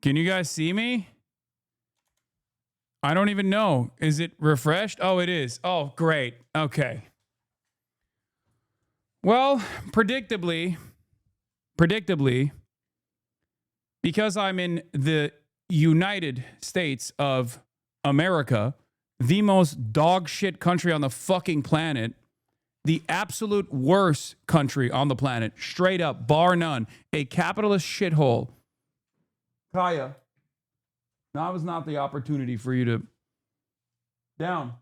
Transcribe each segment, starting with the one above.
Can you guys see me? I don't even know. Is it refreshed? Oh, it is. Oh, great. Okay. Well, predictably, because I'm in the United States of America, the most dog shit country on the fucking planet, the absolute worst country on the planet, straight up, bar none, a capitalist shithole. Kaya, now is not the opportunity for you to down.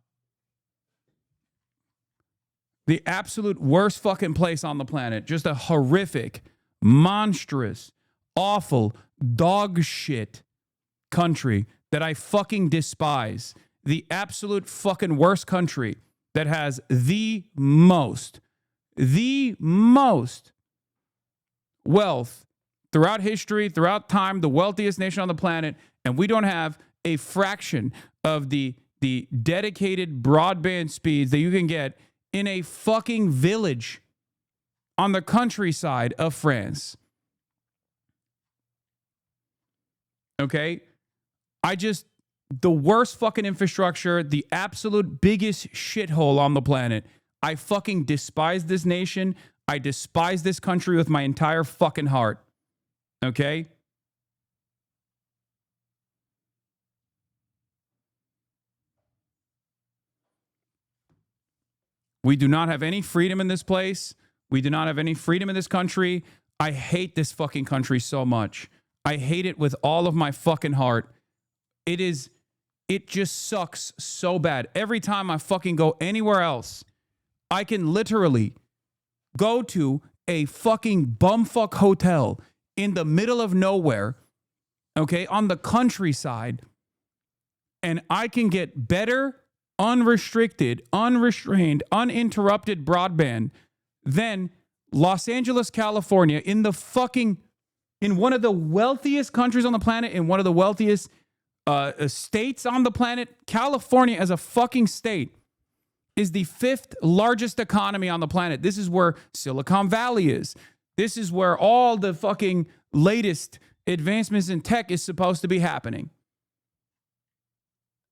The absolute worst fucking place on the planet, just a horrific, monstrous, awful, dog shit country that I fucking despise. The absolute fucking worst country that has the most wealth throughout history, throughout time, the wealthiest nation on the planet, and we don't have a fraction of the dedicated broadband speeds that you can get in a fucking village on the countryside of France. Okay? The worst fucking infrastructure, the absolute biggest shithole on the planet. I fucking despise this nation. I despise this country with my entire fucking heart. Okay? We do not have any freedom in this place. We do not have any freedom in this country. I hate this fucking country so much. I hate it with all of my fucking heart. It just sucks so bad. Every time I fucking go anywhere else, I can literally go to a fucking bumfuck hotel in the middle of nowhere, okay, on the countryside, and I can get better, unrestricted, unrestrained, uninterrupted broadband than Los Angeles, California, in one of the wealthiest countries on the planet, in one of the wealthiest states on the planet. California as a fucking state is the 5th largest economy on the planet. This is where Silicon Valley is. This is where all the fucking latest advancements in tech is supposed to be happening.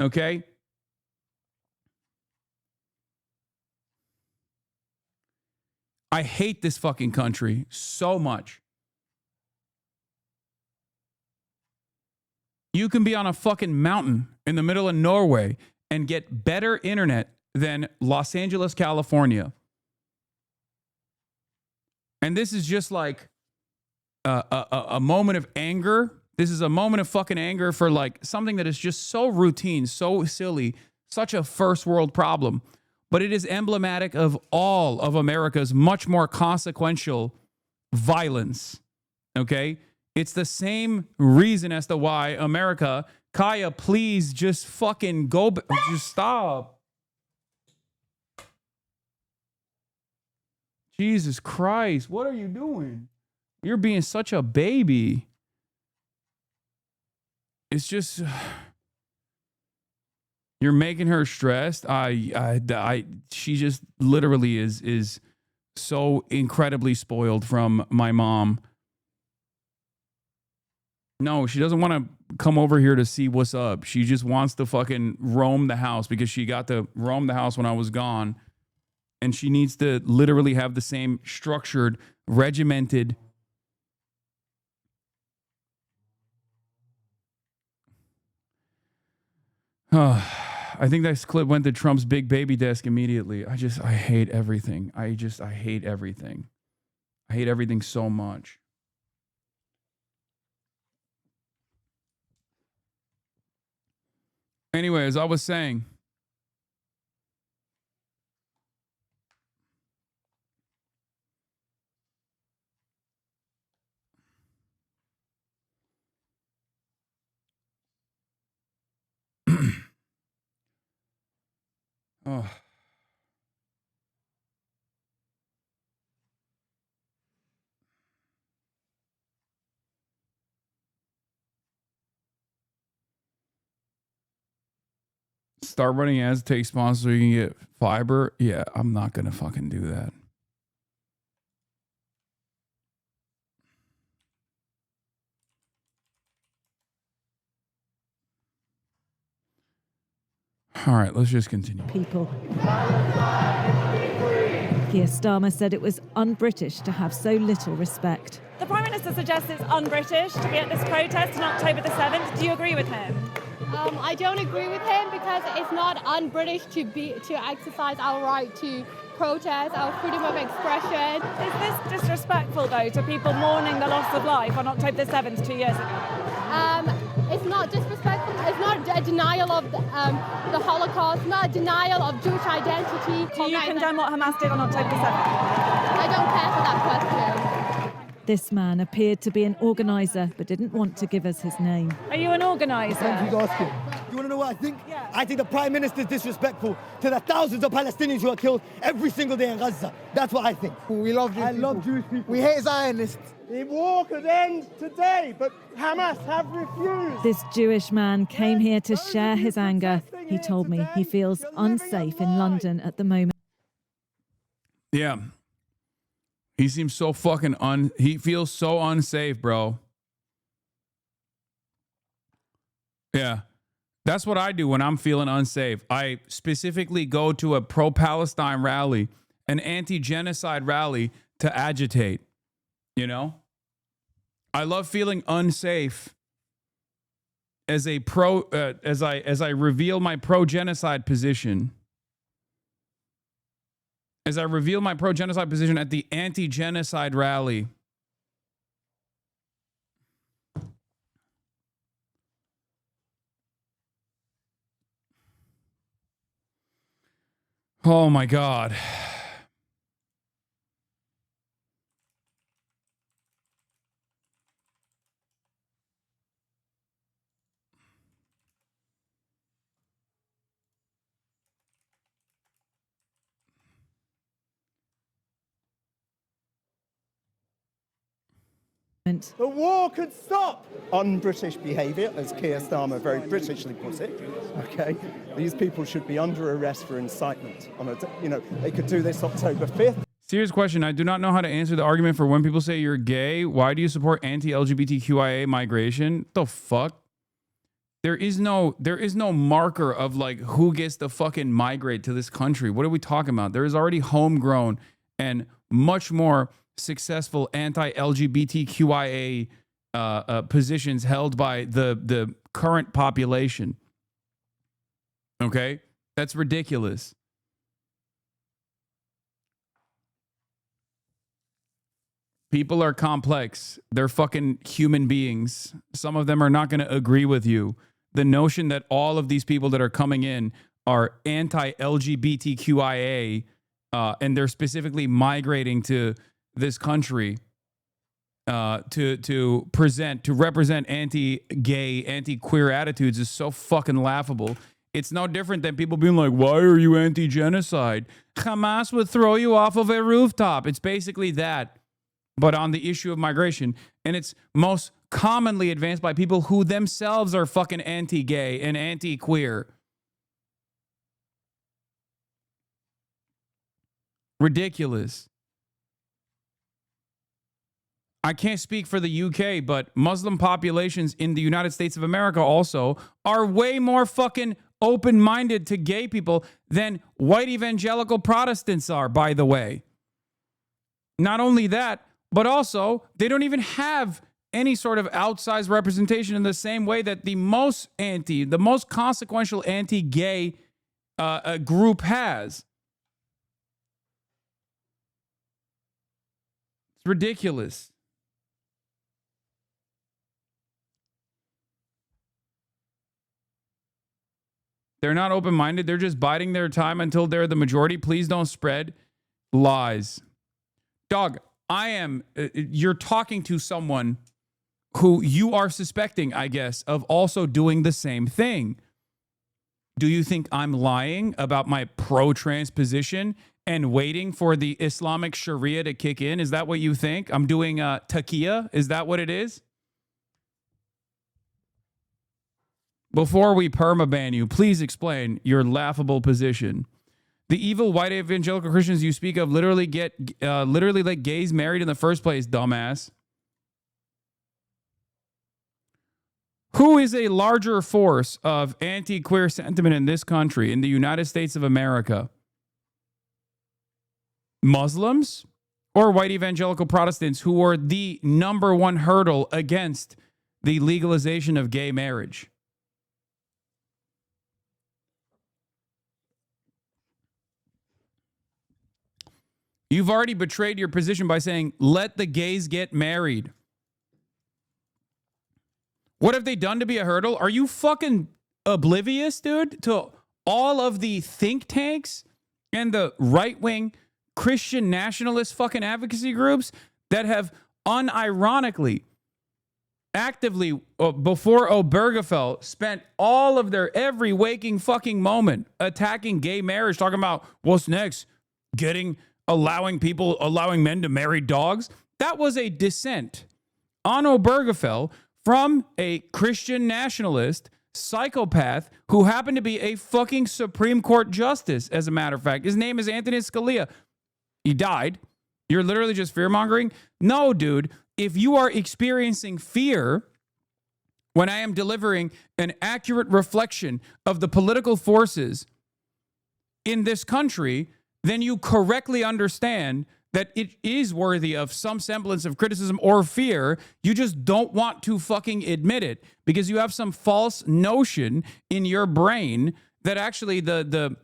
Okay? I hate this fucking country so much. You can be on a fucking mountain in the middle of Norway and get better internet than Los Angeles, California. And this is just like a moment of anger. This is a moment of fucking anger for like something that is just so routine, so silly, such a first world problem. But it is emblematic of all of America's much more consequential violence. Okay? It's the same reason as to why America, Kaya, please just fucking go, just stop. Jesus Christ, what are you doing? You're being such a baby. It's just, you're making her stressed. She just literally is so incredibly spoiled from my mom. No, she doesn't want to come over here to see what's up. She just wants to fucking roam the house because she got to roam the house when I was gone. And she needs to literally have the same structured, regimented. I think that clip went to Trump's big baby desk immediately. I hate everything. I hate everything. I hate everything so much. Anyway, as I was saying, oh. Start running ads, take sponsors so you can get fiber. Yeah, I'm not going to fucking do that. All right, let's just continue. People. Keir Starmer said it was un-British to have so little respect. The Prime Minister suggests it's un-British to be at this protest on October the 7th. Do you agree with him? I don't agree with him because it's not un-British to exercise our right to protest, our freedom of expression. Is this disrespectful, though, to people mourning the loss of life on October the 7th 2 years ago? It's not disrespectful. It's not a denial of the Holocaust. It's not a denial of Jewish identity. Do you condemn what Hamas did on October the 7th? I don't care for that question. This man appeared to be an organiser, but didn't want to give us his name. Are you an organiser? You want to know what I think? Yeah. I think the Prime Minister is disrespectful to the thousands of Palestinians who are killed every single day in Gaza. That's what I think. We love Jewish people. I love Jewish people. We hate Zionists. The war could end today, but Hamas have refused. This Jewish man came here to share his anger. He told me he feels unsafe in London at the moment. Yeah. He seems so fucking he feels so unsafe, bro. Yeah. That's what I do when I'm feeling unsafe. I specifically go to a pro-Palestine rally, an anti-genocide rally to agitate, you know? I love feeling unsafe as a as I reveal my pro-genocide position. As I reveal my pro-genocide position at the anti-genocide rally. Oh my God. The war could stop. Un-British behaviour, as Keir Starmer very Britishly put it. Okay, these people should be under arrest for incitement. They could do this October 5th. Serious question. I do not know how to answer the argument for when people say you're gay. Why do you support anti-LGBTQIA migration? The fuck? There is no marker of like who gets to fucking migrate to this country. What are we talking about? There is already homegrown and much more successful anti-LGBTQIA positions held by the current population. Okay? That's ridiculous. People are complex. They're fucking human beings. Some of them are not going to agree with you. The notion that all of these people that are coming in are anti-LGBTQIA and they're specifically migrating to this country to represent anti-gay, anti-queer attitudes is so fucking laughable. It's no different than people being like, why are you anti-genocide? Hamas would throw you off of a rooftop. It's basically that, but on the issue of migration. And it's most commonly advanced by people who themselves are fucking anti-gay and anti-queer. Ridiculous. I can't speak for the UK, but Muslim populations in the United States of America also are way more fucking open-minded to gay people than white evangelical Protestants are, by the way. Not only that, but also they don't even have any sort of outsized representation in the same way that the most consequential anti-gay group has. It's ridiculous. They're not open-minded. They're just biding their time until they're the majority. Please don't spread lies. Dog, you're talking to someone who you are suspecting, I guess, of also doing the same thing. Do you think I'm lying about my pro-trans position and waiting for the Islamic Sharia to kick in? Is that what you think? I'm doing taqiyya? Is that what it is? Before we permaban you, please explain your laughable position. The evil white evangelical Christians you speak of literally let gays married in the first place, dumbass. Who is a larger force of anti-queer sentiment in this country, in the United States of America? Muslims or white evangelical Protestants, who are the number one hurdle against the legalization of gay marriage? You've already betrayed your position by saying, let the gays get married. What have they done to be a hurdle? Are you fucking oblivious, dude, to all of the think tanks and the right-wing Christian nationalist fucking advocacy groups that have unironically, actively, before Obergefell, spent all of their every waking fucking moment attacking gay marriage, talking about what's next, allowing men to marry dogs? That was a dissent on Obergefell from a Christian nationalist psychopath who happened to be a fucking Supreme Court justice, as a matter of fact. His name is Anthony Scalia. He died. You're literally just fear-mongering? No, dude. If you are experiencing fear when I am delivering an accurate reflection of the political forces in this country, then you correctly understand that it is worthy of some semblance of criticism or fear. You just don't want to fucking admit it because you have some false notion in your brain that actually the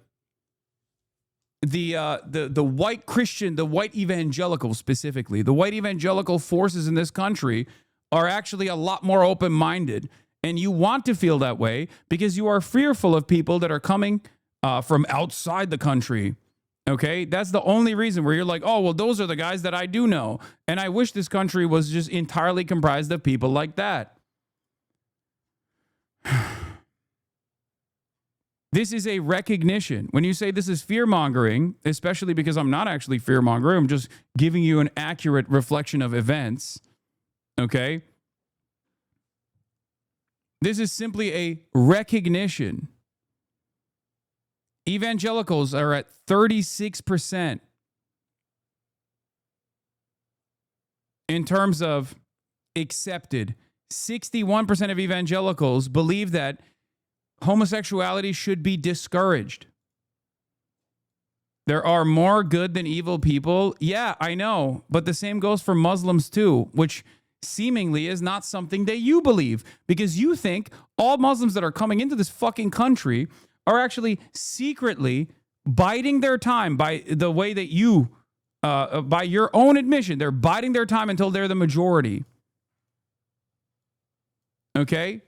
white Christian, the white evangelical specifically, the white evangelical forces in this country are actually a lot more open-minded. And you want to feel that way because you are fearful of people that are coming from outside the country. Okay, that's the only reason where you're like, oh, well, those are the guys that I do know. And I wish this country was just entirely comprised of people like that. This is a recognition. When you say this is fear-mongering, especially because I'm not actually fear-mongering, I'm just giving you an accurate reflection of events. Okay? This is simply a recognition. Evangelicals are at 36% in terms of accepted. 61% of evangelicals believe that homosexuality should be discouraged. There are more good than evil people. Yeah, I know. But the same goes for Muslims too, which seemingly is not something that you believe because you think all Muslims that are coming into this fucking country are actually secretly biding their time by the way that you, by your own admission, they're biding their time until they're the majority. Okay?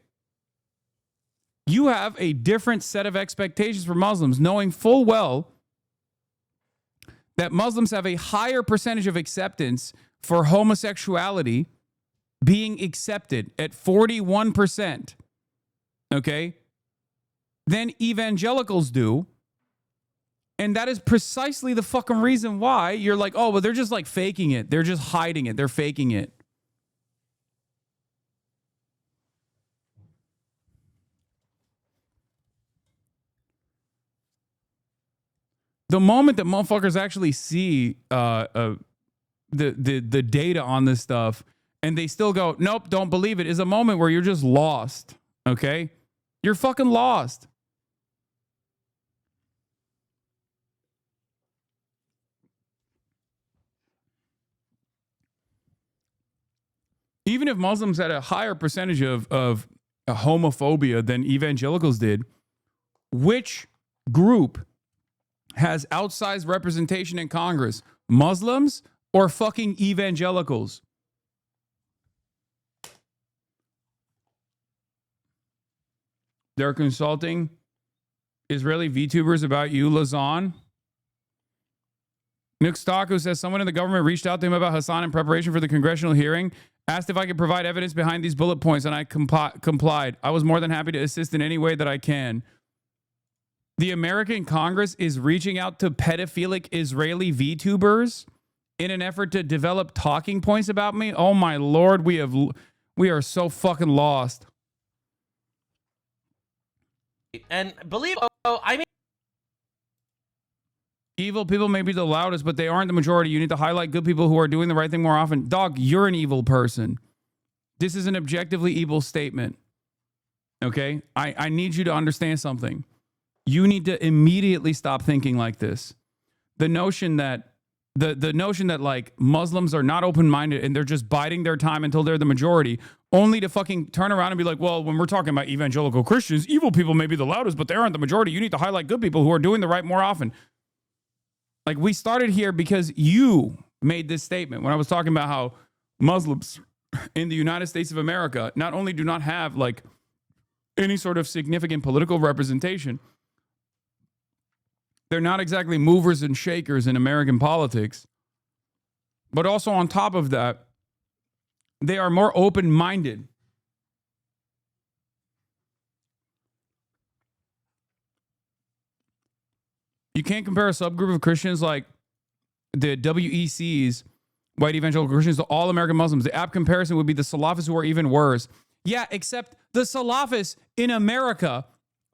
You have a different set of expectations for Muslims, knowing full well that Muslims have a higher percentage of acceptance for homosexuality being accepted at 41%. Okay? Than evangelicals do. And that is precisely the fucking reason why you're like, oh, well, they're just like faking it. They're just hiding it. They're faking it. The moment that motherfuckers actually see the data on this stuff and they still go, nope, don't believe it, is a moment where you're just lost. Okay? You're fucking lost. Even if Muslims had a higher percentage of homophobia than evangelicals did, which group has outsized representation in Congress? Muslims or fucking evangelicals? They're consulting Israeli VTubers about you, Lazan. Nick Stocko says someone in the government reached out to him about Hasan in preparation for the congressional hearing, asked if I could provide evidence behind these bullet points, and I complied. I was more than happy to assist in any way that I can. The American Congress is reaching out to pedophilic Israeli VTubers in an effort to develop talking points about me. Oh my Lord, we are so fucking lost. And I mean, evil people may be the loudest, but they aren't the majority. You need to highlight good people who are doing the right thing more often. Dog, you're an evil person. This is an objectively evil statement. Okay? I need you to understand something. You need to immediately stop thinking like this. The notion that the notion that like Muslims are not open-minded and they're just biding their time until they're the majority, only to fucking turn around and be like, well, when we're talking about evangelical Christians, evil people may be the loudest, but they aren't the majority. You need to highlight good people who are doing the right more often. Like, we started here because you made this statement when I was talking about how Muslims in the United States of America not only do not have like any sort of significant political representation, they're not exactly movers and shakers in American politics, but also on top of that, they are more open-minded. You can't compare a subgroup of Christians like the WECs, white evangelical Christians, to all American Muslims. The apt comparison would be the Salafists, who are even worse. Yeah, except the Salafists in America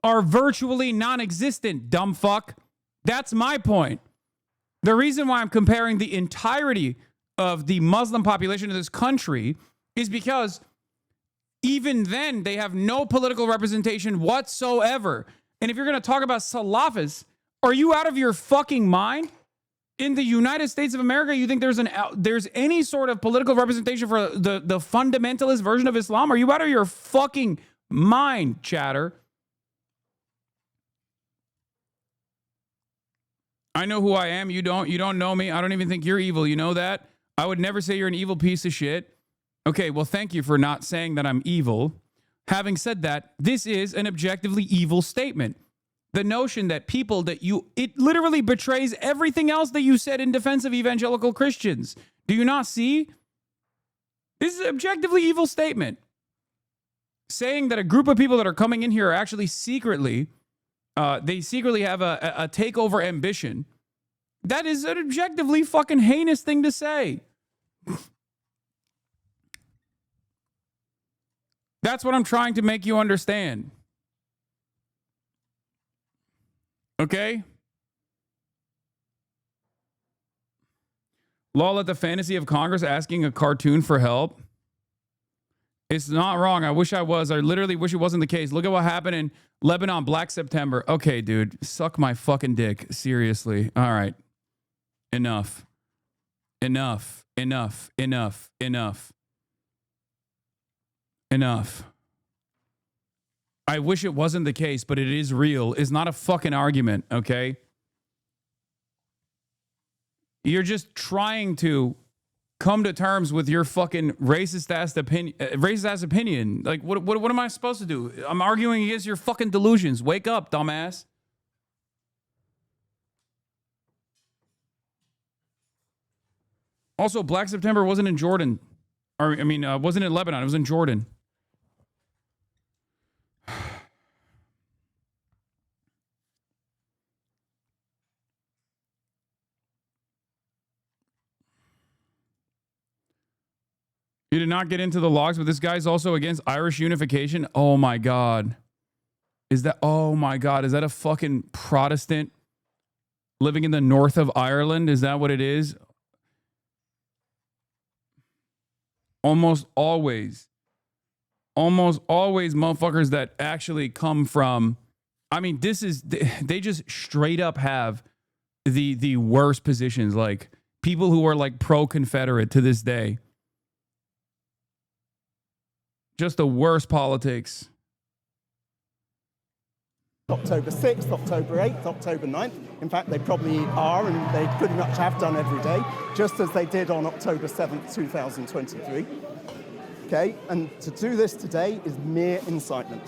are virtually non-existent, dumb fuck. That's my point. The reason why I'm comparing the entirety of the Muslim population of this country is because even then they have no political representation whatsoever. And if you're going to talk about Salafists, are you out of your fucking mind? In the United States of America, you think there's any sort of political representation for the fundamentalist version of Islam? Are you out of your fucking mind, chatter? I know who I am. You don't. You don't know me. I don't even think you're evil. You know that? I would never say you're an evil piece of shit. Okay, well, thank you for not saying that I'm evil. Having said that, this is an objectively evil statement. The notion that people that it literally betrays everything else that you said in defense of evangelical Christians. Do you not see? This is an objectively evil statement. Saying that a group of people that are coming in here are actually secretly they secretly have a takeover ambition. That is an objectively fucking heinous thing to say. That's what I'm trying to make you understand. Okay? Lol at the fantasy of Congress asking a cartoon for help. It's not wrong. I wish I was. I literally wish it wasn't the case. Look at what happened in Lebanon, Black September. Okay, dude. Suck my fucking dick. Seriously. All right. Enough. Enough. Enough. Enough. Enough. Enough. I wish it wasn't the case, but it is real. It's not a fucking argument, okay? You're just trying to come to terms with your fucking racist ass opinion. Like, what am I supposed to do? I'm arguing against your fucking delusions. Wake up, dumbass. Also, Black September wasn't in Jordan. Wasn't in Lebanon. It was in Jordan. You did not get into the logs, but this guy's also against Irish unification. Oh my God. Is that a fucking Protestant living in the north of Ireland? Is that what it is? Almost always motherfuckers that actually come from, they just straight up have the worst positions. Like people who are like pro-Confederate to this day. Just the worst politics. October 6th, October 8th, October 9th. In fact, they probably are, and they pretty much have done every day, just as they did on October 7th, 2023. Okay, and to do this today is mere incitement.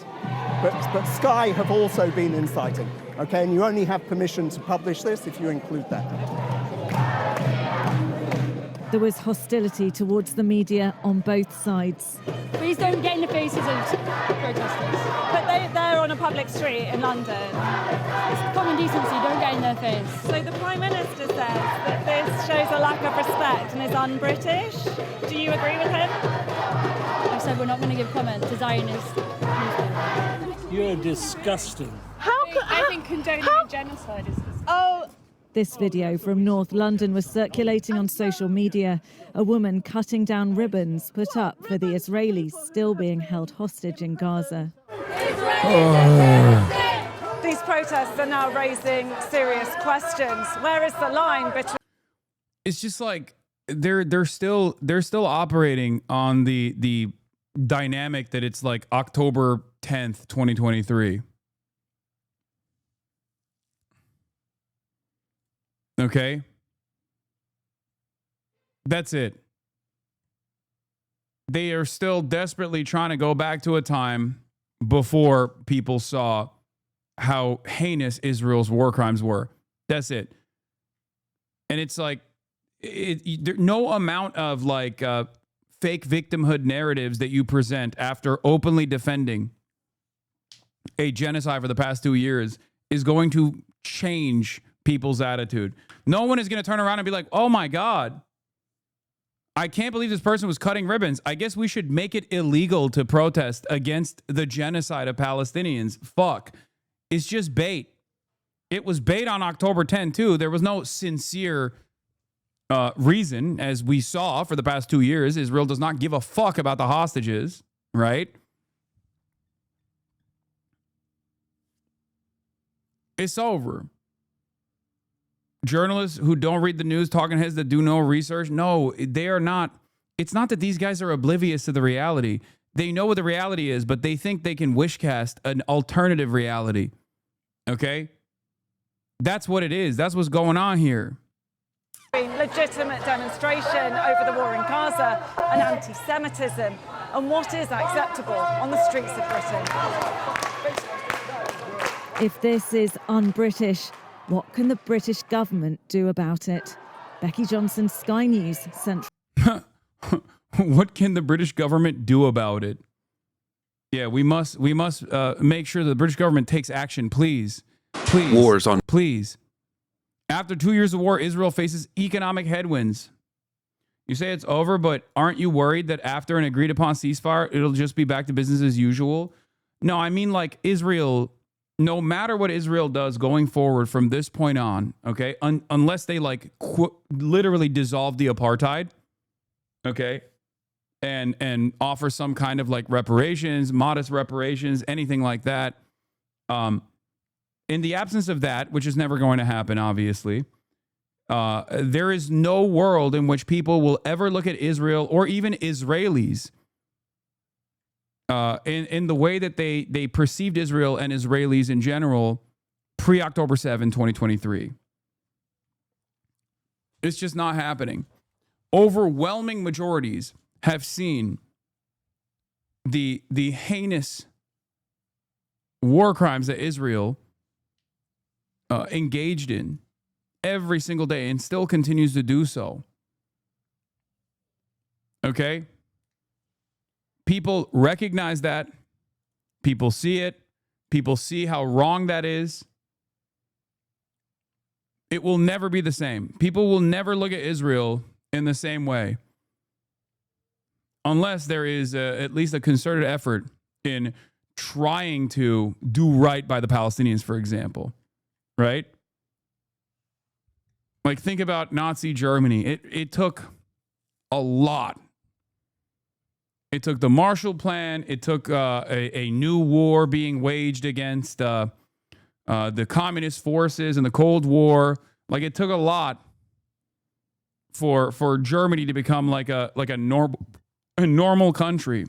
But Sky have also been inciting, okay, and you only have permission to publish this if you include that. There was hostility towards the media on both sides. Please don't get in the faces of protesters. But they're on a public street in London. It's common decency, don't get in their face. So the Prime Minister says that this shows a lack of respect and is un-British. Do you agree with him? I've said we're not going to give comment to Zionist newspapers. You're disgusting. I think condoning genocide is disgusting. Oh. This video from North London was circulating on social media. A woman cutting down ribbons put up for the Israelis still being held hostage in Gaza. These protests are now raising serious questions. Where is the line between? It's just like they're still operating on the dynamic that it's like October 10th, 2023. Okay? That's it. They are still desperately trying to go back to a time before people saw how heinous Israel's war crimes were. That's it. And it's like, no amount of like fake victimhood narratives that you present after openly defending a genocide for the past 2 years is going to change people's attitude. No one is going to turn around and be like, oh my God, I can't believe this person was cutting ribbons. I guess we should make it illegal to protest against the genocide of Palestinians. Fuck. It's just bait. It was bait on October 10 too. There was no sincere reason, as we saw for the past 2 years. Israel does not give a fuck about the hostages, right? It's over. Journalists who don't read the news, talking heads that do no research, no, they are not. It's not that these guys are oblivious to the reality. They know what the reality is, but they think they can wishcast an alternative reality. Okay? That's what it is. That's what's going on here. Legitimate demonstration over the war in Gaza and anti-Semitism, and what is acceptable on the streets of Britain. If this is un-British, what can the British government do about it? Becky Johnson, Sky News, Central. What can the British government do about it? Yeah, we must make sure the British government takes action, please. Please. Wars on. Please. After 2 years of war, Israel faces economic headwinds. You say it's over, but aren't you worried that after an agreed upon ceasefire, it'll just be back to business as usual? No, I mean like Israel, no matter what Israel does going forward from this point on, okay, unless they like literally dissolve the apartheid, okay, and offer some kind of like reparations, modest reparations, anything like that. In the absence of that, which is never going to happen, obviously, there is no world in which people will ever look at Israel or even Israelis in the way that they perceived Israel and Israelis in general pre-October 7, 2023. It's just not happening. Overwhelming majorities have seen the heinous war crimes that Israel engaged in every single day and still continues to do so. Okay? People recognize that. People see it. People see how wrong that is. It will never be the same. People will never look at Israel in the same way unless there is at least a concerted effort in trying to do right by the Palestinians, for example. Right? Like, think about Nazi Germany. It took a lot. It took the Marshall Plan. It took a new war being waged against the communist forces in the Cold War. Like, it took a lot for Germany to become like a normal country,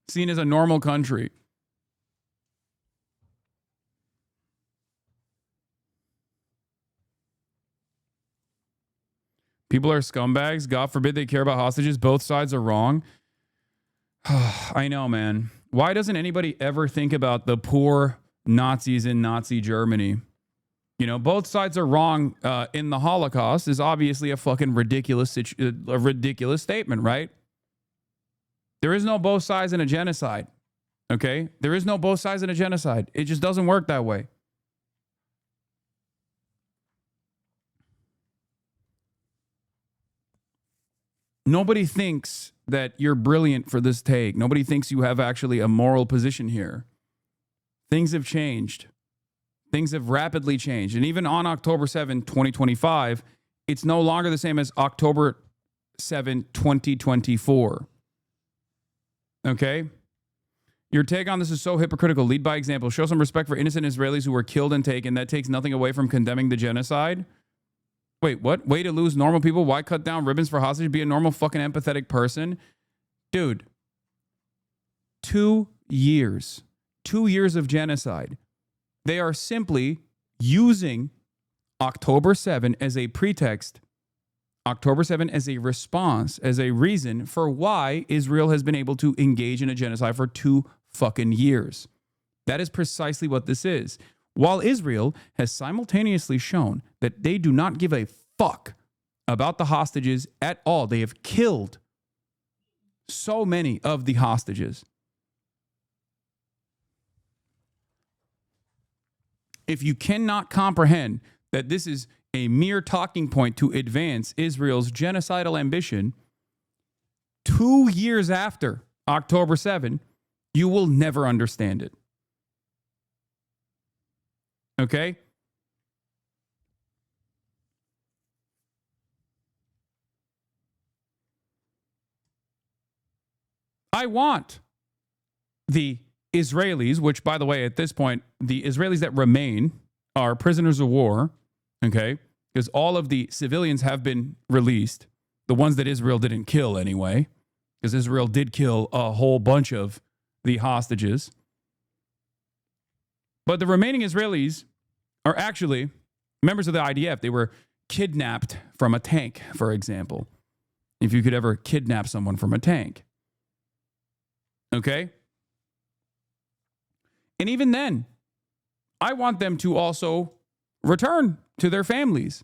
seen as a normal country. People are scumbags. God forbid they care about hostages. Both sides are wrong. I know, man. Why doesn't anybody ever think about the poor Nazis in Nazi Germany? You know, both sides are wrong in the Holocaust is obviously a fucking ridiculous statement, right? There is no both sides in a genocide. Okay? There is no both sides in a genocide. It just doesn't work that way. Nobody thinks that you're brilliant for this take. Nobody thinks you have actually a moral position here. Things have changed. Things have rapidly changed. And even on October 7, 2025, it's no longer the same as October 7, 2024. Okay? Your take on this is so hypocritical. Lead by example. Show some respect for innocent Israelis who were killed and taken. That takes nothing away from condemning the genocide. Wait, what? Way to lose normal people? Why cut down ribbons for hostages? Be a normal fucking empathetic person? Dude, 2 years. 2 years of genocide. They are simply using October 7 as a pretext, October 7 as a response, as a reason for why Israel has been able to engage in a genocide for 2 fucking years. That is precisely what this is. While Israel has simultaneously shown that they do not give a fuck about the hostages at all. They have killed so many of the hostages. If you cannot comprehend that this is a mere talking point to advance Israel's genocidal ambition, 2 years after October 7, you will never understand it. Okay? I want the Israelis, which, by the way, at this point, the Israelis that remain are prisoners of war, okay? Because all of the civilians have been released, the ones that Israel didn't kill anyway, because Israel did kill a whole bunch of the hostages. But the remaining Israelis are actually members of the IDF. They were kidnapped from a tank, for example, if you could ever kidnap someone from a tank. Okay? And even then, I want them to also return to their families,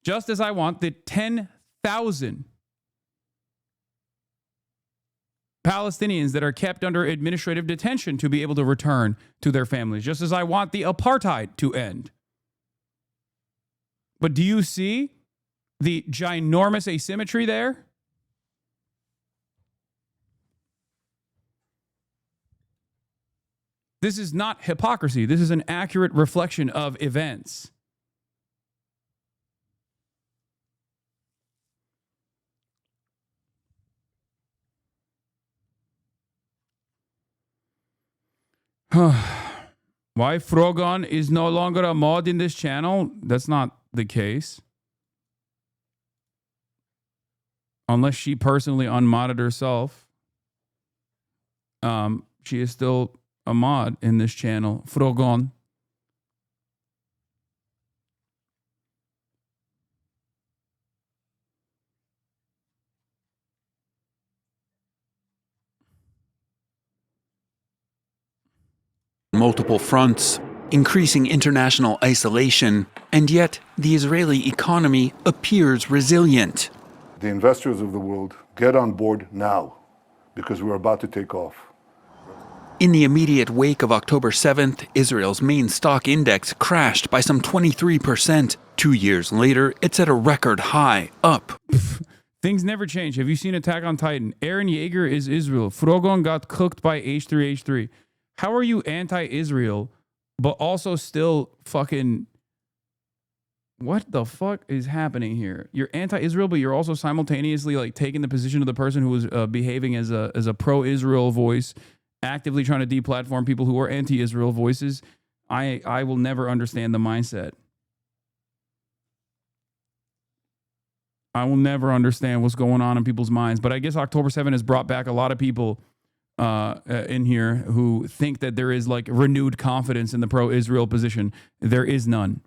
just as I want the 10,000 Palestinians that are kept under administrative detention to be able to return to their families, just as I want the apartheid to end. But do you see the ginormous asymmetry there? This is not hypocrisy. This is an accurate reflection of events. Why Frogon is no longer a mod in this channel? That's not the case. Unless she personally unmodded herself. She is still a mod in this channel. Frogon. Multiple fronts, increasing international isolation, and yet the Israeli economy appears resilient. The investors of the world, get on board now, because we're about to take off. In the immediate wake of October 7th, Israel's main stock index crashed by some 23%. 2 years later, it's at a record high, up. Things never change. Have you seen Attack on Titan? Eren Yeager is Israel. Frogon got cooked by H3H3. How are you anti-Israel, but also still fucking... What the fuck is happening here? You're anti-Israel, but you're also simultaneously like taking the position of the person who was behaving as a pro-Israel voice, actively trying to deplatform people who are anti-Israel voices. I will never understand the mindset. I will never understand what's going on in people's minds. But I guess October 7 has brought back a lot of people in here who think that there is like renewed confidence in the pro-Israel position. There is none.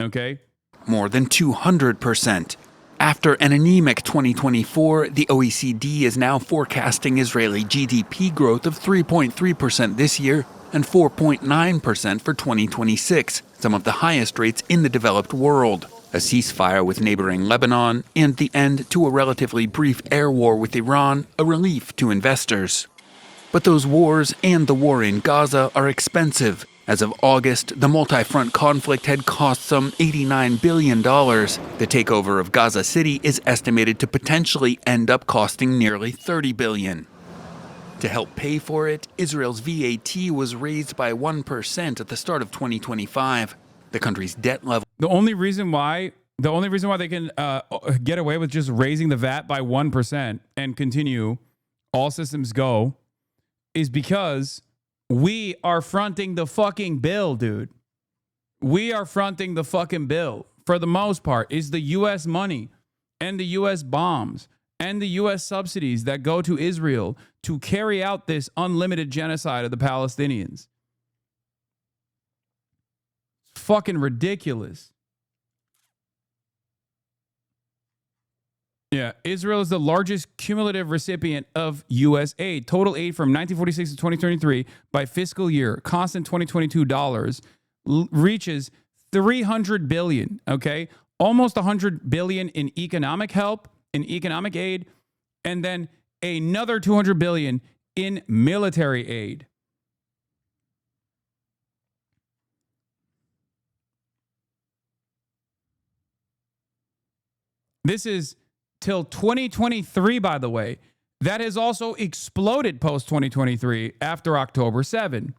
Okay? More than 200%. After an anemic 2024, the OECD is now forecasting Israeli GDP growth of 3.3% this year and 4.9% for 2026, some of the highest rates in the developed world. A ceasefire with neighboring Lebanon and the end to a relatively brief air war with Iran, a relief to investors. But those wars and the war in Gaza are expensive. As of August, the multi-front conflict had cost some $89 billion. The takeover of Gaza City is estimated to potentially end up costing nearly $30 billion. To help pay for it, Israel's VAT was raised by 1% at the start of 2025. The country's debt level... The only reason why they can get away with just raising the VAT by 1% and continue all systems go is because we are fronting the fucking bill, dude. We are fronting the fucking bill. For the most part, is the U.S. money and the U.S. bombs and the U.S. subsidies that go to Israel to carry out this unlimited genocide of the Palestinians. It's fucking ridiculous. Yeah, Israel is the largest cumulative recipient of U.S. aid. Total aid from 1946 to 2023 by fiscal year, constant 2022 dollars, reaches $300 billion, okay? Almost $100 billion in economic help, in economic aid, and then another $200 billion in military aid. This is till 2023, by the way. That has also exploded post 2023 after October 7.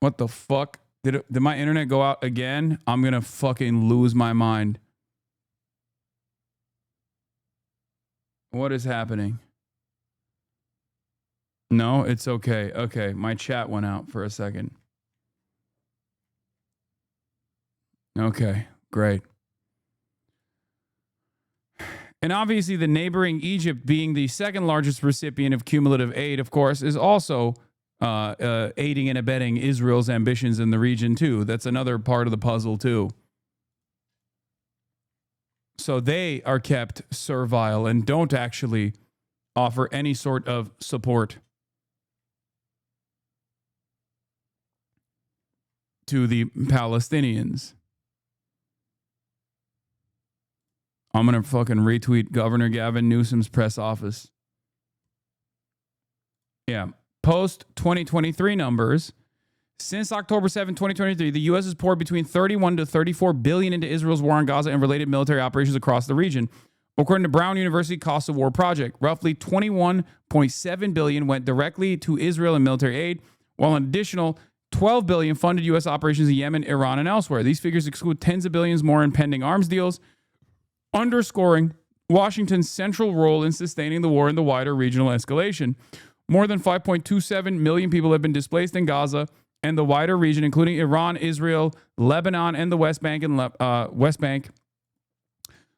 What the fuck? Did my internet go out again? I'm going to fucking lose my mind. What is happening? No, it's okay. Okay, my chat went out for a second. Okay, great. And obviously the neighboring Egypt, being the second largest recipient of cumulative aid, of course, is also aiding and abetting Israel's ambitions in the region too. That's another part of the puzzle too. So they are kept servile and don't actually offer any sort of support to the Palestinians. I'm going to fucking retweet Governor Gavin Newsom's press office. Yeah. Post 2023 numbers. Since October 7, 2023, the U.S. has poured between $31 to $34 billion into Israel's war on Gaza and related military operations across the region. According to Brown University Cost of War Project, roughly $21.7 billion went directly to Israel in military aid, while an additional $12 billion funded U.S. operations in Yemen, Iran, and elsewhere. These figures exclude tens of billions more in pending arms deals, underscoring Washington's central role in sustaining the war and the wider regional escalation. More than 5.27 million people have been displaced in Gaza and the wider region, including Iran, Israel, Lebanon, and the West Bank.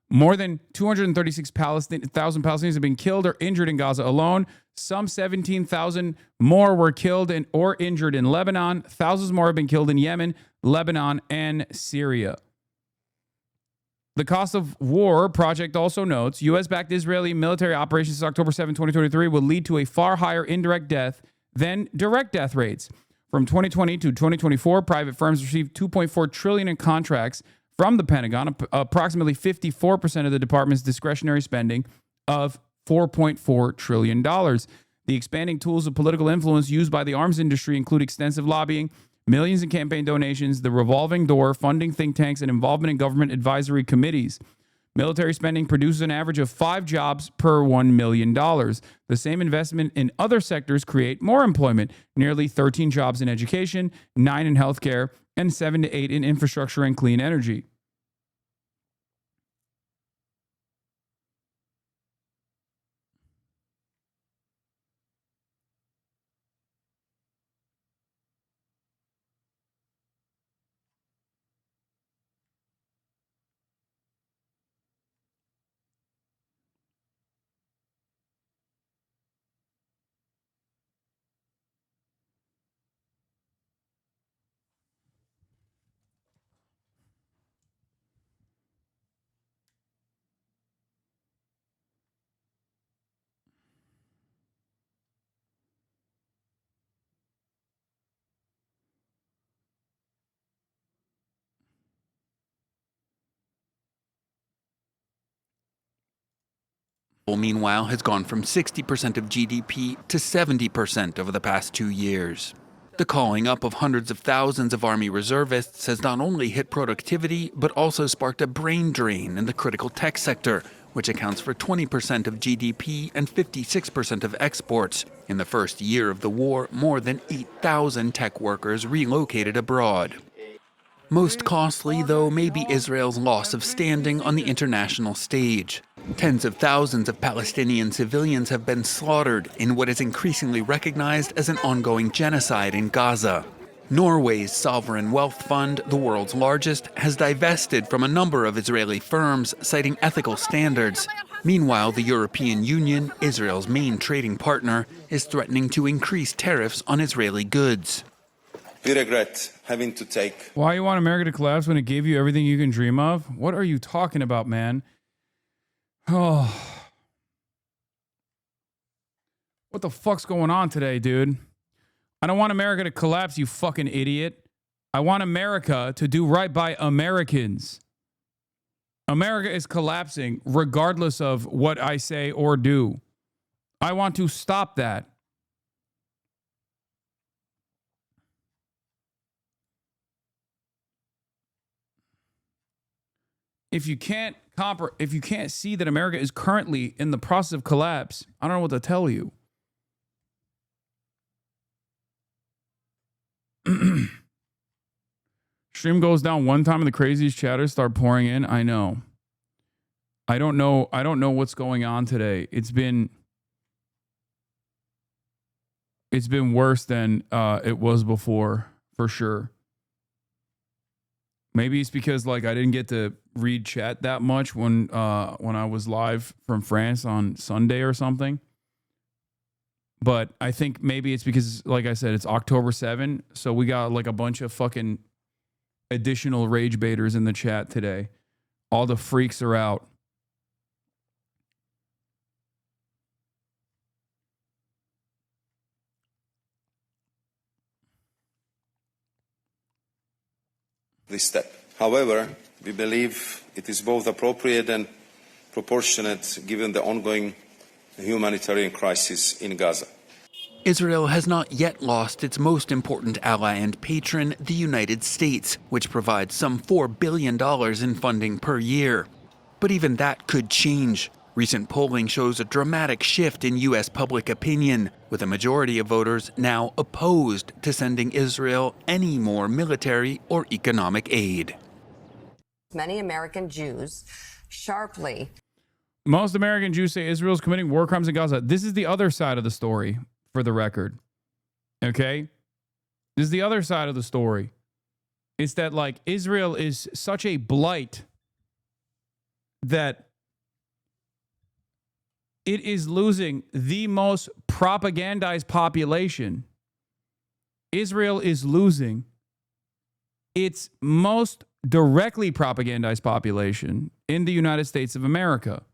More than 236,000 Palestinians have been killed or injured in Gaza alone. Some 17,000 more were killed or injured in Lebanon. Thousands more have been killed in Yemen, Lebanon, and Syria. The Cost of War Project also notes U.S.-backed Israeli military operations since October 7, 2023 will lead to a far higher indirect death than direct death rates. From 2020 to 2024, private firms received $2.4 trillion in contracts from the Pentagon, approximately 54% of the department's discretionary spending of $4.4 trillion. The expanding tools of political influence used by the arms industry include extensive lobbying, millions in campaign donations, the revolving door, funding think tanks, and involvement in government advisory committees. Military spending produces an average of 5 jobs per $1 million. The same investment in other sectors create more employment, nearly 13 jobs in education, 9 in healthcare, and 7 to 8 in infrastructure and clean energy. Meanwhile, has gone from 60% of GDP to 70% over the past 2 years. The calling up of hundreds of thousands of Army reservists has not only hit productivity, but also sparked a brain drain in the critical tech sector, which accounts for 20% of GDP and 56% of exports. In the first year of the war, more than 8,000 tech workers relocated abroad. Most costly, though, may be Israel's loss of standing on the international stage. Tens of thousands of Palestinian civilians have been slaughtered in what is increasingly recognized as an ongoing genocide in Gaza. Norway's sovereign wealth fund, the world's largest, has divested from a number of Israeli firms, citing ethical standards. Meanwhile, the European Union, Israel's main trading partner, is threatening to increase tariffs on Israeli goods. We regret having to take... Why you want America to collapse when it gave you everything you can dream of? What are you talking about, man? Oh. What the fuck's going on today, dude? I don't want America to collapse, you fucking idiot. I want America to do right by Americans. America is collapsing regardless of what I say or do. I want to stop that. If you can't see that America is currently in the process of collapse, I don't know what to tell you. Stream goes down one time and the craziest chatters start pouring in. I know. I don't know what's going on today. It's been worse than it was before, for sure. Maybe it's because like I didn't get to read chat that much when I was live from France on Sunday or something. But I think maybe it's because, like I said, it's October 7, so we got like a bunch of fucking additional rage baiters in the chat today. All the freaks are out. this step. However, we believe it is both appropriate and proportionate given the ongoing humanitarian crisis in Gaza. Israel has not yet lost its most important ally and patron, the United States, which provides some $4 billion in funding per year. But even that could change. Recent polling shows a dramatic shift in U.S. public opinion, with a majority of voters now opposed to sending Israel any more military or economic aid. Many American Jews sharply. Most American Jews say Israel is committing war crimes in Gaza. This is the other side of the story, for the record. Okay? This is the other side of the story. It's that, like, Israel is such a blight that it is losing the most propagandized population. Israel is losing its most directly propagandized population in the United States of America.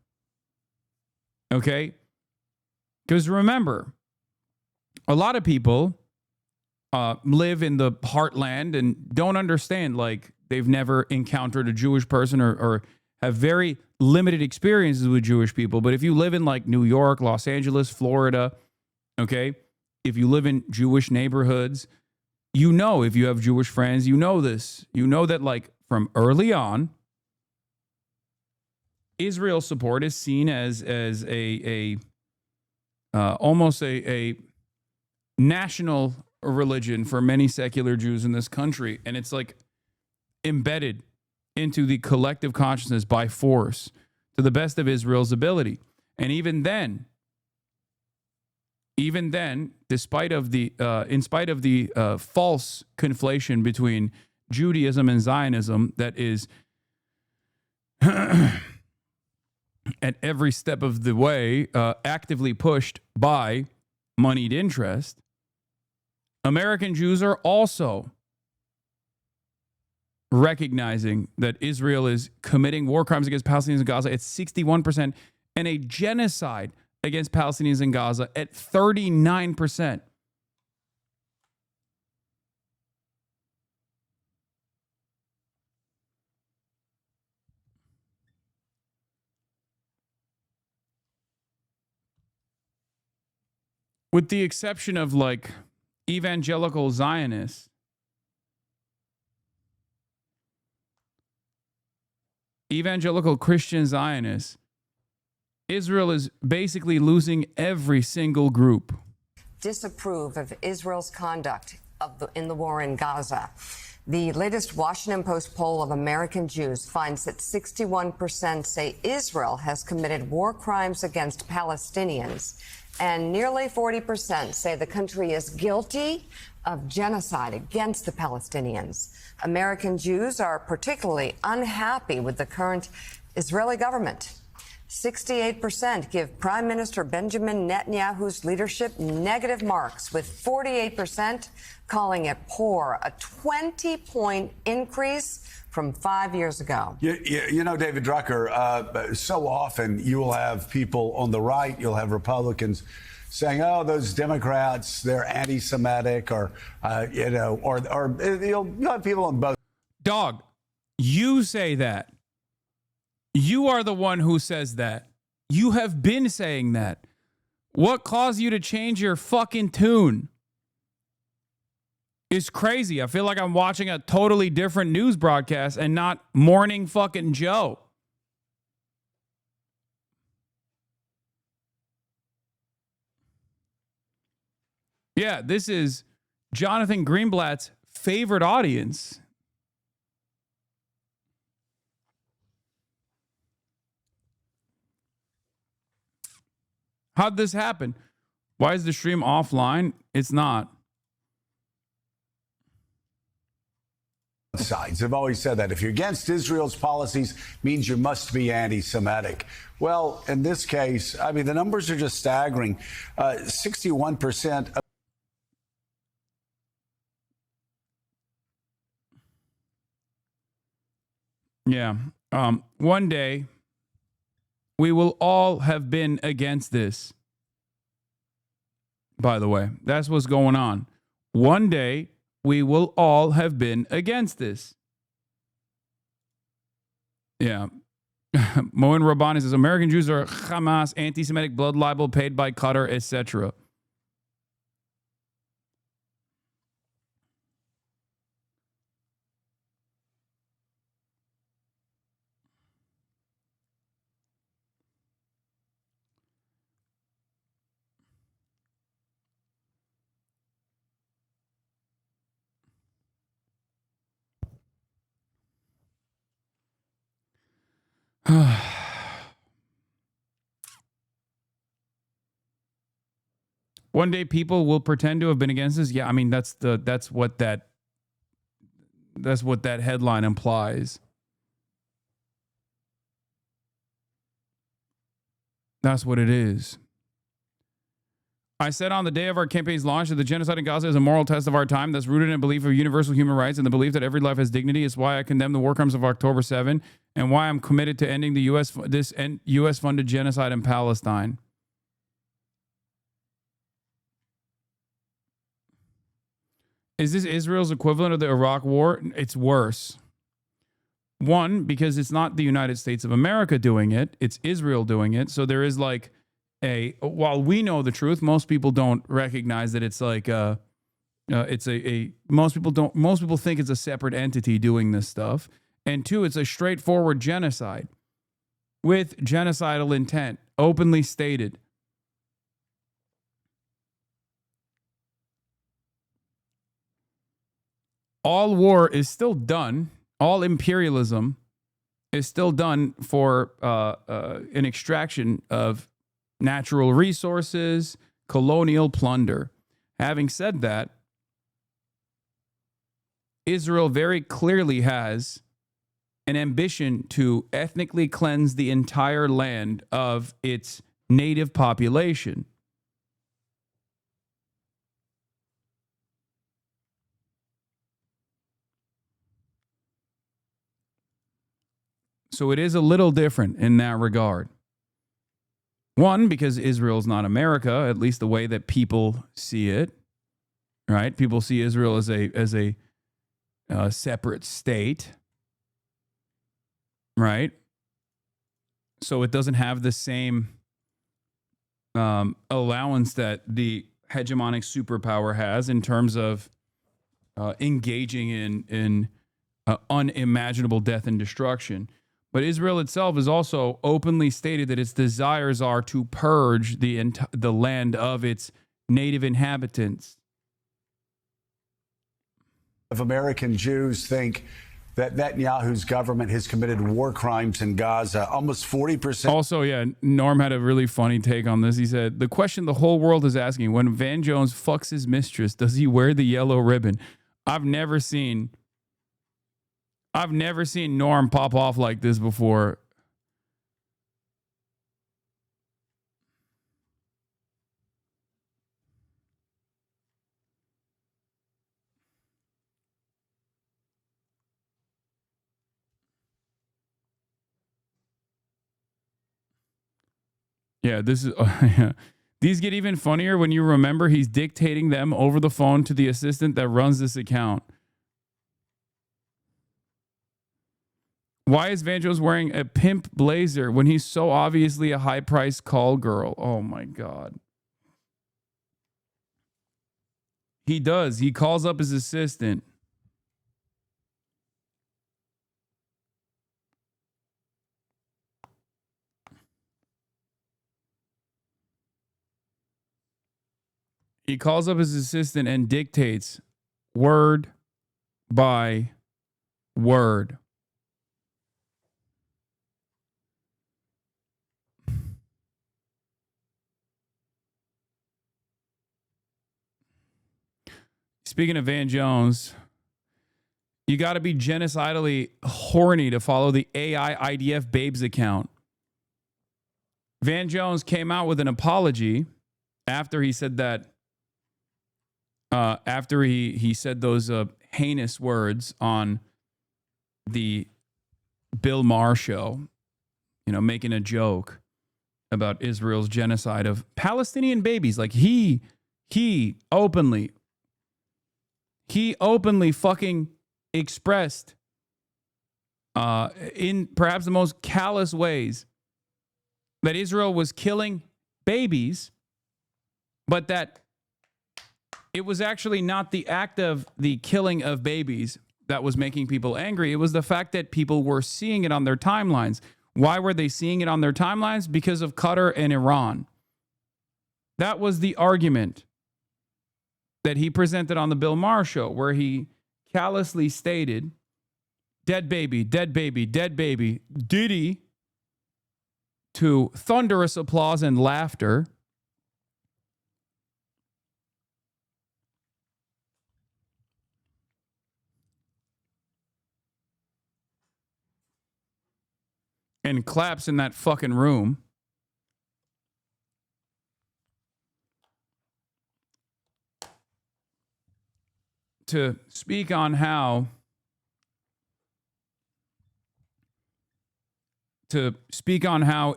Okay? Because remember, a lot of people live in the heartland and don't understand, like, they've never encountered a Jewish person or have very limited experiences with Jewish people. But if you live in, like, New York, Los Angeles, Florida, okay, if you live in Jewish neighborhoods, you know, if you have Jewish friends, you know this. You know that, like, from early on, Israel support is seen as almost a national religion for many secular Jews in this country. And it's like embedded into the collective consciousness by force to the best of Israel's ability. And even then, in spite of the false conflation between Judaism and Zionism that is at every step of the way actively pushed by moneyed interest, American Jews are also recognizing that Israel is committing war crimes against Palestinians in Gaza at 61% and a genocide against Palestinians in Gaza at 39%. With the exception of, like, evangelical Zionists, evangelical Christian Zionists, Israel is basically losing every single group. Disapprove of Israel's conduct in the war in Gaza. The latest Washington Post poll of American Jews finds that 61% say Israel has committed war crimes against Palestinians, and nearly 40% say the country is guilty of genocide against the Palestinians. American Jews are particularly unhappy with the current Israeli government. 68% give Prime Minister Benjamin Netanyahu's leadership negative marks, with 48% calling it poor, a 20-point increase from 5 years ago. You know, David Drucker, so often you will have people on the right, you'll have Republicans saying, oh, those Democrats, they're anti-Semitic, or you'll have people on both. Dog, you say that. You are the one who says that. You have been saying that. What caused you to change your fucking tune? It's crazy. I feel like I'm watching a totally different news broadcast and not Morning fucking Joe. Yeah, this is Jonathan Greenblatt's favorite audience. How'd this happen? Why is the stream offline? It's not. Sides have always said that if you're against Israel's policies, means you must be anti-Semitic. Well, in this case, I mean, the numbers are just staggering. 61% of Yeah. One day, we will all have been against this. By the way, that's what's going on. One day, we will all have been against this. Yeah. Moen Rabbani says, American Jews are Hamas, anti-Semitic blood libel paid by Qatar, etc. One day people will pretend to have been against this. Yeah, I mean that's what that headline implies. That's what it is. I said on the day of our campaign's launch that the genocide in Gaza is a moral test of our time that's rooted in a belief of universal human rights and the belief that every life has dignity. It's why I condemn the war crimes of October 7 and why I'm committed to ending the U.S.-funded genocide in Palestine. Is this Israel's equivalent of the Iraq War? It's worse. One, because it's not the United States of America doing it, it's Israel doing it. So there is like while we know the truth, most people don't recognize that it's like most people think it's a separate entity doing this stuff. And two, it's a straightforward genocide with genocidal intent, openly stated. All war is still done. All imperialism is still done for an extraction of natural resources, colonial plunder. Having said that, Israel very clearly has an ambition to ethnically cleanse the entire land of its native population. So it is a little different in that regard. One, because Israel's not America, at least the way that people see it, right? People see Israel as a separate state, right? So it doesn't have the same allowance that the hegemonic superpower has in terms of engaging in unimaginable death and destruction. But Israel itself has also openly stated that its desires are to purge the land of its native inhabitants. of American Jews think that Netanyahu's government has committed war crimes in Gaza. Almost 40%. Also, yeah, Norm had a really funny take on this. He said, the question the whole world is asking, when Van Jones fucks his mistress, does he wear the yellow ribbon? I've never seen Norm pop off like this before. Yeah, this is these get even funnier when you remember he's dictating them over the phone to the assistant that runs this account. Why is Van Jones wearing a pimp blazer when he's so obviously a high-priced call girl? Oh my God. He does. He calls up his assistant. He calls up his assistant and dictates word by word. Speaking of Van Jones, you got to be genocidally horny to follow the AI IDF Babes account. Van Jones came out with an apology after he said that. After he said those heinous words on the Bill Maher show, making a joke about Israel's genocide of Palestinian babies. Like he openly fucking expressed in perhaps the most callous ways that Israel was killing babies, but that it was actually not the act of the killing of babies that was making people angry. It was the fact that people were seeing it on their timelines. Why were they seeing it on their timelines? Because of Qatar and Iran. That was the argument that he presented on the Bill Maher show, where he callously stated, dead baby, dead baby, dead baby, Diddy, to thunderous applause and laughter. And claps in that fucking room. To speak on how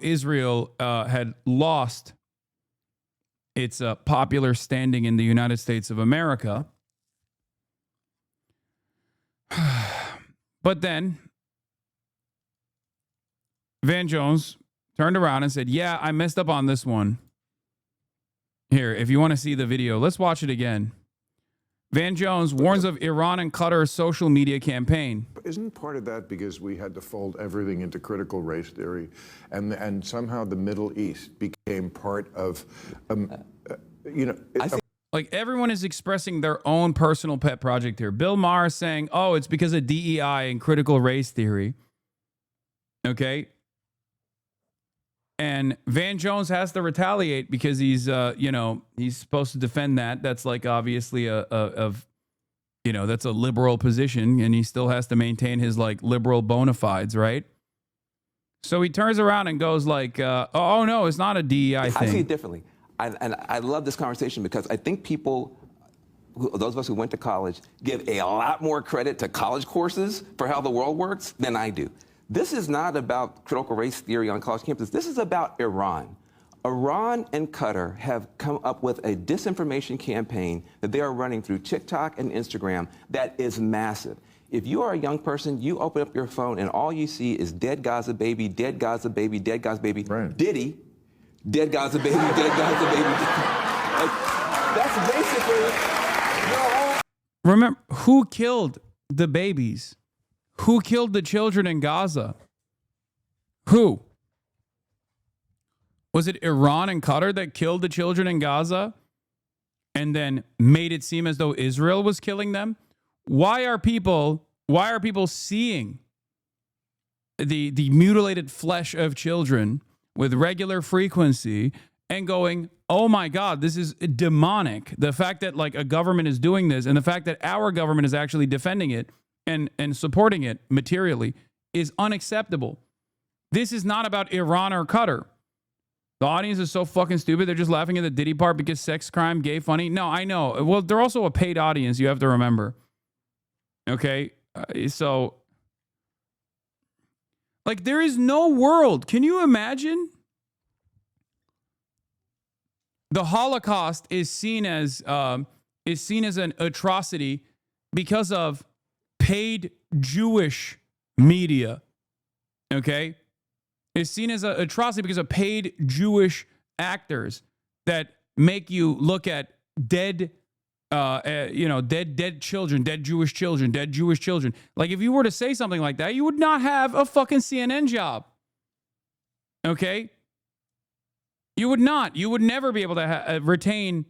Israel had lost its popular standing in the United States of America. But then Van Jones turned around and said, yeah, I messed up on this one. Here, if you want to see the video, let's watch it again. Van Jones warns of Iran and Qatar's social media campaign. Isn't part of that because we had to fold everything into critical race theory, and somehow the Middle East became part of, like everyone is expressing their own personal pet project here. Bill Maher is saying, oh, it's because of DEI and critical race theory. Okay. And Van Jones has to retaliate because he's, he's supposed to defend that. That's like obviously that's a liberal position, and he still has to maintain his like liberal bona fides, right? So he turns around and goes like, "Oh no, it's not a DEI thing." I see it differently, and I love this conversation because I think people, those of us who went to college, give a lot more credit to college courses for how the world works than I do. This is not about critical race theory on college campuses. This is about Iran. Iran and Qatar have come up with a disinformation campaign that they are running through TikTok and Instagram that is massive. If you are a young person, you open up your phone and all you see is dead Gaza baby, dead Gaza baby, dead Gaza baby, right. Diddy, dead Gaza baby, dead Gaza baby. Like, that's basically... Remember, who killed the babies? Who killed the children in Gaza? Who? Was it Iran and Qatar that killed the children in Gaza and then made it seem as though Israel was killing them? Why are people seeing the mutilated flesh of children with regular frequency and going, oh my God, this is demonic. The fact that like a government is doing this and the fact that our government is actually defending it and supporting it materially is unacceptable. This is not about Iran or Qatar. The audience is so fucking stupid. They're just laughing at the Diddy part because sex crime, gay funny. No, I know. Well, they're also a paid audience. You have to remember. Okay. So like there is no world. Can you imagine? The Holocaust is seen as an atrocity because of paid Jewish media. Okay, it's seen as an atrocity because of paid Jewish actors that make you look at dead children, dead Jewish children. Like if you were to say something like that, you would not have a fucking CNN job. Okay. You would not. You would never be able to retain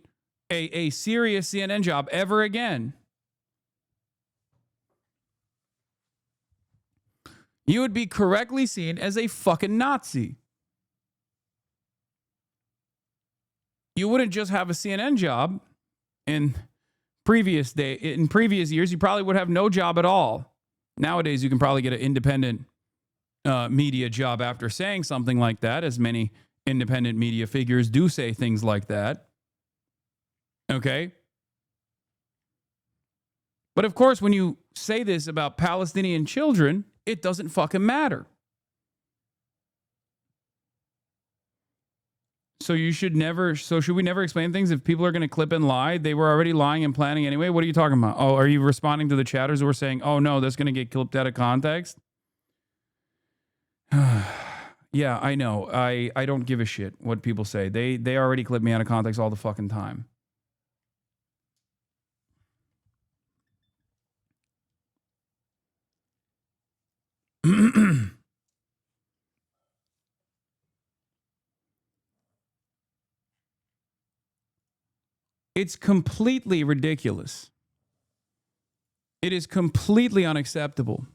a serious CNN job ever again. You would be correctly seen as a fucking Nazi. You wouldn't just have a CNN job. In previous years, you probably would have no job at all. Nowadays, you can probably get an independent media job after saying something like that, as many independent media figures do say things like that. Okay? But of course, when you say this about Palestinian children, it doesn't fucking matter. So should we never explain things? If people are going to clip and lie, they were already lying and planning anyway. What are you talking about? Oh, are you responding to the chatters who are saying, oh no, that's going to get clipped out of context? Yeah, I know. I don't give a shit what people say. They already clip me out of context all the fucking time. It's completely ridiculous. It is completely unacceptable.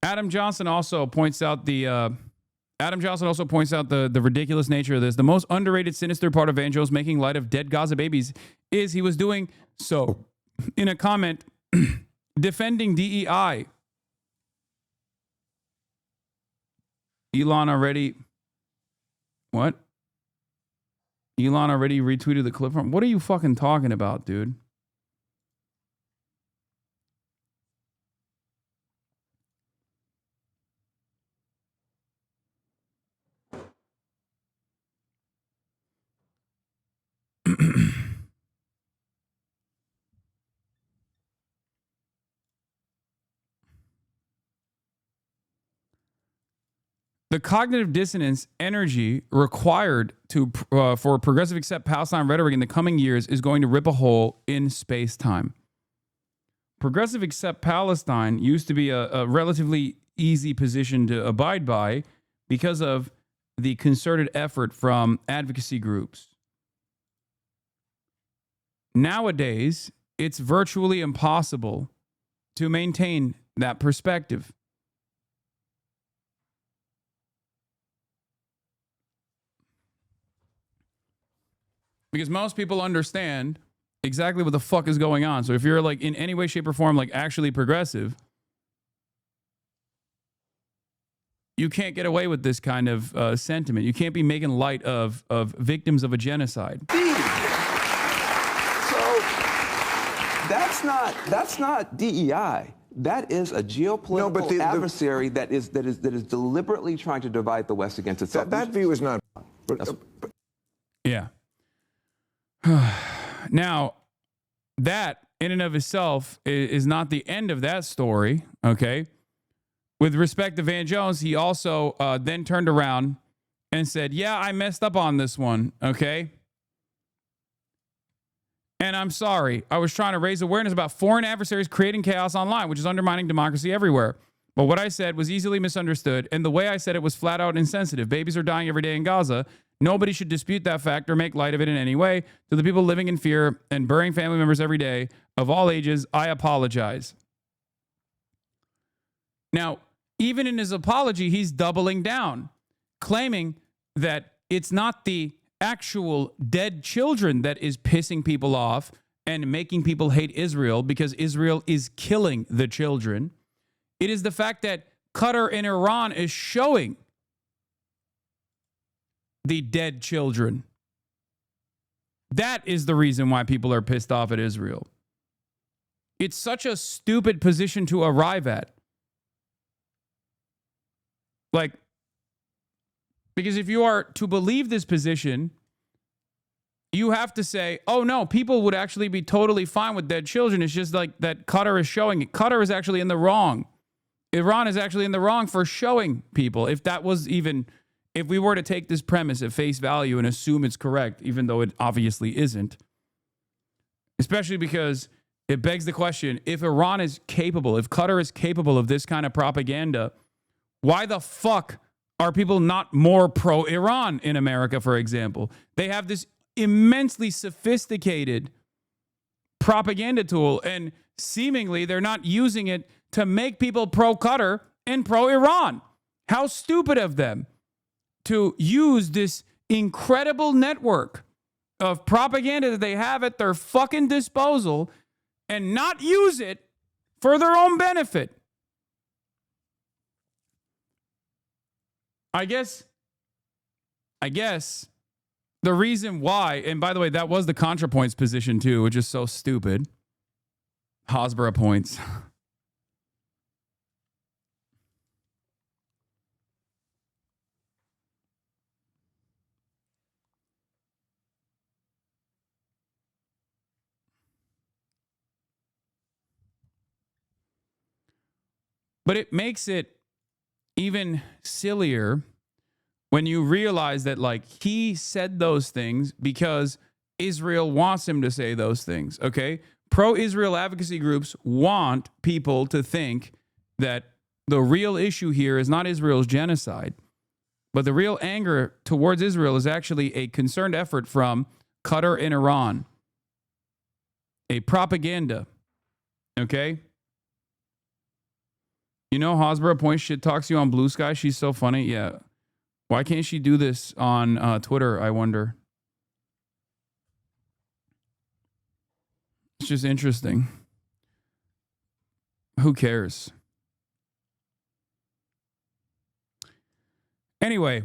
Adam Johnson also points out the ridiculous nature of this. The most underrated, sinister part of Vangelis making light of dead Gaza babies is he was doing so in a comment defending DEI. Elon already retweeted the clip from. What are you fucking talking about, dude? The cognitive dissonance energy required for progressive accept Palestine rhetoric in the coming years is going to rip a hole in space-time. Progressive accept Palestine used to be a relatively easy position to abide by because of the concerted effort from advocacy groups. Nowadays, it's virtually impossible to maintain that perspective. Because most people understand exactly what the fuck is going on. So if you're like in any way, shape, or form like actually progressive, you can't get away with this kind of sentiment. You can't be making light of victims of a genocide. So that's not DEI. That is a geopolitical adversary that is deliberately trying to divide the West against itself. That view is not. Yeah. Now, that in and of itself is not the end of that story, okay? With respect to Van Jones, he also then turned around and said, yeah, I messed up on this one, okay? And I'm sorry. I was trying to raise awareness about foreign adversaries creating chaos online, which is undermining democracy everywhere. But what I said was easily misunderstood, and the way I said it was flat out insensitive. Babies are dying every day in Gaza. Nobody should dispute that fact or make light of it in any way. To the people living in fear and burying family members every day of all ages, I apologize. Now, even in his apology, he's doubling down, claiming that it's not the actual dead children that is pissing people off and making people hate Israel because Israel is killing the children. It is the fact that Qatar and Iran is showing the dead children. That is the reason why people are pissed off at Israel. It's such a stupid position to arrive at. Like, because if you are to believe this position, you have to say, oh no, people would actually be totally fine with dead children. It's just like that Qatar is showing it. Qatar is actually in the wrong. Iran is actually in the wrong for showing people. If that was even, if we were to take this premise at face value and assume it's correct, even though it obviously isn't, especially because it begs the question, if Iran is capable, if Qatar is capable of this kind of propaganda, why the fuck are people not more pro-Iran in America, for example? They have this immensely sophisticated propaganda tool, and seemingly they're not using it to make people pro-Qatar and pro-Iran. How stupid of them to use this incredible network of propaganda that they have at their fucking disposal and not use it for their own benefit. I guess the reason why, and by the way, that was the ContraPoints position too, which is so stupid. Hasbara points. But it makes it even sillier when you realize that, like, he said those things because Israel wants him to say those things, okay? Pro-Israel advocacy groups want people to think that the real issue here is not Israel's genocide, but the real anger towards Israel is actually a concerned effort from Qatar and Iran. A propaganda, okay? You know, Hasbara Point shit talks you on Blue Sky. She's so funny. Yeah. Why can't she do this on Twitter, I wonder? It's just interesting. Who cares? Anyway.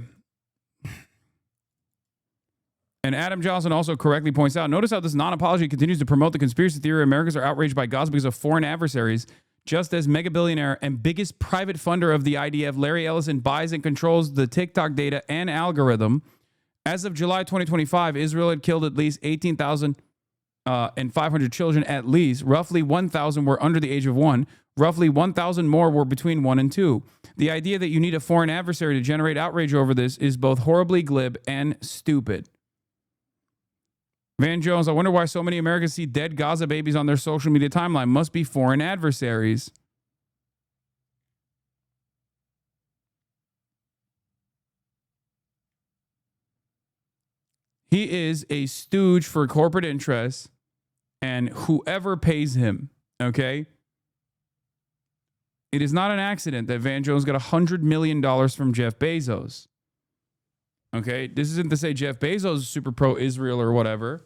And Adam Johnson also correctly points out, notice how this non-apology continues to promote the conspiracy theory Americans are outraged by Gaza because of foreign adversaries. Just as mega billionaire and biggest private funder of the IDF, Larry Ellison, buys and controls the TikTok data and algorithm. As of July 2025, Israel had killed at least 18,500 children at least. Roughly 1,000 were under the age of 1. Roughly 1,000 more were between 1 and 2. The idea that you need a foreign adversary to generate outrage over this is both horribly glib and stupid. Van Jones, I wonder why so many Americans see dead Gaza babies on their social media timeline. Must be foreign adversaries. He is a stooge for corporate interests and whoever pays him, okay? It is not an accident that Van Jones got $100 million from Jeff Bezos. Okay? This isn't to say Jeff Bezos is super pro-Israel or whatever.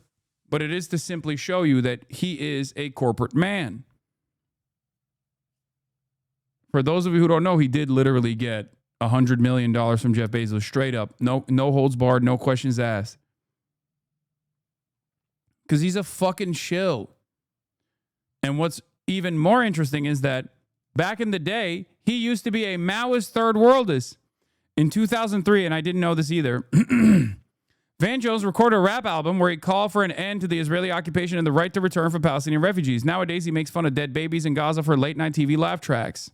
But it is to simply show you that he is a corporate man. For those of you who don't know, he did literally get $100 million from Jeff Bezos straight up. No holds barred, no questions asked. Because he's a fucking shill. And what's even more interesting is that back in the day, he used to be a Maoist third worldist. In 2003, and I didn't know this either, Van Jones recorded a rap album where he called for an end to the Israeli occupation and the right to return for Palestinian refugees. Nowadays, he makes fun of dead babies in Gaza for late-night TV laugh tracks.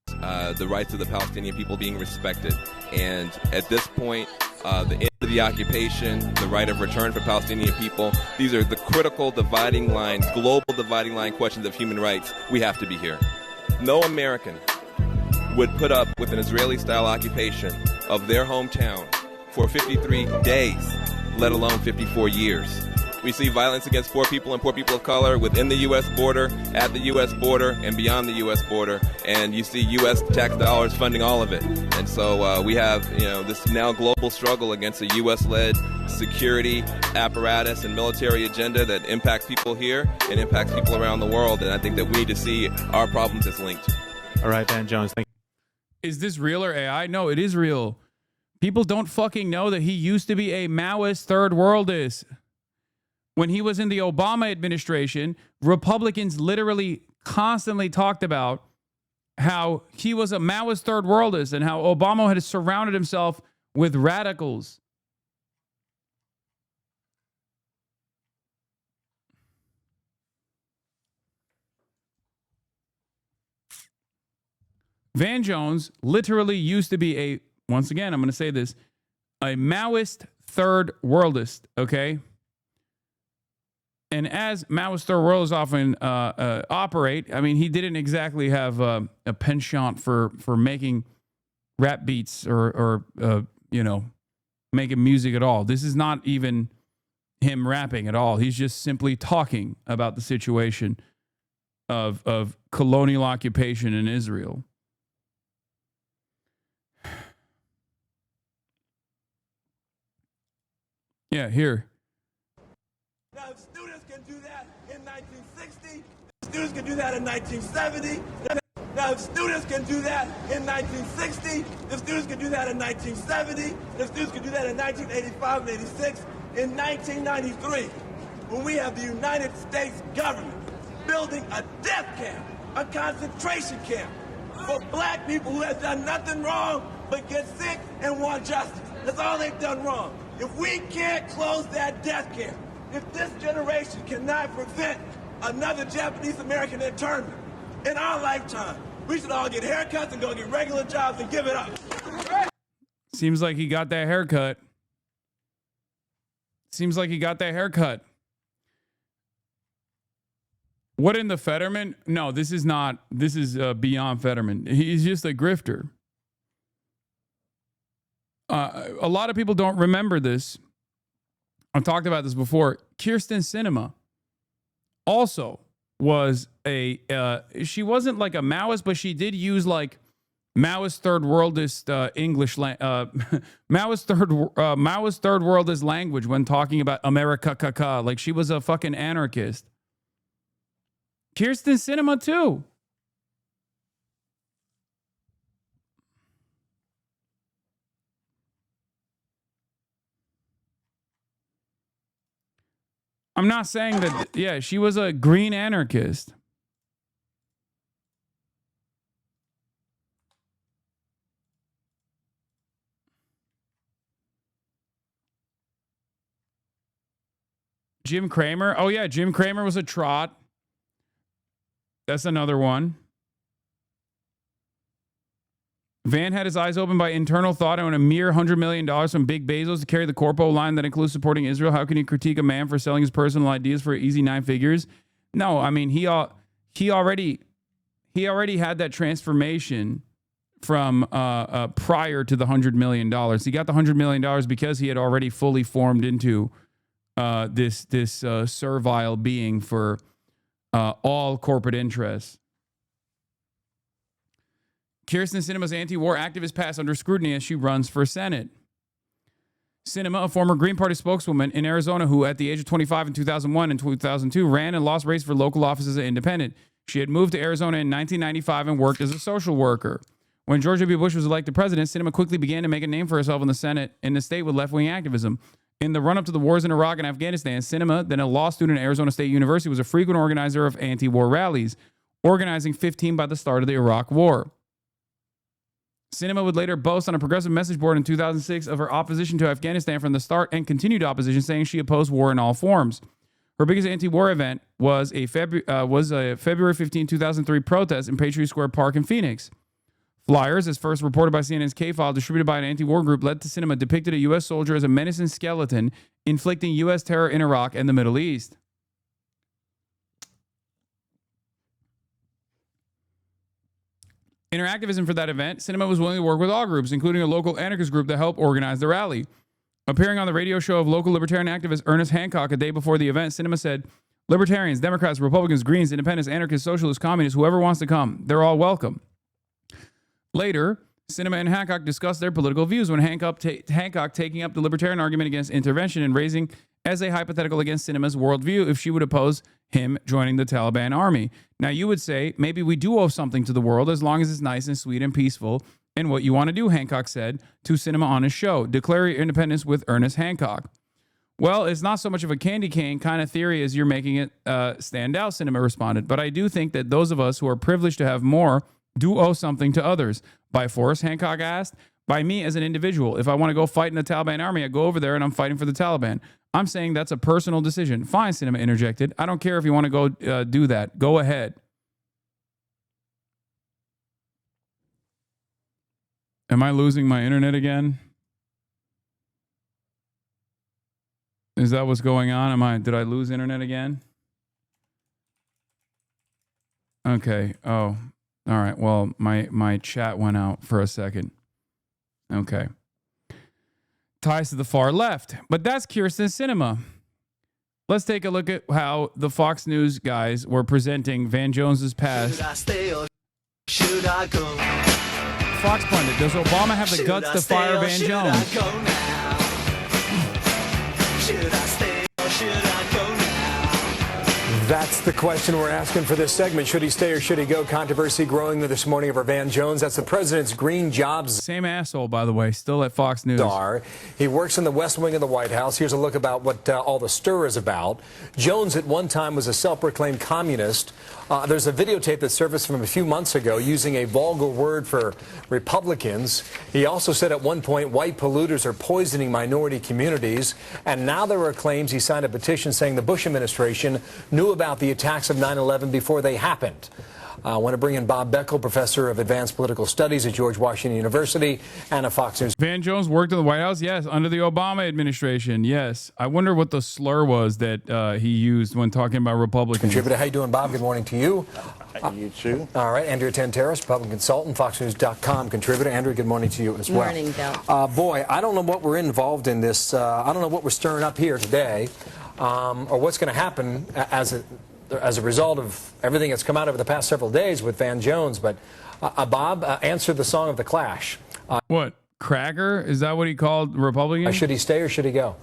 The rights of the Palestinian people being respected. And at this point, the end of the occupation, the right of return for Palestinian people, these are the critical dividing lines, global dividing line questions of human rights. We have to be here. No American would put up with an Israeli-style occupation of their hometown for 53 days, let alone 54 years. We see violence against poor people and poor people of color within the U.S. border, at the U.S. border, and beyond the U.S. border. And you see U.S. tax dollars funding all of it. And so we have, this now global struggle against a U.S.-led security apparatus and military agenda that impacts people here and impacts people around the world. And I think that we need to see our problems as linked. All right, Van Jones. Is this real or AI? No, it is real. People don't fucking know that he used to be a Maoist third worldist. When he was in the Obama administration, Republicans literally constantly talked about how he was a Maoist third worldist and how Obama had surrounded himself with radicals. Van Jones literally used to be once again, I'm going to say this, a Maoist third worldist, okay? And as Maoist third worldists often operate, I mean, he didn't exactly have a penchant for making rap beats or making music at all. This is not even him rapping at all. He's just simply talking about the situation of colonial occupation in Israel. Yeah, here. Now, if students can do that in 1960, students can do that in 1970. Now, if students can do that in 1960, if students can do that in 1970, if students can do that in 1985 and 86, in 1993, when we have the United States government building a death camp, a concentration camp for black people who have done nothing wrong but get sick and want justice. That's all they've done wrong. If we can't close that death camp, if this generation cannot prevent another Japanese American internment in our lifetime, we should all get haircuts and go get regular jobs and give it up. Seems like he got that haircut. Seems like he got that haircut. What in the Fetterman? No, this is not. This is beyond Fetterman. He's just a grifter. A lot of people don't remember this. I've talked about this before. Kirsten Sinema also was she wasn't like a Maoist, but she did use like Maoist third worldist English, Maoist third worldist language when talking about America. Like she was a fucking anarchist. Kirsten Sinema too. I'm not saying that, yeah, she was a green anarchist. Jim Cramer. Oh, yeah, Jim Cramer was a trot. That's another one. Van had his eyes opened by internal thought and a mere $100 million from Big Bezos to carry the corpo line that includes supporting Israel. How can you critique a man for selling his personal ideas for easy 9 figures? No, I mean, he already had that transformation from prior to the $100 million. He got the $100 million because he had already fully formed into this servile being for all corporate interests. Kirsten Sinema's anti-war activist passed under scrutiny as she runs for Senate. Sinema, a former Green Party spokeswoman in Arizona who at the age of 25 in 2001 and 2002 ran and lost race for local office as an independent. She had moved to Arizona in 1995 and worked as a social worker. When George W. Bush was elected president, Sinema quickly began to make a name for herself in the Senate in the state with left-wing activism. In the run-up to the wars in Iraq and Afghanistan, Sinema, then a law student at Arizona State University, was a frequent organizer of anti-war rallies, organizing 15 by the start of the Iraq War. Sinema would later boast on a progressive message board in 2006 of her opposition to Afghanistan from the start and continued opposition, saying she opposed war in all forms. Her biggest anti-war event was a February 15, 2003 protest in Patriot Square Park in Phoenix. Flyers, as first reported by CNN's K-File, distributed by an anti-war group led to Sinema, depicted a U.S. soldier as a menacing skeleton inflicting U.S. terror in Iraq and the Middle East. In her activism for that event, Sinema was willing to work with all groups, including a local anarchist group that helped organize the rally. Appearing on the radio show of local libertarian activist Ernest Hancock a day before the event, Sinema said, "Libertarians, Democrats, Republicans, Greens, Independents, Anarchists, Socialists, Communists, whoever wants to come, they're all welcome." Later, Sinema and Hancock discussed their political views when Hancock taking up the libertarian argument against intervention and raising as a hypothetical against Sinema's worldview if she would oppose him joining the Taliban army. Now, you would say, maybe we do owe something to the world as long as it's nice and sweet and peaceful and what you want to do, Hancock said to Sinema on his show, Declare Your Independence with Ernest Hancock. Well, it's not so much of a candy cane kind of theory as you're making it stand out, Sinema responded. But I do think that those of us who are privileged to have more do owe something to others. By force, Hancock asked. By me as an individual. If I want to go fight in the Taliban army, I go over there and I'm fighting for the Taliban. I'm saying that's a personal decision. Fine, Sinema interjected. I don't care if you want to go do that. Go ahead. Am I losing my internet again? Is that what's going on? Did I lose internet again? Okay. Oh, all right. Well, my chat went out for a second. Okay. Ties to the far left, but that's Kirsten Sinema. Let's take a look at how the Fox News guys were presenting Van Jones's past. Should I stay or should I go? Fox pundit, does Obama have the guts to fire Van Jones? Should I stay or should I go now? That's the question we're asking for this segment. Should he stay or should he go? Controversy growing this morning over Van Jones. That's the president's green jobs. Same asshole, by the way, still at Fox News. He works in the West Wing of the White House. Here's a look about what all the stir is about. Jones at one time was a self-proclaimed communist. There's a videotape that surfaced from a few months ago using a vulgar word for Republicans. He also said at one point white polluters are poisoning minority communities. And now there are claims he signed a petition saying the Bush administration knew about the attacks of 9/11 before they happened. I want to bring in Bob Beckel, professor of advanced political studies at George Washington University and a Fox News. Van Jones worked in the White House? Yes. Under the Obama administration? Yes. I wonder what the slur was that he used when talking about Republicans. Contributor, how you doing, Bob? Good morning to you. You too. All right. Andrea Tantaris, Republican consultant, FoxNews.com contributor. Andrea, good morning to you as well. Morning, Bill. Boy, I don't know what we're involved in this. I don't know what we're stirring up here today or what's going to happen as a result of everything that's come out over the past several days with Van Jones. But Bob, answer the song of the Clash. What? Cracker? Is that what he called Republicans? Should he stay or should he go?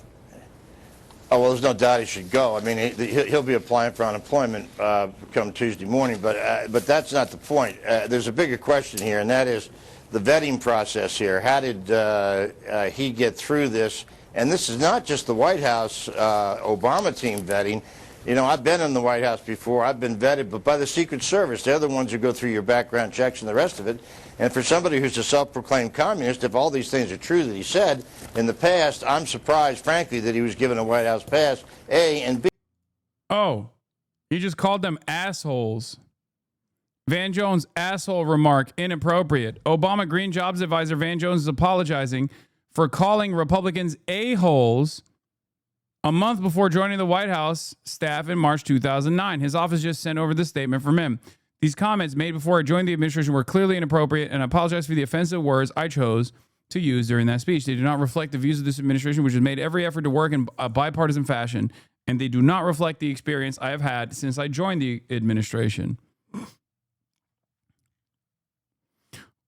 Oh, well, there's no doubt he should go. I mean, he'll be applying for unemployment come Tuesday morning, but that's not the point. There's a bigger question here, and that is the vetting process here. How did he get through this? And this is not just the White House Obama team vetting. You know, I've been in the White House before. I've been vetted, but by the Secret Service. They're the ones who go through your background checks and the rest of it. And for somebody who's a self-proclaimed communist, if all these things are true that he said in the past, I'm surprised, frankly, that he was given a White House pass, A, and B. Oh, he just called them assholes. Van Jones' asshole remark, inappropriate. Obama Green Jobs Advisor Van Jones is apologizing for calling Republicans a-holes a month before joining the White House staff in March 2009. His office just sent over this statement from him. These comments made before I joined the administration were clearly inappropriate, and I apologize for the offensive words I chose to use during that speech. They do not reflect the views of this administration, which has made every effort to work in a bipartisan fashion, and they do not reflect the experience I have had since I joined the administration.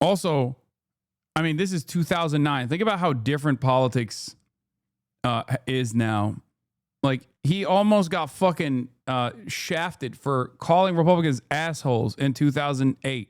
Also, I mean, this is 2009. Think about how different politics is now. Like, he almost got fucking shafted for calling Republicans assholes in 2008.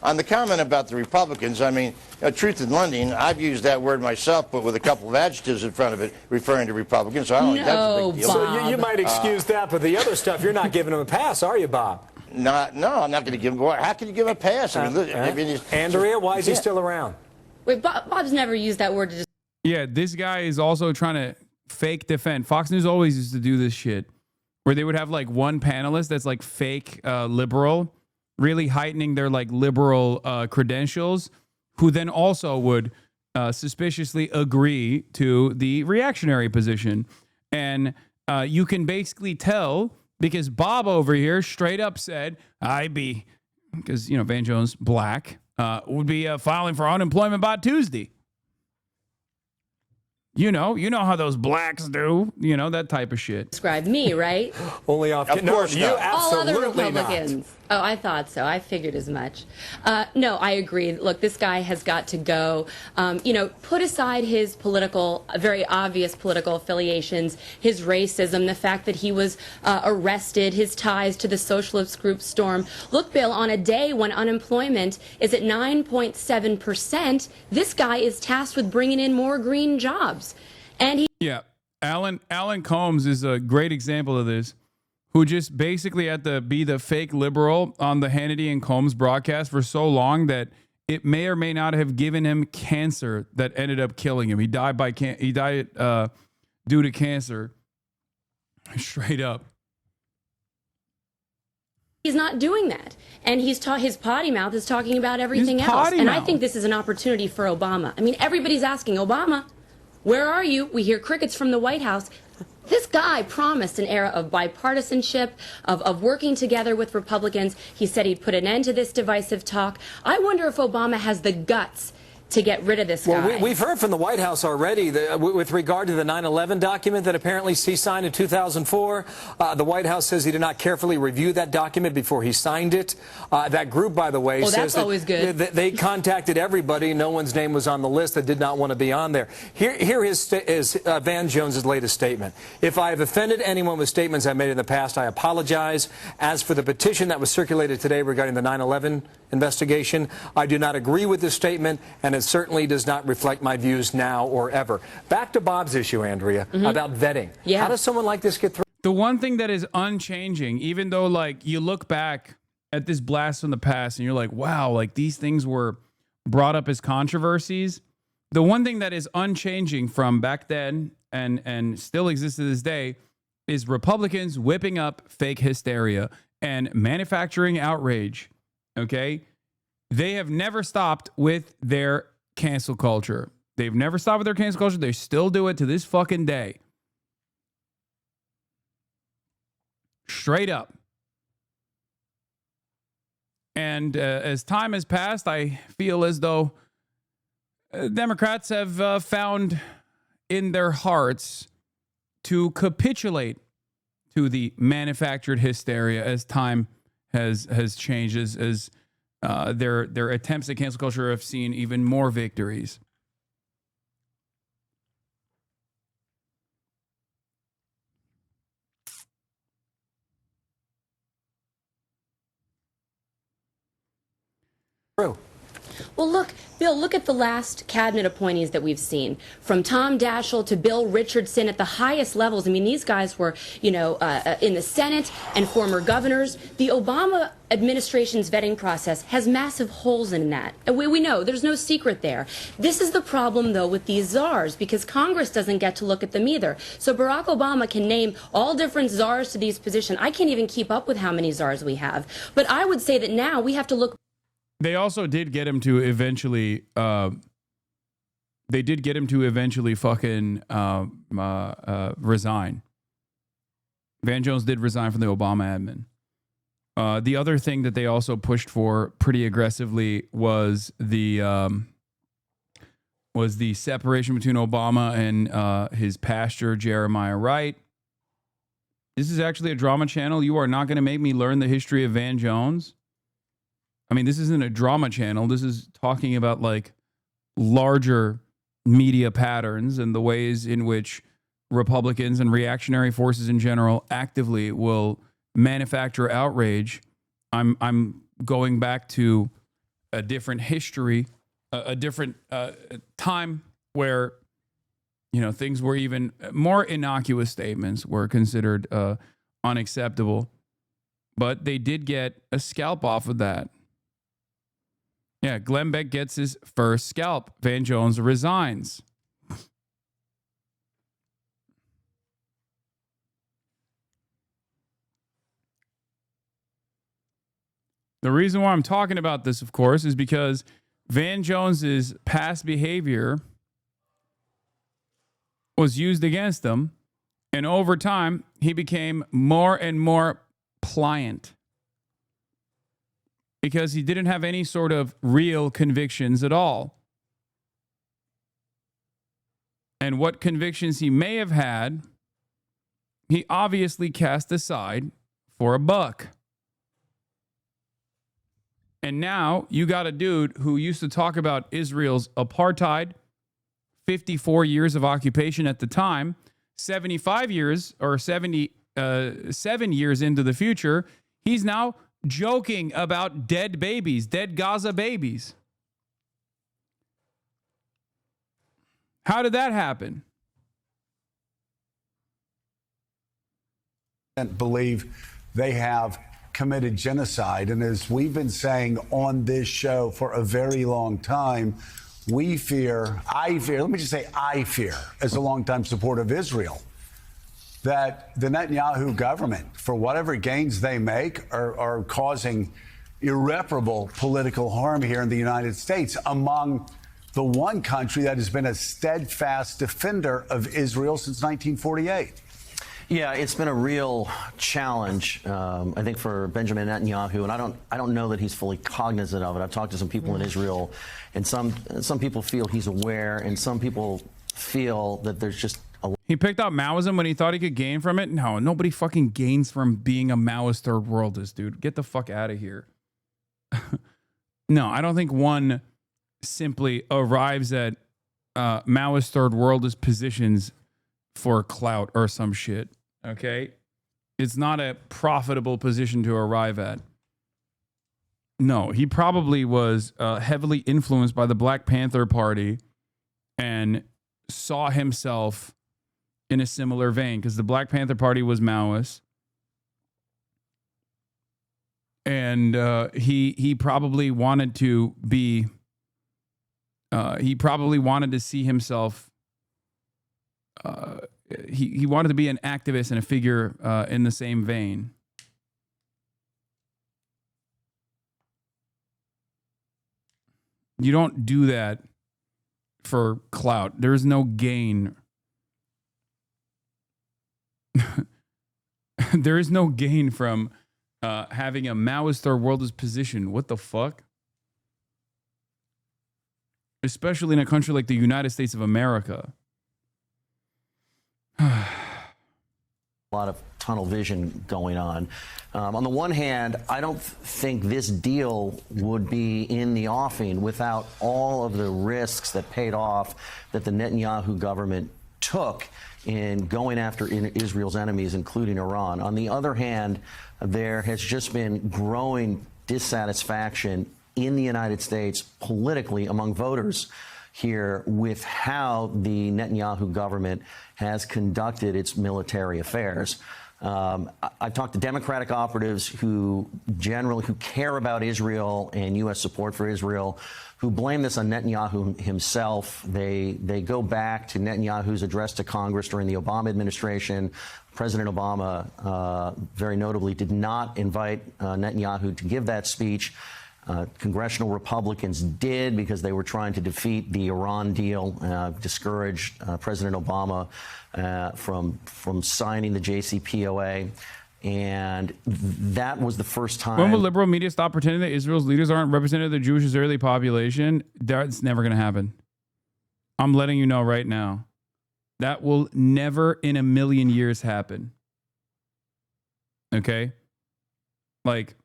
On the comment about the Republicans, I mean, truth in lending, I've used that word myself, but with a couple of adjectives in front of it referring to Republicans, so I don't think that's a big deal. So you might excuse that, but the other stuff, you're not giving him a pass, are you, Bob? No, I'm not going to give him. How can you give him a pass? I mean, Andrea, why is he still around? Wait, Bob's never used that word to just... Yeah, this guy is also trying to fake defend. Fox News always used to do this shit where they would have like one panelist that's like fake liberal, really heightening their like liberal credentials, who then also would suspiciously agree to the reactionary position. And you can basically tell because Bob over here straight up said, I be because, Van Jones, black, would be filing for unemployment by Tuesday. You know how those blacks do, that type of shit. Describe me, right? Only off. Of course you not. All other absolutely Republicans. not. Oh, I thought so. I figured as much. No, I agree. Look, this guy has got to go. Put aside his very obvious political affiliations, his racism, the fact that he was arrested, his ties to the socialist group Storm. Look, Bill, on a day when unemployment is at 9.7%, this guy is tasked with bringing in more green jobs. And Yeah. Alan Combs is a great example of this, who just basically had to be the fake liberal on the Hannity and Combs broadcast for so long that it may or may not have given him cancer that ended up killing him. He died due to cancer. Straight up. he's not doing that. And his potty mouth is talking about everything else. And I think this is an opportunity for Obama. I mean, everybody's asking, Obama, where are you? We hear crickets from the White House. This guy promised an era of bipartisanship, of working together with Republicans. He said he'd put an end to this divisive talk. I wonder if Obama has the guts to get rid of this guy. Well, we've heard from the White House already with regard to the 9/11 document that apparently he signed in 2004. The White House says he did not carefully review that document before he signed it. That group, by the way, says that's always good. They contacted everybody. No one's name was on the list that did not want to be on there. Here is Van Jones's latest statement. If I have offended anyone with statements I made in the past, I apologize. As for the petition that was circulated today regarding the 9/11 investigation, I do not agree with this statement, and it certainly does not reflect my views now or ever. Back to Bob's issue, Andrea, about vetting. Yeah. How does someone like this get through? The one thing that is unchanging, even though like you look back at this blast from the past and you're like, wow, like these things were brought up as controversies. The one thing that is unchanging from back then and still exists to this day is Republicans whipping up fake hysteria and manufacturing outrage. Okay? They have never stopped with their cancel culture. They've never stopped with their cancel culture. They still do it to this fucking day. Straight up. And as time has passed, I feel as though Democrats have found in their hearts to capitulate to the manufactured hysteria as time has changed, as their attempts at cancel culture have seen even more victories. True. Well, look, Bill, look at the last cabinet appointees that we've seen. From Tom Daschle to Bill Richardson at the highest levels. I mean, these guys were, in the Senate and former governors. The Obama administration's vetting process has massive holes in that. And we know, there's no secret there. This is the problem, though, with these czars, because Congress doesn't get to look at them either. So Barack Obama can name all different czars to these positions. I can't even keep up with how many czars we have. But I would say that now we have to look. They also did get him to eventually. They did get him to eventually fucking resign. Van Jones did resign from the Obama admin. The other thing that they also pushed for pretty aggressively was the separation between Obama and his pastor Jeremiah Wright. This is actually a drama channel. You are not going to make me learn the history of Van Jones. I mean, this isn't a drama channel. This is talking about like larger media patterns and the ways in which Republicans and reactionary forces in general actively will manufacture outrage. I'm going back to a different history, a different time where, things were even more innocuous statements were considered unacceptable. But they did get a scalp off of that. Yeah, Glenn Beck gets his first scalp. Van Jones resigns. The reason why I'm talking about this, of course, is because Van Jones's past behavior was used against him, and over time, he became more and more pliant. because he didn't have any sort of real convictions at all. And what convictions he may have had, he obviously cast aside for a buck. And now you got a dude who used to talk about Israel's apartheid, 54 years of occupation at the time, 75 years or 77 years into the future, he's now joking about dead babies, dead Gaza babies. How did that happen? Believe they have committed genocide. And as we've been saying on this show for a very long time, I fear, as a longtime supporter of Israel, that the Netanyahu government, for whatever gains they make, are causing irreparable political harm here in the United States, among the one country that has been a steadfast defender of Israel since 1948. Yeah, it's been a real challenge, I think, for Benjamin Netanyahu, and I don't know that he's fully cognizant of it. I've talked to some people in Israel, and some people feel he's aware, and some people feel that there's just a... He picked up Maoism when he thought he could gain from it. No, nobody fucking gains from being a Maoist third worldist, dude. Get the fuck out of here. No, I don't think one simply arrives at Maoist third worldist positions for clout or some shit. Okay? It's not a profitable position to arrive at. No, he probably was heavily influenced by the Black Panther Party and saw himself in a similar vein, because the Black Panther Party was Maoist. And he probably wanted to be... he probably wanted to see himself... He wanted to be an activist and a figure in the same vein. You don't do that for clout. There is no gain. There is no gain from having a Maoist third worldist position. What the fuck? Especially in a country like the United States of America. A lot of tunnel vision going on. On the one hand, I don't think this deal would be in the offing without all of the risks that paid off that the Netanyahu government took in going after Israel's enemies, including Iran. On the other hand, there has just been growing dissatisfaction in the United States politically among voters here with how the Netanyahu government has conducted its military affairs. I've talked to Democratic operatives who care about Israel and U.S. support for Israel, who blame this on Netanyahu himself. They go back to Netanyahu's address to Congress during the Obama administration. President Obama, very notably, did not invite Netanyahu to give that speech. Congressional Republicans did, because they were trying to defeat the Iran deal, discourage President Obama from signing the JCPOA. And that was the first time. When will liberal media stop pretending that Israel's leaders aren't representative of the Jewish Israeli population? That's never going to happen. I'm letting you know right now. That will never in a million years happen. Okay? Like,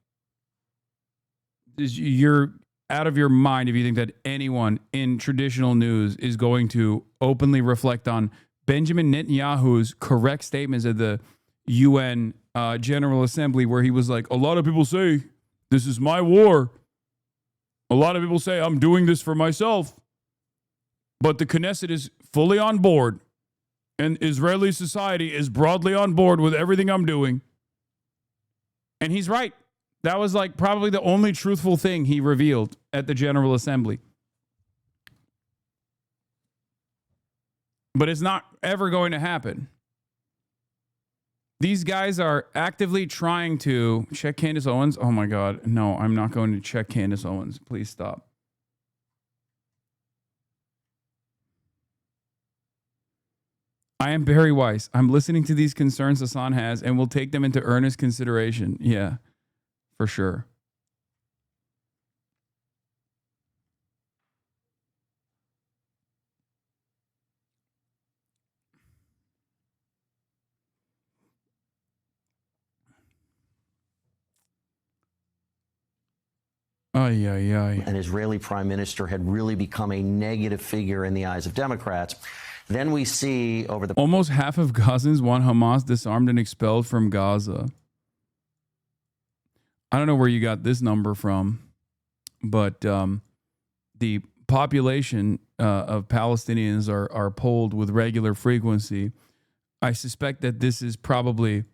you're out of your mind if you think that anyone in traditional news is going to openly reflect on Benjamin Netanyahu's correct statements at the UN General Assembly, where he was like, a lot of people say this is my war. A lot of people say I'm doing this for myself. But the Knesset is fully on board. And Israeli society is broadly on board with everything I'm doing. And he's right. That was like probably the only truthful thing he revealed at the General Assembly. But it's not ever going to happen. These guys are actively trying to check Candace Owens. Oh my God. No, I'm not going to check Candace Owens. Please stop. I am Barry Weiss. I'm listening to these concerns Hasan has and will take them into earnest consideration. Yeah. For sure. an Israeli prime minister had really become a negative figure in the eyes of Democrats. Then we see over the... Almost half of Gazans want Hamas disarmed and expelled from Gaza. I don't know where you got this number from, but the population of Palestinians are polled with regular frequency. I suspect that this is probably,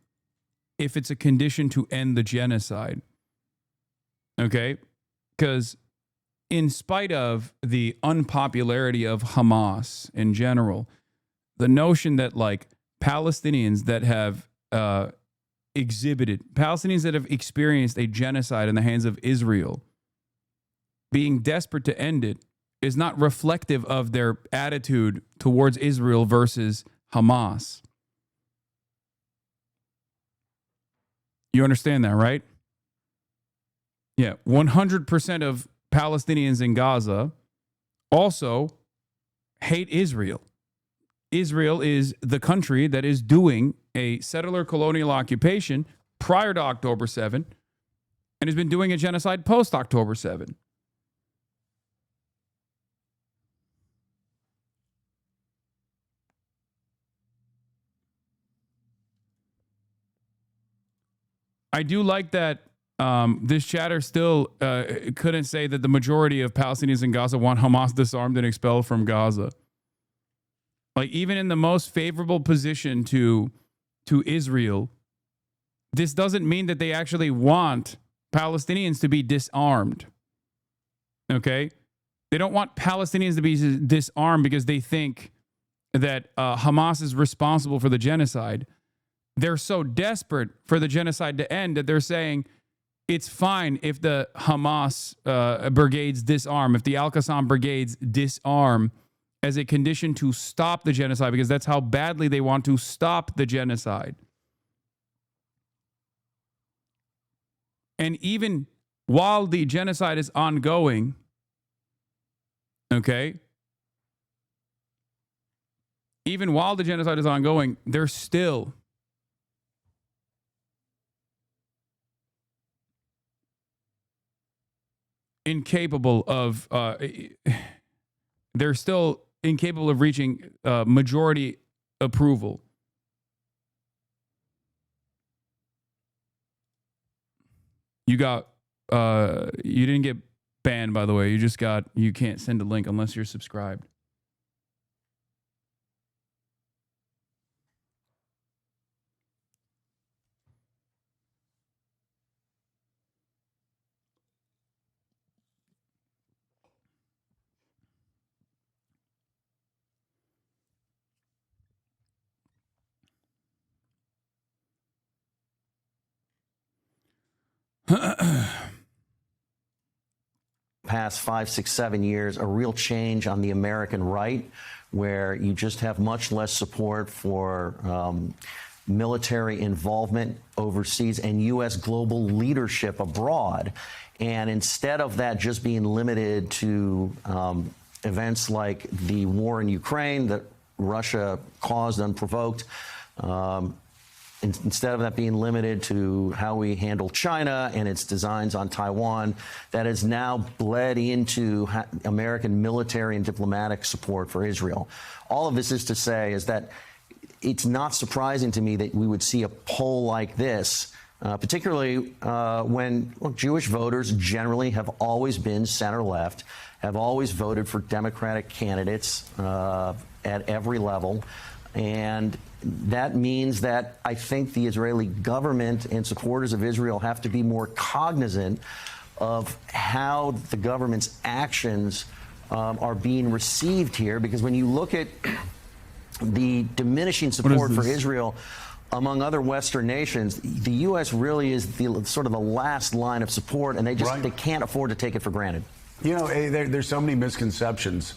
if it's a condition to end the genocide, okay? Because in spite of the unpopularity of Hamas in general, the notion that like Palestinians that have Palestinians that have experienced a genocide in the hands of Israel being desperate to end it is not reflective of their attitude towards Israel versus Hamas. You understand that, right? Yeah, 100% of Palestinians in Gaza also hate Israel. Israel is the country that is doing a settler colonial occupation prior to October 7 and has been doing a genocide post October 7. I do like that this chatter still couldn't say that the majority of Palestinians in Gaza want Hamas disarmed and expelled from Gaza. Like, even in the most favorable position to Israel, this doesn't mean that they actually want Palestinians to be disarmed. Okay? They don't want Palestinians to be disarmed because they think that Hamas is responsible for the genocide. They're so desperate for the genocide to end that they're saying it's fine if the Hamas brigades disarm, if the Al-Qassam brigades disarm as a condition to stop the genocide, because that's how badly they want to stop the genocide. And even while the genocide is ongoing, okay, even while the genocide is ongoing, they're still incapable of they're still incapable of reaching majority approval. You got you didn't get banned, by the way. You can't send a link unless you're subscribed. Past 5, 6, 7 years, a real change on the American right, where you just have much less support for military involvement overseas and U.S. global leadership abroad. And instead of that just being limited to events like the war in Ukraine that Russia caused unprovoked, instead of that being limited to how we handle China and its designs on Taiwan, that has now bled into American military and diplomatic support for Israel. All of this is to say is that it's not surprising to me that we would see a poll like this, particularly when Jewish voters generally have always been center-left, have always voted for Democratic candidates at every level. And that means that I think the Israeli government and supporters of Israel have to be more cognizant of how the government's actions are being received here. Because when you look at the diminishing support for Israel among other Western nations, the U.S. really is sort of the last line of support, and they can't afford to take it for granted. You know, there's so many misconceptions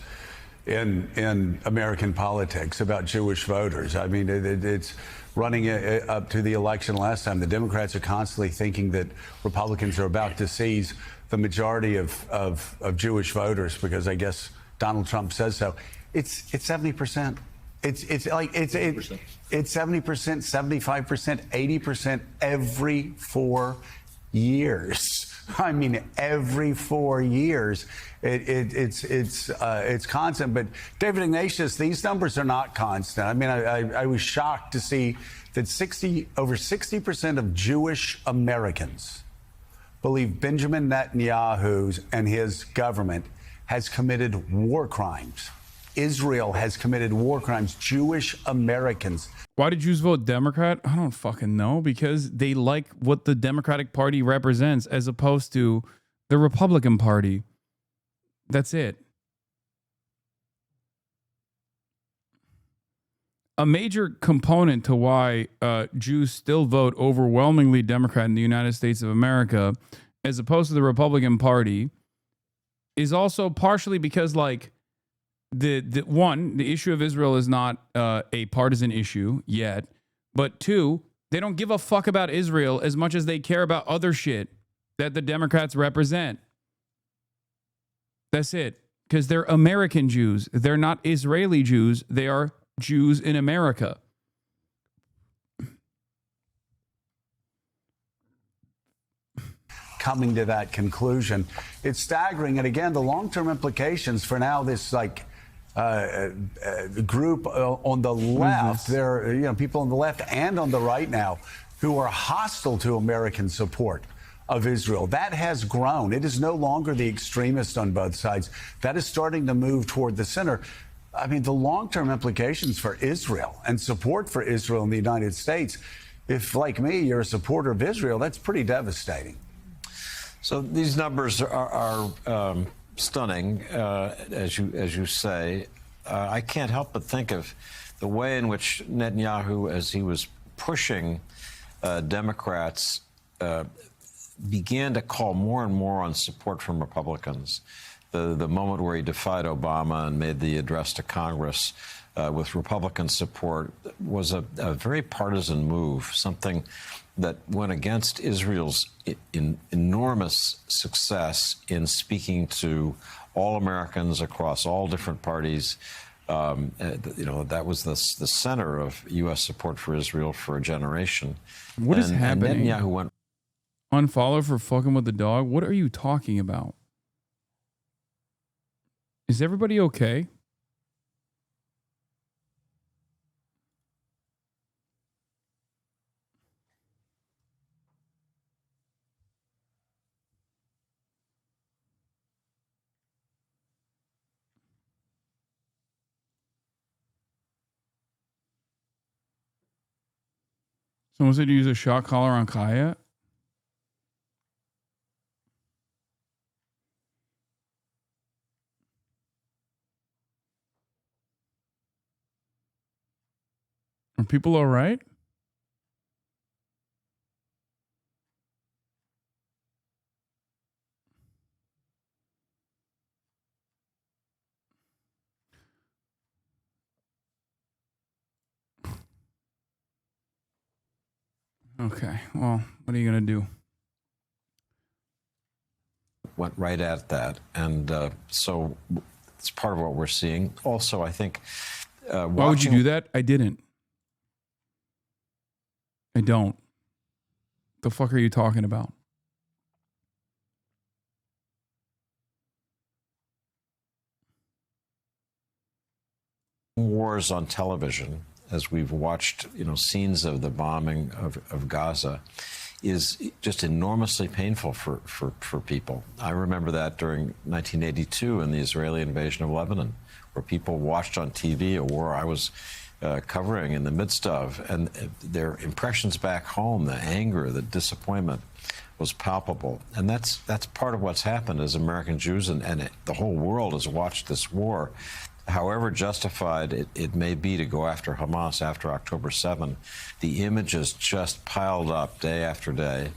in American politics about Jewish voters. I mean, it's running up to the election last time. The Democrats are constantly thinking that Republicans are about to seize the majority of Jewish voters because I guess Donald Trump says so. It's 70%. It's 70%, 75%, 80% every 4 years. I mean, every 4 years, it's constant. But David Ignatius, these numbers are not constant. I mean, I was shocked to see that over 60% of Jewish Americans believe Benjamin Netanyahu and his government has committed war crimes. Israel has committed war crimes. Jewish Americans. Why did Jews vote Democrat? I don't fucking know. Because they like what the Democratic Party represents as opposed to the Republican Party. That's it. A major component to why Jews still vote overwhelmingly Democrat in the United States of America as opposed to the Republican Party is also partially because, like, the issue of Israel is not a partisan issue yet, but two, they don't give a fuck about Israel as much as they care about other shit that the Democrats represent. That's it. Because they're American Jews. They're not Israeli Jews. They are Jews in America. Coming to that conclusion, it's staggering. And again, the long-term implications for now, this group on the left, there are people on the left and on the right now who are hostile to American support of Israel. That has grown. It is no longer the extremist on both sides. That is starting to move toward the center. I mean, the long-term implications for Israel and support for Israel in the United States, if, like me, you're a supporter of Israel, that's pretty devastating. So these numbers are stunning, as you say. I can't help but think of the way in which Netanyahu, as he was pushing Democrats, began to call more and more on support from Republicans. The moment where he defied Obama and made the address to Congress with Republican support was a very partisan move, something that went against Israel's enormous success in speaking to all Americans across all different parties. That was the center of U.S. support for Israel for a generation. What is happening? And Netanyahu went unfollow for fucking with the dog? What are you talking about? Is everybody okay? Someone said to use a shock collar on Kaya. Are people all right? Okay, well, what are you going to do? Went right at that. And so it's part of what we're seeing. Also, I think... Why would you do that? I didn't. I don't. The fuck are you talking about? Wars on television, as we've watched, scenes of the bombing of Gaza, is just enormously painful for people. I remember that during 1982 in the Israeli invasion of Lebanon, where people watched on TV a war I was covering in the midst of, and their impressions back home, the anger, the disappointment was palpable. And that's part of what's happened as American Jews, and the whole world has watched this war. However justified it may be to go after Hamas after October 7, the images just piled up day after day.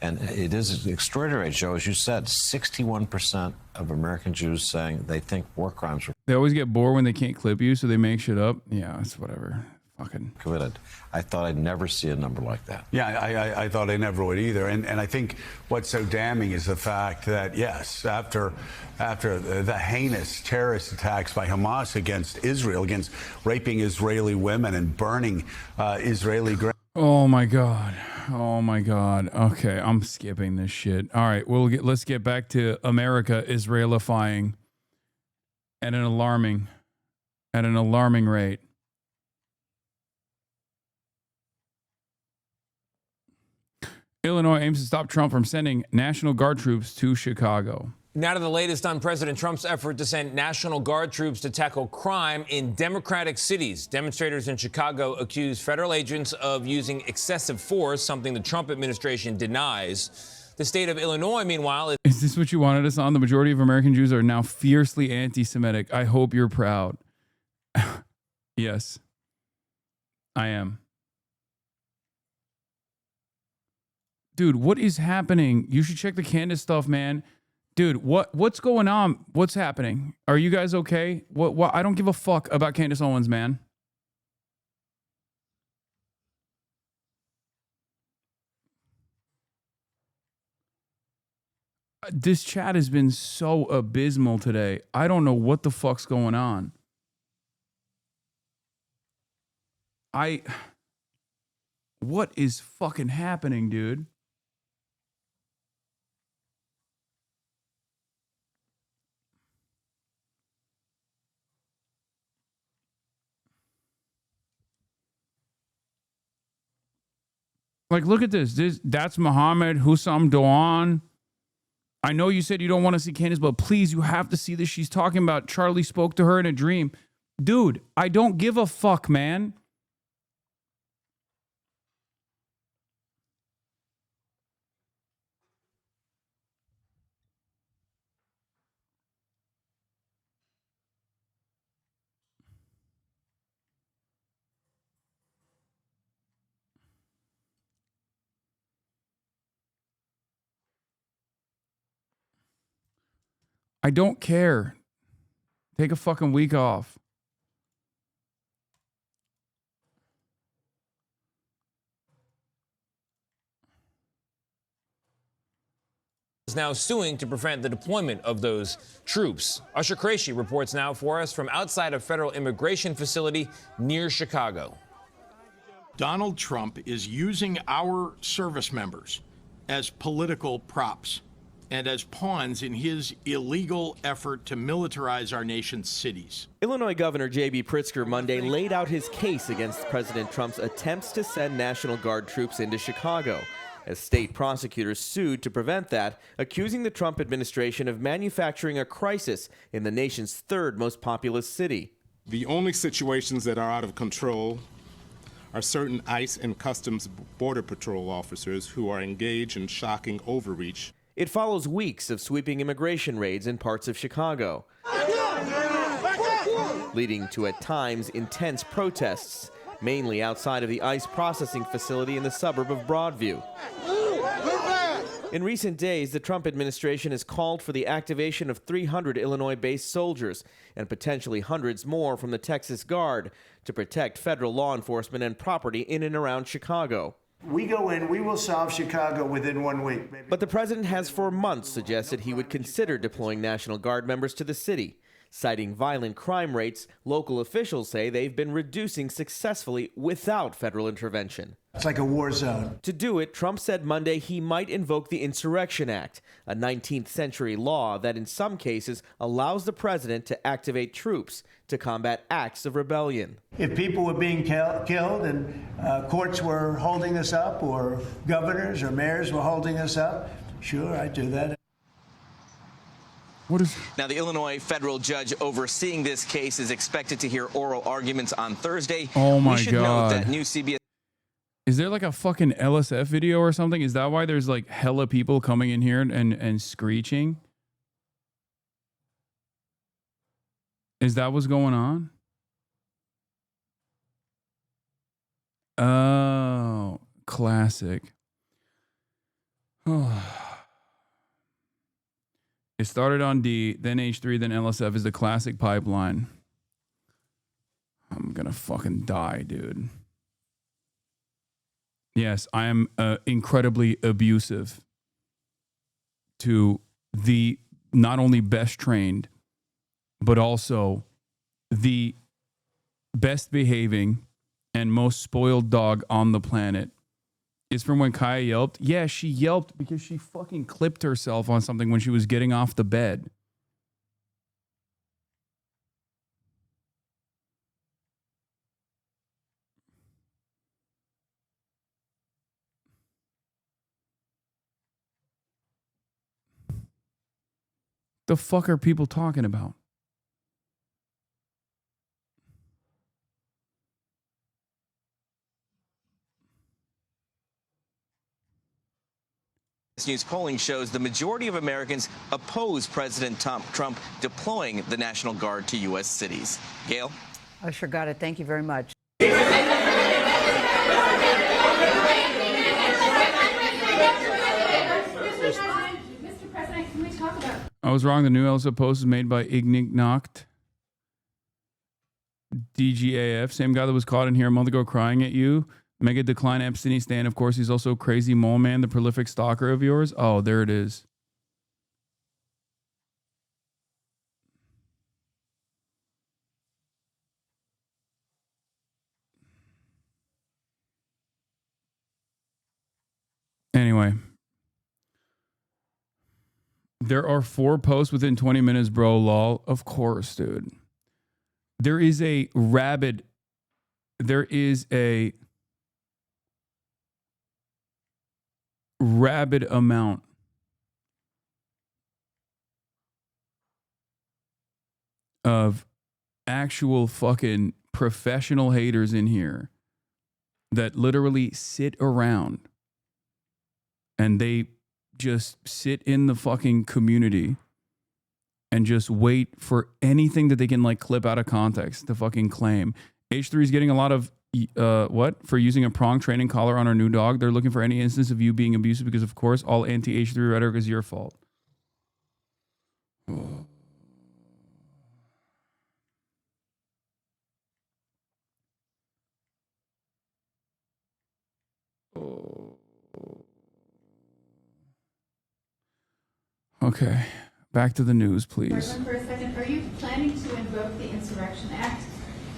And it is extraordinary, Joe, as you said, 61% of American Jews saying they think war crimes were They always get bored when they can't clip you, so they make shit up. Yeah, it's whatever. Fucking committed. I thought I'd never see a number like that. Yeah, I thought I never would either. And I think what's so damning is the fact that, yes, after the heinous terrorist attacks by Hamas against Israel, against raping Israeli women and burning Israeli... Oh, my God. Oh my God. Okay, I'm skipping this shit. All right, let's get back to America Israelifying at an alarming rate. Illinois aims to stop Trump from sending National Guard troops to Chicago. Now to the latest on President Trump's effort to send National Guard troops to tackle crime in Democratic cities. Demonstrators in Chicago accuse federal agents of using excessive force, something the Trump administration denies. The state of Illinois, meanwhile, Is this what you wanted us on? The majority of American Jews are now fiercely anti-Semitic. I hope you're proud. Yes, I am. Dude, what is happening? You should check the Candace stuff, man. Dude, what's going on? What's happening? Are you guys okay? What? I don't give a fuck about Candace Owens, man. This chat has been so abysmal today. I don't know what the fuck's going on. What is fucking happening, dude? Like, look at this. That's Mohammed Hussam Doan. I know you said you don't want to see Candace, but please, you have to see this. She's talking about Charlie spoke to her in a dream. Dude, I don't give a fuck, man. I don't care. Take a fucking week off. is now suing to prevent the deployment of those troops. Usher Qureshi reports now for us from outside a federal immigration facility near Chicago. Donald Trump is using our service members as political props and as pawns in his illegal effort to militarize our nation's cities. Illinois Governor J.B. Pritzker Monday laid out his case against President Trump's attempts to send National Guard troops into Chicago, as state prosecutors sued to prevent that, accusing the Trump administration of manufacturing a crisis in the nation's third most populous city. The only situations that are out of control are certain ICE and Customs Border Patrol officers who are engaged in shocking overreach. It follows weeks of sweeping immigration raids in parts of Chicago, leading to at times intense protests, mainly outside of the ICE processing facility in the suburb of Broadview. In recent days, the Trump administration has called for the activation of 300 Illinois-based soldiers and potentially hundreds more from the Texas Guard to protect federal law enforcement and property in and around Chicago. We go in, we will solve Chicago within 1 week. But the president has for months suggested he would consider deploying National Guard members to the city. Citing violent crime rates, local officials say they've been reducing successfully without federal intervention. It's like a war zone. To do it, Trump said Monday he might invoke the Insurrection Act, a 19th century law that in some cases allows the president to activate troops to combat acts of rebellion. If people were being killed and courts were holding us up, or governors or mayors were holding us up, sure, I'd do that. Now, the Illinois federal judge overseeing this case is expected to hear oral arguments on Thursday. Oh my we should God. note that new CBS. Is there like a fucking LSF video or something? Is that why there's like hella people coming in here and screeching? Is that what's going on? Oh, classic. Oh. It started on D, then H3, then LSF is the classic pipeline. I'm gonna fucking die, dude. Yes, I am incredibly abusive to the not only best trained, but also the best behaving and most spoiled dog on the planet. is from when Kaya yelped. Yeah, she yelped because she fucking clipped herself on something when she was getting off the bed. The fuck are people talking about? This news polling shows the majority of Americans oppose President Trump deploying the National Guard to U.S. cities. Gail? I sure got it. Thank you very much. Mr. President, can we talk about... I was wrong. The new Elsa post is made by Ignignakt. DGAF, same guy that was caught in here a month ago crying at you. Mega decline Epstein stand. Of course, he's also Crazy Mole Man, the prolific stalker of yours. Oh, there it is. Anyway. There are 4 posts within 20 minutes, bro. Lol. Of course, dude. There is a rabid amount of actual fucking professional haters in here that literally sit around and they just sit in the fucking community and just wait for anything that they can like clip out of context to fucking claim. H3 is getting a lot of what? For using a prong training collar on our new dog. They're looking for any instance of you being abusive because, of course, all anti-H3 rhetoric is your fault. Okay, back to the news, please. For a second, are you planning to invoke the Insurrection Act?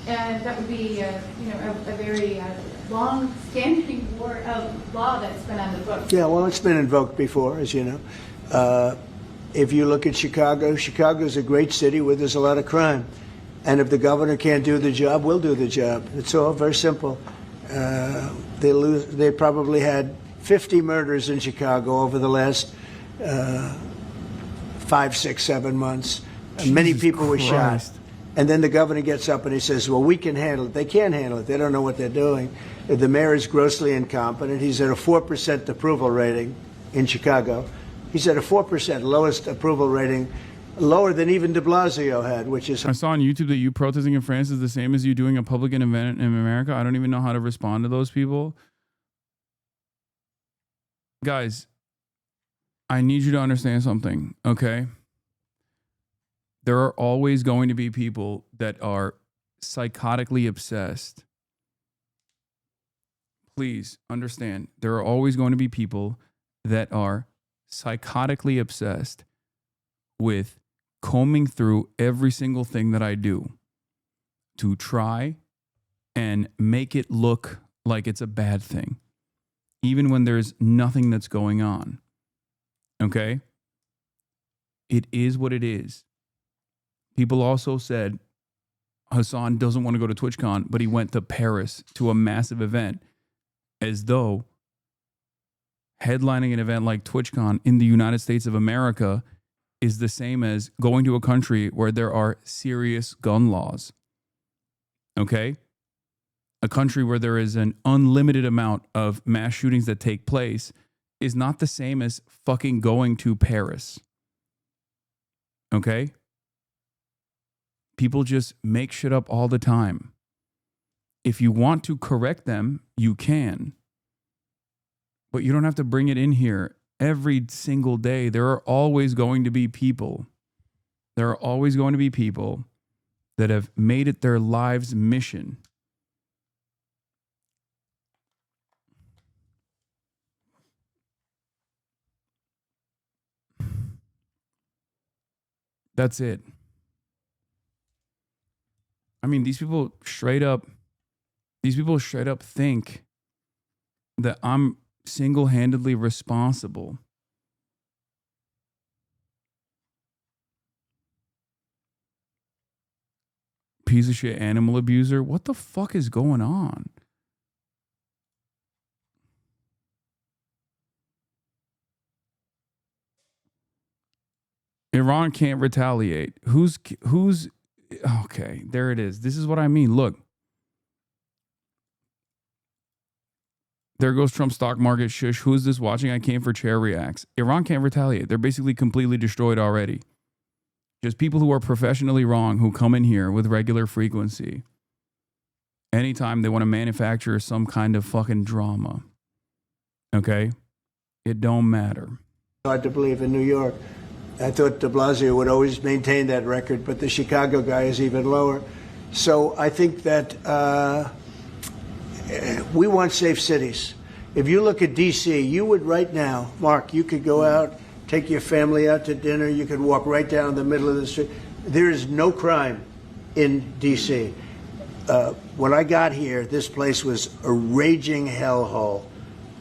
That would be, a very long-standing law that's been on the books. Yeah, well, it's been invoked before, as you know. If you look at Chicago, Chicago's a great city where there's a lot of crime. And if the governor can't do the job, we'll do the job. It's all very simple. They probably had 50 murders in Chicago over the last 5, 6, 7 months. Many people were shot. And then the governor gets up and he says, well, we can handle it. They can't handle it. They don't know what they're doing. The mayor is grossly incompetent. He's at a 4% approval rating in Chicago. He's at a 4%, lowest approval rating, lower than even de Blasio had, which is... I saw on YouTube that you protesting in France is the same as you doing a public event in America. I don't even know how to respond to those people. Guys, I need you to understand something, okay? There are always going to be people that are psychotically obsessed. Please understand, there are always going to be people that are psychotically obsessed with combing through every single thing that I do to try and make it look like it's a bad thing, even when there's nothing that's going on. Okay? It is what it is. People also said Hasan doesn't want to go to TwitchCon, but he went to Paris to a massive event, as though headlining an event like TwitchCon in the United States of America is the same as going to a country where there are serious gun laws. Okay? A country where there is an unlimited amount of mass shootings that take place is not the same as fucking going to Paris. Okay? People just make shit up all the time. If you want to correct them, you can. But you don't have to bring it in here every single day. There are always going to be people. There are always going to be people that have made it their life's mission that's it. I mean, these people straight up think that I'm single-handedly responsible. Piece of shit animal abuser. What the fuck is going on? Iran can't retaliate. Who's okay, there it is. This is what I mean. Look. There goes Trump's stock market. Shush. Who's this watching? I came for chair reacts. Iran can't retaliate. They're basically completely destroyed already. Just people who are professionally wrong who come in here with regular frequency. Anytime they want to manufacture some kind of fucking drama. Okay? It don't matter. Hard to believe in New York. I thought de Blasio would always maintain that record, but the Chicago guy is even lower. So I think that we want safe cities. If you look at D.C., you would right now, Mark, you could go out, take your family out to dinner, you could walk right down the middle of the street. There is no crime in D.C. When I got here, this place was a raging hellhole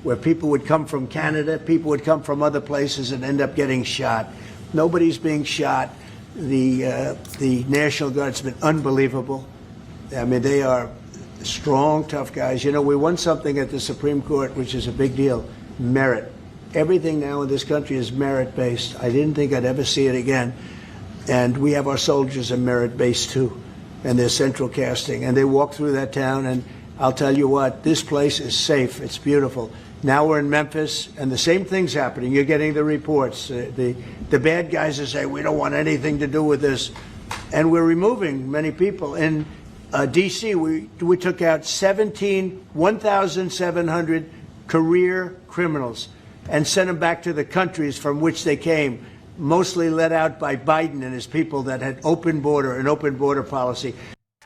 where people would come from Canada, people would come from other places and end up getting shot. Nobody's being shot. The National Guard's been unbelievable. I mean, they are strong, tough guys. You know, we won something at the Supreme Court, which is a big deal, merit. Everything now in this country is merit-based. I didn't think I'd ever see it again. And we have our soldiers are merit-based too, and they're central casting. And they walk through that town, and I'll tell you what, this place is safe. It's beautiful. Now we're in Memphis, and the same thing's happening. You're getting the reports. The bad guys are saying, we don't want anything to do with this. And we're removing many people. In D.C., we took out 1,700 career criminals and sent them back to the countries from which they came, mostly led out by Biden and his people that had an open border policy.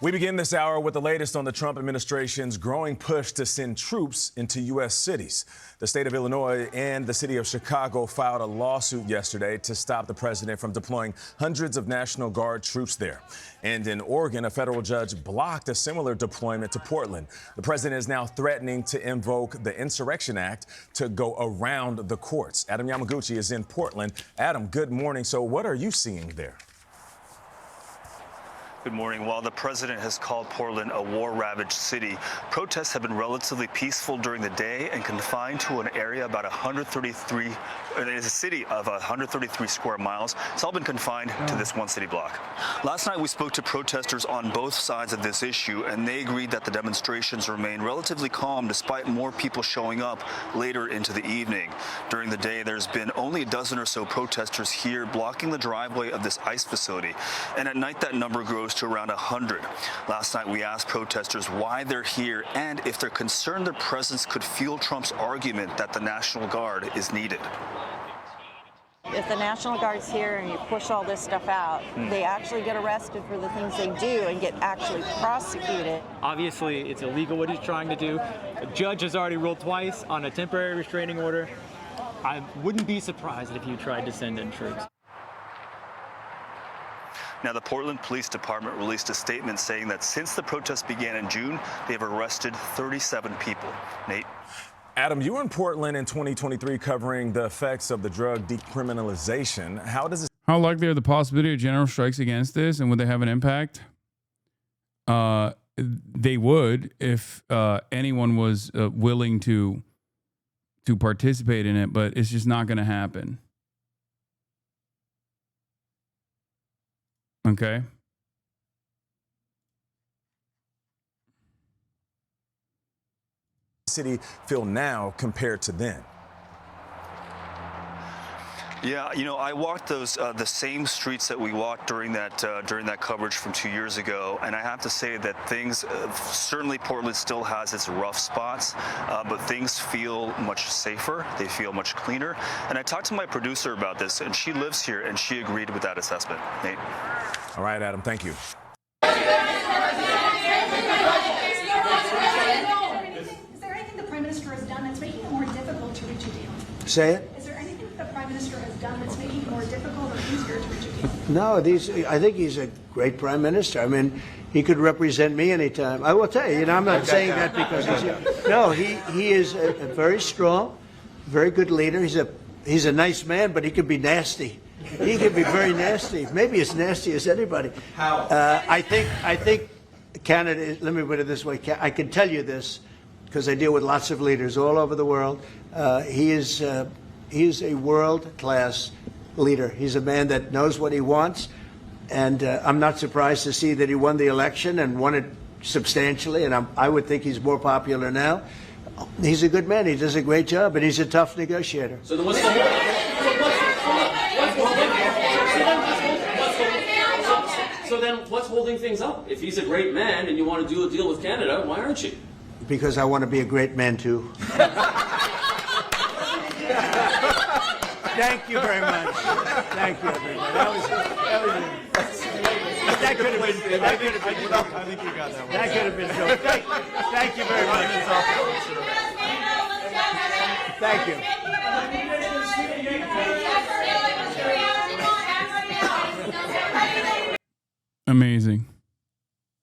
We begin this hour with the latest on the Trump administration's growing push to send troops into U.S. cities. The state of Illinois and the city of Chicago filed a lawsuit yesterday to stop the president from deploying hundreds of National Guard troops there. And in Oregon, a federal judge blocked a similar deployment to Portland. The president is now threatening to invoke the Insurrection Act to go around the courts. Adam Yamaguchi is in Portland. Adam, good morning. So what are you seeing there? Good morning. While the president has called Portland a war-ravaged city, protests have been relatively peaceful during the day and confined to an area about 133, it is a city of 133 square miles. It's all been confined to this one city block. Last night we spoke to protesters on both sides of this issue, and they agreed that the demonstrations remain relatively calm despite more people showing up later into the evening. During the day, there's been only a dozen or so protesters here blocking the driveway of this ICE facility, and at night that number grows to around 100. Last night we asked protesters why they're here and if they're concerned their presence could fuel Trump's argument that the National Guard is needed. If the National Guard's here and you push all this stuff out, they actually get arrested for the things they do and get actually prosecuted. Obviously, it's illegal what he's trying to do. The judge has already ruled twice on a temporary restraining order. I wouldn't be surprised if you tried to send in troops. Now, the Portland Police Department released a statement saying that since the protests began in June, they've arrested 37 people. Nate? Adam, you were in Portland in 2023 covering the effects of the drug decriminalization. How likely are the possibility of general strikes against this, and would they have an impact? They would if anyone was willing to participate in it, but it's just not going to happen. Okay. City feel now compared to then? Yeah, you know, I walked those the same streets that we walked during that coverage from 2 years ago, and I have to say that things certainly Portland still has its rough spots, but things feel much safer. They feel much cleaner. And I talked to my producer about this, and she lives here, and she agreed with that assessment. Nate. All right, Adam. Thank you. Is there anything the Prime Minister has done that's making it more difficult to reach a deal? Say it. Is there anything that the Prime Minister has done that's making it more difficult or easier to reach a deal? No, I think he's a great prime minister. I mean, he could represent me anytime. I will tell you, I'm not saying that because he's... No, he is a very strong, very good leader. He's a nice man, but he could be nasty. He could be very nasty, maybe as nasty as anybody. How? I think Canada, let me put it this way, I can tell you this because I deal with lots of leaders all over the world. He is a world-class leader. He's a man that knows what he wants, and I'm not surprised to see that he won the election and won it substantially, and I would think he's more popular now. He's a good man. He does a great job, and he's a tough negotiator. So then what's holding things up? If he's a great man and you want to do a deal with Canada, why aren't you? Because I want to be a great man, too. Thank you very much. Thank you, everybody. That could have been. I think you got that one. That could have been good. Thank you very much. Thank you. Amazing.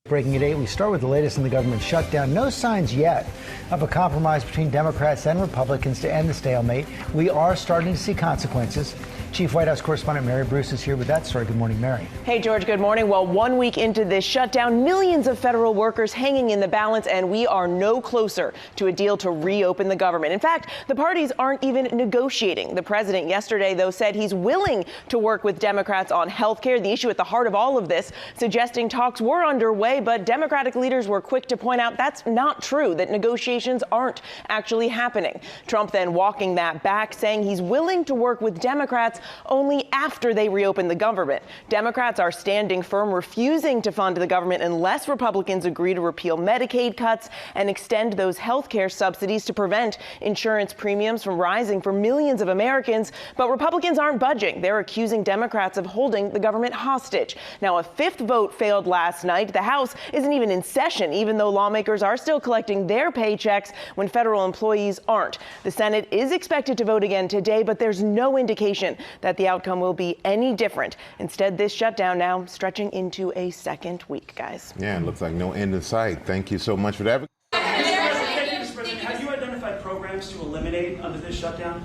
Breaking at 8, we start with the latest in the government shutdown. No signs yet of a compromise between Democrats and Republicans to end the stalemate. We are starting to see consequences. Chief White House correspondent Mary Bruce is here with that story. Good morning, Mary. Hey, George, good morning. Well, 1 week into this shutdown, millions of federal workers hanging in the balance, and we are no closer to a deal to reopen the government. In fact, the parties aren't even negotiating. The president yesterday, though, said he's willing to work with Democrats on health care, the issue at the heart of all of this, suggesting talks were underway, but Democratic leaders were quick to point out that's not true, that negotiations aren't actually happening. Trump then walking that back, saying he's willing to work with Democrats only after they reopen the government. Democrats are standing firm, refusing to fund the government unless Republicans agree to repeal Medicaid cuts and extend those health care subsidies to prevent insurance premiums from rising for millions of Americans. But Republicans aren't budging. They're accusing Democrats of holding the government hostage. Now, a fifth vote failed last night. The House isn't even in session, even though lawmakers are still collecting their paychecks when federal employees aren't. The Senate is expected to vote again today, but there's no indication that the outcome will be any different. Instead, this shutdown now stretching into a second week, guys. Yeah, it looks like no end in sight. Thank you so much for that. Mr. President, have you identified programs to eliminate under this shutdown?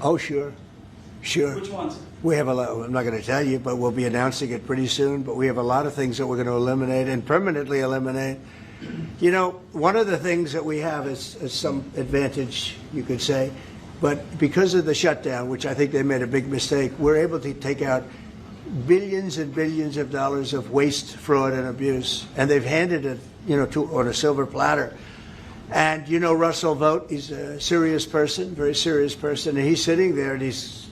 Oh, sure. Sure. Which ones? We have a lot. I'm not going to tell you, but we'll be announcing it pretty soon. But we have a lot of things that we're going to eliminate and permanently eliminate. You know, one of the things that we have is some advantage, you could say. But because of the shutdown, which I think they made a big mistake, we're able to take out billions and billions of dollars of waste, fraud, and abuse. And they've handed it, on a silver platter. And Russell Vogt, he's a serious person, very serious person. And he's sitting there and he's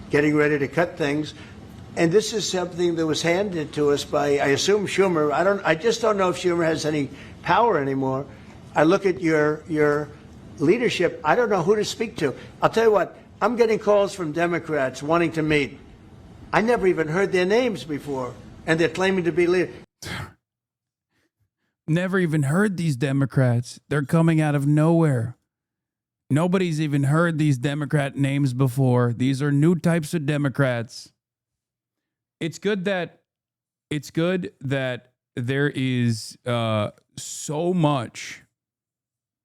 getting ready to cut things. And this is something that was handed to us by, I assume, Schumer. I just don't know if Schumer has any power anymore. I look at your leadership, I don't know who to speak to. I'll tell you what, I'm getting calls from Democrats wanting to meet. I never even heard their names before, and they're claiming to be leaders. Never even heard these Democrats. They're coming out of nowhere. Nobody's even heard these Democrat names before. These are new types of Democrats. It's good that there is so much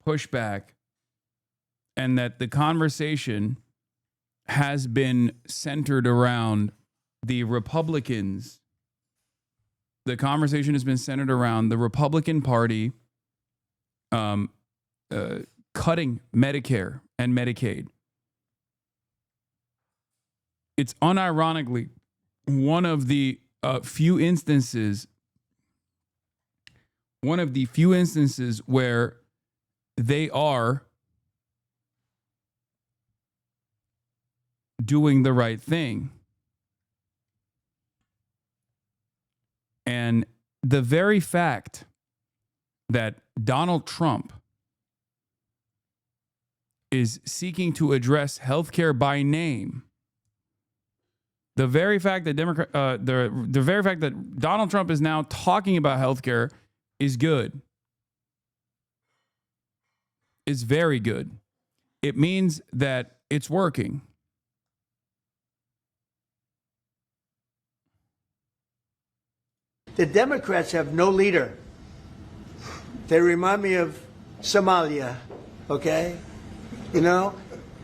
pushback, and that the conversation has been centered around the Republicans. The conversation has been centered around the Republican Party cutting Medicare and Medicaid. It's unironically one of the few instances where they are doing the right thing. And the very fact that Donald Trump is seeking to address healthcare by name, the very fact that the very fact that Donald Trump is now talking about healthcare is good. Is very good. It means that it's working. The Democrats have no leader. They remind me of Somalia, okay?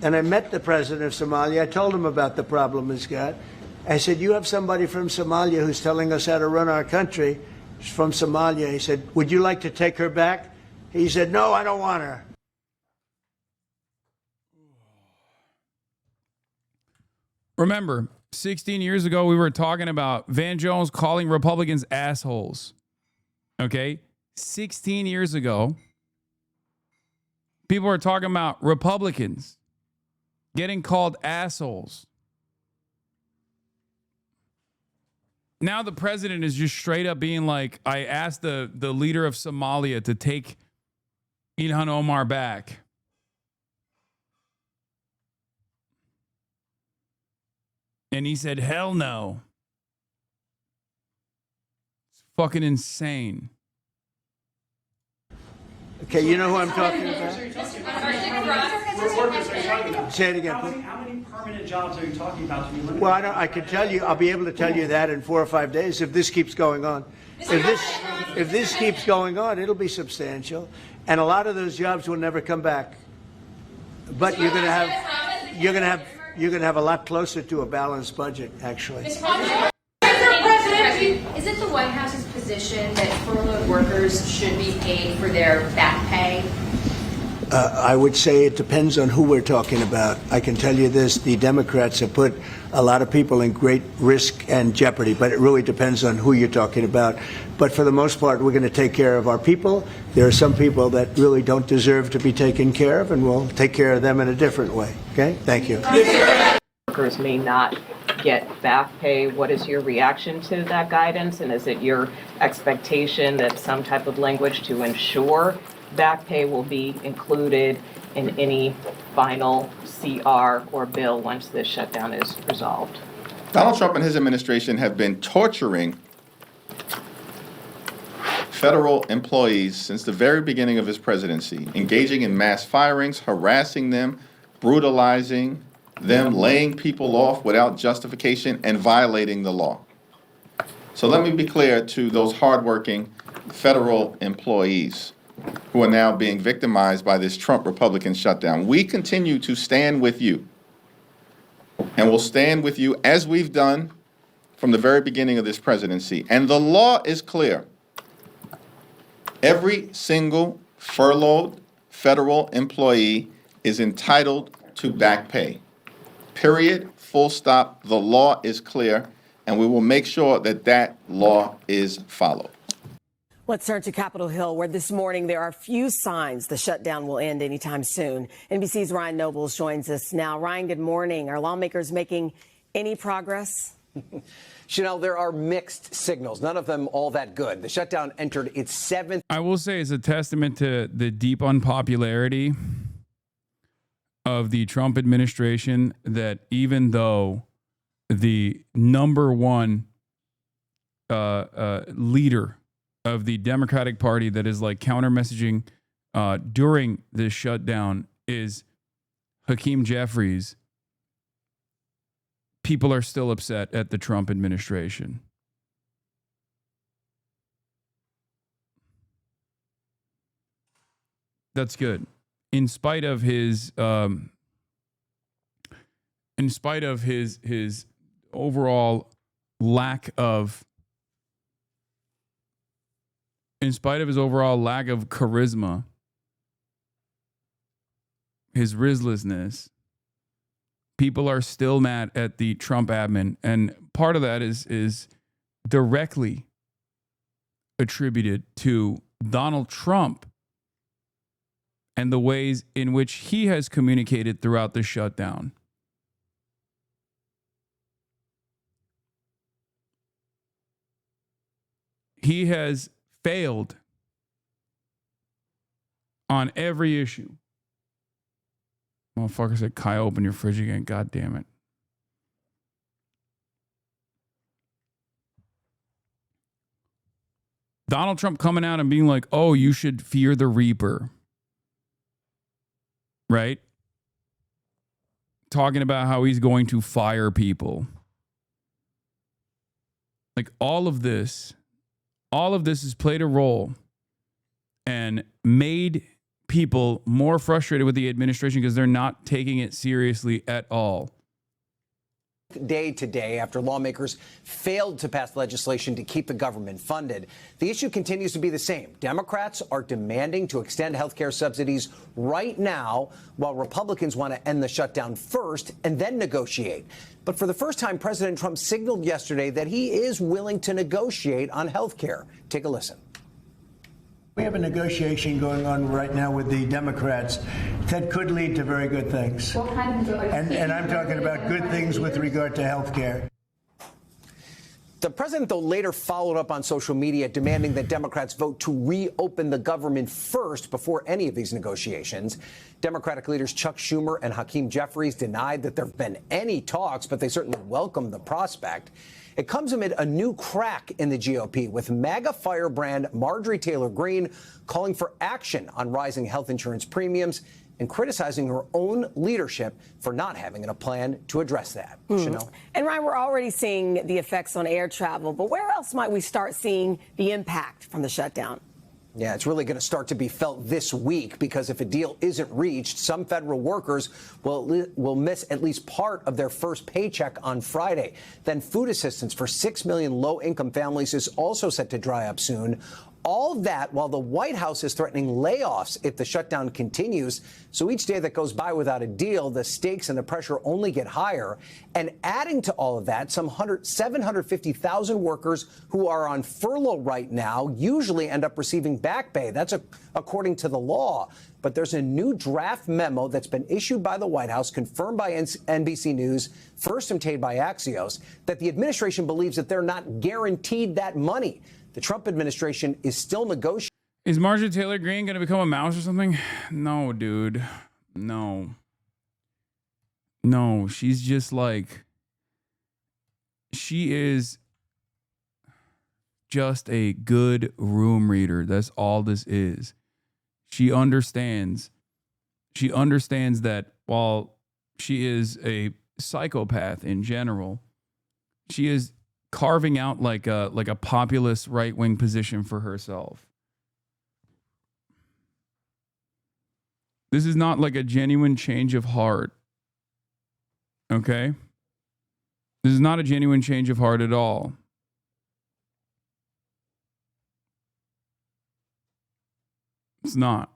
and I met the president of Somalia. I told him about the problem he's got. I said, you have somebody from Somalia who's telling us how to run our country. She's from Somalia. He said, would you like to take her back? He said, no, I don't want her. Remember, 16 years ago, we were talking about Van Jones calling Republicans assholes. Okay? 16 years ago, people were talking about Republicans getting called assholes. Now the president is just straight up being like, I asked the leader of Somalia to take Ilhan Omar back. And he said, hell no. It's fucking insane. Okay, you know who I'm talking about? Say it again. How many permanent jobs are you talking about to be limited? Well, I can tell you, I'll be able to tell you that in 4 or 5 days if this keeps going on. If this keeps going on, it'll be substantial. And a lot of those jobs will never come back. But you're going to have a lot closer to a balanced budget, actually. Is it the White House's position that furloughed workers should be paid for their back pay? I would say it depends on who we're talking about. I can tell you this, the Democrats have put a lot of people in great risk and jeopardy, but it really depends on who you're talking about. But for the most part, we're going to take care of our people. There are some people that really don't deserve to be taken care of, and we'll take care of them in a different way. Okay? Thank you. Workers may not get back pay. What is your reaction to that guidance? And is it your expectation that some type of language to ensure back pay will be included in any final CR or bill once this shutdown is resolved? Donald Trump and his administration have been torturing federal employees since the very beginning of his presidency, engaging in mass firings, harassing them, brutalizing them, laying people off without justification, and violating the law. So let me be clear to those hardworking federal employees who are now being victimized by this Trump Republican shutdown. We continue to stand with you, and we'll stand with you as we've done from the very beginning of this presidency. And the law is clear. Every single furloughed federal employee is entitled to back pay. Period, full stop. The law is clear, and we will make sure that that law is followed. Let's turn to Capitol Hill, where this morning there are few signs the shutdown will end anytime soon. NBC's Ryan Nobles joins us now. Ryan, good morning. Are lawmakers making any progress? Chanel, there are mixed signals, none of them all that good. The shutdown entered its seventh. I will say it's a testament to the deep unpopularity of the Trump administration that even though the number one leader of the Democratic Party that is like counter messaging during this shutdown is Hakeem Jeffries, people are still upset at the Trump administration. That's good. In spite of his overall lack of charisma, his Rizlessness, people are still mad at the Trump admin. And part of that is directly attributed to Donald Trump and the ways in which he has communicated throughout the shutdown. He has failed on every issue. Motherfucker said, Kai, open your fridge again. God damn it. Donald Trump coming out and being like, oh, you should fear the Reaper. Right? Talking about how he's going to fire people. Like all of this has played a role and made people more frustrated with the administration because they're not taking it seriously at all. Day today after lawmakers failed to pass legislation to keep the government funded. The issue continues to be the same. Democrats are demanding to extend health care subsidies right now, while Republicans want to end the shutdown first and then negotiate. But for the first time, President Trump signaled yesterday that he is willing to negotiate on health care. Take a listen. We have a negotiation going on right now with the Democrats that could lead to very good things. What kind of and I'm talking about good things with regard to health care. The president, though, later followed up on social media demanding that Democrats vote to reopen the government first before any of these negotiations. Democratic leaders Chuck Schumer and Hakeem Jeffries denied that there have been any talks, but they certainly welcomed the prospect. It comes amid a new crack in the GOP, with MAGA firebrand Marjorie Taylor Greene calling for action on rising health insurance premiums and criticizing her own leadership for not having a plan to address that. Chanel? And Ryan, we're already seeing the effects on air travel, but where else might we start seeing the impact from the shutdown? Yeah, it's really going to start to be felt this week, because if a deal isn't reached, some federal workers will miss at least part of their first paycheck on Friday. Then food assistance for 6 million low-income families is also set to dry up soon. All that while the White House is threatening layoffs if the shutdown continues. So each day that goes by without a deal, the stakes and the pressure only get higher. And adding to all of that, some 750,000 workers who are on furlough right now usually end up receiving back pay. That's according to the law. But there's a new draft memo that's been issued by the White House, confirmed by NBC News, first obtained by Axios, that the administration believes that they're not guaranteed that money. The Trump administration is still negotiating. Is Marjorie Taylor Greene going to become a mouse or something? No, dude. No. No, she's just like, she is just a good room reader. That's all this is. She understands. She understands that while she is a psychopath in general, she is carving out like a populist right-wing position for herself. This is not like a genuine change of heart. Okay? This is not a genuine change of heart at all. It's not.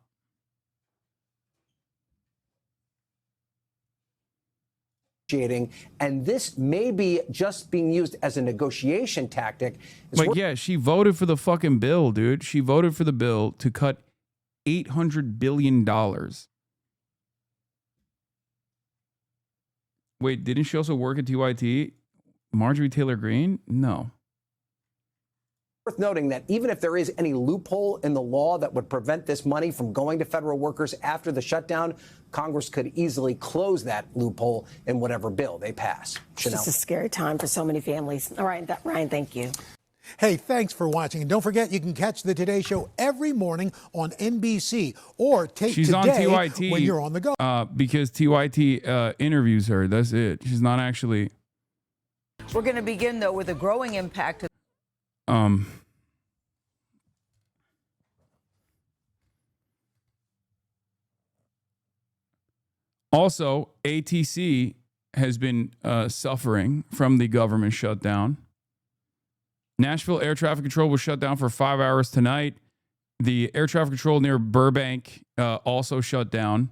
And this may be just being used as a negotiation tactic. Like, yeah, she voted for the fucking bill, dude. She voted for the bill to cut $800 billion. Wait, didn't she also work at TYT? Marjorie Taylor Greene? No. Worth noting that even if there is any loophole in the law that would prevent this money from going to federal workers after the shutdown, Congress could easily close that loophole in whatever bill they pass. It's just a scary time for so many families. All right, Ryan, thank you. Hey, thanks for watching. And don't forget, you can catch the Today Show every morning on NBC, or take She's Today on TYT when you're on the go. Because TYT interviews her. That's it. She's not actually. We're going to begin, though, with a growing impact. Also, ATC has been suffering from the government shutdown. Nashville air traffic control was shut down for 5 hours tonight. The air traffic control near Burbank also shut down.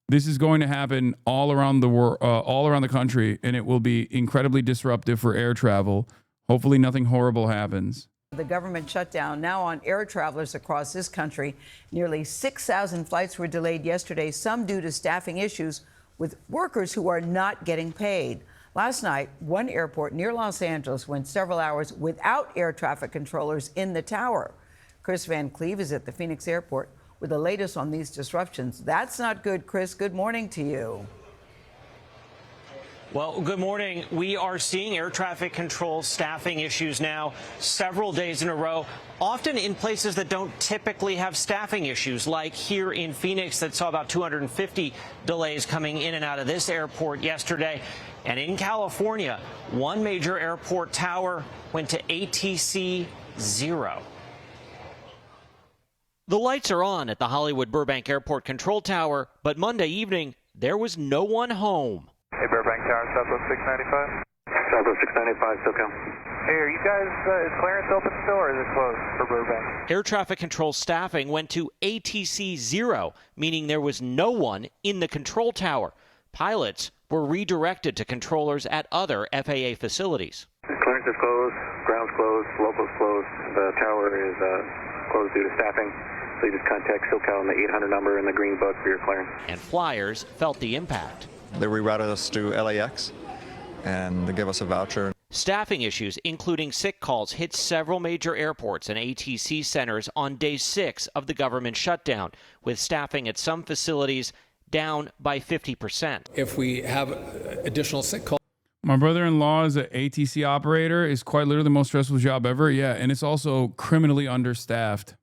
This is going to happen all around the world, all around the country, and it will be incredibly disruptive for air travel. Hopefully, nothing horrible happens. The government shutdown now on air travelers across this country. Nearly 6,000 flights were delayed yesterday, some due to staffing issues with workers who are not getting paid. Last night, one airport near Los Angeles went several hours without air traffic controllers in the tower. Chris Van Cleve is at the Phoenix airport with the latest on these disruptions. That's not good, Chris. Good morning to you. Well, good morning. We are seeing air traffic control staffing issues now several days in a row, often in places that don't typically have staffing issues, like here in Phoenix that saw about 250 delays coming in and out of this airport yesterday. And in California, one major airport tower went to ATC 0. The lights are on at the Hollywood Burbank Airport Control Tower, but Monday evening, there was no one home. Hey, Burbank Tower, Southwest 695. Southwest 695, SoCal. Hey, are you guys, is clearance open still, or is it closed for Burbank? Air traffic control staffing went to ATC 0, meaning there was no one in the control tower. Pilots were redirected to controllers at other FAA facilities. Clearance is closed, ground's closed, local's closed, the tower is closed due to staffing. So you just contact SoCal on the 800 number in the green book for your clearance. And flyers felt the impact. They rerouted us to LAX, and they gave us a voucher. Staffing issues, including sick calls, hit several major airports and ATC centers on day 6 of the government shutdown, with staffing at some facilities down by 50%. If we have additional sick calls. My brother-in-law is an ATC operator. It's quite literally the most stressful job ever. Yeah, and it's also criminally understaffed.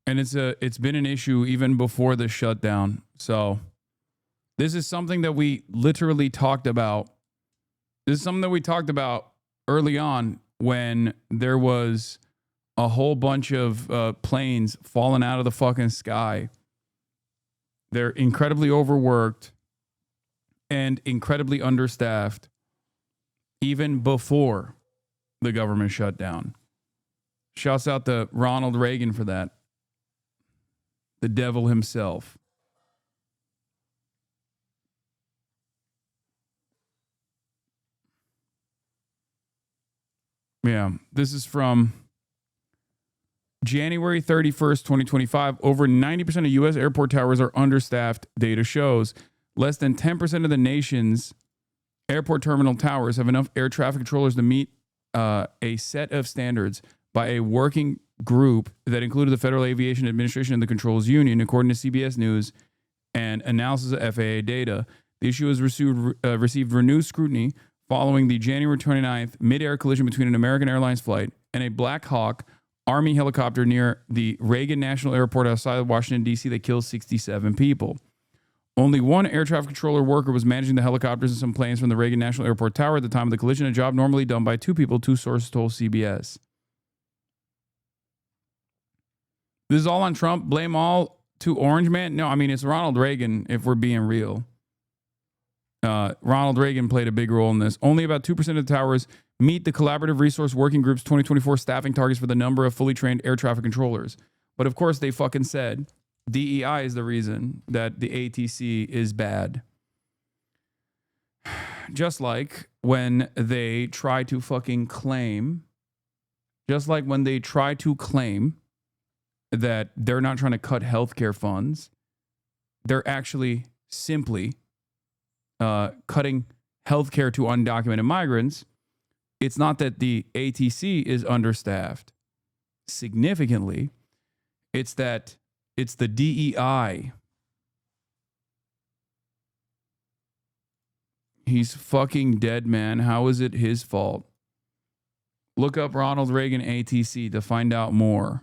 And it's been an issue even before the shutdown. So this is something that we literally talked about. This is something that we talked about early on when there was a whole bunch of planes falling out of the fucking sky. They're incredibly overworked and incredibly understaffed even before the government shutdown. Shouts out to Ronald Reagan for that. The devil himself. Yeah, this is from January 31st, 2025. Over 90% of U.S. airport towers are understaffed, data shows. Less than 10% of the nation's airport terminal towers have enough air traffic controllers to meet a set of standards by a working group that included the Federal Aviation Administration and the Controls Union, according to CBS News and analysis of FAA data. The issue has received renewed scrutiny following the January 29th mid-air collision between an American Airlines flight and a Black Hawk Army helicopter near the Reagan National Airport outside of Washington, D.C. that killed 67 people. Only one air traffic controller worker was managing the helicopters and some planes from the Reagan National Airport Tower at the time of the collision, a job normally done by 2 people, 2 sources told CBS. This is all on Trump. Blame all to Orange Man? No, I mean, it's Ronald Reagan, if we're being real. Ronald Reagan played a big role in this. Only about 2% of the towers meet the Collaborative Resource Working Group's 2024 staffing targets for the number of fully trained air traffic controllers. But of course, they fucking said DEI is the reason that the ATC is bad. Just like when they try to fucking claim, that they're not trying to cut healthcare funds, they're actually simply cutting healthcare to undocumented migrants. It's not that the ATC is understaffed significantly. It's that it's the DEI. He's fucking dead, man. How is it his fault? Look up Ronald Reagan ATC to find out more.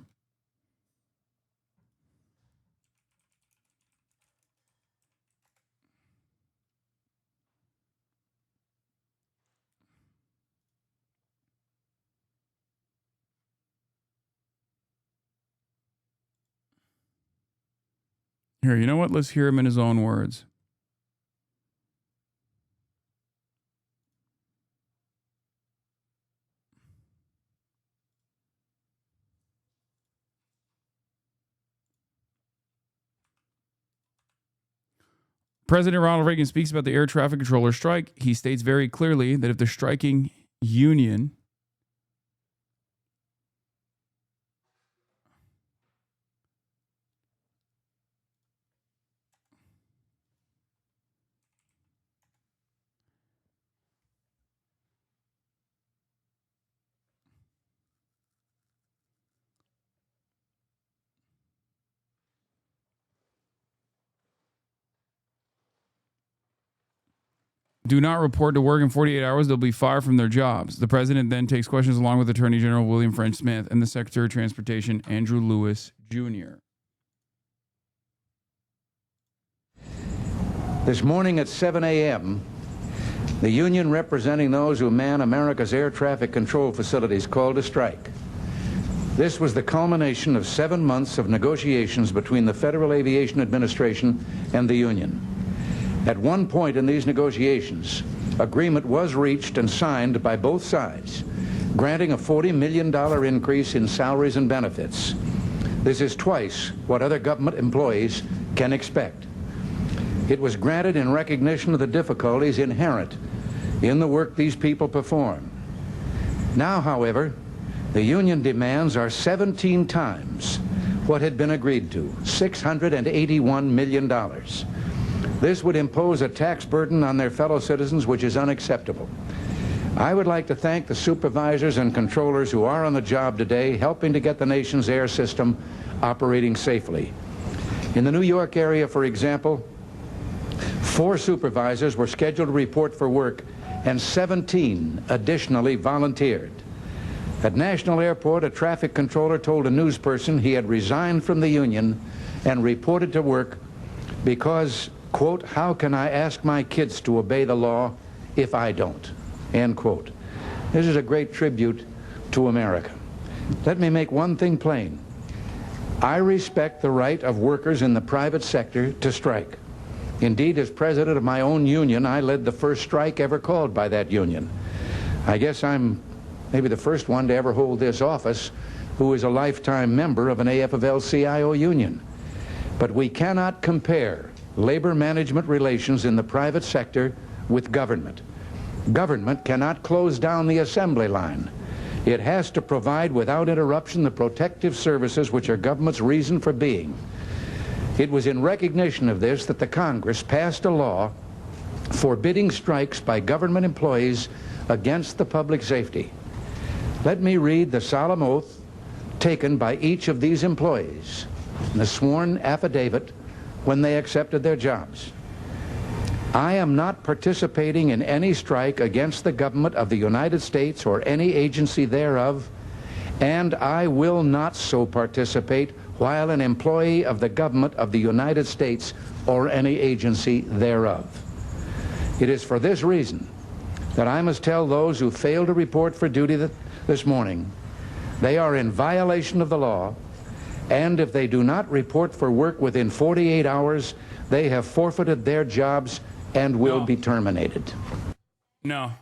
Here, you know what? Let's hear him in his own words. President Ronald Reagan speaks about the air traffic controller strike. He states very clearly that if the striking union do not report to work in 48 hours, they'll be fired from their jobs. The president then takes questions along with Attorney General William French Smith and the Secretary of Transportation, Andrew Lewis, Jr. This morning at 7 a.m., the union representing those who man America's air traffic control facilities called a strike. This was the culmination of 7 months of negotiations between the Federal Aviation Administration and the union. At one point in these negotiations, agreement was reached and signed by both sides, granting a $40 million increase in salaries and benefits. This is twice what other government employees can expect. It was granted in recognition of the difficulties inherent in the work these people perform. Now, however, the union demands are 17 times what had been agreed to, $681 million. This would impose a tax burden on their fellow citizens which is unacceptable. I would like to thank the supervisors and controllers who are on the job today helping to get the nation's air system operating safely. In the New York area, for example, 4 supervisors were scheduled to report for work and 17 additionally volunteered. At National Airport, a traffic controller told a news person he had resigned from the union and reported to work because, quote, how can I ask my kids to obey the law if I don't, end quote. This is a great tribute to America. Let me make one thing plain. I respect the right of workers in the private sector to strike. Indeed, as president of my own union, I led the first strike ever called by that union. I guess I'm maybe the first one to ever hold this office who is a lifetime member of an AFL-CIO union. But we cannot compare labor management relations in the private sector with government. Government cannot close down the assembly line. It has to provide without interruption the protective services which are government's reason for being. It was in recognition of this that the Congress passed a law forbidding strikes by government employees against the public safety. Let me read the solemn oath taken by each of these employees, the sworn affidavit when they accepted their jobs. I am not participating in any strike against the government of the United States or any agency thereof, and I will not so participate while an employee of the government of the United States or any agency thereof. It is for this reason that I must tell those who fail to report for duty this morning they are in violation of the law, and if they do not report for work within 48 hours, they have forfeited their jobs and will be terminated. No.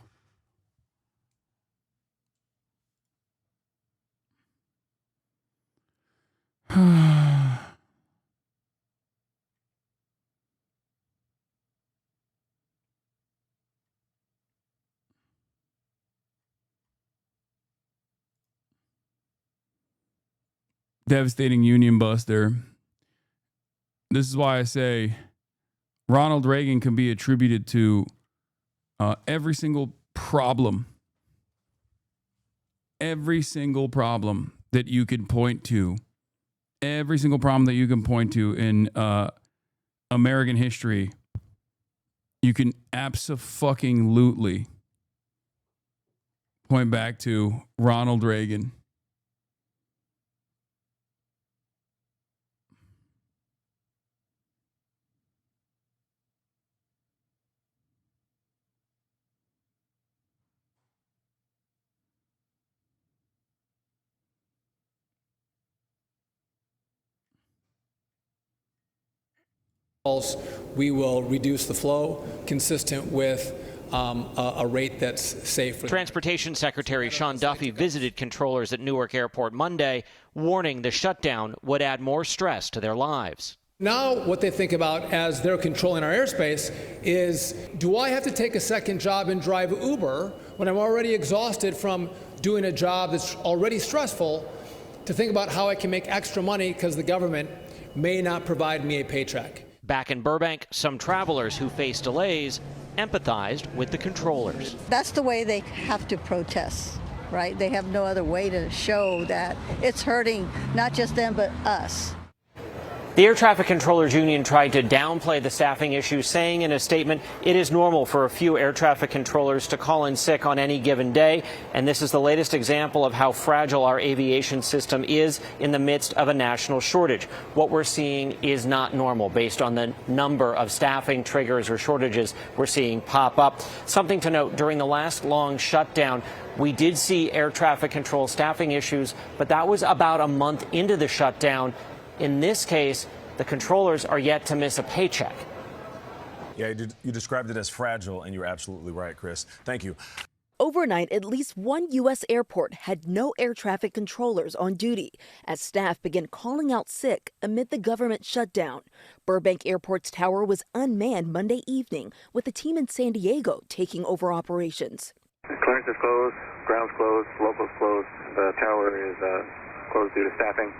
Devastating union buster. This is why I say Ronald Reagan can be attributed to every single problem. Every single problem that you can point to. Every single problem that you can point to in American history. You can abso-fucking-lutely point back to Ronald Reagan. We will reduce the flow consistent with a rate that's safe. Transportation Secretary Sean Duffy visited controllers at Newark Airport Monday, warning the shutdown would add more stress to their lives. Now what they think about as they're controlling our airspace is, do I have to take a second job and drive Uber when I'm already exhausted from doing a job that's already stressful, to think about how I can make extra money because the government may not provide me a paycheck? Back in Burbank, some travelers who face delays empathized with the controllers. That's the way they have to protest, right? They have no other way to show that it's hurting not just them, but us. The Air Traffic Controllers Union tried to downplay the staffing issue, saying in a statement it is normal for a few air traffic controllers to call in sick on any given day, and this is the latest example of how fragile our aviation system is in the midst of a national shortage. What we're seeing is not normal based on the number of staffing triggers or shortages we're seeing pop up. Something to note, during the last long shutdown, we did see air traffic control staffing issues, but that was about a month into the shutdown. In this case, the controllers are yet to miss a paycheck. Yeah, you described it as fragile, and you're absolutely right, Chris. Thank you. Overnight, at least one U.S. airport had no air traffic controllers on duty as staff began calling out sick amid the government shutdown. Burbank Airport's tower was unmanned Monday evening, with a team in San Diego taking over operations. Clearance is closed, ground's closed, local's closed. The tower is closed due to staffing.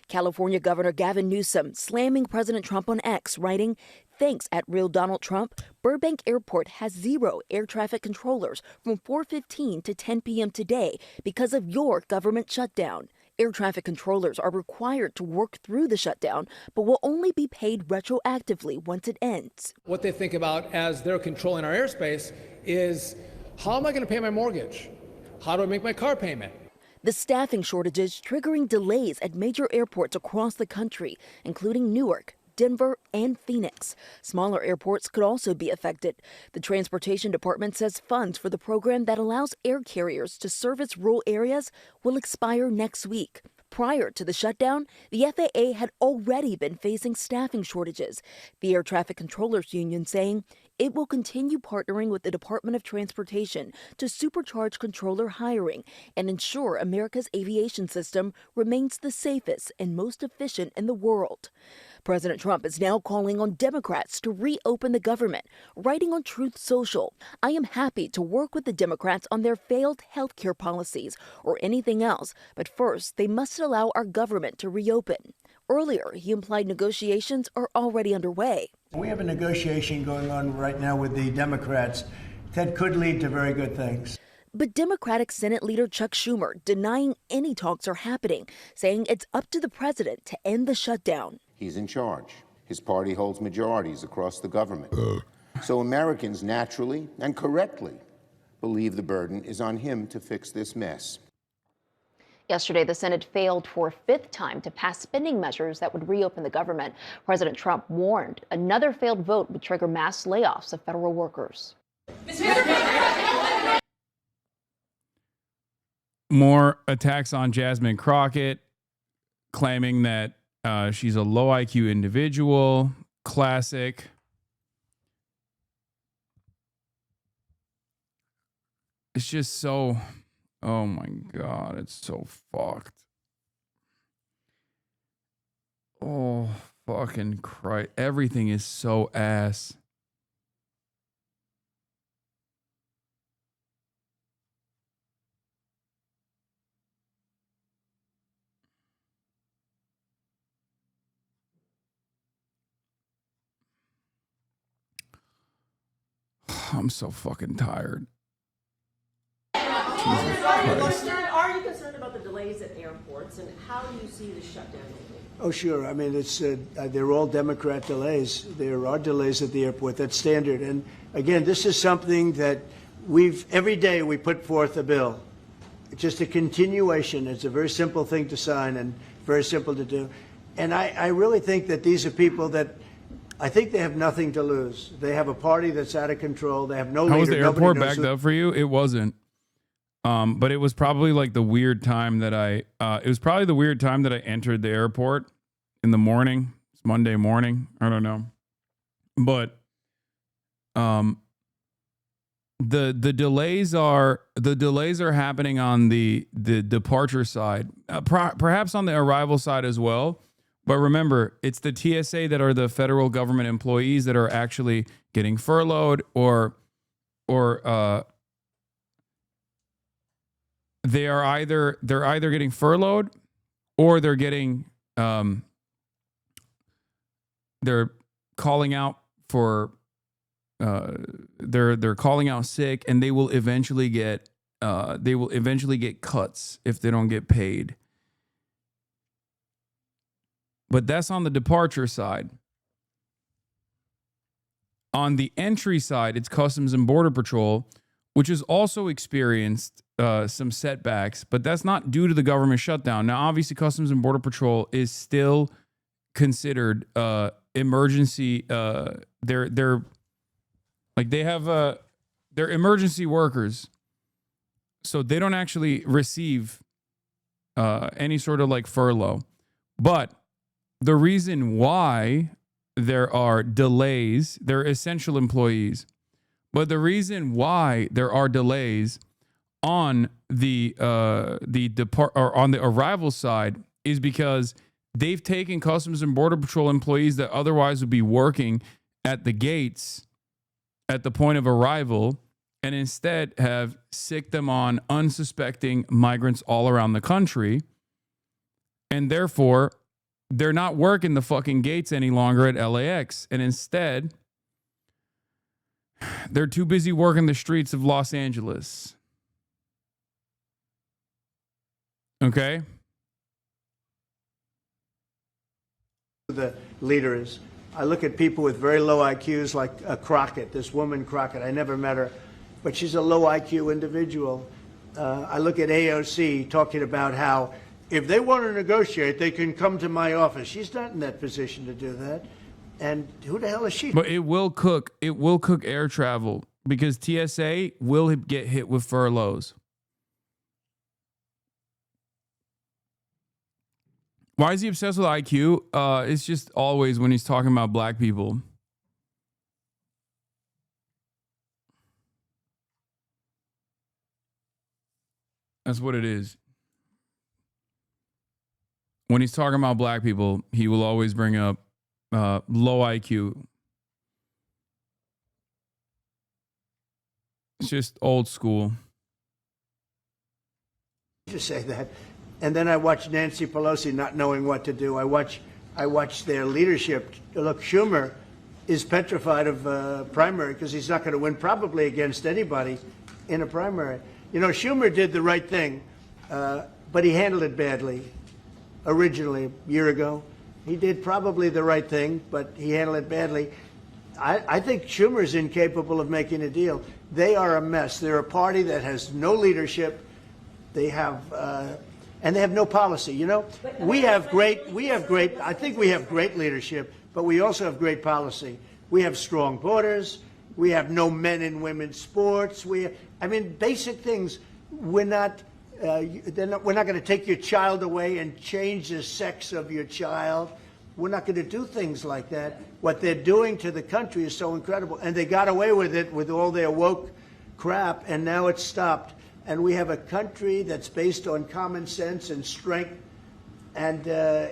California Governor Gavin Newsom slamming President Trump on X, writing, "Thanks at Real Donald Trump, Burbank Airport has 0 air traffic controllers from 4:15 to 10 p.m. today because of your government shutdown. Air traffic controllers are required to work through the shutdown, but will only be paid retroactively once it ends." What they think about as they're controlling our airspace is, how am I going to pay my mortgage? How do I make my car payment? The staffing shortages triggering delays at major airports across the country, including Newark, Denver, and Phoenix. Smaller airports could also be affected. The Transportation Department says funds for the program that allows air carriers to service rural areas will expire next week. Prior to the shutdown, the FAA had already been facing staffing shortages. The Air Traffic Controllers Union saying it will continue partnering with the Department of Transportation to supercharge controller hiring and ensure America's aviation system remains the safest and most efficient in the world. President Trump is now calling on Democrats to reopen the government, writing on Truth Social, "I am happy to work with the Democrats on their failed health care policies or anything else, but first they must allow our government to reopen." Earlier, he implied negotiations are already underway. We have a negotiation going on right now with the Democrats that could lead to very good things. But Democratic Senate Leader Chuck Schumer denying any talks are happening, saying it's up to the president to end the shutdown. He's in charge. His party holds majorities across the government. So Americans naturally and correctly believe the burden is on him to fix this mess. Yesterday, the Senate failed for a 5th time to pass spending measures that would reopen the government. President Trump warned another failed vote would trigger mass layoffs of federal workers. More attacks on Jasmine Crockett, claiming that she's a low IQ individual. Classic. It's just so... Oh my God, it's so fucked. Oh, fucking Christ. Everything is so ass. I'm so fucking tired. Are you concerned about the delays at airports, and how do you see the shutdown ending? Oh, sure. I mean, they're all Democrat delays. There are delays at the airport. That's standard. And again, this is something that every day we put forth a bill. It's just a continuation. It's a very simple thing to sign and very simple to do. And I really think that these are people that I think they have nothing to lose. They have a party that's out of control. They have no leader. How was the airport backed up for you? It wasn't. But it was probably like the weird time that I entered the airport in the morning. It's Monday morning. I don't know. But the delays are happening on the departure side, perhaps on the arrival side as well. But remember, it's the TSA that are the federal government employees that are actually getting furloughed or they're either getting furloughed or they're getting they're calling out for they're calling out sick, and they will eventually get cuts if they don't get paid. But that's on the departure side. On the entry side, it's Customs and Border Patrol, which has also experienced some setbacks, but that's not due to the government shutdown. Now, obviously, Customs and Border Patrol is still considered emergency. They're emergency workers, so they don't actually receive any sort of like furlough. But the reason why there are delays, they're essential employees. But the reason why there are delays on the arrival side is because they've taken Customs and Border Patrol employees that otherwise would be working at the gates at the point of arrival and instead have sicked them on unsuspecting migrants all around the country. And therefore, they're not working the fucking gates any longer at LAX. And instead, they're too busy working the streets of Los Angeles. Okay? The leader is. I look at people with very low IQs like Crockett, this woman Crockett. I never met her, but she's a low IQ individual. I look at AOC talking about how if they want to negotiate, they can come to my office. She's not in that position to do that. And who the hell is she? But it will cook air travel because TSA will get hit with furloughs. Why is he obsessed with IQ? It's just always when he's talking about black people. That's what it is. When he's talking about black people, he will always bring up low IQ. It's just old school. To say that. And then I watch Nancy Pelosi not knowing what to do. I watch their leadership. Look, Schumer is petrified of primary because he's not going to win probably against anybody in a primary. You know, Schumer did the right thing, but he handled it badly. Originally, a year ago, he did probably the right thing, but he handled it badly. I think Schumer is incapable of making a deal. They are a mess. They're a party that has no leadership. They have, and they have no policy. You know, we have great. I think we have great leadership, but we also have great policy. We have strong borders. We have no men and women's sports. I mean, basic things. We're not. We're not going to take your child away and change the sex of your child. We're not going to do things like that. What they're doing to the country is so incredible. And they got away with it with all their woke crap, and now it's stopped. And we have a country that's based on common sense and strength and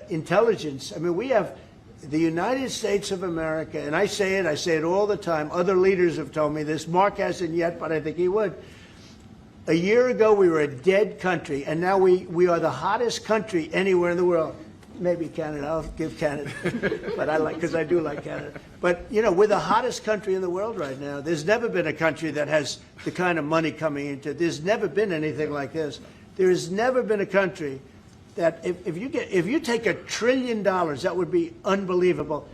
intelligence. I mean, we have the United States of America, and I say it all the time. Other leaders have told me this. Mark hasn't yet, but I think he would. A year ago, we were a dead country, and now we are the hottest country anywhere in the world. Maybe Canada. I'll give Canada, but because I do like Canada. But you know, we're the hottest country in the world right now. There's never been a country that has the kind of money coming into it. There's never been anything like this. There has never been a country that if you take $1 trillion, that would be unbelievable.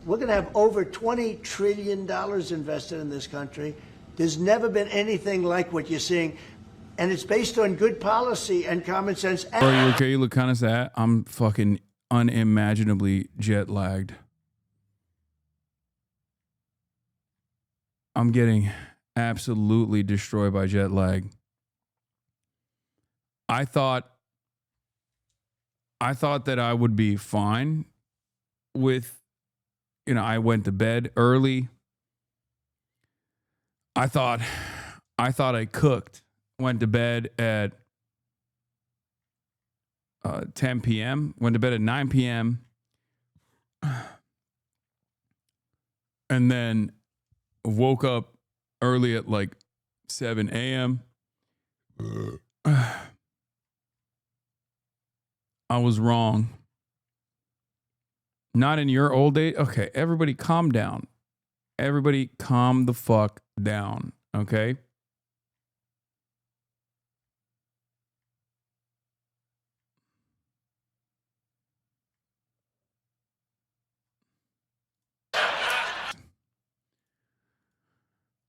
We're going to have over $20 trillion invested in this country. There's never been anything like what you're seeing. And it's based on good policy and common sense. Bro, you okay? You look kind of sad. I'm fucking unimaginably jet lagged. I'm getting absolutely destroyed by jet lag. I thought that I would be fine with, you know, I went to bed early. I thought I cooked. Went to bed at 10 p.m. Went to bed at 9 p.m. And then woke up early at like 7 a.m. I was wrong. Not in your old age. Okay, everybody calm down. Everybody calm the fuck down, okay?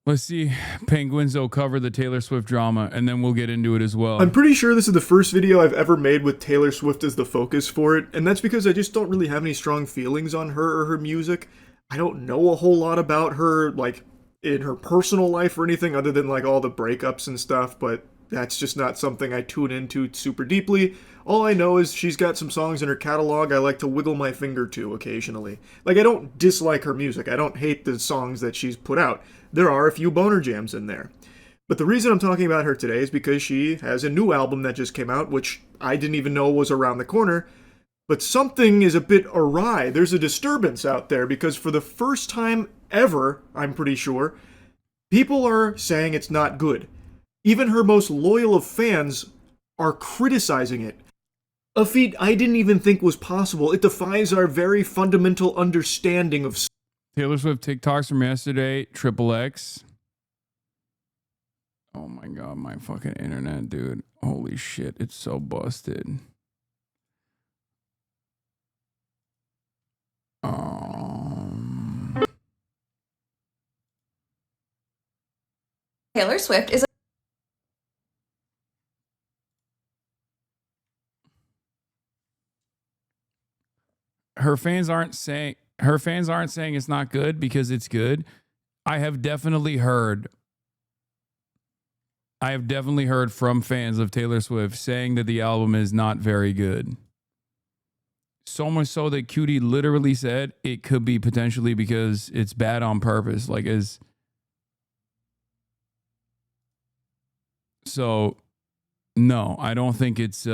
Let's see. Penguins will cover the Taylor Swift drama, and then we'll get into it as well. I'm pretty sure this is the first video I've ever made with Taylor Swift as the focus for it, and that's because I just don't really have any strong feelings on her or her music. I don't know a whole lot about her, like, in her personal life or anything other than, like, all the breakups and stuff, but that's just not something I tune into super deeply. All I know is she's got some songs in her catalog I like to wiggle my finger to occasionally. Like, I don't dislike her music. I don't hate the songs that she's put out. There are a few boner jams in there. But the reason I'm talking about her today is because she has a new album that just came out, which I didn't even know was around the corner. But something is a bit awry. There's a disturbance out there because for the first time ever, I'm pretty sure, people are saying it's not good. Even her most loyal of fans are criticizing it. A feat I didn't even think was possible. It defies our very fundamental understanding of Taylor Swift TikToks from yesterday, XXX. Oh my God, my fucking internet, dude. Holy shit, it's so busted. Taylor Swift is her fans aren't saying it's not good because it's good. I have definitely heard from fans of Taylor Swift saying that the album is not very good. So much so that Cutie literally said it could be potentially because it's bad on purpose. So no, I don't think it's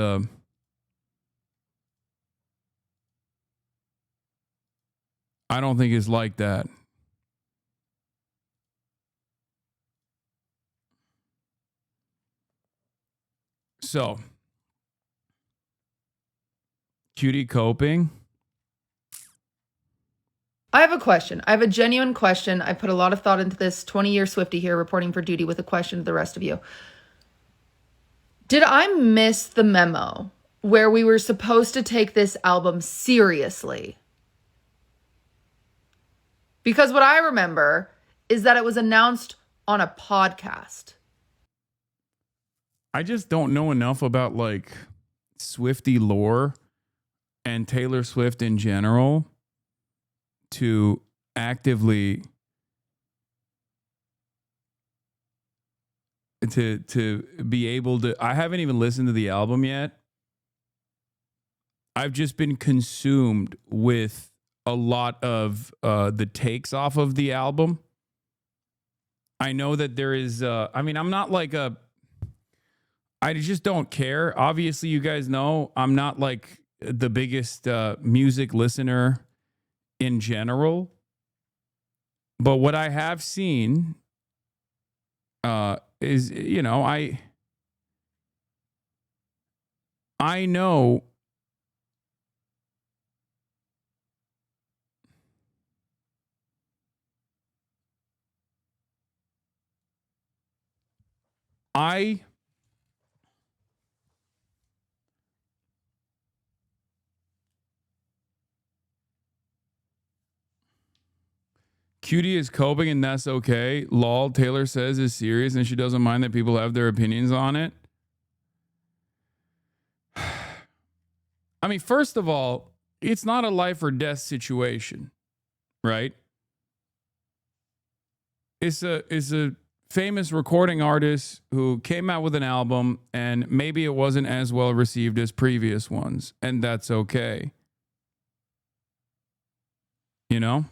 I don't think it's like that. So, Cutie coping. I have a question. I have a genuine question. I put a lot of thought into this. 20-year Swiftie here reporting for duty with a question to the rest of you. Did I miss the memo where we were supposed to take this album seriously? Because what I remember is that it was announced on a podcast. I just don't know enough about like Swiftie lore and Taylor Swift in general to actively to be able to. I haven't even listened to the album yet. I've just been consumed with a lot of the takes off of the album. I know that there is I'm not like I just don't care. Obviously, you guys know I'm not like the biggest music listener in general. But what I have seen is, I know Cutie is coping and that's okay. Lol, Taylor says is serious and she doesn't mind that people have their opinions on it. I mean, first of all, it's not a life or death situation, right? It's a famous recording artist who came out with an album and maybe it wasn't as well received as previous ones, and that's okay. You know?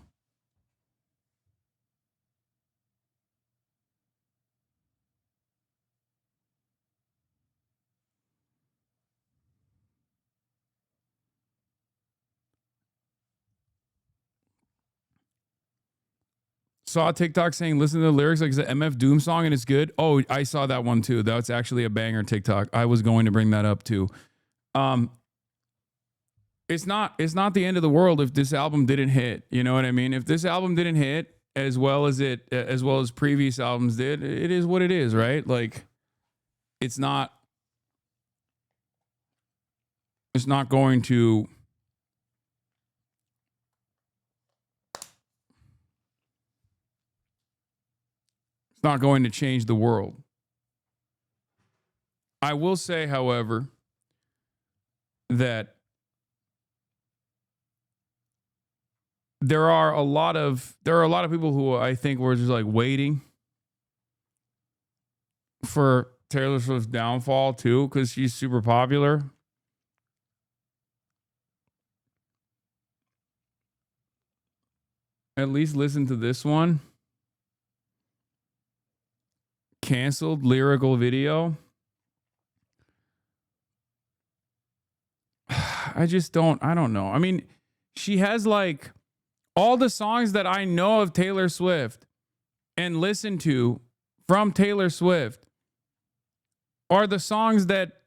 Saw a TikTok saying, listen to the lyrics like it's an MF Doom song and it's good. Oh, I saw that one too. That's actually a banger TikTok. I was going to bring that up too. It's not the end of the world if this album didn't hit. You know what I mean? If this album didn't hit as well as previous albums did, it is what it is, right? Like it's not going to It's not going to change the world. I will say, however, that there are a lot of people who I think were just like waiting for Taylor Swift's downfall too, because she's super popular. At least listen to this one. Canceled lyrical video. I don't know. I mean, she has like all the songs that I know of Taylor Swift and listen to from Taylor Swift are the songs that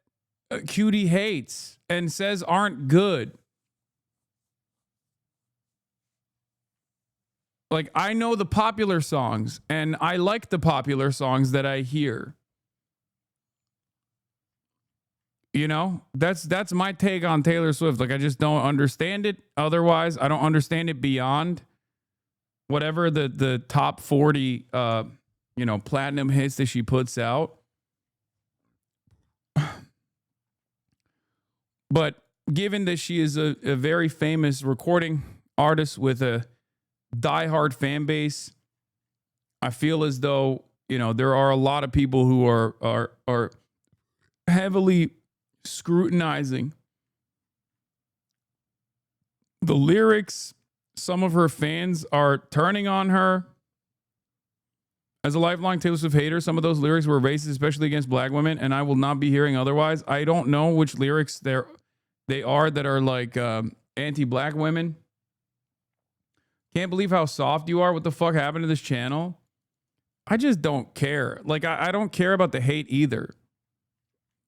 Cutie hates and says aren't good. Like, I know the popular songs, and I like the popular songs that I hear. You know, that's my take on Taylor Swift. Like, I just don't understand it. Otherwise, I don't understand it beyond whatever the top 40, platinum hits that she puts out. But given that she is a very famous recording artist with a diehard fan base, I feel as though, there are a lot of people who are heavily scrutinizing the lyrics. Some of her fans are turning on her. As a lifelong Taylor Swift hater, some of those lyrics were racist, especially against black women, and I will not be hearing otherwise. I don't know which lyrics they are that are like anti-black women. Can't believe how soft you are. What the fuck happened to this channel? I just don't care. Like, I don't care about the hate either.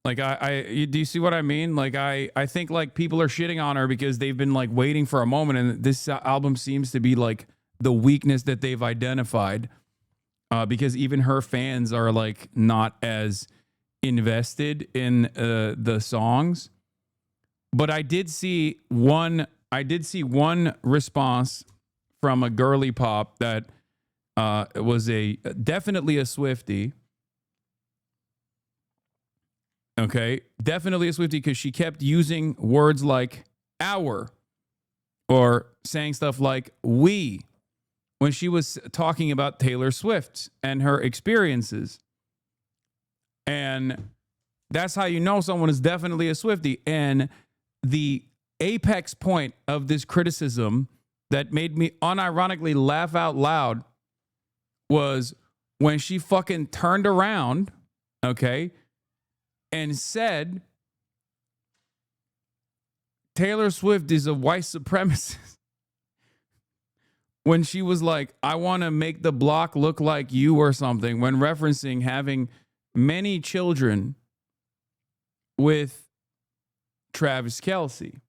Like, do you see what I mean? Like, I think like people are shitting on her because they've been like waiting for a moment, and this album seems to be like the weakness that they've identified, because even her fans are like not as invested in the songs. But I did see one response from a girly pop that was definitely a Swiftie. Okay, definitely a Swiftie, because she kept using words like our or saying stuff like we when she was talking about Taylor Swift and her experiences. And that's how you know someone is definitely a Swiftie. And the apex point of this criticism that made me unironically laugh out loud was when she fucking turned around, okay, and said Taylor Swift is a white supremacist. When she was like, I want to make the block look like you or something, when referencing having many children with Travis Kelce.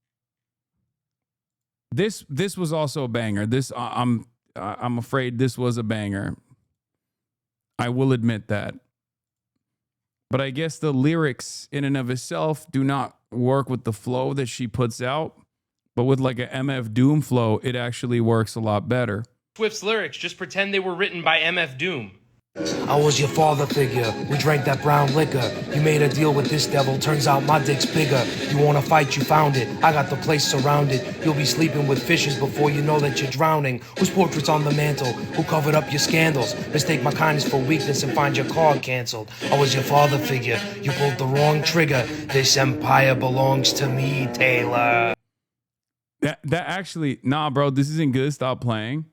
This was also a banger. I'm afraid this was a banger. I will admit that. But I guess the lyrics in and of itself do not work with the flow that she puts out. But with like a MF Doom flow, it actually works a lot better. Swift's lyrics, just pretend they were written by MF Doom. I was your father figure. We drank that brown liquor. You made a deal with this devil. Turns out my dick's bigger. You want to fight, you found it. I got the place surrounded. You'll be sleeping with fishes before you know that you're drowning. Whose portrait's on the mantle? Who covered up your scandals? Mistake my kindness for weakness and find your card canceled. I was your father figure. You pulled the wrong trigger. This empire belongs to me, Taylor. That actually, nah, bro, this isn't good. Stop playing.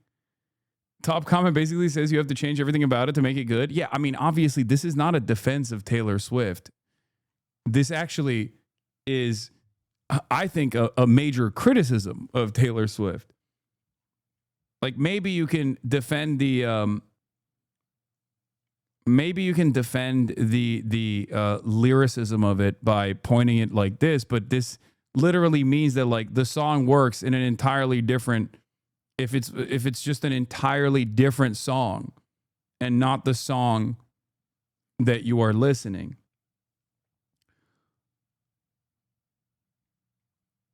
Top comment basically says you have to change everything about it to make it good. Yeah, I mean, obviously, this is not a defense of Taylor Swift. This actually is, I think, a major criticism of Taylor Swift. Like, maybe you can defend the lyricism of it by pointing it like this, but this literally means that like the song works in an entirely different. If it's just an entirely different song and not the song that you are listening.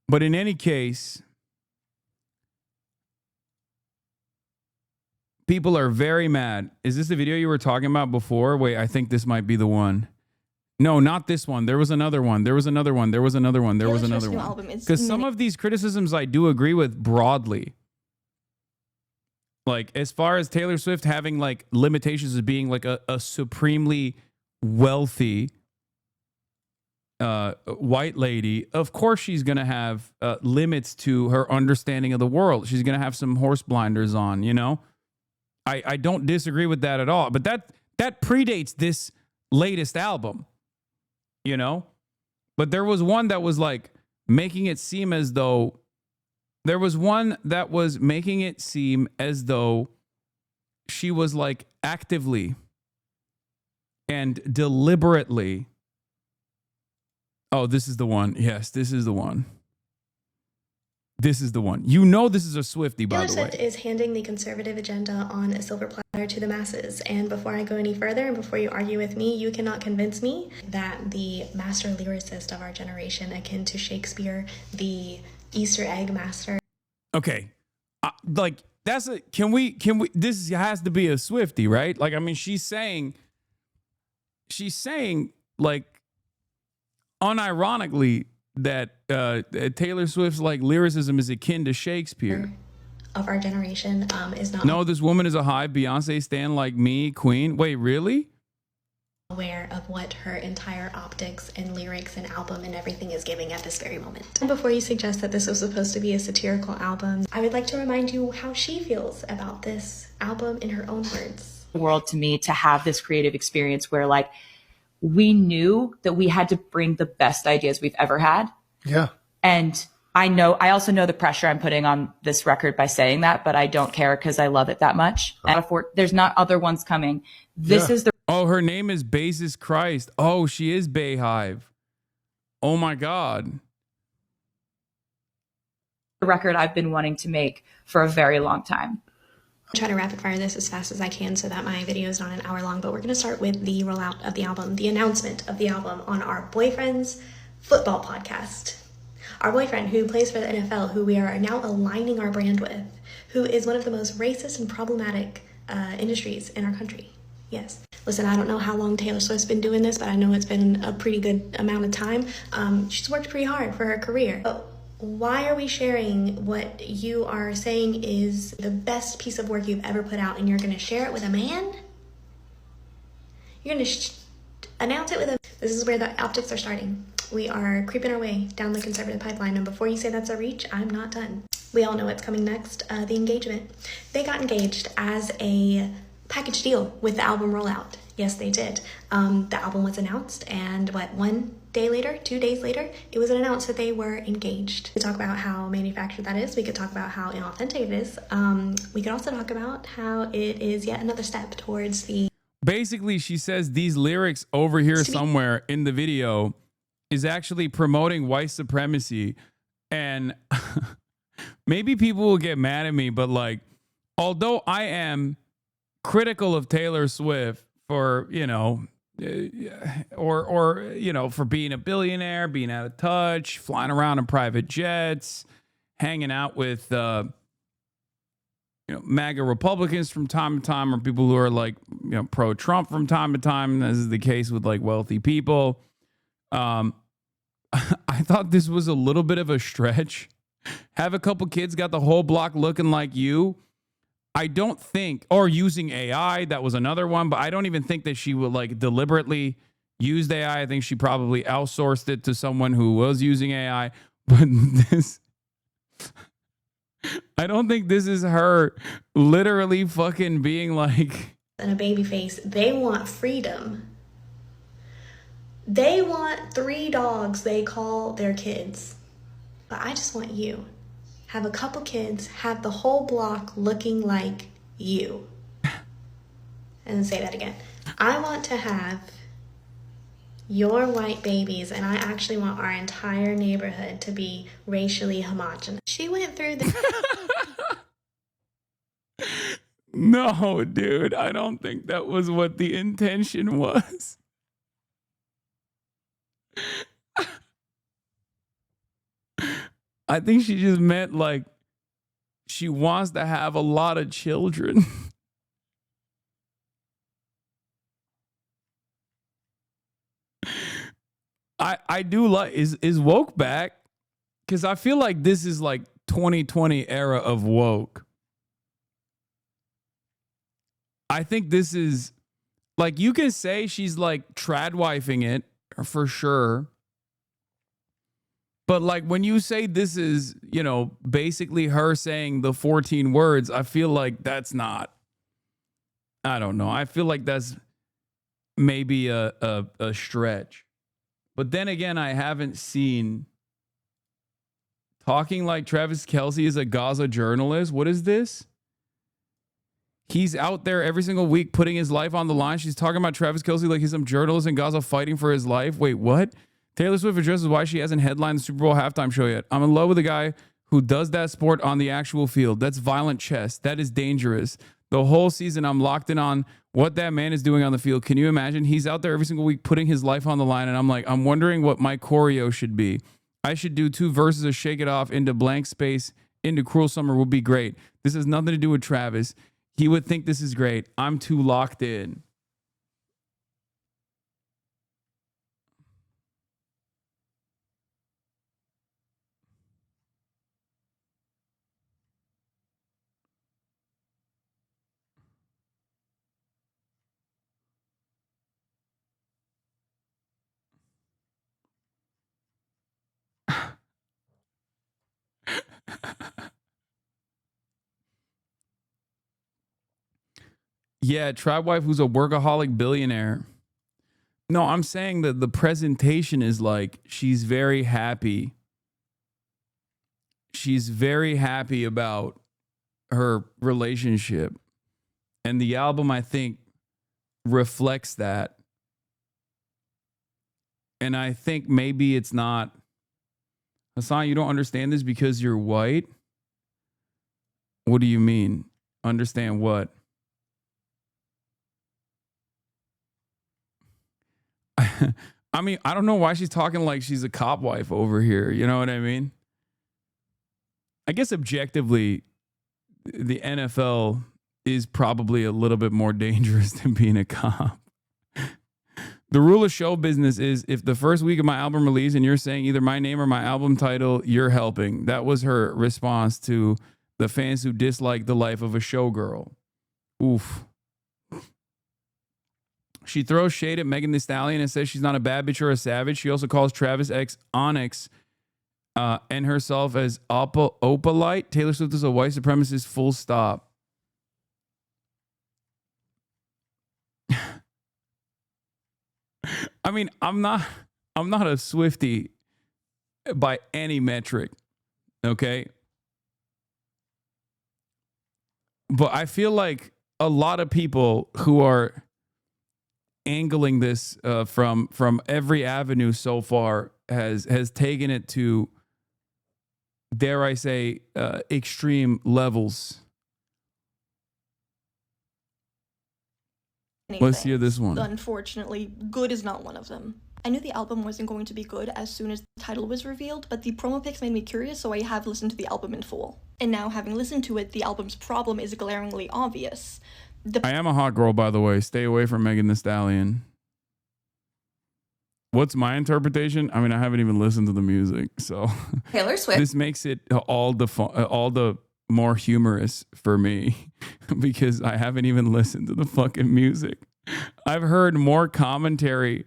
But in any case, People are very mad. Is this the video you were talking about before? Wait, I think this might be the one. No, not this one. There was another one. There was another one. There was another one. There was another one. Because some of these criticisms I do agree with broadly. Like, as far as Taylor Swift having like limitations of being like a supremely wealthy white lady, of course she's going to have limits to her understanding of the world. She's going to have some horse blinders on, you know? I don't disagree with that at all. But that predates this latest album, you know? But there was one that was like making it seem as though she was like actively and deliberately. Oh, this is the one. Yes, this is the one. This is the one. You know this is a Swiftie, by the way. GENOCIDE is handing the conservative agenda on a silver platter to the masses. And before I go any further, and before you argue with me, you cannot convince me that the master lyricist of our generation, akin to Shakespeare, the Easter egg master. Okay. Like, that's a, can we, this has to be a Swiftie, right? Like, I mean, she's saying like, unironically, that Taylor Swift's like lyricism is akin to Shakespeare. Of our generation is not. No, this woman is a high Beyonce stan like me, queen. Wait, really? Aware of what her entire optics and lyrics and album and everything is giving at this very moment. And before you suggest that this was supposed to be a satirical album, I would like to remind you how she feels about this album in her own words. World to me to have this creative experience where like we knew that we had to bring the best ideas we've ever had. Yeah. And I also know the pressure I'm putting on this record by saying that, but I don't care because I love it that much. And there's not other ones coming. This is the. Oh, her name is Basis Christ. Oh, she is Bayhive. Oh my God. Record I've been wanting to make for a very long time. I'll try to rapid fire this as fast as I can so that my video is not an hour long, but we're going to start with the rollout of the album, the announcement of the album on our boyfriend's football podcast. Our boyfriend who plays for the NFL, who we are now aligning our brand with, who is one of the most racist and problematic industries in our country. Yes. Listen, I don't know how long Taylor Swift's been doing this, but I know it's been a pretty good amount of time. She's worked pretty hard for her career. But why are we sharing what you are saying is the best piece of work you've ever put out, and you're going to share it with a man? You're going to announce it with a... This is where the optics are starting. We are creeping our way down the conservative pipeline, and before you say that's a reach, I'm not done. We all know what's coming next, the engagement. They got engaged as a package deal with the album rollout. Yes, they did. The album was announced, and 1 day later, 2 days later, it was announced that they were engaged. We could talk about how manufactured that is. We could talk about how inauthentic it is. We could also talk about how it is yet another step towards the... Basically, she says these lyrics over here somewhere in the video is actually promoting white supremacy. And maybe people will get mad at me, but like, although I am critical of Taylor Swift for, you know, or you know, for being a billionaire, being out of touch, flying around in private jets, hanging out with you know, MAGA Republicans from time to time, or people who are like, you know, pro-Trump from time to time, as is the case with like wealthy people. I thought this was a little bit of a stretch. Have a couple kids, got the whole block looking like you. I don't think, or using AI, that was another one, but I don't even think that she would like deliberately use AI. I think she probably outsourced it to someone who was using AI. But this, I don't think this is her literally fucking being like... And a baby face, they want freedom. They want 3 dogs they call their kids. But I just want you. Have a couple kids, have the whole block looking like you. And then say that again. I want to have your white babies, and I actually want our entire neighborhood to be racially homogenous. She went through the... No, dude, I don't think that was what the intention was. I think she just meant like she wants to have a lot of children. I do like is woke back? Because I feel like this is like 2020 era of woke. I think this is like, you can say she's like tradwifing it for sure. But like when you say this is, you know, basically her saying the 14 words, I feel like that's not, I don't know. I feel like that's maybe a stretch. But then again, I haven't seen talking like Travis Kelce is a Gaza journalist. What is this? He's out there every single week putting his life on the line. She's talking about Travis Kelce like he's some journalist in Gaza fighting for his life. Wait, what? Taylor Swift addresses why she hasn't headlined the Super Bowl halftime show yet. I'm in love with a guy who does that sport on the actual field. That's violent chess. That is dangerous. The whole season, I'm locked in on what that man is doing on the field. Can you imagine? He's out there every single week putting his life on the line. And I'm like, I'm wondering what my choreo should be. I should do 2 verses of Shake It Off into Blank Space into Cruel Summer would be great. This has nothing to do with Travis. He would think this is great. I'm too locked in. Yeah, tribe wife who's a workaholic billionaire. No, I'm saying that the presentation is like she's very happy. She's very happy about her relationship. And the album, I think, reflects that. And I think maybe it's not. Hasan, you don't understand this because you're white? What do you mean? Understand what? I mean, I don't know why she's talking like she's a cop wife over here. You know what I mean? I guess objectively, the NFL is probably a little bit more dangerous than being a cop. The rule of show business is if the first week of my album release and you're saying either my name or my album title, you're helping. That was her response to the fans who dislike the life of a showgirl. Oof. She throws shade at Megan Thee Stallion and says she's not a bad bitch or a savage. She also calls Travis X Onyx and herself as Opalite. Taylor Swift is a white supremacist, full stop. I mean, I'm not a Swiftie by any metric, okay? But I feel like a lot of people who are angling this from every avenue so far has taken it to, dare I say, extreme levels. Let's hear this one. Unfortunately, good is not one of them. I knew the album wasn't going to be good as soon as the title was revealed, but the promo pics made me curious, so I have listened to the album in full. And now, having listened to it, the album's problem is glaringly obvious. I am a hot girl, by the way. Stay away from Megan Thee Stallion. What's my interpretation? I mean, I haven't even listened to the music, so Taylor Swift. This makes it all the more humorous for me because I haven't even listened to the fucking music. I've heard more commentary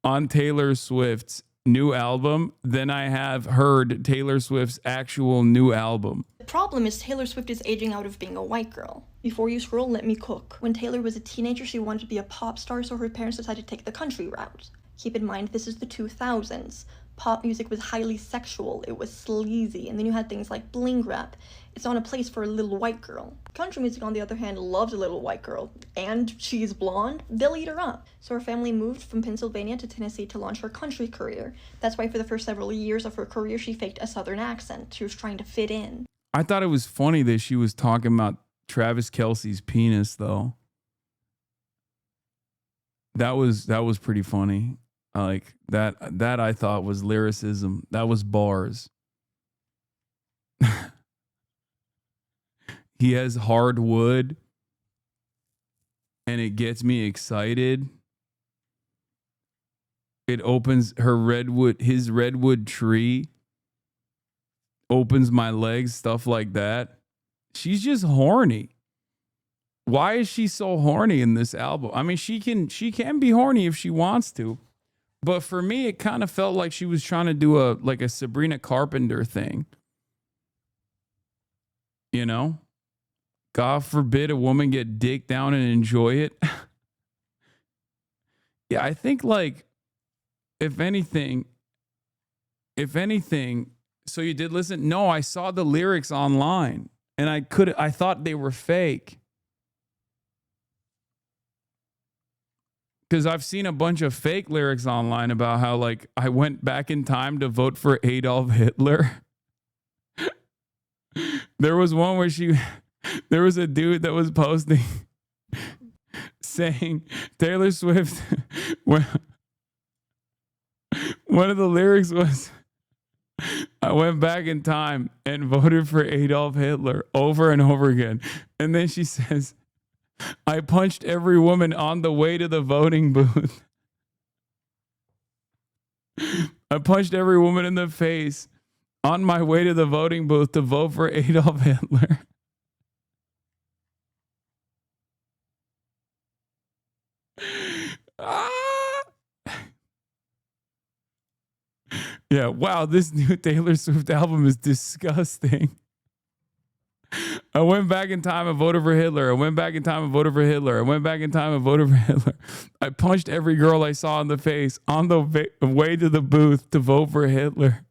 on Taylor Swift's new album than I have heard Taylor Swift's actual new album. The problem is Taylor Swift is aging out of being a white girl. Before you scroll, let me cook. When Taylor was a teenager, she wanted to be a pop star, so her parents decided to take the country route. Keep in mind, this is the 2000s. Pop music was highly sexual, it was sleazy, and then you had things like bling rap. It's not a place for a little white girl. Country music, on the other hand, loves a little white girl, and she's blonde, they'll eat her up. So her family moved from Pennsylvania to Tennessee to launch her country career. That's why for the first several years of her career, she faked a southern accent. She was trying to fit in. I thought it was funny that she was talking about Travis Kelce's penis, though. That was pretty funny. Like that I thought was lyricism. That was bars. He has hard wood and it gets me excited. It opens his redwood tree. Opens my legs, stuff like that. She's just horny. Why is she so horny in this album? I mean, she can be horny if she wants to. But for me, it kind of felt like she was trying to do a Sabrina Carpenter thing. You know? God forbid a woman get dick down and enjoy it. Yeah, I think like, if anything, so you did listen? No, I saw the lyrics online and I thought they were fake. Because I've seen a bunch of fake lyrics online about how, like, I went back in time to vote for Adolf Hitler. There was one where there was a dude that was posting saying Taylor Swift. One of the lyrics was, I went back in time and voted for Adolf Hitler over and over again. And then she says, I punched every woman on the way to the voting booth. I punched every woman in the face on my way to the voting booth to vote for Adolf Hitler. Yeah, wow, this new Taylor Swift album is disgusting. I went back in time and voted for Hitler. I went back in time and voted for Hitler. I went back in time and voted for Hitler. I punched every girl I saw in the face on the way to the booth to vote for Hitler.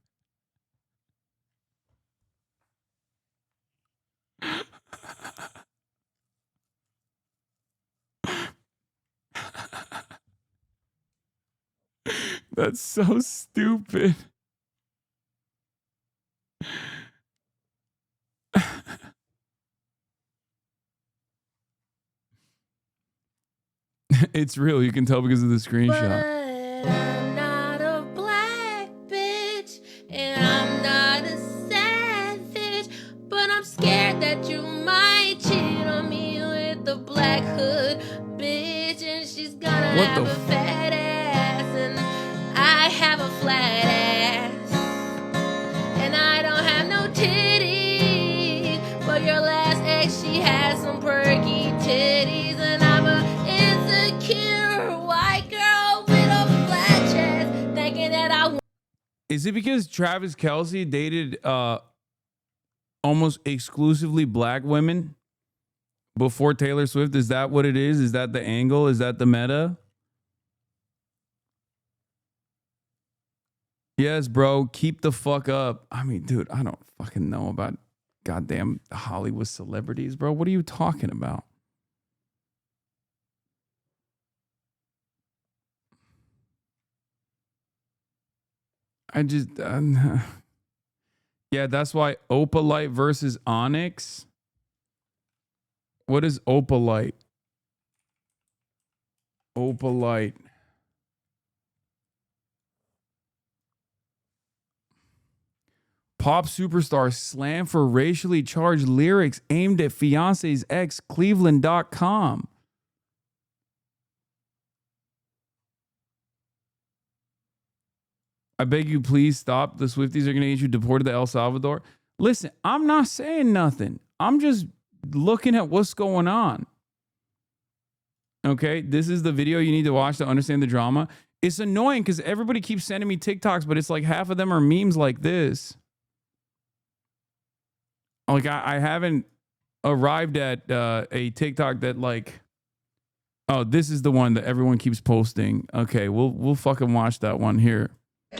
That's so stupid. It's real. You can tell because of the screenshot. But I'm not a black bitch, and I'm not a savage, but I'm scared that you might cheat on me with the black hood bitch, and she's gonna have a fat ass, and I have a flat ass, and I don't have no titties, but your last ex, she has some perky titties, and I'm a insecure white girl with a flat chest, thinking that I. Is it because Travis Kelce dated almost exclusively black women before Taylor Swift? Is that what it is? Is that the angle? Is that the meta? Yes, bro. Keep the fuck up. I mean, dude, I don't fucking know about goddamn Hollywood celebrities, bro. What are you talking about? I just, yeah, that's why Opalite versus Onyx. What is Opalite? Opalite. Pop superstar slammed for racially charged lyrics aimed at fiance's ex, Cleveland.com. I beg you, please stop. The Swifties are going to get you deported to El Salvador. Listen, I'm not saying nothing. I'm just looking at what's going on. Okay, this is the video you need to watch to understand the drama. It's annoying because everybody keeps sending me TikToks, but it's like half of them are memes like this. Like I haven't arrived at a TikTok that like, oh, this is the one that everyone keeps posting. Okay, we'll fucking watch that one here.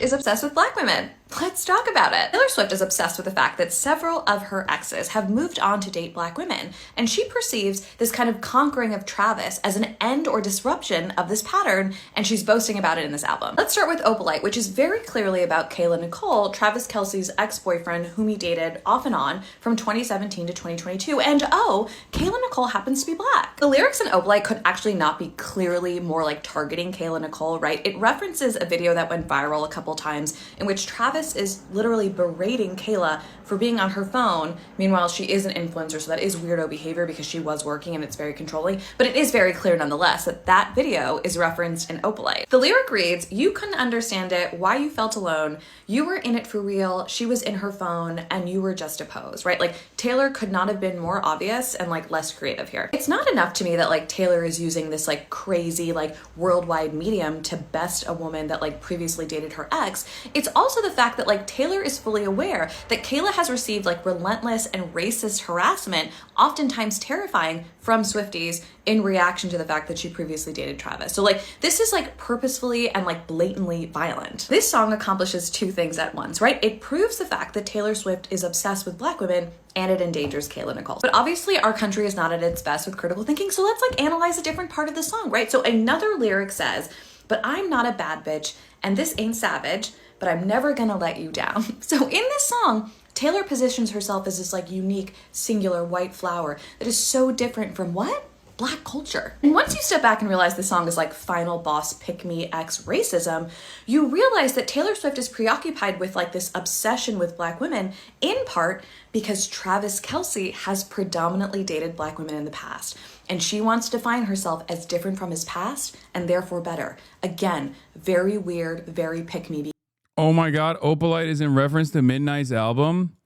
Is obsessed with black women. Let's talk about it. Taylor Swift is obsessed with the fact that several of her exes have moved on to date black women, and she perceives this kind of conquering of Travis as an end or disruption of this pattern, and she's boasting about it in this album. Let's start with Opalite, which is very clearly about Kayla Nicole, Travis Kelce's ex-boyfriend whom he dated off and on from 2017 to 2022, and oh, Kayla Nicole happens to be black. The lyrics in Opalite could actually not be clearly more like targeting Kayla Nicole, right? It references a video that went viral a couple times in which Travis Travis is literally berating Kayla for being on her phone. Meanwhile, she is an influencer, so that is weirdo behavior because she was working and it's very controlling. But it is very clear nonetheless that that video is referenced in Opalite. The lyric reads, "You couldn't understand it, why you felt alone. You were in it for real, she was in her phone, and you were just a pose," right? Like, Taylor could not have been more obvious and like less creative here. It's not enough to me that like Taylor is using this like crazy like worldwide medium to best a woman that like previously dated her ex. It's also the fact that like Taylor is fully aware that Kayla has received like relentless and racist harassment, oftentimes terrifying, from Swifties in reaction to the fact that she previously dated Travis. So like this is like purposefully and like blatantly violent. This song accomplishes two things at once, right? It proves the fact that Taylor Swift is obsessed with Black women, and it endangers Kayla Nicole. But obviously our country is not at its best with critical thinking, so let's like analyze a different part of the song, right? So another lyric says, "But I'm not a bad bitch, and this ain't savage, but I'm never gonna let you down." So in this song, Taylor positions herself as this like unique, singular white flower that is so different from what? Black culture. And once you step back and realize the song is like final boss pick me X racism, you realize that Taylor Swift is preoccupied with like this obsession with Black women, in part because Travis Kelce has predominantly dated Black women in the past. And she wants to define herself as different from his past and therefore better. Again, very weird, very pick me. Oh my God, Opalite is in reference to Midnight's album.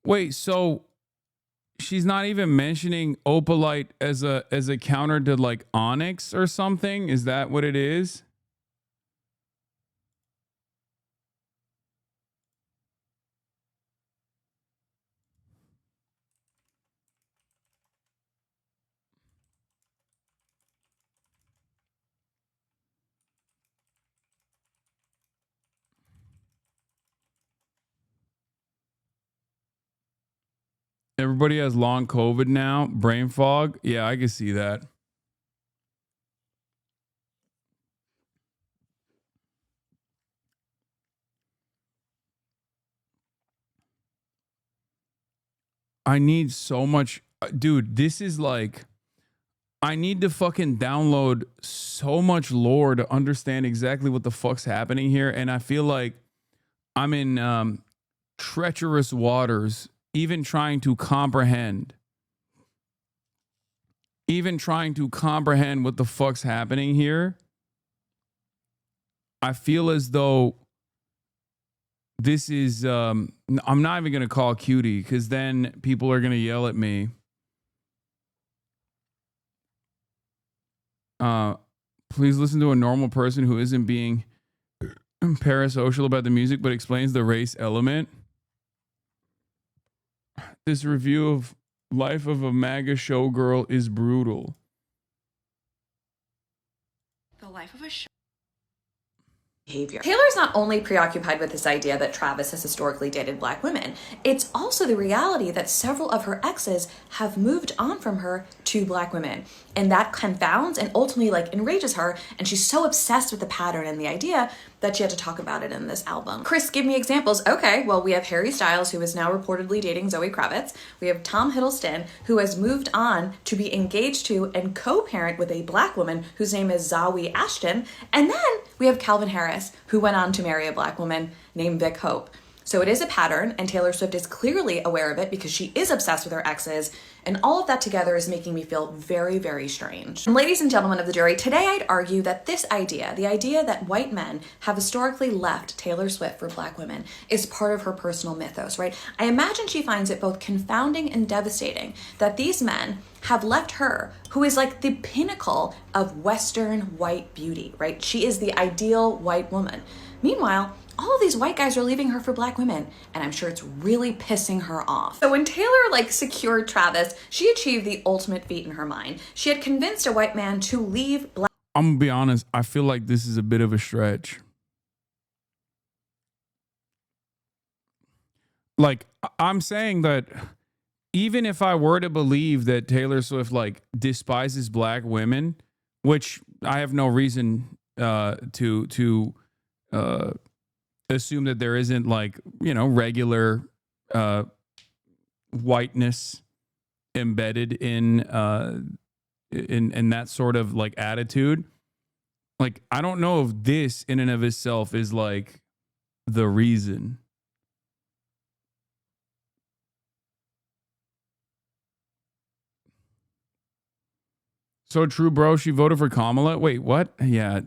Wait, so she's not even mentioning Opalite as a counter to like Onyx or something? Is that what it is? Everybody has long COVID now, brain fog. Yeah, I can see that. I need so much, dude, this is like, I need to fucking download so much lore to understand exactly what the fuck's happening here. And I feel like I'm in treacherous waters, even trying to comprehend what the fuck's happening here. I feel as though this is, I'm not even going to call Cutie because then people are going to yell at me. Please listen to a normal person who isn't being parasocial about the music but explains the race element. This review of Life of a MAGA Showgirl is brutal. The life of a show. Behavior. Taylor's not only preoccupied with this idea that Travis has historically dated Black women, it's also the reality that several of her exes have moved on from her to Black women. And that confounds and ultimately like enrages her, and she's so obsessed with the pattern and the idea that she had to talk about it in this album. Chris, give me examples. Okay, well, we have Harry Styles, who is now reportedly dating Zoe Kravitz. We have Tom Hiddleston, who has moved on to be engaged to and co-parent with a Black woman whose name is Zawe Ashton. And then we have Calvin Harris, who went on to marry a Black woman named Vic Hope. So it is a pattern, and Taylor Swift is clearly aware of it because she is obsessed with her exes, and all of that together is making me feel very, very strange. And ladies and gentlemen of the jury, today I'd argue that this idea, the idea that white men have historically left Taylor Swift for Black women, is part of her personal mythos, right? I imagine she finds it both confounding and devastating that these men have left her, who is like the pinnacle of Western white beauty, right? She is the ideal white woman. Meanwhile, all of these white guys are leaving her for Black women, and I'm sure it's really pissing her off. So when Taylor secured Travis, she achieved the ultimate feat in her mind. She had convinced a white man to leave Black. I'm gonna be honest, I feel like this is a bit of a stretch. Like, I'm saying that even if I were to believe that Taylor Swift despises Black women, which I have no reason to assume that there isn't regular whiteness embedded in that sort of attitude. I don't know if this in and of itself is the reason. So true, bro. She voted for Kamala. Wait, what? Yeah,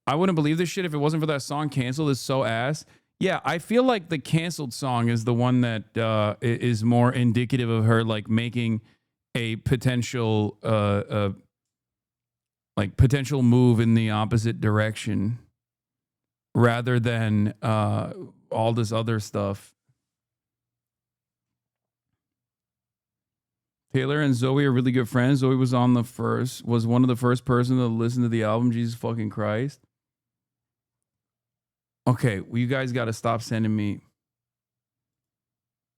I wouldn't believe this shit if it wasn't for that song Canceled is so ass. Yeah, I feel like the Canceled song is the one that is more indicative of her like making a potential potential move in the opposite direction rather than all this other stuff. Taylor and Zoe are really good friends. Zoe was one of the first person to listen to the album, Jesus fucking Christ. Okay, well, you guys got to stop sending me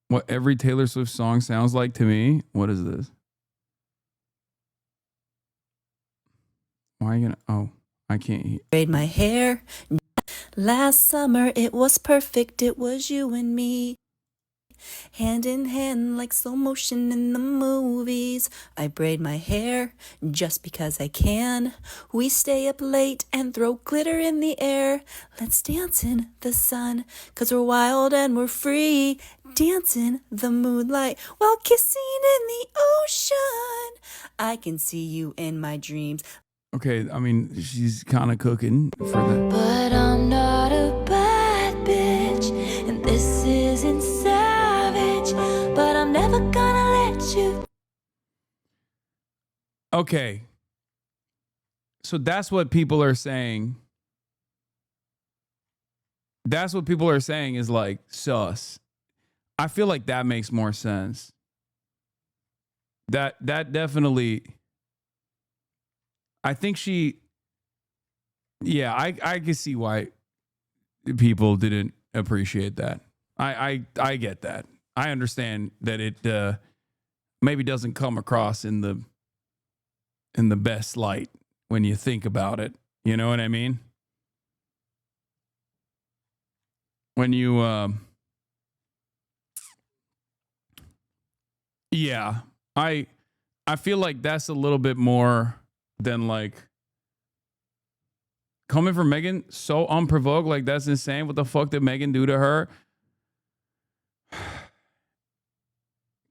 what every Taylor Swift song sounds like to me. What is this? Why are you gonna? Oh, I can't hear. Braid my hair. Last summer it was perfect. It was you and me. Hand in hand like slow motion in the movies. I braid my hair just because I can. We stay up late and throw glitter in the air. Let's dance in the sun, 'cause we're wild and we're free. Dance in the moonlight while kissing in the ocean. I can see you in my dreams. Okay, I mean, she's kind of cooking for that. But I'm not a bad bitch, and this isn't savage, but I'm never gonna let you. Okay. So that's what people are saying. That's what people are saying is like sus. I feel like that makes more sense. That definitely, I think I can see why people didn't appreciate that. I get that. I understand that it maybe doesn't come across in the best light when you think about it. You know what I mean? When you yeah, I feel like that's a little bit more than like coming from Megan so unprovoked. Like, that's insane. What the fuck did Megan do to her?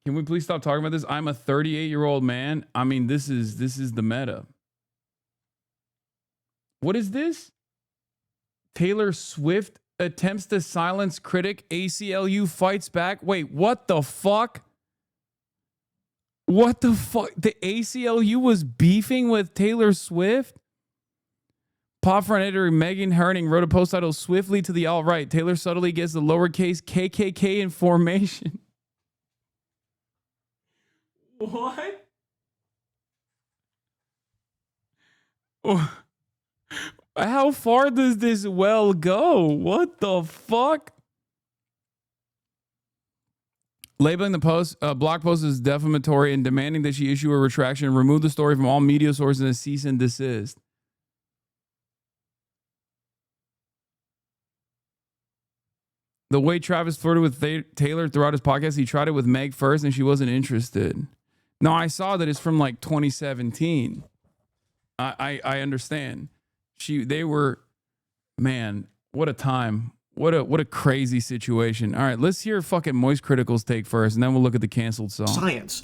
Can we please stop talking about this? I'm a 38-year-old man. I mean, this is the meta. What is this? Taylor Swift attempts to silence critic. ACLU fights back. Wait, what the fuck? What the fuck? The ACLU was beefing with Taylor Swift? Pop front editor Megan Herning wrote a post titled "Swiftly to the Alt-Right. Taylor subtly gets the lowercase KKK in formation." What? How far does this well go? What the fuck? Labeling the blog post as defamatory and demanding that she issue a retraction and remove the story from all media sources and cease and desist. The way Travis flirted with Taylor throughout his podcast, he tried it with Meg first and she wasn't interested. No, I saw that it's from like 2017. I understand. They were, man, what a time. What a crazy situation. All right, let's hear fucking Moist Critical's take first, and then we'll look at the canceled song. Science.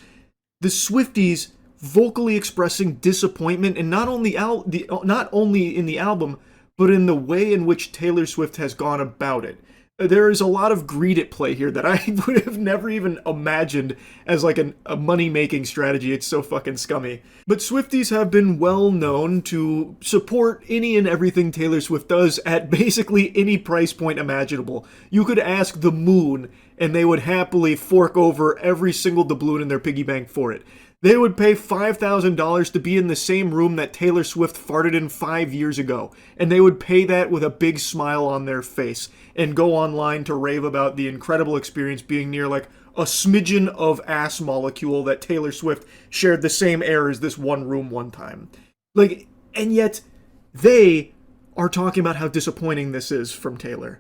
The Swifties vocally expressing disappointment, and not only in the album, but in the way in which Taylor Swift has gone about it. There is a lot of greed at play here that I would have never even imagined as like a money-making strategy. It's so fucking scummy. But Swifties have been well known to support any and everything Taylor Swift does at basically any price point imaginable. You could ask the moon, and they would happily fork over every single doubloon in their piggy bank for it. They would pay $5,000 to be in the same room that Taylor Swift farted in 5 years ago, and they would pay that with a big smile on their face and go online to rave about the incredible experience being near like a smidgen of ass molecule that Taylor Swift shared the same air as this one room one time. Like, and yet they are talking about how disappointing this is from Taylor.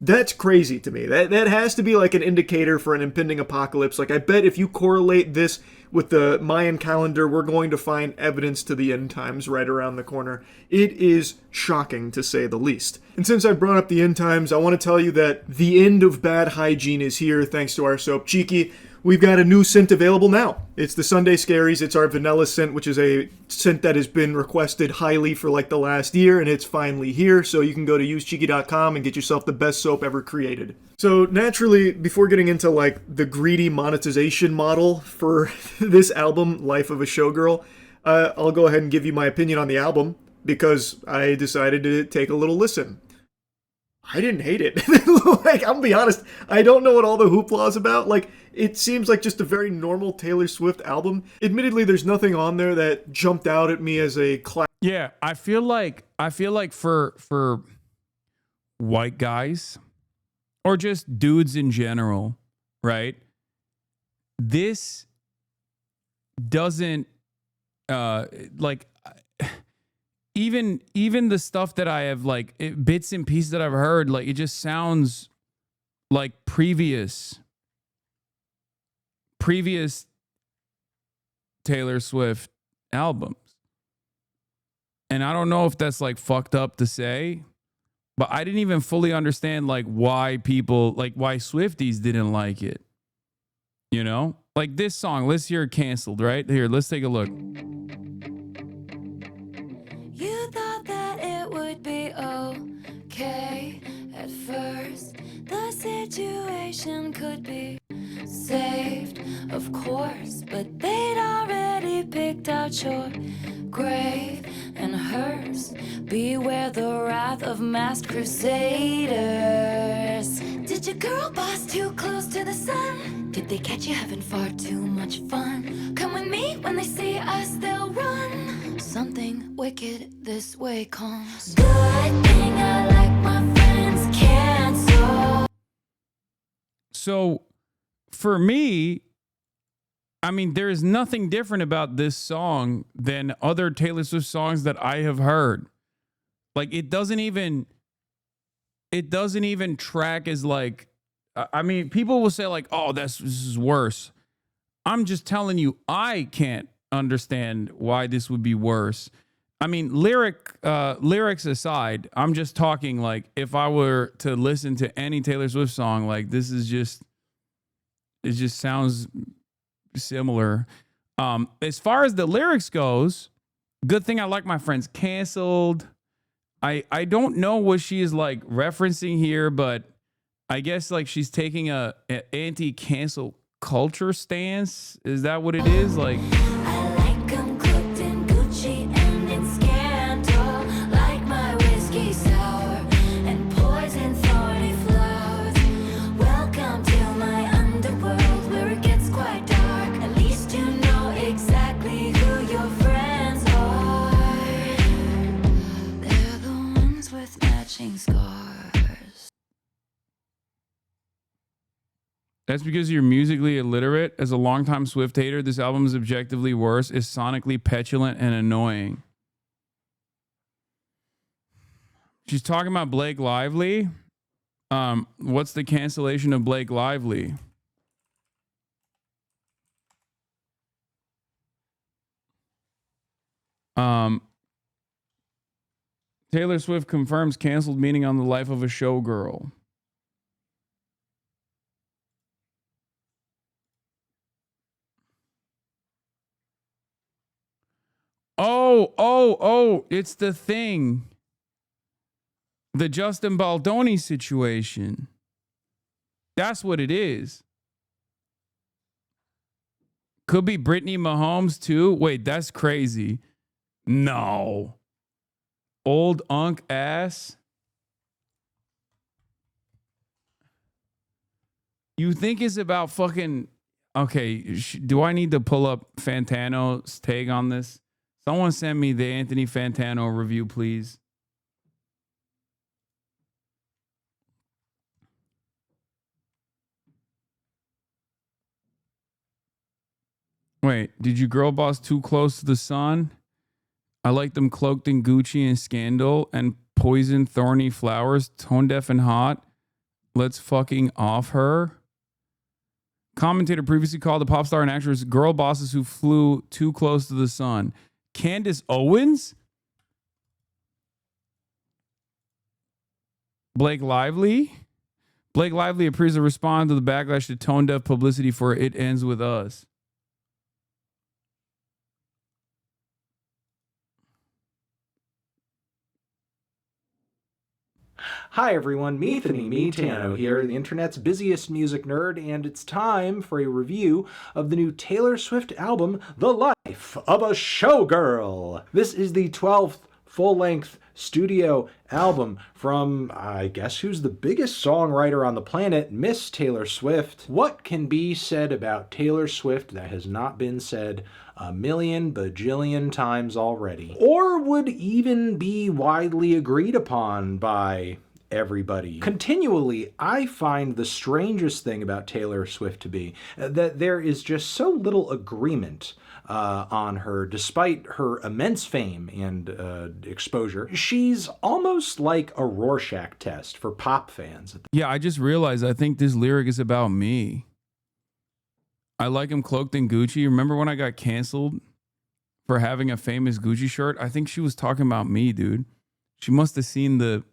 That's crazy to me. That has to be like an indicator for an impending apocalypse. Like, I bet if you correlate this with the Mayan calendar, we're going to find evidence to the end times right around the corner. It is shocking, to say the least. And since I brought up the end times, I want to tell you that the end of bad hygiene is here, thanks to our soap Cheeky. we've got a new scent available now. It's the Sunday Scaries. It's our vanilla scent, which is a scent that has been requested highly for like the last year, and it's finally here. So you can go to usecheeky.com and get yourself the best soap ever created. So naturally, before getting into like the greedy monetization model for this album, Life of a Showgirl, I'll go ahead and give you my opinion on the album because I decided to take a little listen. I didn't hate it. Like, I'm gonna be honest, I don't know what all the hoopla is about. Like, it seems like just a very normal Taylor Swift album. Admittedly, there's nothing on there that jumped out at me as a classic. Yeah, I feel like for white guys or just dudes in general, right? This doesn't like even the stuff that I have like bits and pieces that I've heard, like it just sounds like previous Taylor Swift albums. And I don't know if that's like fucked up to say, but I didn't even fully understand like why people, like why Swifties didn't like it. You know? Like this song, let's hear it Canceled, right? Here, let's take a look. You thought that it would be okay at first. The situation could be saved, of course, but they'd already picked out your grave and hers. Beware the wrath of masked crusaders. Did your girl boss too close to the sun? Did they catch you having far too much fun? Come with me, when they see us they'll run. Something wicked this way comes. Good thing I like my friends cancel. So for me, I mean, there is nothing different about this song than other Taylor Swift songs that I have heard. Like it doesn't even track as like, I mean, people will say like, oh, this is worse. I'm just telling you, I can't understand why this would be worse. I mean, lyrics aside, I'm just talking like if I were to listen to any Taylor Swift song, like this is just, it just sounds similar. As far as the lyrics goes, good thing I like my friends canceled. I don't know what she is like referencing here, but I guess like she's taking a anti-cancel culture stance. Is that what it is? Like I like 'em cooked in Gucci and in scandal, like my whiskey sour and poison thorny flowers. Welcome to my underworld where it gets quite dark. At least you know exactly who your friends are. They're the ones with matching scars. that's because you're musically illiterate. As a longtime Swift hater, this album is objectively worse, is sonically petulant and annoying. She's talking about Blake Lively. What's the cancellation of Blake Lively? Taylor Swift confirms canceled meaning on the Life of a Showgirl. Oh, it's the thing. The Justin Baldoni situation. That's what it is. Could be Brittany Mahomes too. Wait, that's crazy. No. Old unk ass. You think it's about fucking... Okay, do I need to pull up Fantano's take on this? Someone send me the Anthony Fantano review, please. Wait, did you girl boss too close to the sun? I like them cloaked in Gucci and scandal and poison thorny flowers, tone deaf and hot. Let's fucking off her. Commentator previously called the pop star and actress girl bosses who flew too close to the sun. Candace Owens? Blake Lively? Blake Lively appears to respond to the backlash to tone-deaf publicity for It Ends With Us. Hi everyone, me Tano here, the internet's busiest music nerd, and it's time for a review of the new Taylor Swift album, The Life of a Showgirl. This is the 12th full-length studio album from, I guess, who's the biggest songwriter on the planet, Miss Taylor Swift. What can be said about Taylor Swift that has not been said a million bajillion times already? Or would even be widely agreed upon by everybody? Continually, I find the strangest thing about Taylor Swift to be that there is just so little agreement on her, despite her immense fame and exposure. She's almost like a Rorschach test for pop fans. Yeah, I just realized I think this lyric is about me. I like him cloaked in Gucci. Remember when I got canceled for having a famous Gucci shirt? I think she was talking about me, dude. She must have seen the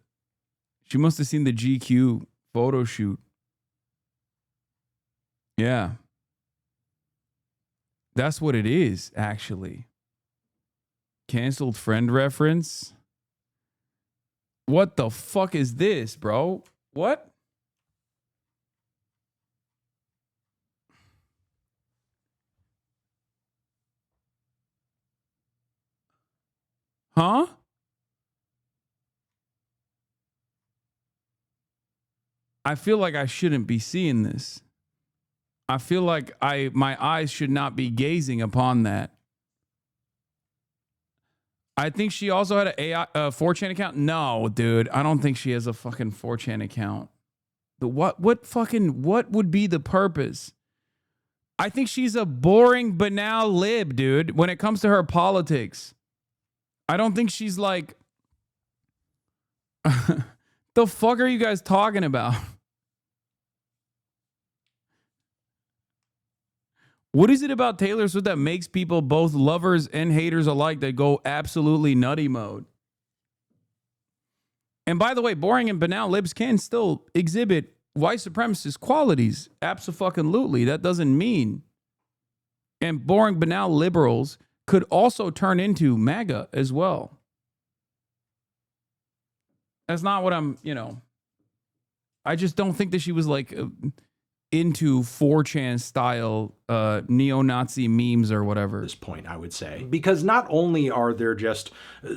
GQ photo shoot. Yeah. That's what it is, actually. Canceled friend reference. What the fuck is this, bro? What? Huh? I feel like I shouldn't be seeing this. I feel like my eyes should not be gazing upon that. I think she also had a 4chan account. No, dude, I don't think she has a fucking 4chan account. What would be the purpose? I think she's a boring, banal lib, dude, when it comes to her politics. I don't think she's like, the fuck are you guys talking about? What is it about Taylor Swift that makes people, both lovers and haters alike, that go absolutely nutty mode? And by the way, boring and banal libs can still exhibit white supremacist qualities. Abso-fucking-lutely. That doesn't mean. And boring, banal liberals could also turn into MAGA as well. That's not what I'm, I just don't think that she was like into 4chan style neo-Nazi memes or whatever. At this point, I would say. Because not only are there just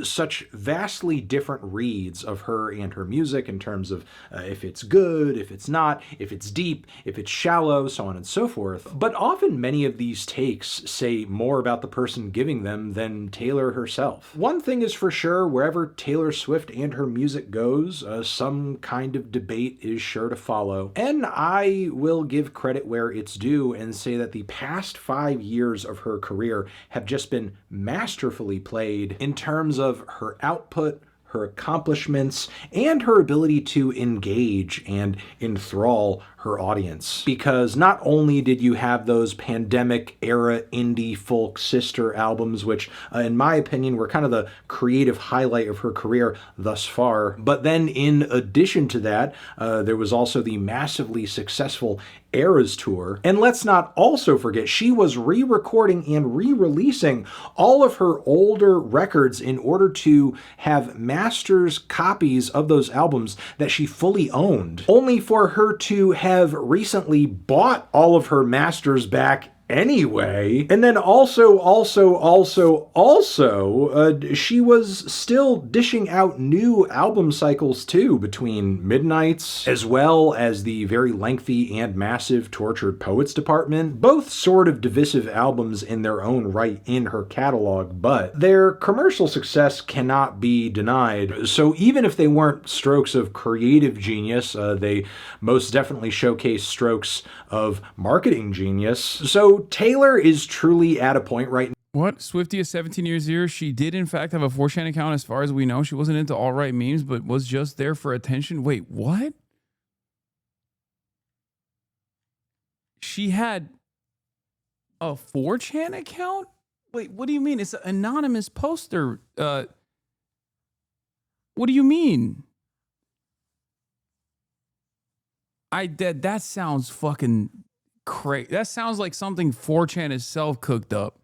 such vastly different reads of her and her music in terms of if it's good, if it's not, if it's deep, if it's shallow, so on and so forth, but often many of these takes say more about the person giving them than Taylor herself. One thing is for sure, wherever Taylor Swift and her music goes, some kind of debate is sure to follow. And I will give credit where it's due and say that the past 5 years of her career have just been masterfully played in terms of her output, her accomplishments, and her ability to engage and enthrall her audience. Because not only did you have those pandemic era indie folk sister albums, which in my opinion were kind of the creative highlight of her career thus far, but then in addition to that, there was also the massively successful Eras Tour. And let's not also forget, she was re-recording and re-releasing all of her older records in order to have masters copies of those albums that she fully owned, only for her to have recently bought all of her masters back anyway. And then also, she was still dishing out new album cycles too, between Midnights, as well as the very lengthy and massive Tortured Poets Department, both sort of divisive albums in their own right in her catalog, but their commercial success cannot be denied. So even if they weren't strokes of creative genius, they most definitely showcase strokes of marketing genius. So Taylor is truly at a point right now. What? Swiftie is 17 years here. She did, in fact, have a 4chan account as far as we know. She wasn't into alt-right memes, but was just there for attention. Wait, what? She had a 4chan account? Wait, what do you mean? It's an anonymous poster. What do you mean? That sounds fucking crazy. That sounds like something 4chan itself cooked up.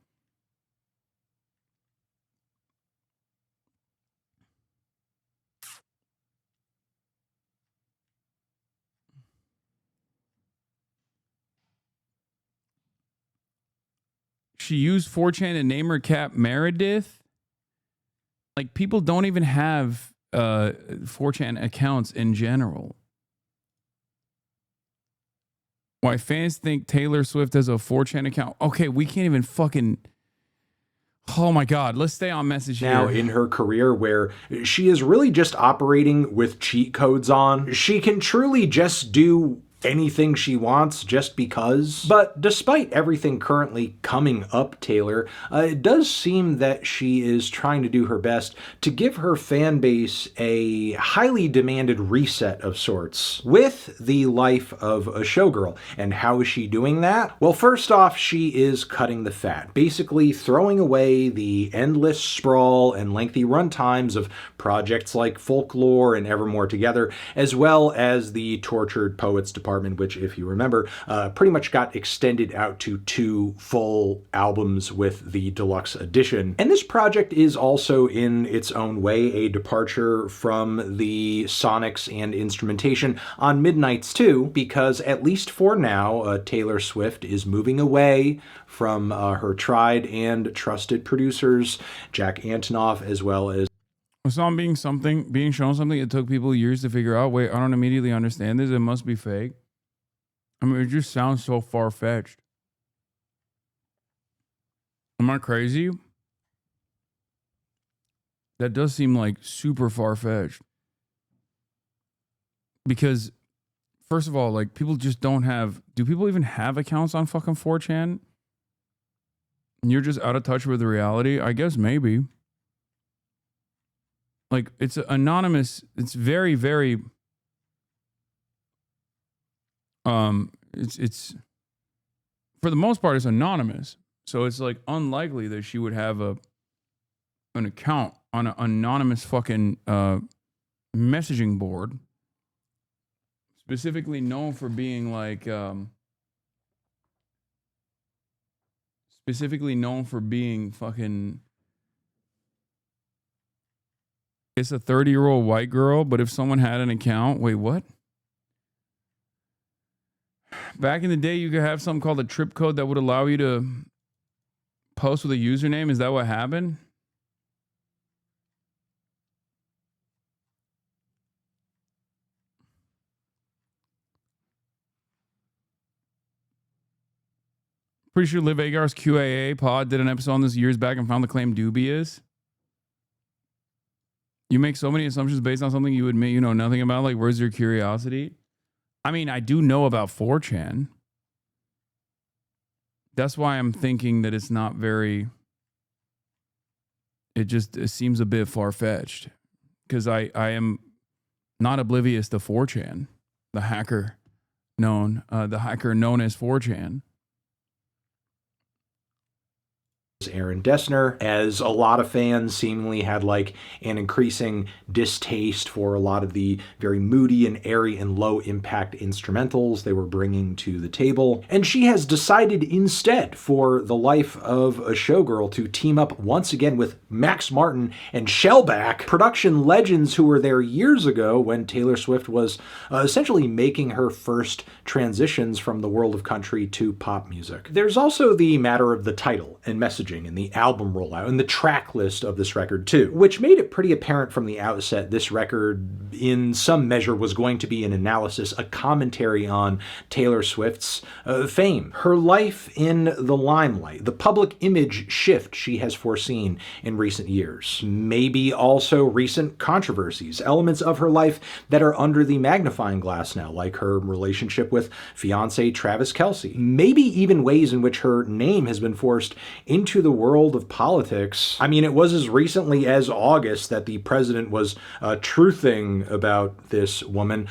She used 4chan to name her cat Meredith. Like, people don't even have 4chan accounts in general. Why fans think Taylor Swift has a 4chan account. Okay, we can't even fucking... Oh my God, let's stay on message here. Now in her career where she is really just operating with cheat codes on. She can truly just do anything she wants just because. But despite everything currently coming up Taylor, it does seem that she is trying to do her best to give her fan base a highly demanded reset of sorts with the life of a showgirl. And how is she doing that? Well, first off, she is cutting the fat, basically throwing away the endless sprawl and lengthy run times of projects like Folklore and Evermore Together, as well as the Tortured Poets Department, which, if you remember, pretty much got extended out to 2 full albums with the deluxe edition. And this project is also in its own way a departure from the sonics and instrumentation on Midnights 2, because at least for now, Taylor Swift is moving away from her tried and trusted producers, Jack Antonoff, as well as So I'm being shown something it took people years to figure out. Wait, I don't immediately understand this. It must be fake. I mean, it just sounds so far-fetched. Am I crazy? That does seem like super far-fetched. Because, first of all, like, people just don't have... Do people even have accounts on fucking 4chan? And you're just out of touch with the reality? I guess maybe. Like, it's anonymous. It's very, very... It's for the most part, it's anonymous. So it's like unlikely that she would have an account on an anonymous fucking messaging board, specifically known for being like fucking. It's a 30-year-old white girl, but if someone had an account, wait, what? Back in the day, you could have something called a trip code that would allow you to post with a username. Is that what happened? Pretty sure Liv Agar's QAA pod did an episode on this years back and found the claim dubious. You make so many assumptions based on something you admit you know nothing about. Like, where's your curiosity? I mean, I do know about 4chan. That's why I'm thinking that it's not very... It seems a bit far-fetched. Because I am not oblivious to 4chan. The hacker known as 4chan. Aaron Dessner, as a lot of fans seemingly had like an increasing distaste for a lot of the very moody and airy and low impact instrumentals they were bringing to the table. And she has decided instead for the life of a showgirl to team up once again with Max Martin and Shellback, production legends who were there years ago when Taylor Swift was essentially making her first transitions from the world of country to pop music. There's also the matter of the title and messaging and the album rollout and the track list of this record too, which made it pretty apparent from the outset this record in some measure was going to be an analysis, a commentary on Taylor Swift's fame, her life in the limelight, the public image shift she has foreseen in recent years, maybe also recent controversies, elements of her life that are under the magnifying glass now, like her relationship with fiancé Travis Kelce, maybe even ways in which her name has been forced into into the world of politics, I mean, it was as recently as August that the president was truthing about this woman,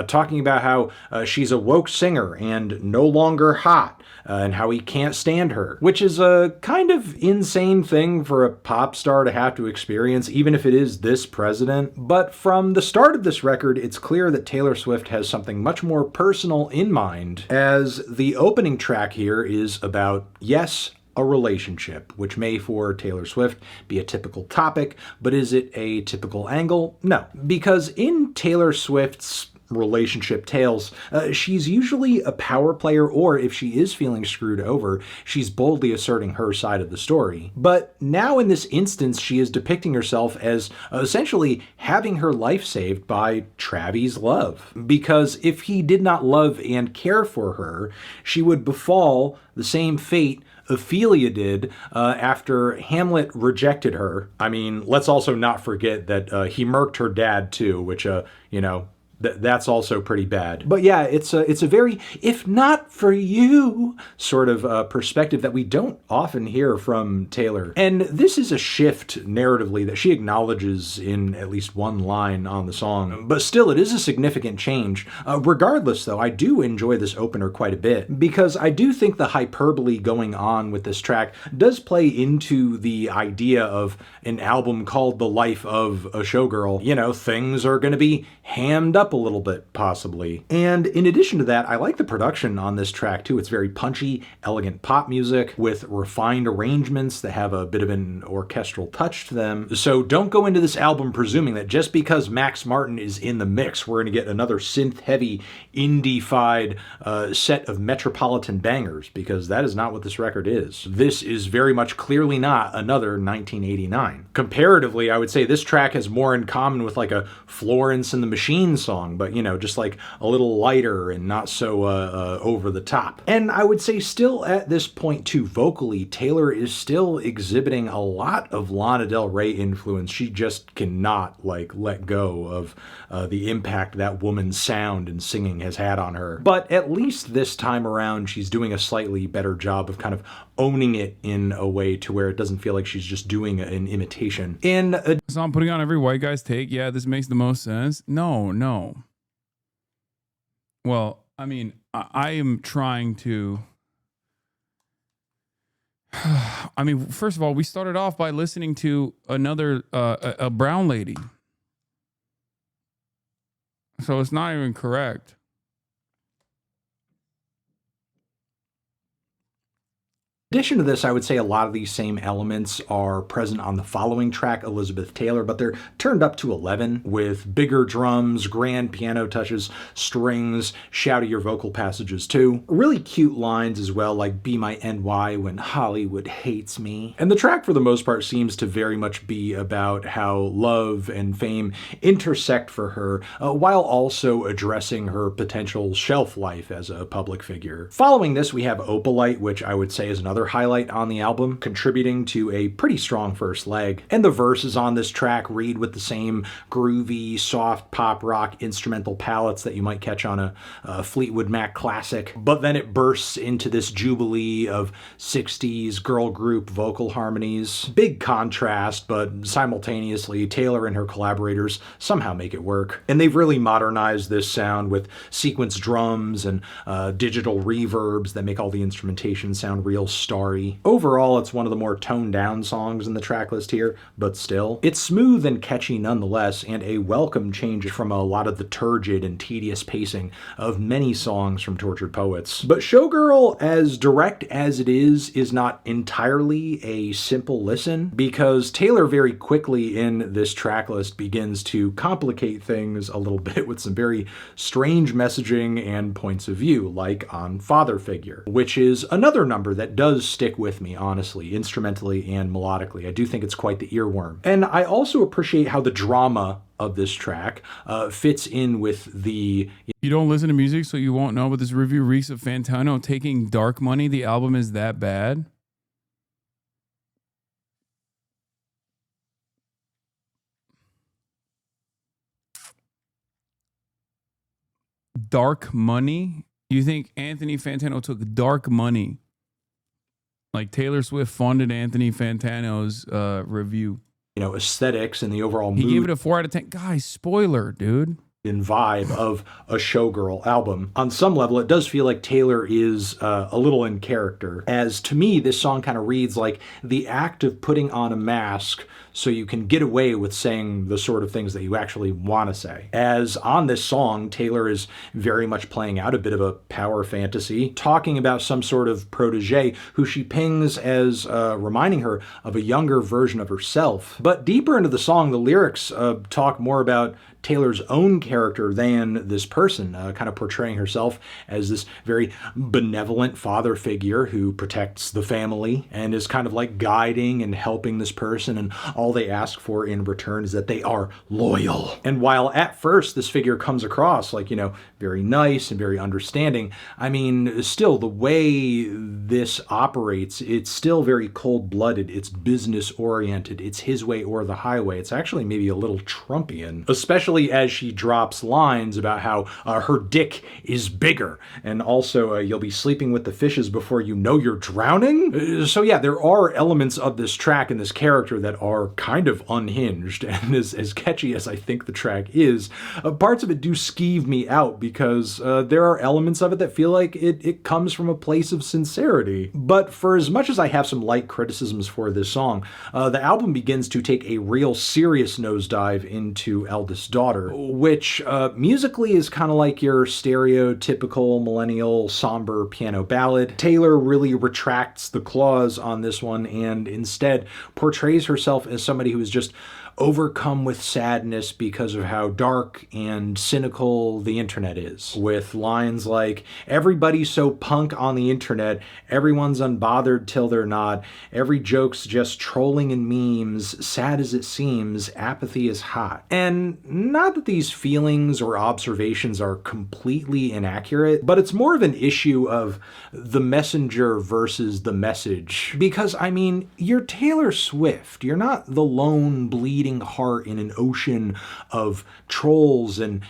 talking about how she's a woke singer and no longer hot. And how he can't stand her, which is a kind of insane thing for a pop star to have to experience, even if it is this president. But from the start of this record, it's clear that Taylor Swift has something much more personal in mind, as the opening track here is about, yes, a relationship, which may for Taylor Swift be a typical topic, but is it a typical angle? No, because in Taylor Swift's relationship tales, she's usually a power player, or if she is feeling screwed over, she's boldly asserting her side of the story. But now in this instance, she is depicting herself as essentially having her life saved by Travis' love. Because if he did not love and care for her, she would befall the same fate Ophelia did after Hamlet rejected her. I mean, let's also not forget that he murked her dad too, which, you know, that's also pretty bad. But yeah, it's a very, if not for you, sort of perspective that we don't often hear from Taylor. And this is a shift narratively that she acknowledges in at least one line on the song. But still, it is a significant change. Regardless, though, I do enjoy this opener quite a bit, because I do think the hyperbole going on with this track does play into the idea of an album called The Life of a Showgirl. You know, things are going to be hammed up a little bit, possibly. And in addition to that, I like the production on this track too. It's very punchy, elegant pop music with refined arrangements that have a bit of an orchestral touch to them. So don't go into this album presuming that just because Max Martin is in the mix, we're going to get another synth-heavy, indie-fied set of metropolitan bangers, because that is not what this record is. This is very much clearly not another 1989. Comparatively, I would say this track has more in common with like a Florence and the Machine song, but you know, just like a little lighter and not so over the top. And I would say still at this point too, vocally, Taylor is still exhibiting a lot of Lana Del Rey influence. She just cannot like let go of the impact that woman's sound and singing has had on her. But at least this time around, she's doing a slightly better job of kind of owning it in a way to where it doesn't feel like she's just doing an imitation. So I'm putting on every white guy's take. Yeah, this makes the most sense. No. Well, I mean, I am trying to... I mean, first of all, we started off by listening to another, a brown lady. So it's not even correct. In addition to this, I would say a lot of these same elements are present on the following track, Elizabeth Taylor, but they're turned up to 11 with bigger drums, grand piano touches, strings, shoutier vocal passages too. Really cute lines as well, like "Be my NY when Hollywood hates me." And the track for the most part seems to very much be about how love and fame intersect for her, while also addressing her potential shelf life as a public figure. Following this, we have Opalite, which I would say is another highlight on the album, contributing to a pretty strong first leg. And the verses on this track read with the same groovy, soft pop rock instrumental palettes that you might catch on a Fleetwood Mac classic. But then it bursts into this jubilee of 60s girl group vocal harmonies. Big contrast, but simultaneously, Taylor and her collaborators somehow make it work. And they've really modernized this sound with sequenced drums and digital reverbs that make all the instrumentation sound real starry. Overall, it's one of the more toned down songs in the track list here, but still, it's smooth and catchy nonetheless, and a welcome change from a lot of the turgid and tedious pacing of many songs from Tortured Poets. But Showgirl, as direct as it is not entirely a simple listen, because Taylor very quickly in this track list begins to complicate things a little bit with some very strange messaging and points of view, like on Father Figure, which is another number that does stick with me, honestly, instrumentally and melodically. I do think it's quite the earworm. And I also appreciate how the drama of this track fits in with the... You don't listen to music, so you won't know, but this review reeks of Fantano taking Dark Money. The album is that bad. Dark Money? You think Anthony Fantano took Dark Money Like Taylor Swift funded Anthony Fantano's review. Aesthetics and the overall mood. He gave it a 4 out of 10. Guys, spoiler, dude. And vibe of a showgirl album. On some level, it does feel like Taylor is a little in character, as to me, this song kind of reads like the act of putting on a mask so you can get away with saying the sort of things that you actually want to say. As on this song, Taylor is very much playing out a bit of a power fantasy, talking about some sort of protege who she pings as reminding her of a younger version of herself. But deeper into the song, the lyrics talk more about Taylor's own character than this person, kind of portraying herself as this very benevolent father figure who protects the family and is kind of like guiding and helping this person, and all they ask for in return is that they are loyal. And while at first this figure comes across like, very nice and very understanding, I mean, still the way this operates, it's still very cold-blooded, it's business-oriented, it's his way or the highway. It's actually maybe a little Trumpian, especially as she drops lines about how her dick is bigger, and also you'll be sleeping with the fishes before you know you're drowning. So yeah, there are elements of this track and this character that are kind of unhinged, and as catchy as I think the track is, parts of it do skeeve me out because there are elements of it that feel like it comes from a place of sincerity. But for as much as I have some light criticisms for this song, the album begins to take a real serious nosedive into Eldest Daughter, which musically is kind of like your stereotypical millennial somber piano ballad. Taylor really retracts the claws on this one and instead portrays herself as somebody who is just overcome with sadness because of how dark and cynical the internet is, with lines like, everybody's so punk on the internet, everyone's unbothered till they're not, every joke's just trolling and memes, sad as it seems, apathy is hot. And not that these feelings or observations are completely inaccurate, but it's more of an issue of the messenger versus the message. Because, I mean, you're Taylor Swift, you're not the lone bleeding heart in an ocean of trolls and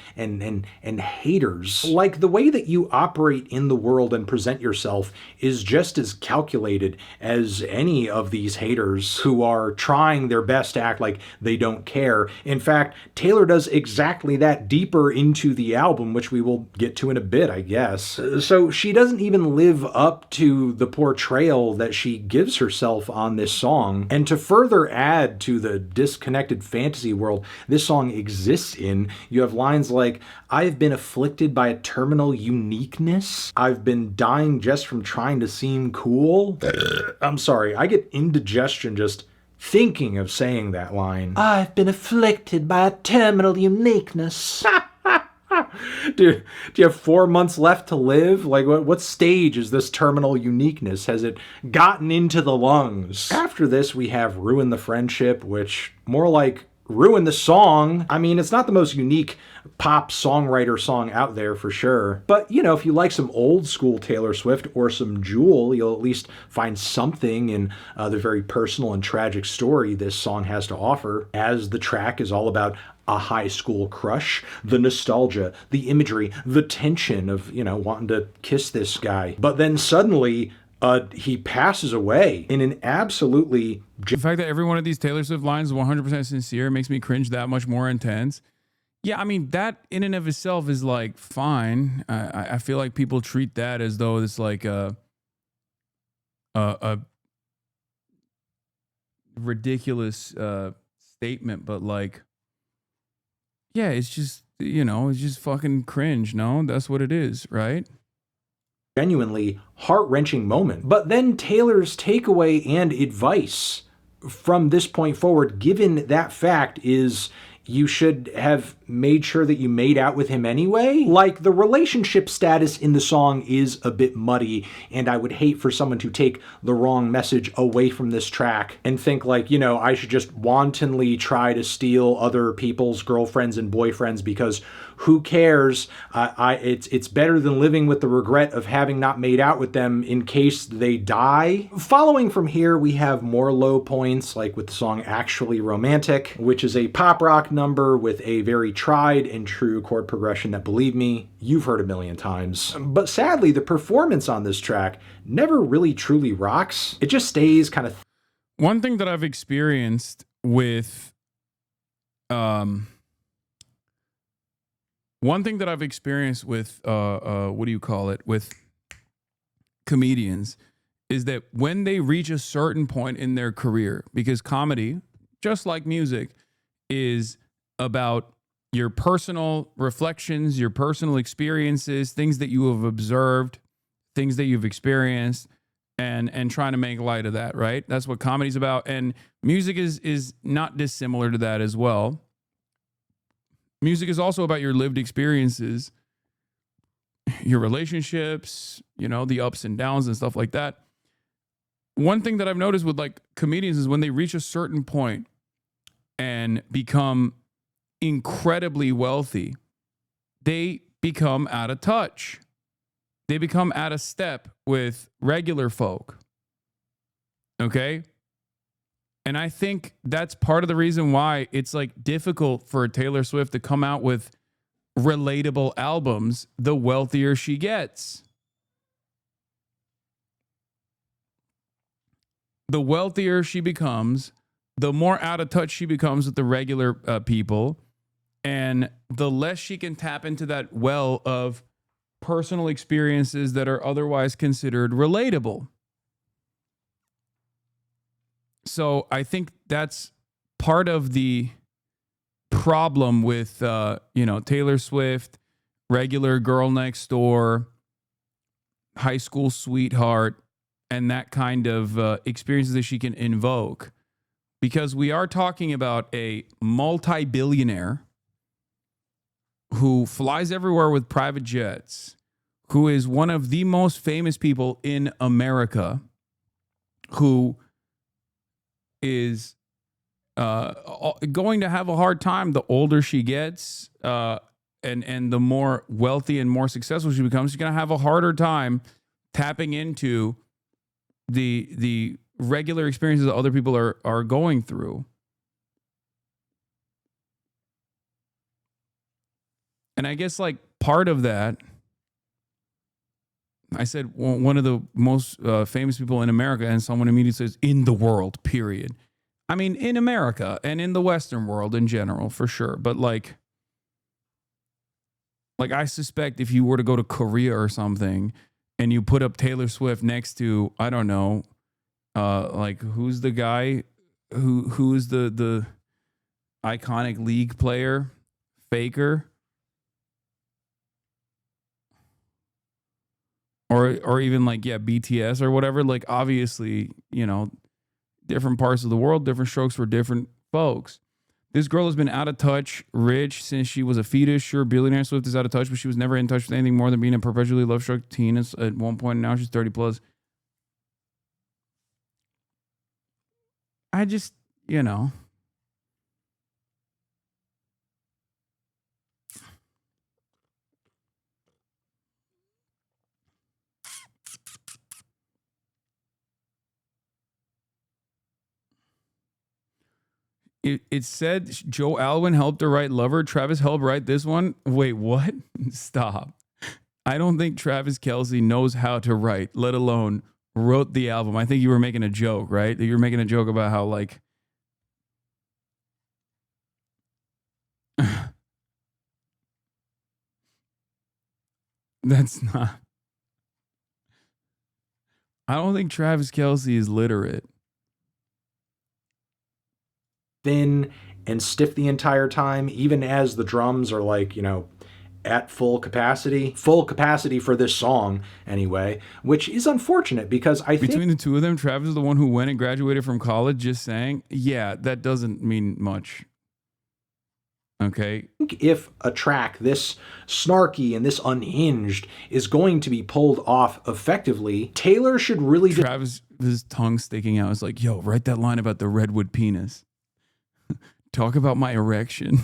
haters. Like, the way that you operate in the world and present yourself is just as calculated as any of these haters who are trying their best to act like they don't care. In fact, Taylor does exactly that deeper into the album, which we will get to in a bit, I guess. So she doesn't even live up to the portrayal that she gives herself on this song. And to further add to the disconnected fantasy world this song exists in, you have lines like, I've been afflicted by a terminal uniqueness. I've been dying just from trying to seem cool. I'm sorry, I get indigestion just thinking of saying that line. I've been afflicted by a terminal uniqueness. Do you have 4 months left to live? Like, what stage is this terminal uniqueness? Has it gotten into the lungs? After this, we have Ruin the Friendship, which more like Ruin the Song. I mean, it's not the most unique pop songwriter song out there for sure. But, if you like some old school Taylor Swift or some Jewel, you'll at least find something in the very personal and tragic story this song has to offer, as the track is all about a high school crush, the nostalgia, the imagery, the tension of, wanting to kiss this guy. But then suddenly, he passes away in an absolutely... The fact that every one of these Taylor Swift lines is 100% sincere makes me cringe that much more intense. Yeah, I mean, that in and of itself is like fine. I feel like people treat that as though it's like a ridiculous statement, but like, yeah, it's just, it's just fucking cringe. No, that's what it is, right? Genuinely heart-wrenching moment. But then Taylor's takeaway and advice from this point forward, given that fact, is you should have made sure that you made out with him anyway. Like, the relationship status in the song is a bit muddy, and I would hate for someone to take the wrong message away from this track and think like, I should just wantonly try to steal other people's girlfriends and boyfriends because who cares? It's better than living with the regret of having not made out with them in case they die. Following from here, we have more low points, like with the song Actually Romantic, which is a pop rock number with a very tried and true chord progression that, believe me, you've heard a million times. But sadly, the performance on this track never really truly rocks. It just stays kind of... One thing that I've experienced with what do you call it, with comedians, is that when they reach a certain point in their career, because comedy, just like music, is about your personal reflections, your personal experiences, things that you have observed, things that you've experienced, and trying to make light of that, right? That's what comedy's about. And music is not dissimilar to that as well. Music is also about your lived experiences, your relationships, you know, the ups and downs and stuff like that. One thing that I've noticed with like comedians is when they reach a certain point and become incredibly wealthy, they become out of touch. They become out of step with regular folk. Okay? And I think that's part of the reason why it's like difficult for Taylor Swift to come out with relatable albums the wealthier she gets. The wealthier she becomes, the more out of touch she becomes with the regular people, and the less she can tap into that well of personal experiences that are otherwise considered relatable. So I think that's part of the problem with, Taylor Swift, regular girl next door, high school sweetheart, and that kind of experiences that she can invoke. Because we are talking about a multi-billionaire who flies everywhere with private jets, who is one of the most famous people in America, who is going to have a hard time the older she gets, and the more wealthy and more successful she becomes. She's going to have a harder time tapping into the regular experiences that other people are going through. And I guess like part of that, I said one of the most famous people in America, and someone immediately says in the world, period. I mean, in America and in the Western world in general, for sure. But like I suspect if you were to go to Korea or something and you put up Taylor Swift next to, I don't know, like who's the guy who's the iconic League player, Faker, or even like, yeah, BTS or whatever, like obviously, different parts of the world, different strokes for different folks. This girl has been out of touch, rich since she was a fetus. Sure, billionaire Swift is out of touch, but she was never in touch with anything more than being a perpetually love-struck teen at one point. And now she's 30 plus. I just, It said Joe Alwyn helped her write Lover. Travis helped write this one. Wait, what? Stop. I don't think Travis Kelce knows how to write, let alone wrote the album. I think you were making a joke, right? You were making a joke about how like... That's not... I don't think Travis Kelce is literate. Thin and stiff the entire time, even as the drums are like, at full capacity for this song anyway, which is unfortunate because I think between the two of them, Travis is the one who went and graduated from college. Just saying, yeah, that doesn't mean much. Okay. If a track this snarky and this unhinged is going to be pulled off effectively, Taylor should really... Travis, his tongue sticking out, is like, yo, write that line about the redwood penis. Talk about my erection.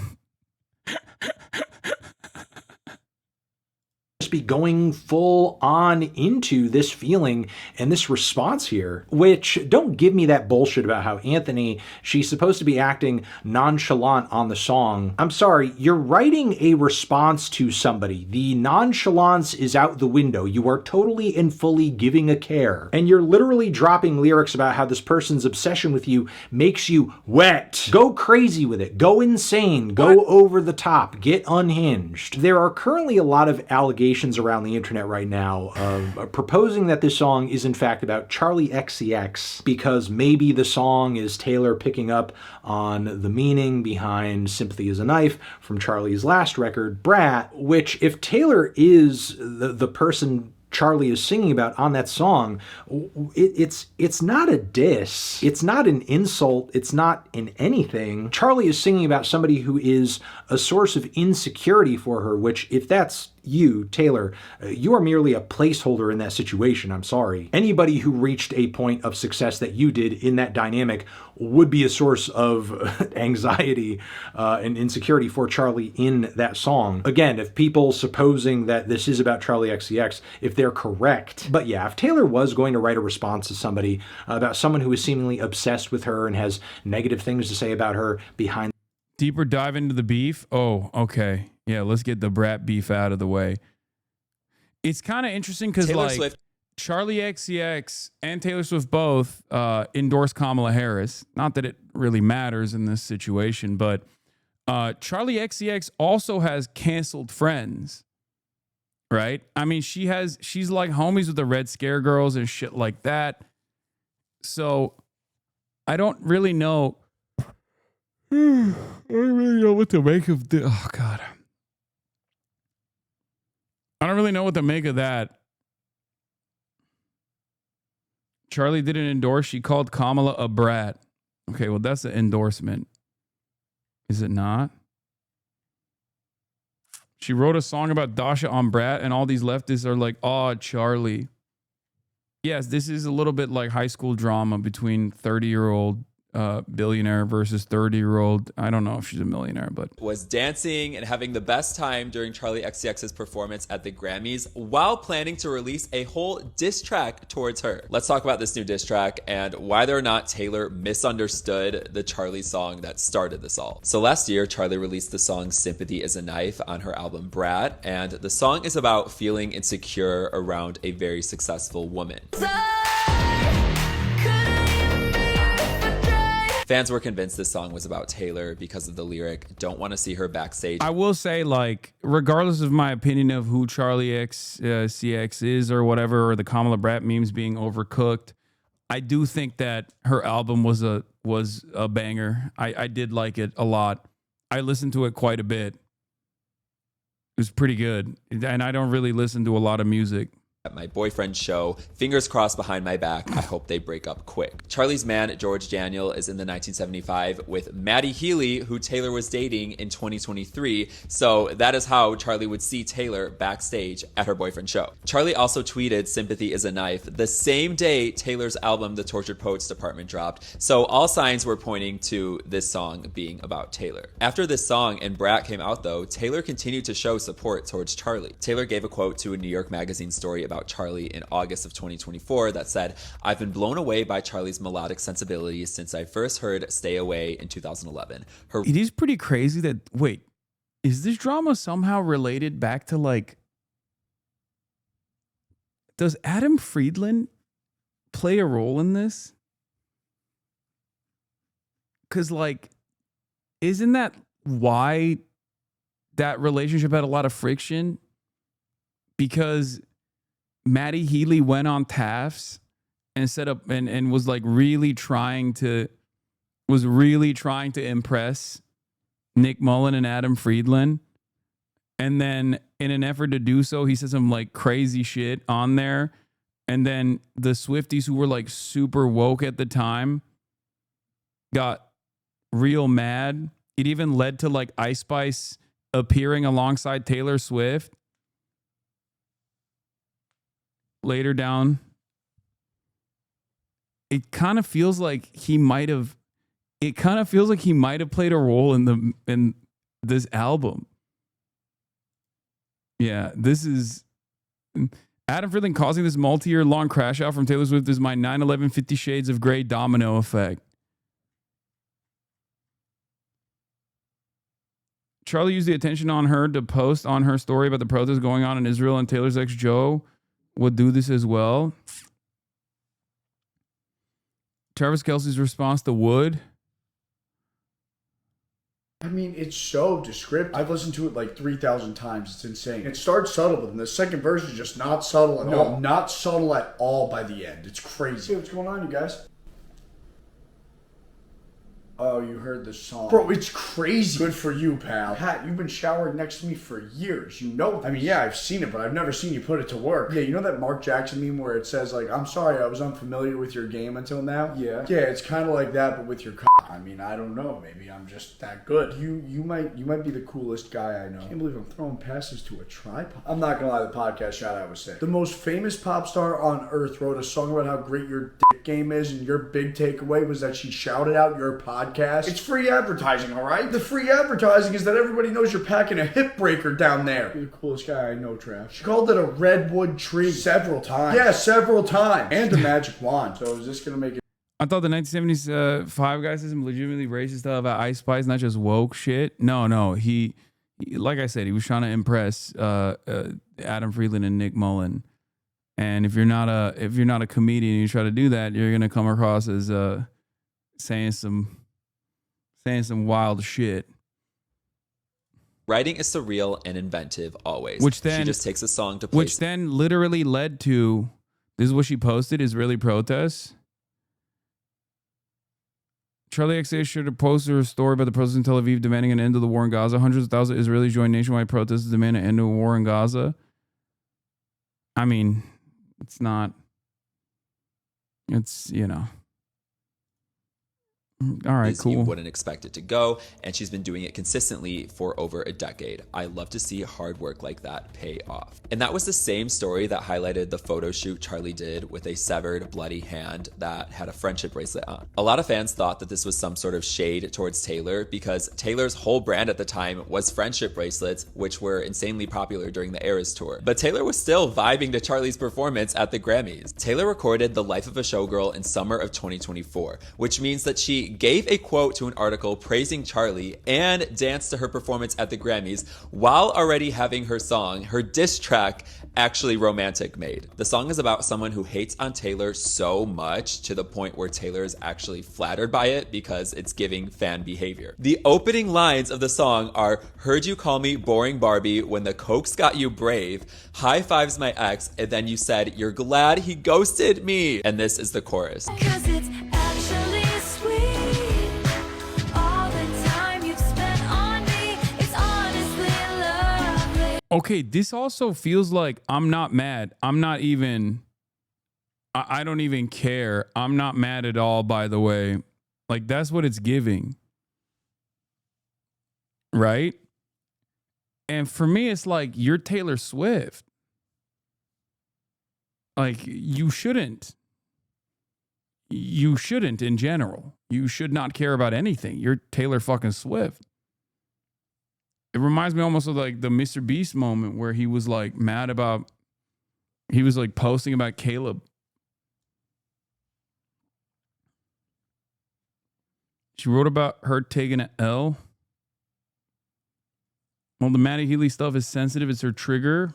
just be going full on into this feeling and this response here, which don't give me that bullshit about how Anthony, she's supposed to be acting nonchalant on the song. I'm sorry, you're writing a response to somebody. The nonchalance is out the window. You are totally and fully giving a care. And you're literally dropping lyrics about how this person's obsession with you makes you wet. Go crazy with it. Go insane. Go over the top. Get unhinged. There are currently a lot of allegations around the internet right now of proposing that this song is in fact about Charlie XCX because maybe the song is Taylor picking up on the meaning behind Sympathy is a Knife from Charlie's last record, Brat, which if Taylor is the person Charlie is singing about on that song, it's not a diss. It's not an insult. It's not in anything. Charlie is singing about somebody who is a source of insecurity for her, which if that's you, Taylor, you are merely a placeholder in that situation. I'm sorry. Anybody who reached a point of success that you did in that dynamic would be a source of anxiety and insecurity for Charlie in that song. Again, if people supposing that this is about Charlie XCX, if they're correct. But yeah, if Taylor was going to write a response to somebody about someone who is seemingly obsessed with her and has negative things to say about her behind. Deeper dive into the beef. Oh, okay. Yeah, let's get the Brat beef out of the way. It's kind of interesting because like Swift. Charlie XCX and Taylor Swift both endorsed Kamala Harris. Not that it really matters in this situation, but Charlie XCX also has canceled friends, right? I mean, she's like homies with the Red Scare Girls and shit like that. So I don't really know. I don't really know what to make of this. Oh, God. I don't really know what to make of that. Charlie didn't endorse. She called Kamala a brat. Okay, well, that's an endorsement. Is it not? She wrote a song about Dasha on Brat, and all these leftists are like, oh, Charlie. Yes, this is a little bit like high school drama between 30-year-old billionaire versus 30-year-old. I don't know if she's a millionaire, but was dancing and having the best time during Charli XCX's performance at the Grammys while planning to release a whole diss track towards her. Let's talk about this new diss track and whether or not Taylor misunderstood the Charli song that started this all. So last year, Charli released the song Sympathy is a Knife on her album Brat, and the song is about feeling insecure around a very successful woman. Fans were convinced this song was about Taylor because of the lyric, don't want to see her backstage. I will say, like, regardless of my opinion of who Charlie CX is or whatever, or the Kamala Brat memes being overcooked, I do think that her album was a banger. I did like it a lot. I listened to it quite a bit. It was pretty good. And I don't really listen to a lot of music. At my boyfriend's show, fingers crossed behind my back, I hope they break up quick. Charlie's man, George Daniel, is in the 1975 with Maddie Healy, who Taylor was dating in 2023. So that is how Charlie would see Taylor backstage at her boyfriend's show. Charlie also tweeted Sympathy is a Knife the same day Taylor's album, The Tortured Poets Department, dropped. So all signs were pointing to this song being about Taylor. After this song and Brat came out though, Taylor continued to show support towards Charlie. Taylor gave a quote to a New York Magazine story about Charlie in August of 2024 that said, I've been blown away by Charlie's melodic sensibilities since I first heard Stay Away in 2011. It is pretty crazy that, wait, is this drama somehow related back to like, does Adam Friedland play a role in this? Because like, isn't that why that relationship had a lot of friction? Because Maddie Healy went on TAFs and set up and was like really trying to impress Nick Mullen and Adam Friedland. And then in an effort to do so, he said some like crazy shit on there. And then the Swifties, who were like super woke at the time, got real mad. It even led to like Ice Spice appearing alongside Taylor Swift later down. It kind of feels like he might have played a role in this album. Yeah, this is Adam Friedland causing this multi-year long crash out from Taylor Swift is my 9/11 50 Shades of Grey domino effect. Charlie used the attention on her to post on her story about the protests going on in Israel, and Taylor's ex Joe would do this as well. Travis Kelce's response to Wood. I mean, it's so descriptive. I've listened to it like 3,000 times. It's insane. It starts subtle, but then the second verse is just not subtle at all. Not subtle at all by the end. It's crazy. Hey, what's going on, you guys? Oh, you heard the song. Bro, it's crazy. Good for you, pal. Pat, you've been showering next to me for years. You know this. I mean, yeah, I've seen it, but I've never seen you put it to work. Yeah, you know that Mark Jackson meme where it says, like, I'm sorry, I was unfamiliar with your game until now? Yeah. Yeah, it's kind of like that, but with your I mean, I don't know. Maybe I'm just that good. You might be the coolest guy I know. I can't believe I'm throwing passes to a tripod. I'm not gonna lie, the podcast shout out was sick. The most famous pop star on earth wrote a song about how great your dick game is, and your big takeaway was that she shouted out your podcast. It's free advertising, all right? The free advertising is that everybody knows you're packing a hip breaker down there. You're the coolest guy I know, Trav. She called it a redwood tree. Several times. Yeah, several times. And a magic wand. So is this gonna make it? I thought the 1970s Five Guys system legitimately racist stuff about Ice Spice, not just woke shit. No. He, like I said, he was trying to impress Adam Friedland and Nick Mullen. And if you're not a comedian and you try to do that, you're gonna come across as saying some wild shit. Writing is surreal and inventive always. Which then she just takes a song to play. Which then literally led to, this is what she posted, Israeli protests. Charlie XA shared a post or a story about the protests in Tel Aviv demanding an end to the war in Gaza. Hundreds of thousands of Israelis joined nationwide protests to demand an end to a war in Gaza. I mean, it's not. It's, you know. All right, cool. You wouldn't expect it to go, and she's been doing it consistently for over a decade. I love to see hard work like that pay off. And that was the same story that highlighted the photo shoot Charlie did with a severed, bloody hand that had a friendship bracelet on. A lot of fans thought that this was some sort of shade towards Taylor because Taylor's whole brand at the time was friendship bracelets, which were insanely popular during the Eras tour. But Taylor was still vibing to Charlie's performance at the Grammys. Taylor recorded The Life of a Showgirl in summer of 2024, which means that she gave a quote to an article praising Charlie and danced to her performance at the Grammys while already having her song, her diss track, Actually Romantic made. The song is about someone who hates on Taylor so much to the point where Taylor is actually flattered by it because it's giving fan behavior. The opening lines of the song are, heard you call me boring Barbie when the coke's got you brave, high fives my ex, and then you said you're glad he ghosted me. And this is the chorus. Cause it's actually sweet. All the time you've spent on me, it's honestly lovely. Okay, this also feels like I'm not mad. I'm not even, I don't even care. I'm not mad at all, by the way. Like, that's what it's giving. Right? And for me, it's like, you're Taylor Swift. Like, you shouldn't in general. You should not care about anything. You're Taylor fucking Swift. It reminds me almost of like the Mr. Beast moment where he was like mad about, he was like posting about Caleb. She wrote about her taking an L. Well, the Maddie Healy stuff is sensitive. It's her trigger.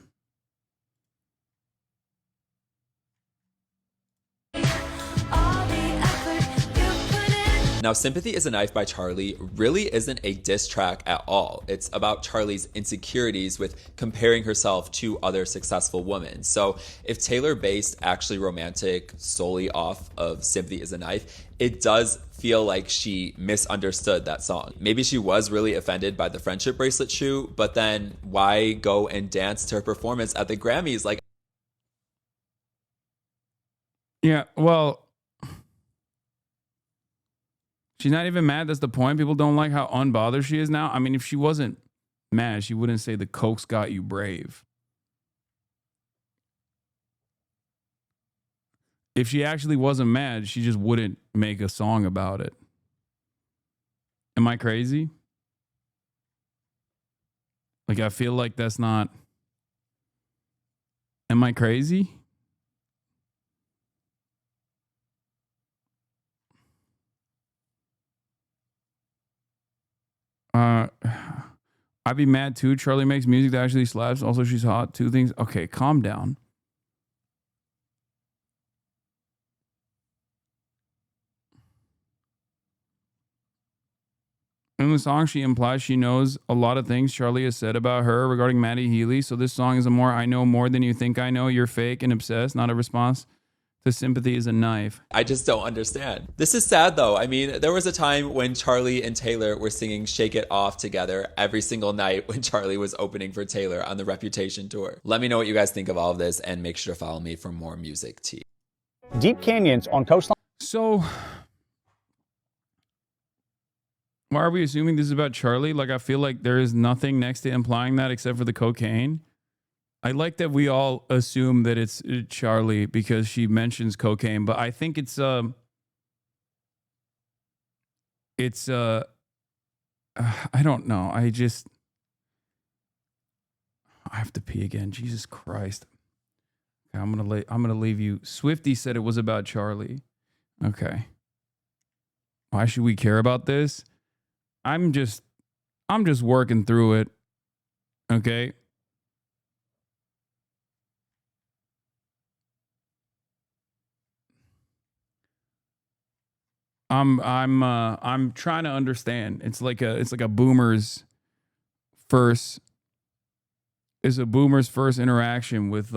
Now, Sympathy is a Knife by Charlie really isn't a diss track at all. It's about Charlie's insecurities with comparing herself to other successful women. So if Taylor based Actually Romantic solely off of Sympathy is a Knife, it does feel like she misunderstood that song. Maybe she was really offended by the friendship bracelet shoe, but then why go and dance to her performance at the Grammys? Like, yeah, well, she's not even mad. That's the point. People don't like how unbothered she is now. I mean, if she wasn't mad, she wouldn't say the coke's got you brave. If she actually wasn't mad, she just wouldn't make a song about it. Am I crazy? Like, I feel like that's not... Am I crazy? I'd be mad too. Charlie makes music that actually slaps. Also, she's hot. Two things. Okay, calm down. In the song, she implies she knows a lot of things Charlie has said about her regarding Maddie Healy. So this song is a more I know more than you think I know. You're fake and obsessed, not a response to sympathy is a knife. I just don't understand. This is sad though. I mean, there was a time when Charlie and Taylor were singing Shake It Off together every single night when Charlie was opening for Taylor on the Reputation tour. Let me know what you guys think of all of this and make sure to follow me for more music tea. Deep canyons on coastline. So why are we assuming this is about Charlie? Like, I feel like there is nothing next to implying that except for the cocaine. I like that we all assume that it's Charlie because she mentions cocaine, but I think it's I don't know. I have to pee again. Jesus Christ. Okay, I'm gonna leave you. Swifty said it was about Charlie. Okay. Why should we care about this? I'm just working through it. Okay. I'm trying to understand. It's like a boomer's first interaction with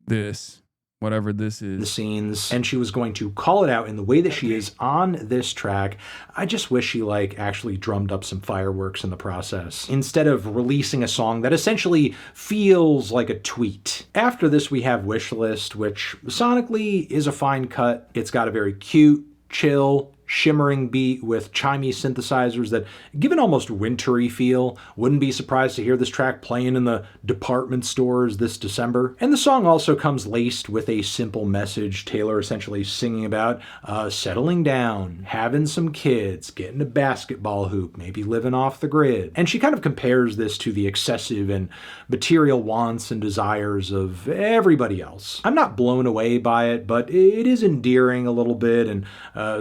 this. Whatever this is. The scenes, and she was going to call it out in the way that she is on this track. I just wish she actually drummed up some fireworks in the process, instead of releasing a song that essentially feels like a tweet. After this, we have Wishlist, which sonically is a fine cut. It's got a very cute, chill, shimmering beat with chimey synthesizers that give an almost wintry feel. Wouldn't be surprised to hear this track playing in the department stores this December. And the song also comes laced with a simple message, Taylor essentially singing about settling down, having some kids, getting a basketball hoop, maybe living off the grid. And she kind of compares this to the excessive and material wants and desires of everybody else. I'm not blown away by it, but it is endearing a little bit and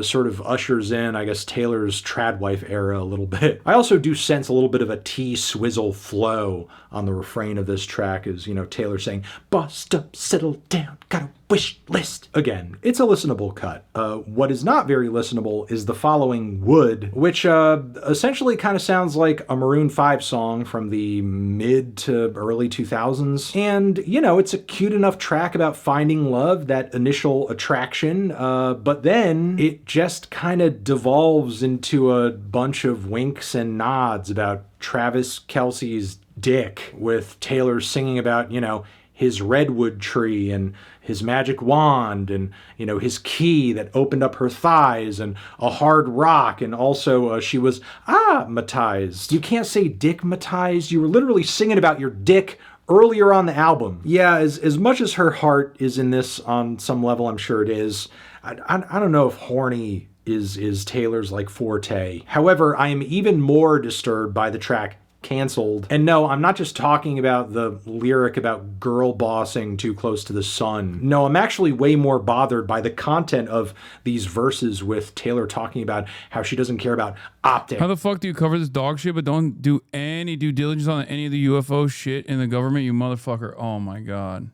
sort of ushers in, I guess, Taylor's trad wife era a little bit. I also do sense a little bit of a T-Swizzle flow on the refrain of this track, as, you know, Taylor saying, "Bust up, settle down, got a wish list." Again, it's a listenable cut. What is not very listenable is the following Would, which essentially kind of sounds like a Maroon 5 song from the mid to early 2000s. And, you know, it's a cute enough track about finding love, that initial attraction, but then it just kind of devolves into a bunch of winks and nods about Travis Kelce's dick, with Taylor singing about, you know, his redwood tree and his magic wand and, you know, his key that opened up her thighs and a hard rock. And also she was matized. You can't say dick-matized. You were literally singing about your dick earlier on the album. Yeah, as much as her heart is in this on some level, I'm sure it is, I don't know if horny is Taylor's like forte. However, I am even more disturbed by the track Canceled. And no, I'm not just talking about the lyric about girl bossing too close to the sun. No, I'm actually way more bothered by the content of these verses, with Taylor talking about how she doesn't care about optics. How the fuck do you cover this dog shit but don't do any due diligence on any of the UFO shit in the government, you motherfucker? Oh my god.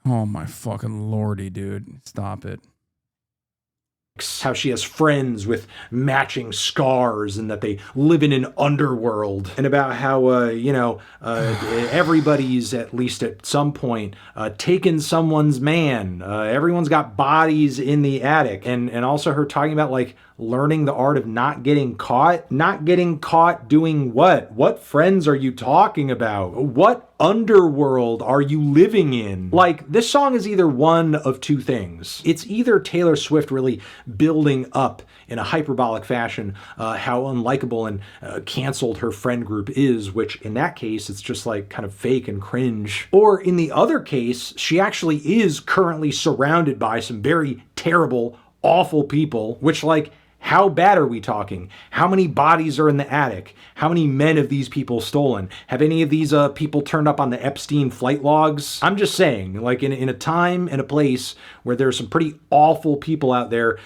Oh my fucking lordy, dude. Stop it. How she has friends with matching scars and that they live in an underworld, and about how everybody's at least at some point taken someone's man. Everyone's got bodies in the attic, and also her talking about like learning the art of not getting caught doing what friends are you talking about? What underworld are you living in? Like, this song is either one of two things. It's either Taylor Swift really building up in a hyperbolic fashion how unlikable and canceled her friend group is, which in that case it's just like kind of fake and cringe, or in the other case she actually is currently surrounded by some very terrible, awful people, which, like, How bad are we talking? How many bodies are in the attic? How many men have these people stolen? Have any of these people turned up on the Epstein flight logs? I'm just saying, like in a time and a place where there's some pretty awful people out there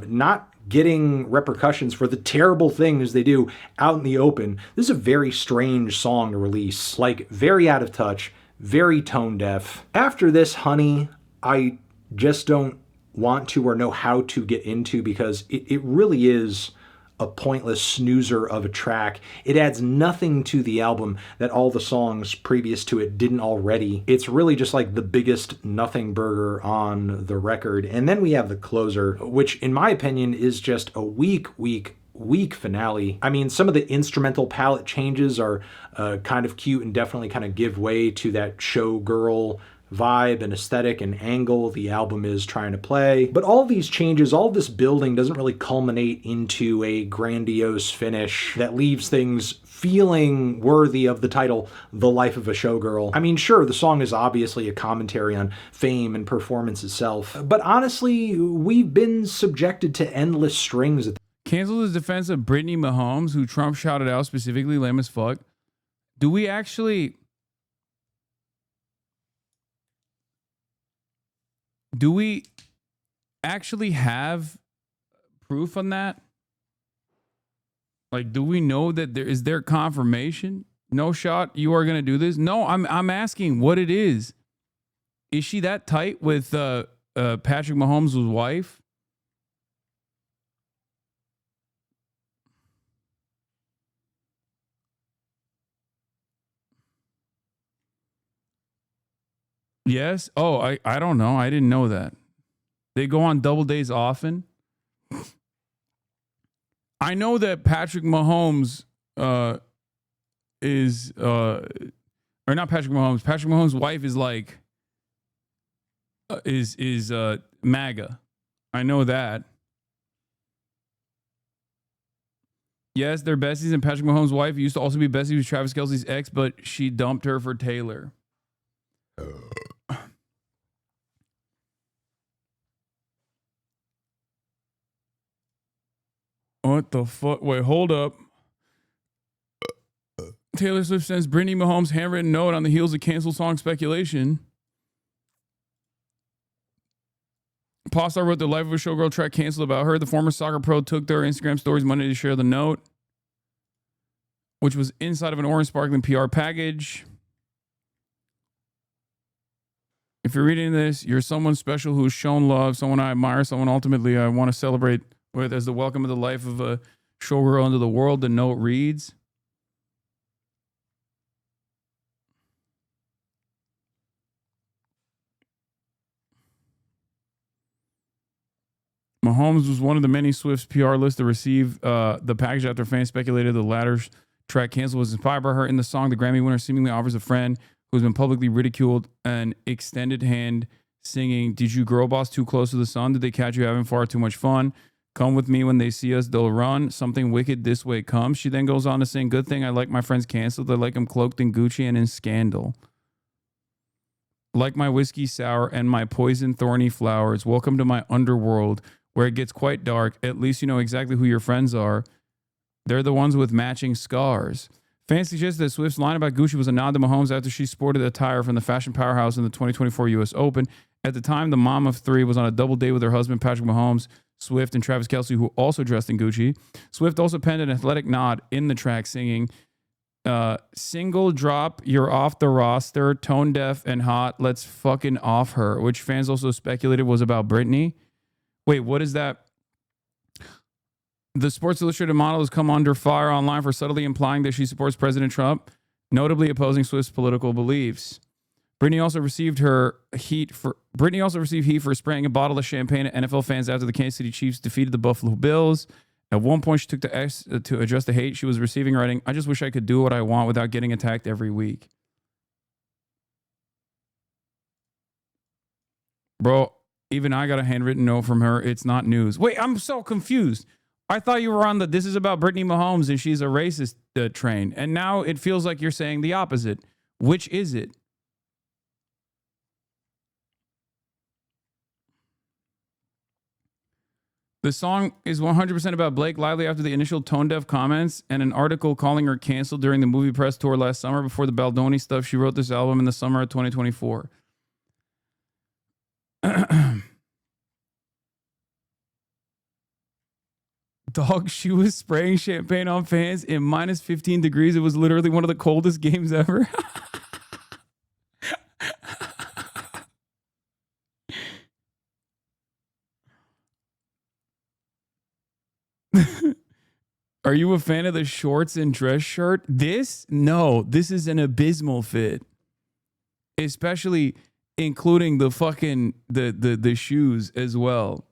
not getting repercussions for the terrible things they do out in the open, this is a very strange song to release. Like, very out of touch, very tone deaf. After this, Honey, I just don't want to or know how to get into, because it really is a pointless snoozer of a track. It adds nothing to the album that all the songs previous to it didn't already. It's really just like the biggest nothing burger on the record. And then we have the closer, which in my opinion is just a weak finale. I mean, some of the instrumental palette changes are kind of cute and definitely kind of give way to that showgirl vibe and aesthetic and angle the album is trying to play. But all these changes, all this building doesn't really culminate into a grandiose finish that leaves things feeling worthy of the title, The Life of a Showgirl. I mean, sure, the song is obviously a commentary on fame and performance itself, but honestly, we've been subjected to endless strings. Canceled his defense of Brittany Mahomes, who Trump shouted out specifically lame as fuck. Do we actually have proof on that? Like, do we know that is there confirmation? No shot you are going to do this? No, I'm asking what it is. Is she that tight with Patrick Mahomes' wife? Yes. Oh, I don't know. I didn't know that. They go on double days often. I know that Patrick Mahomes is or not Patrick Mahomes. Patrick Mahomes' wife is like is MAGA. I know that. Yes, they're besties, and Patrick Mahomes' wife used to also be besties with Travis Kelce's ex, but she dumped her for Taylor. What the fuck? Wait, hold up. Taylor Swift sends Brittany Mahomes handwritten note on the heels of canceled song speculation. Pop star wrote the Life of a Showgirl track canceled about her. The former soccer pro took their Instagram stories Monday to share the note, which was inside of an orange sparkling PR package. If you're reading this, you're someone special who's shown love, someone I admire, someone ultimately I want to celebrate with as the welcome of the life of a showgirl into the world, the note reads. Mahomes was one of the many Swift's PR lists to receive the package after fans speculated the latter's track canceled was inspired by her. In the song, the Grammy winner seemingly offers a friend who's been publicly ridiculed an extended hand singing, "Did you girl boss too close to the sun? Did they catch you having far too much fun? Come with me when they see us, they'll run. Something wicked this way comes." She then goes on to sing, "Good thing I like my friends canceled. I like them cloaked in Gucci and in scandal. Like my whiskey sour and my poison thorny flowers. Welcome to my underworld where it gets quite dark. At least you know exactly who your friends are. They're the ones with matching scars." Fans suggest that Swift's line about Gucci was a nod to Mahomes after she sported attire from the fashion powerhouse in the 2024 U.S. Open. At the time, the mom of three was on a double date with her husband, Patrick Mahomes, Swift, and Travis Kelce, who also dressed in Gucci. Swift also penned an athletic nod in the track, singing, "Single drop, you're off the roster, tone deaf and hot, let's fucking off her," which fans also speculated was about Britney. Wait, what is that? The Sports Illustrated model has come under fire online for subtly implying that she supports President Trump, notably opposing Swift's political beliefs. Britney also received heat for spraying a bottle of champagne at NFL fans after the Kansas City Chiefs defeated the Buffalo Bills. At one point, she took to X to address the hate she was receiving, writing, "I just wish I could do what I want without getting attacked every week." Bro, even I got a handwritten note from her. It's not news. Wait, I'm so confused. I thought you were on the "this is about Brittany Mahomes and she's a racist" train. And now it feels like you're saying the opposite. Which is it? The song is 100% about Blake Lively after the initial tone-deaf comments and an article calling her canceled during the movie press tour last summer before the Baldoni stuff. She wrote this album in the summer of 2024. Dog, she was spraying champagne on fans in minus 15 degrees. It was literally one of the coldest games ever. Are you a fan of the shorts and dress shirt? No, this is an abysmal fit. Especially including the fucking the shoes as well.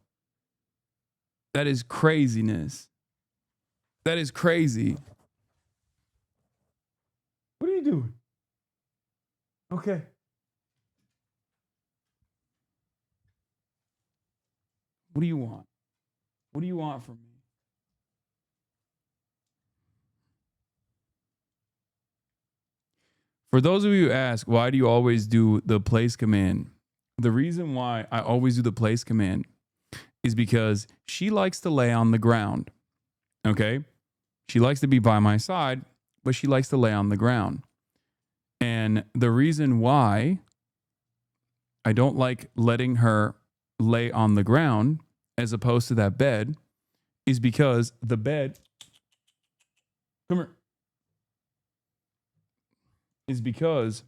That is craziness. That is crazy. What are you doing? Okay. What do you want? What do you want from me? For those of you who ask, why do you always do the place command? The reason why I always do the place command is because she likes to lay on the ground. Okay? She likes to be by my side, but she likes to lay on the ground. And the reason why I don't like letting her lay on the ground as opposed to that bed is because the bed, come here, is because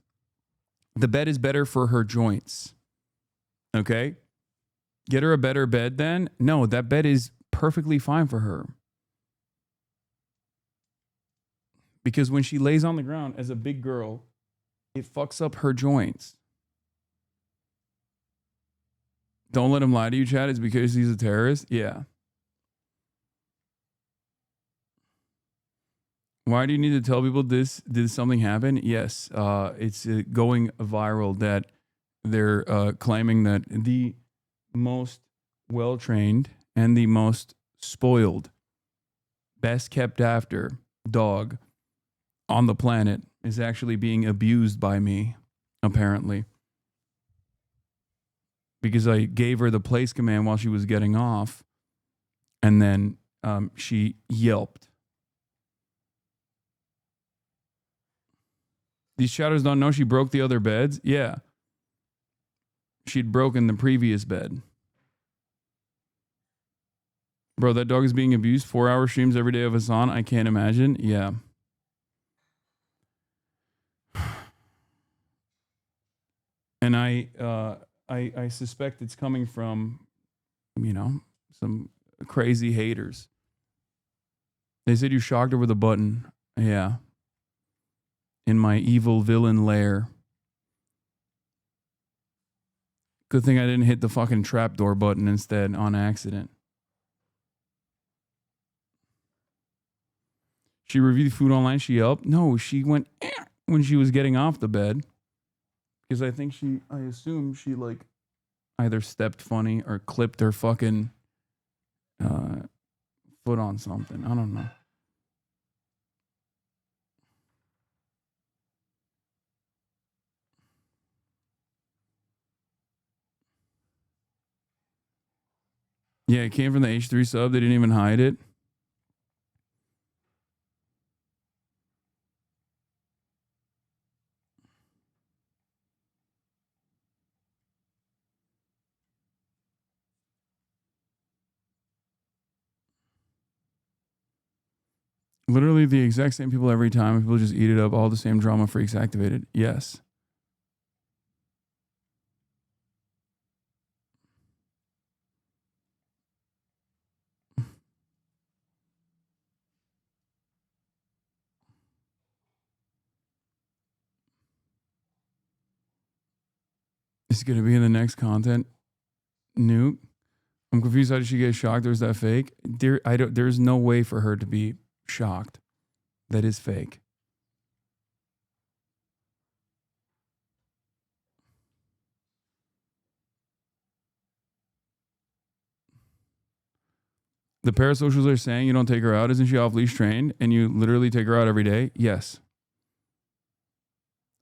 the bed is better for her joints. Okay? Get her a better bed then? No, that bed is perfectly fine for her. Because when she lays on the ground as a big girl, it fucks up her joints. Don't let him lie to you, Chad. It's because he's a terrorist? Yeah. Why do you need to tell people this? Did something happen? Yes. It's going viral that they're claiming that the most well-trained and the most spoiled, best kept after dog on the planet is actually being abused by me, apparently. Because I gave her the place command while she was getting off, and then she yelped. These shadows don't know she broke the other beds? Yeah. She'd broken the previous bed. Bro, that dog is being abused. 4-hour streams every day of Hasan. I can't imagine. Yeah. And I suspect it's coming from, some crazy haters. They said you shocked her with a button. Yeah. In my evil villain lair. Good thing I didn't hit the fucking trapdoor button instead on accident. She reviewed food online. She yelped. No, she went when she was getting off the bed. Because I assume she like either stepped funny or clipped her fucking foot on something. I don't know. Yeah, it came from the H3 sub. They didn't even hide it. Literally the exact same people every time. People just eat it up. All the same drama freaks activated. Yes. Is it going to be in the next content? Nuke. I'm confused. How did she get shocked? Or is that fake? There's no way for her to be shocked. That is fake. The parasocials are saying you don't take her out. Isn't she off leash trained? And you literally take her out every day? Yes.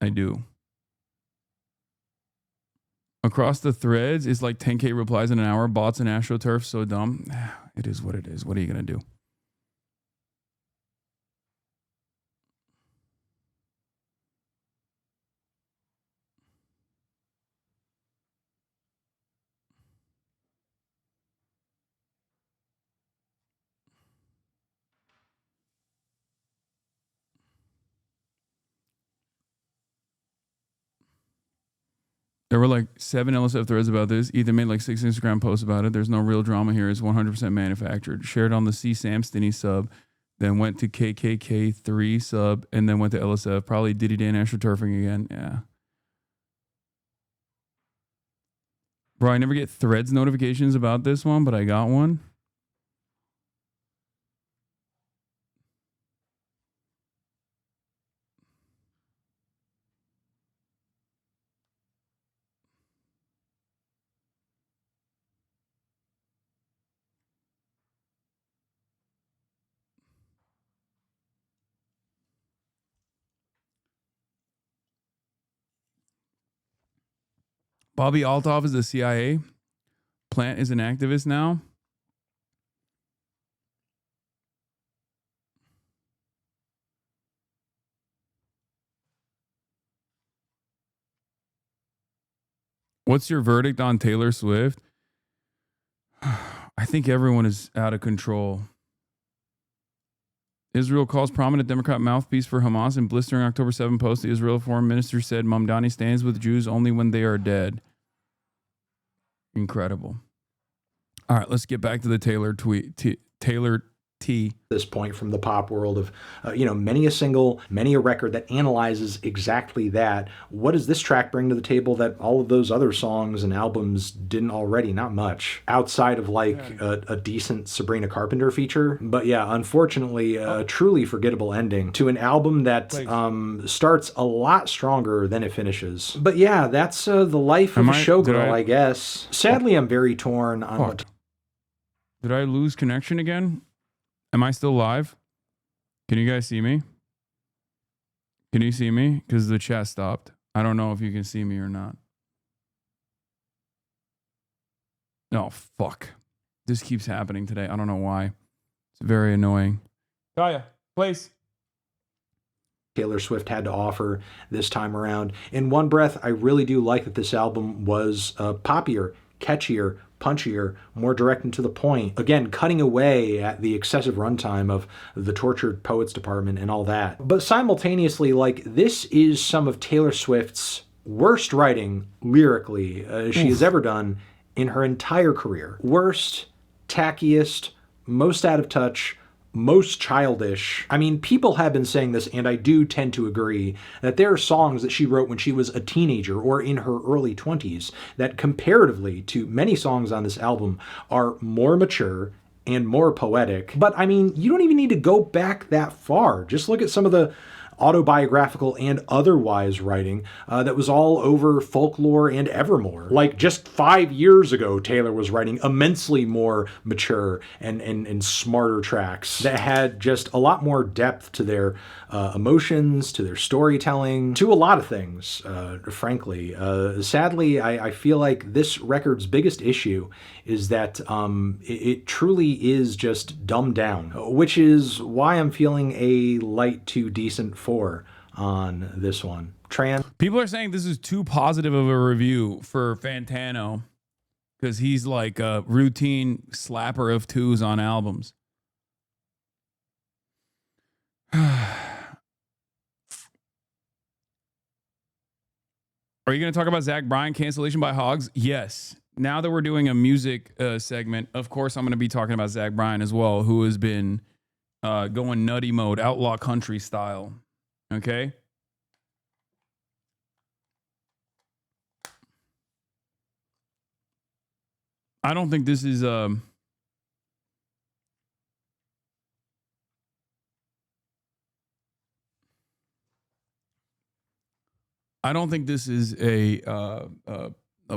I do. Across the threads is like 10K replies in an hour. Bots and AstroTurf, so dumb. It is what it is. What are you going to do? There were like 7 LSF threads about this. Ethan made like 6 Instagram posts about it. There's no real drama here. It's 100% manufactured. Shared on the C. Sam Stinney sub, then went to KKK3 sub, and then went to LSF. Probably Diddy Dan AstroTurfing again. Yeah. Bro, I never get threads notifications about this one, but I got one. Bobby Althoff is the CIA. Plant is an activist now. What's your verdict on Taylor Swift? I think everyone is out of control. Israel calls prominent Democrat mouthpiece for Hamas in blistering October 7 post. The Israel foreign minister said Mamdani stands with Jews only when they are dead. Incredible. All right, let's get back to the Taylor tweet. Taylor T. This point from the pop world of, many a single, many a record that analyzes exactly that. What does this track bring to the table that all of those other songs and albums didn't already? Not much. Outside of a decent Sabrina Carpenter feature. But yeah, unfortunately, a truly forgettable ending to an album that starts a lot stronger than it finishes. But yeah, that's the life of a showgirl, I guess. Sadly, I'm very torn on what... Did I lose connection again? Am I still live? Can you guys see me? Can you see me? Because the chat stopped. I don't know if you can see me or not. Oh, fuck. This keeps happening today. I don't know why. It's very annoying. Kaya, please. Taylor Swift had to offer this time around. In one breath, I really do like that this album was poppier, catchier, punchier, more direct and to the point. Again, cutting away at the excessive runtime of the Tortured Poets Department and all that. But simultaneously, this is some of Taylor Swift's worst writing lyrically she has ever done in her entire career. Worst, tackiest, most out of touch, most childish. I mean, people have been saying this, and I do tend to agree, that there are songs that she wrote when she was a teenager or in her early 20s that comparatively to many songs on this album are more mature and more poetic. But I mean, you don't even need to go back that far. Just look at some of the autobiographical and otherwise writing that was all over folklore and evermore. Just 5 years ago, Taylor was writing immensely more mature and smarter tracks that had just a lot more depth to their emotions, to their storytelling, to a lot of things, frankly. Sadly, I feel like this record's biggest issue is that it truly is just dumbed down, which is why I'm feeling a light to decent 4 on this one. People are saying this is too positive of a review for Fantano because he's like a routine slapper of 2s on albums. Are you going to talk about Zach Bryan cancellation by Hogs? Yes. Now that we're doing a music segment, of course I'm going to be talking about Zach Bryan as well, who has been going nutty mode, outlaw country style. Okay? I don't think this is I don't think this is a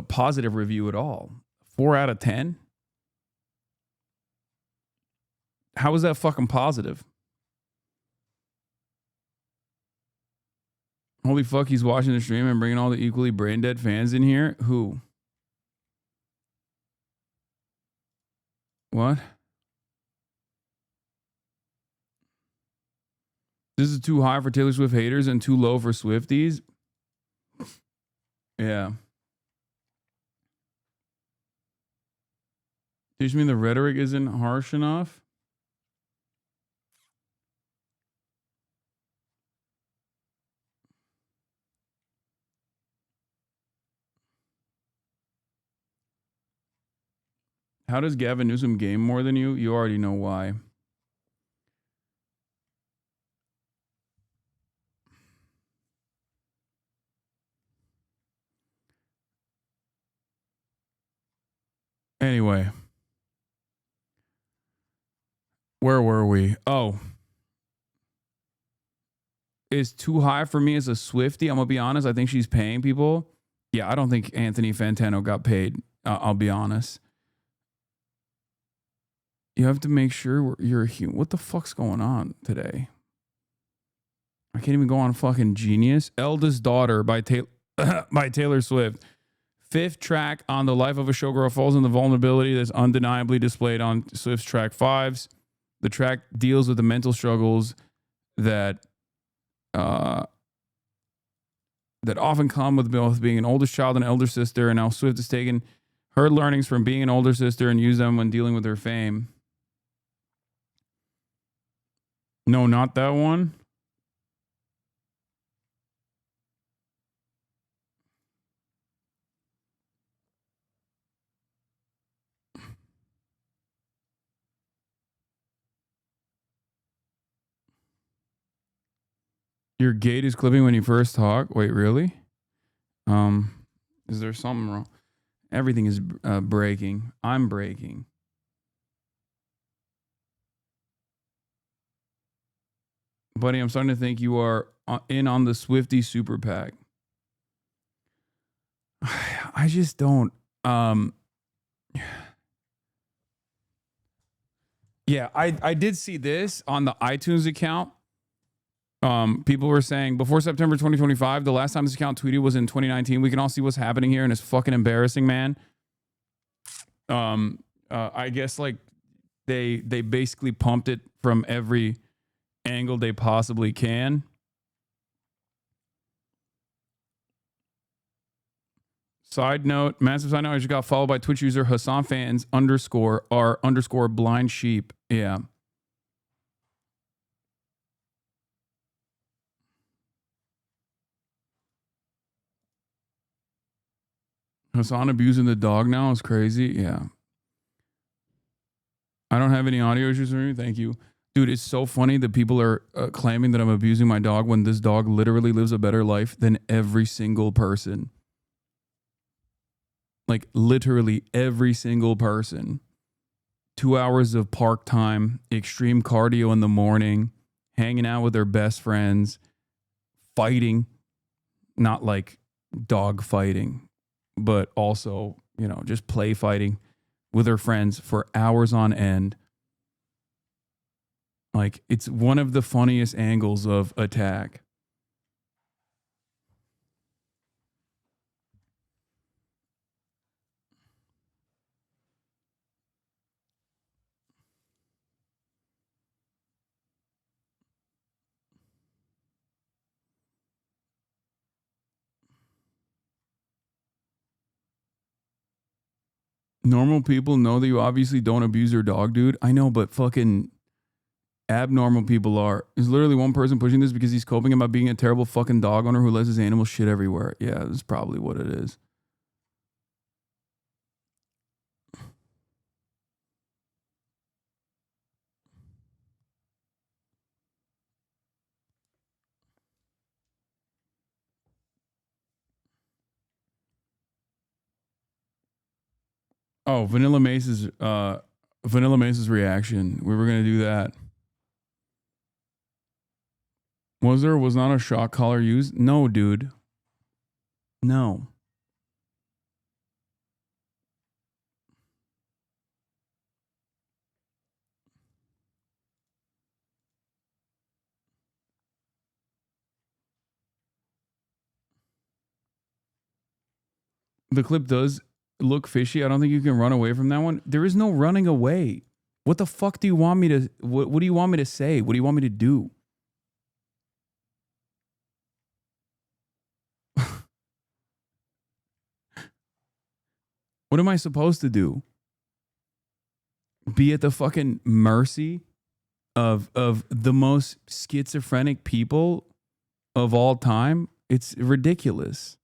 positive review at all. 4 out of 10? How is that fucking positive? Holy fuck, he's watching the stream and bringing all the equally brain dead fans in here? Who? What? This is too high for Taylor Swift haters and too low for Swifties. Yeah. Does mean the rhetoric isn't harsh enough? How does Gavin Newsom game more than you? You already know why. Anyway. Where were we? Oh. Is too high for me as a Swiftie. I'm going to be honest. I think she's paying people. Yeah, I don't think Anthony Fantano got paid. I'll be honest. You have to make sure you're a human. What the fuck's going on today? I can't even go on fucking Genius. Eldest Daughter by Taylor Swift. 5th track on the Life of a Showgirl falls on the vulnerability that's undeniably displayed on Swift's track 5s. The track deals with the mental struggles that often come with both being an oldest child and elder sister, and how Swift has taken her learnings from being an older sister and used them when dealing with her fame. No, not that one. Your gate is clipping when you first talk. Wait, really? Is there something wrong? Everything is breaking. I'm breaking. Buddy, I'm starting to think you are in on the Swiftie super PAC. I just don't. Yeah, I did see this on the iTunes account. People were saying before September 2025, the last time this account tweeted was in 2019. We can all see what's happening here, and it's fucking embarrassing, man. I guess like they basically pumped it from every angle they possibly can. Side note, massive side note, I just got followed by Twitch user Hasan fans _ blind sheep. Yeah. Hasan abusing the dog now is crazy. Yeah. I don't have any audio issues or anything. Thank you. Dude, it's so funny that people are claiming that I'm abusing my dog when this dog literally lives a better life than every single person. Like literally every single person. 2 hours of park time, extreme cardio in the morning, hanging out with their best friends, fighting, not like dog fighting, but also, you know, just play fighting with her friends for hours on end. Like, it's one of the funniest angles of attack. Normal people know that you obviously don't abuse your dog, dude. I know, but fucking abnormal people are. There's literally one person pushing this because he's coping about being a terrible fucking dog owner who lets his animals shit everywhere. Yeah, that's probably what it is. Oh, Vanilla Mace's reaction. We were gonna do that. Was not a shock collar used? No, dude. No. The clip does look fishy. I don't think you can run away from that one. There is no running away. What the fuck do you want me to what do you want me to say? What do you want me to do? What am I supposed to do? Be at the fucking mercy of the most schizophrenic people of all time? It's ridiculous.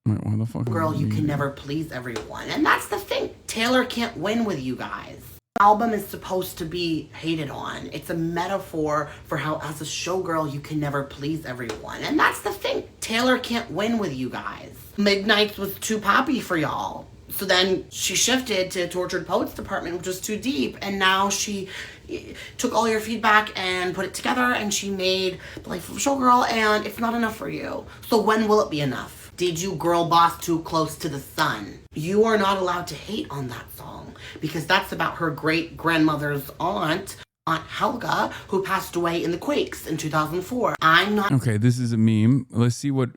Wait, what the fuck? Girl, you can never please everyone. And that's the thing. Taylor can't win with you guys. The album is supposed to be hated on. It's a metaphor for how, as a showgirl, you can never please everyone. And that's the thing. Taylor can't win with you guys. Midnights was too poppy for y'all. So then she shifted to Tortured Poets Department, which was too deep. And now she took all your feedback and put it together, and she made The Life of a Showgirl, and it's not enough for you. So when will it be enough? Did you girl boss too close to the sun? You are not allowed to hate on that song because that's about her great grandmother's aunt, Aunt Helga, who passed away in the quakes in 2004. I'm not. Okay, this is a meme. Let's see what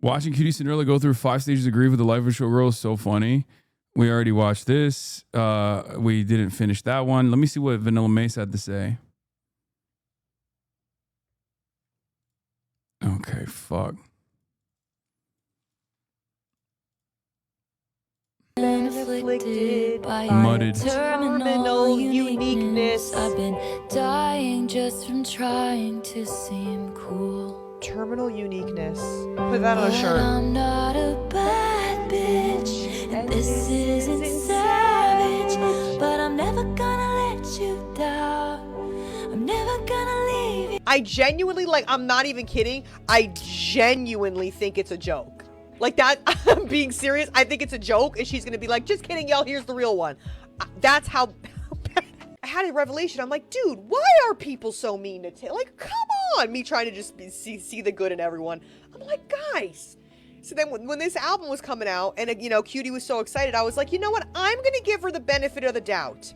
watching Cutie Cinderella go through 5 stages of grief with the life of a showgirl is so funny. We already watched this. We didn't finish that one. Let me see what Vanilla Mace had to say. Okay, fuck. Afflicted by Mudded. terminal uniqueness. I've been dying just from trying to seem cool. Terminal uniqueness. Put that on a shirt. I'm not a bad bitch, and this isn't savage, but I'm never gonna let you down. I'm never gonna leave you. I genuinely, like, I'm not even kidding. I genuinely think it's a joke. Like that, I'm being serious. I think it's a joke, and she's gonna be like, just kidding, y'all, here's the real one. That's how bad. I had a revelation. I'm like, dude, why are people so mean to Taylor? Like, come on. Me trying to just see the good in everyone. I'm like, guys. So then when this album was coming out, and, you know, Cutie was so excited, I was like, you know what? I'm gonna give her the benefit of the doubt.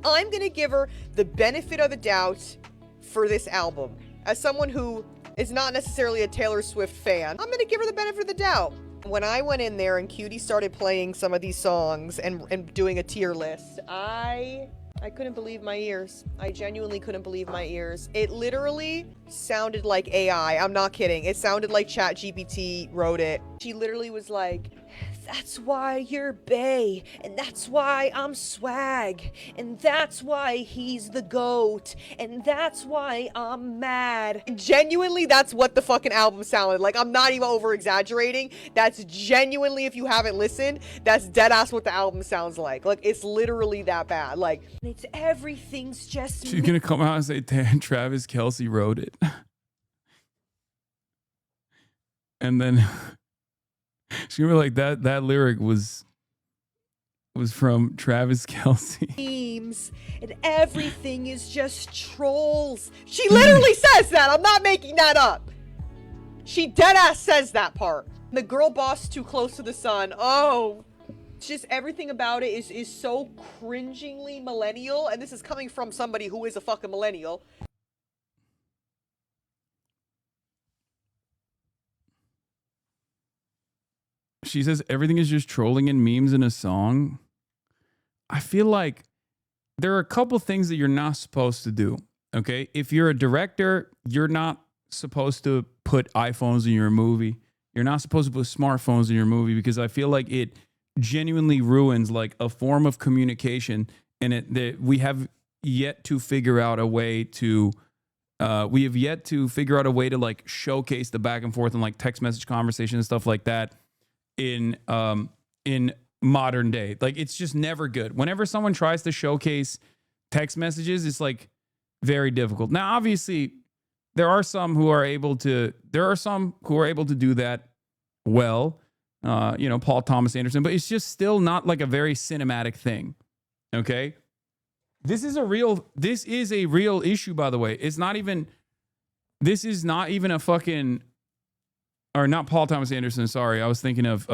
I'm gonna give her the benefit of the doubt for this album. As someone who is not necessarily a Taylor Swift fan, I'm gonna give her the benefit of the doubt. When I went in there and Cutie started playing some of these songs and doing a tier list, I couldn't believe my ears. I genuinely couldn't believe my ears. It literally sounded like AI. I'm not kidding. It sounded like ChatGPT wrote it. She literally was like, that's why you're bae, and that's why I'm swag, and that's why he's the GOAT, and that's why I'm mad. Genuinely, that's what the fucking album sounded like. I'm not even over exaggerating. That's genuinely, if you haven't listened, that's dead ass what the album sounds like. Like, it's literally that bad. Like, it's everything's just. She's gonna come out and say Travis Kelce wrote it. And then she's gonna be like, that lyric was from Travis Kelce. Memes and everything is just trolls. She literally says that. I'm not making that up. She dead ass says that part. The girl boss too close to the sun. Oh, it's just everything about it is so cringingly millennial, and this is coming from somebody who is a fucking millennial. She says everything is just trolling and memes in a song. I feel like there are a couple things that you're not supposed to do. Okay. If you're a director, you're not supposed to put iPhones in your movie. You're not supposed to put smartphones in your movie because I feel like it genuinely ruins like a form of communication. And we have yet to figure out a way to like showcase the back and forth and like text message conversation and stuff like that in modern day. Like, it's just never good. Whenever someone tries to showcase text messages, it's like very difficult. Now, obviously, there are some who are able to do that well. Paul Thomas Anderson, but it's just still not like a very cinematic thing. Okay. This is a real issue, by the way. This is not even a fucking, or not Paul Thomas Anderson. Sorry. I was thinking of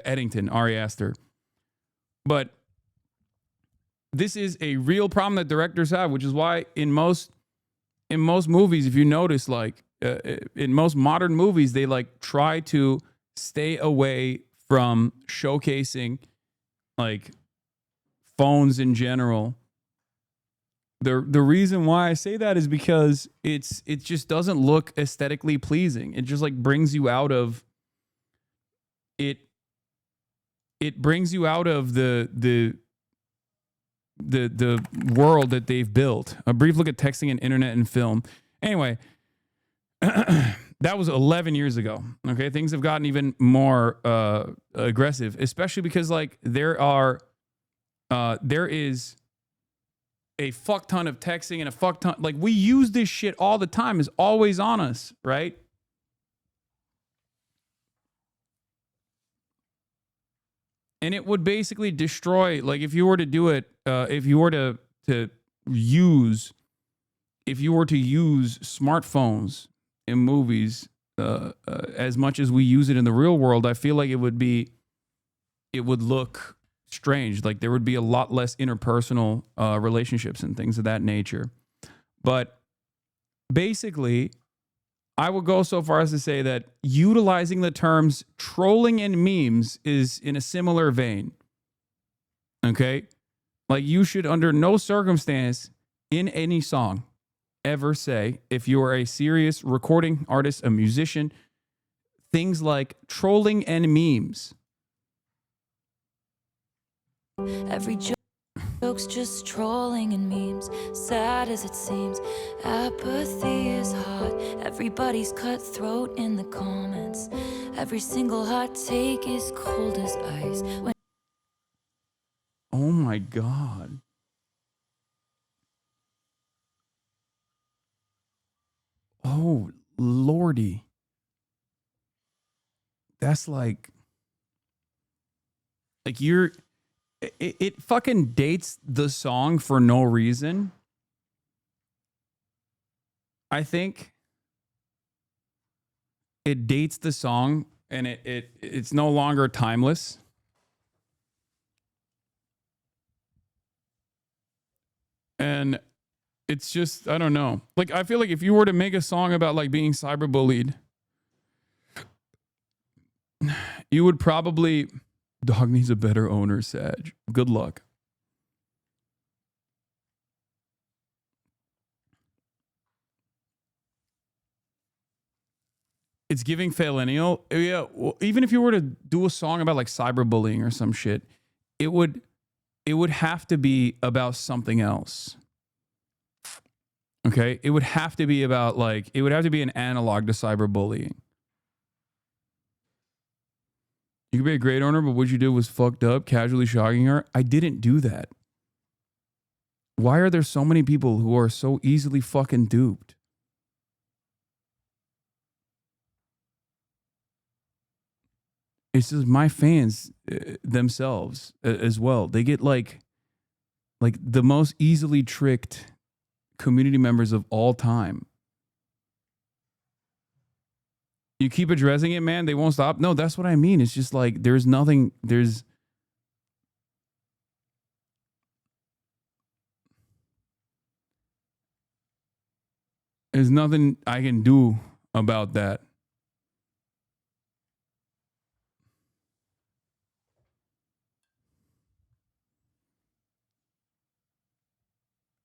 Eddington, Ari Aster. But this is a real problem that directors have, which is why in most movies, if you notice, like in most modern movies, they like try to stay away from showcasing like phones in general. The reason why I say that is because it just doesn't look aesthetically pleasing. It just like brings you out of it. It brings you out of the world that they've built. A brief look at texting and internet and film. Anyway, that was 11 years ago. Okay, things have gotten even more aggressive, especially because like there is a fuck ton of texting and a fuck ton. Like we use this shit all the time. It's always on us, right? And it would basically destroy, like if you were to do it, if you were to use smartphones in movies as much as we use it in the real world, I feel like it would look strange. Like there would be a lot less interpersonal relationships and things of that nature. But basically, I would go so far as to say that utilizing the terms trolling and memes is in a similar vein. Okay? Like you should under no circumstance in any song ever say, if you are a serious recording artist, a musician, things like trolling and memes. Every joke's just trolling and memes. Sad as it seems, apathy is hot. Everybody's cutthroat in the comments. Every single hot take is cold as ice. Oh my God. Oh, Lordy. That's like it fucking dates the song for no reason. I think it dates the song and it's no longer timeless. And it's just, I don't know. Like, I feel like if you were to make a song about like being cyberbullied, you would probably, dog needs a better owner, Sag. Good luck. It's giving faillennial. Yeah, well, even if you were to do a song about like cyberbullying or some shit, it would have to be about something else. Okay? It would have to be about like, it would have to be an analog to cyberbullying. You could be a great owner, but what you did was fucked up, casually shocking her. I didn't do that. Why are there so many people who are so easily fucking duped? It's just my fans themselves as well. They get like the most easily tricked community members of all time. You keep addressing it, man, they won't stop. No, that's what I mean. It's just like there's nothing I can do about that.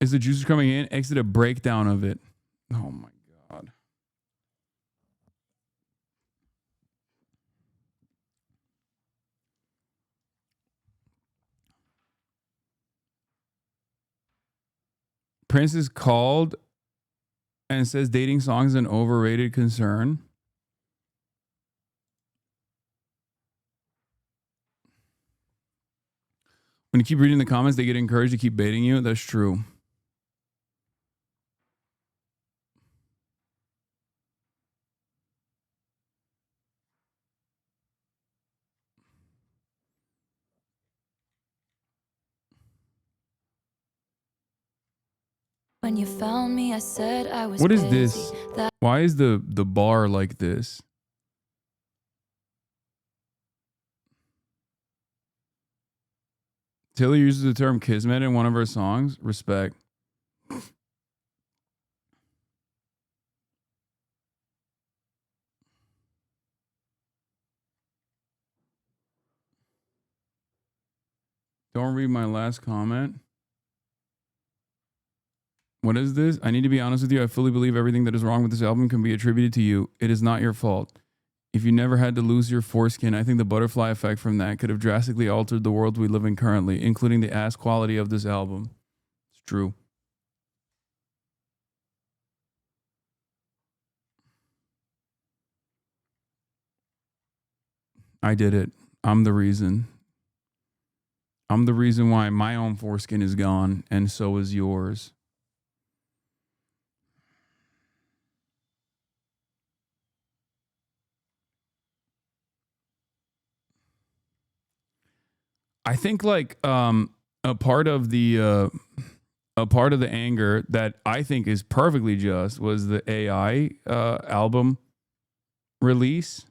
Is the juicer coming in? Exit a breakdown of it. Oh my God. Prince is called and says dating songs is an overrated concern. When you keep reading the comments, they get encouraged to keep baiting you. That's true. When you found me, I said I was What is busy. this? Why is the bar like this? Taylor uses the term kismet in one of her songs. Respect. Don't read my last comment. What is this? I need to be honest with you. I fully believe everything that is wrong with this album can be attributed to you. It is not your fault. If you never had to lose your foreskin, I think the butterfly effect from that could have drastically altered the world we live in currently, including the ass quality of this album. It's true. I did it. I'm the reason. I'm the reason why my own foreskin is gone, and so is yours. I think like a part of the anger that I think is perfectly just was the AI album release.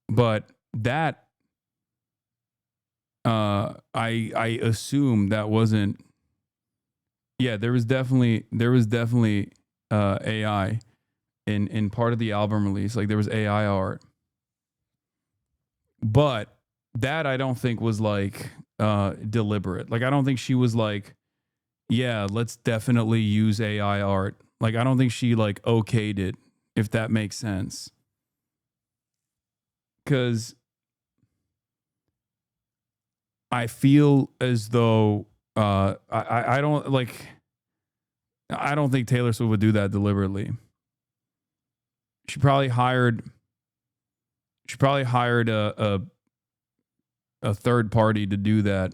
But that I assume that wasn't. Yeah, there was definitely AI in part of the album release. Like there was AI art. But that I don't think was like deliberate. Like I don't think she was like, yeah, let's definitely use AI art. Like I don't think she like okayed it, if that makes sense. Because I feel as though I don't like. I don't think Taylor Swift would do that deliberately. She probably hired a third party to do that.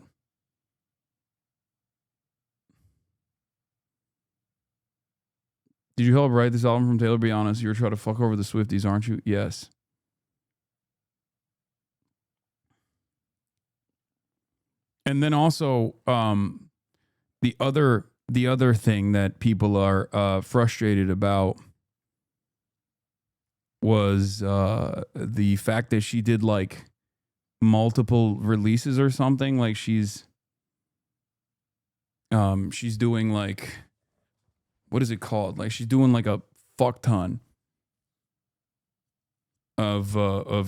Did you help write this album from Taylor? Be honest, you're trying to fuck over the Swifties, aren't you? Yes. And then also, the other thing that people are frustrated about was the fact that she did like multiple releases or something. Like she's doing like, what is it called? Like she's doing like a fuck ton of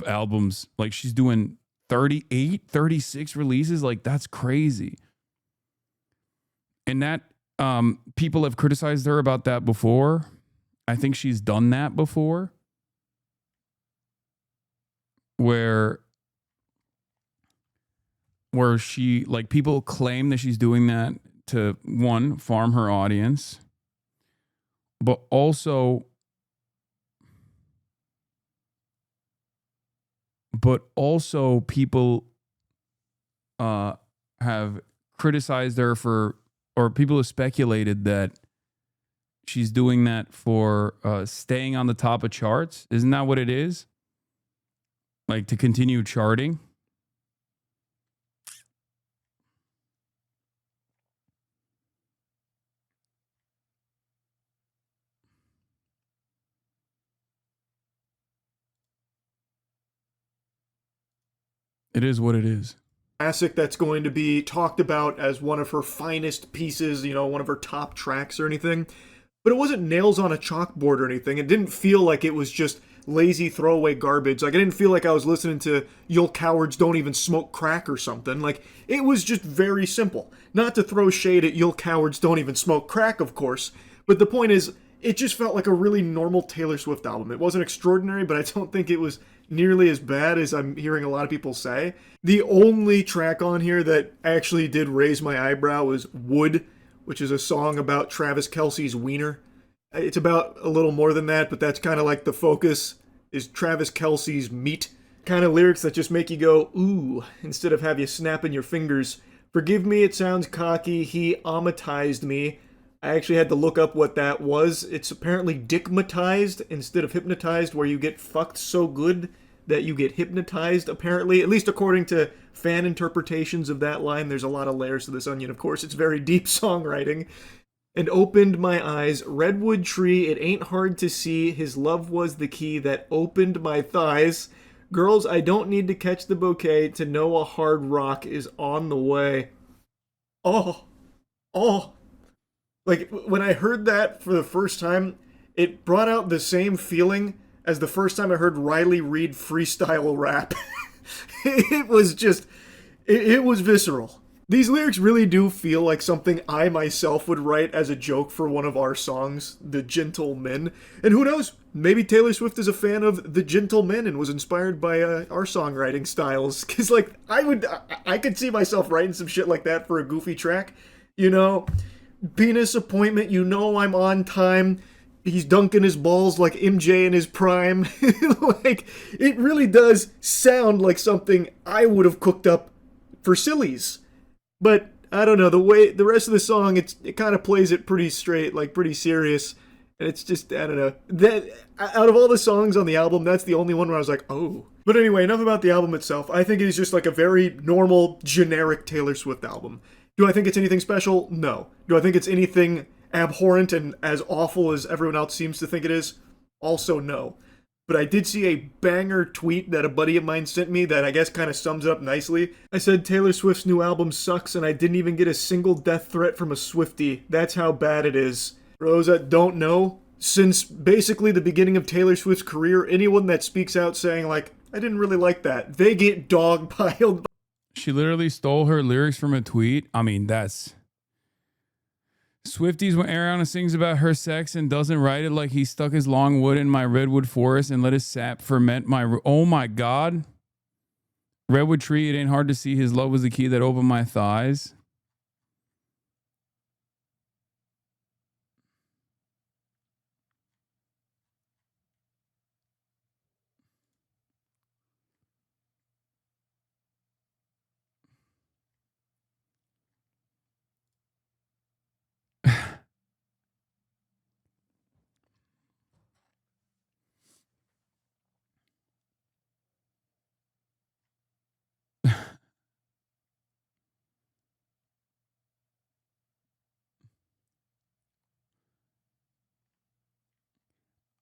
albums. Like she's doing 38, 36 releases. Like that's crazy. And that people have criticized her about that before. I think she's done that before. Where she, like, people claim that she's doing that to, one, farm her audience, but also people have criticized her for, or people have speculated that she's doing that for staying on the top of charts. Isn't that what it is? Like to continue charting? It is what it is. Classic that's going to be talked about as one of her finest pieces, you know, one of her top tracks or anything. But it wasn't nails on a chalkboard or anything. It didn't feel like it was just lazy throwaway garbage. Like I didn't feel like I was listening to "You'll Cowards Don't Even Smoke Crack" or something. Like it was just very simple. Not to throw shade at "You'll Cowards Don't Even Smoke Crack," of course. But the point is, it just felt like a really normal Taylor Swift album. It wasn't extraordinary, but I don't think it was nearly as bad as I'm hearing a lot of people say. The only track on here that actually did raise my eyebrow was "Wood," which is a song about Travis Kelce's wiener. It's about a little more than that, but that's kind of like the focus is Travis Kelce's meat. Kind of lyrics that just make you go, ooh, instead of have you snapping your fingers. Forgive me, it sounds cocky. He amatized me. I actually had to look up what that was. It's apparently dickmatized instead of hypnotized, where you get fucked so good that you get hypnotized, apparently. At least according to fan interpretations of that line. There's a lot of layers to this onion, of course. It's very deep songwriting. And opened my eyes, redwood tree, it ain't hard to see, his love was the key that opened my thighs. Girls, I don't need to catch the bouquet to know a hard rock is on the way. Oh. Like, when I heard that for the first time, it brought out the same feeling as the first time I heard Riley Reid freestyle rap. It was just, it was visceral. These lyrics really do feel like something I myself would write as a joke for one of our songs, The Gentle Men. And who knows, maybe Taylor Swift is a fan of The Gentle Men and was inspired by our songwriting styles. Because, like, I could see myself writing some shit like that for a goofy track. You know, penis appointment, you know I'm on time. He's dunking his balls like MJ in his prime. Like, it really does sound like something I would have cooked up for sillies. But I don't know, the way the rest of the song, it kind of plays it pretty straight, like pretty serious. And it's just, I don't know. That out of all the songs on the album, that's the only one where I was like, oh. But anyway, enough about the album itself. I think it is just like a very normal, generic Taylor Swift album. Do I think it's anything special? No. Do I think it's anything abhorrent and as awful as everyone else seems to think it is? Also no. But I did see a banger tweet that a buddy of mine sent me that I guess kind of sums it up nicely. I said Taylor Swift's new album sucks and I didn't even get a single death threat from a Swiftie. That's how bad it is. For those that don't know, since basically the beginning of Taylor Swift's career, anyone that speaks out saying like, I didn't really like that, they get dogpiled. She literally stole her lyrics from a tweet. I mean, that's... Swifties, when Ariana sings about her sex and doesn't write it like he stuck his long wood in my redwood forest and let his sap ferment my... Oh my God. Redwood tree, it ain't hard to see his love was the key that opened my thighs.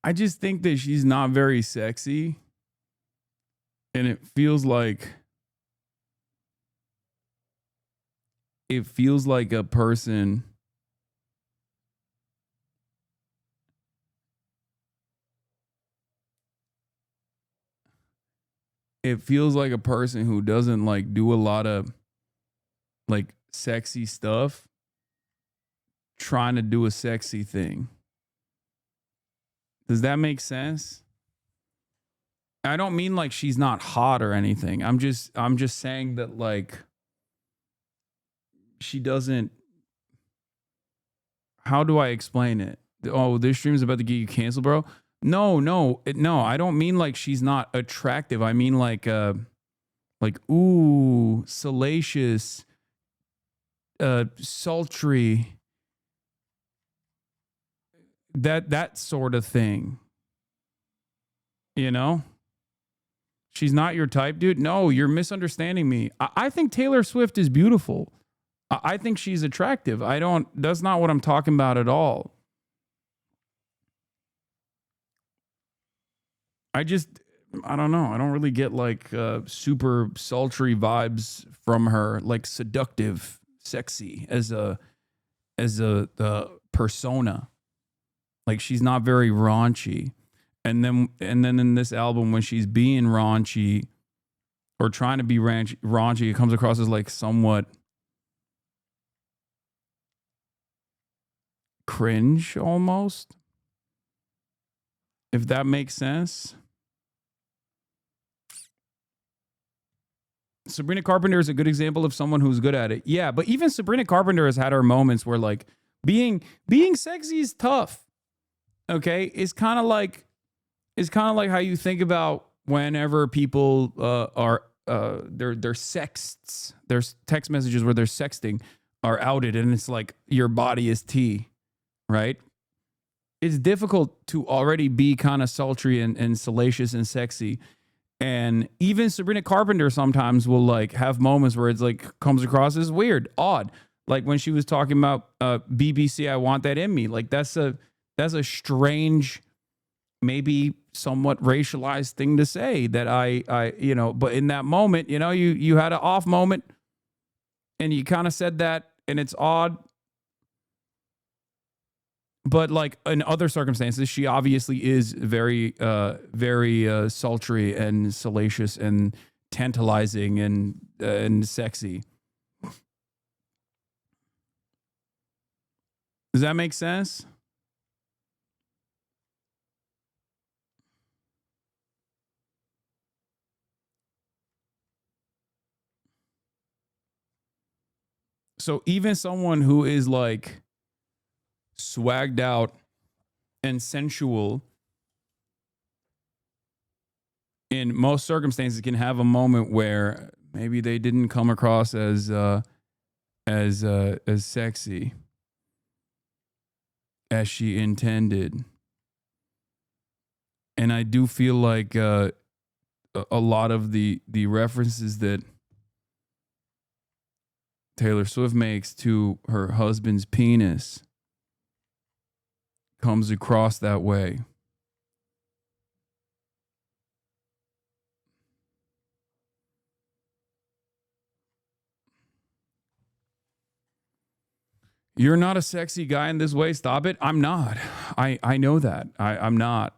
I just think that she's not very sexy. And it feels like a person who doesn't like do a lot of like sexy stuff trying to do a sexy thing. Does that make sense? I don't mean like she's not hot or anything. I'm just saying that like she doesn't. How do I explain it? Oh, this stream is about to get you canceled, bro. No. I don't mean like she's not attractive. I mean like ooh, salacious, sultry. That sort of thing. You know? She's not your type, dude. No, you're misunderstanding me. I think Taylor Swift is beautiful. I think she's attractive. That's not what I'm talking about at all. I don't know. I don't really get like super sultry vibes from her, like seductive, sexy as a persona. Like she's not very raunchy. And then in this album, when she's being raunchy or trying to be raunchy, it comes across as like somewhat cringe almost. If that makes sense. Sabrina Carpenter is a good example of someone who's good at it. Yeah, but even Sabrina Carpenter has had her moments where like being sexy is tough. Okay? It's kind of like how you think about whenever people their sexts, there's text messages where they're sexting are outed and it's like your body is tea, right? It's difficult to already be kind of sultry and salacious and sexy. And even Sabrina Carpenter sometimes will like have moments where it's like comes across as weird, odd. Like when she was talking about BBC, I Want That in Me. Like that's a strange, maybe somewhat racialized thing to say that I but in that moment, you had an off moment and you kind of said that and it's odd. But like in other circumstances, she obviously is very, very sultry and salacious and tantalizing and sexy. Does that make sense? So even someone who is like swagged out and sensual in most circumstances can have a moment where maybe they didn't come across as sexy as she intended. And I do feel like a lot of the references that Taylor Swift makes to her husband's penis comes across that way. You're not a sexy guy in this way. Stop it. I'm not. I know that. I'm not.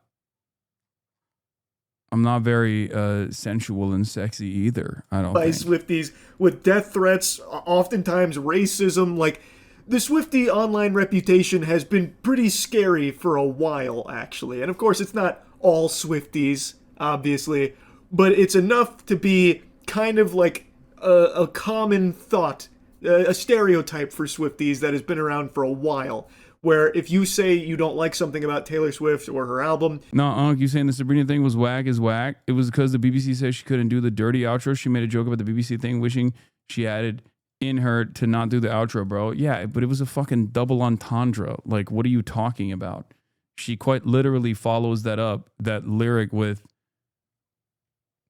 I'm not very sensual and sexy either. I don't By think. Swifties with death threats, oftentimes racism. Like, the Swiftie online reputation has been pretty scary for a while, actually. And of course, it's not all Swifties, obviously, but it's enough to be kind of like a common thought, a stereotype for Swifties that has been around for a while. Where if you say you don't like something about Taylor Swift or her album... No, you saying the Sabrina thing was whack is whack. It was because the BBC said she couldn't do the dirty outro. She made a joke about the BBC thing, wishing she added in her to not do the outro, bro. Yeah, but it was a fucking double entendre. Like, what are you talking about? She quite literally follows that up, that lyric with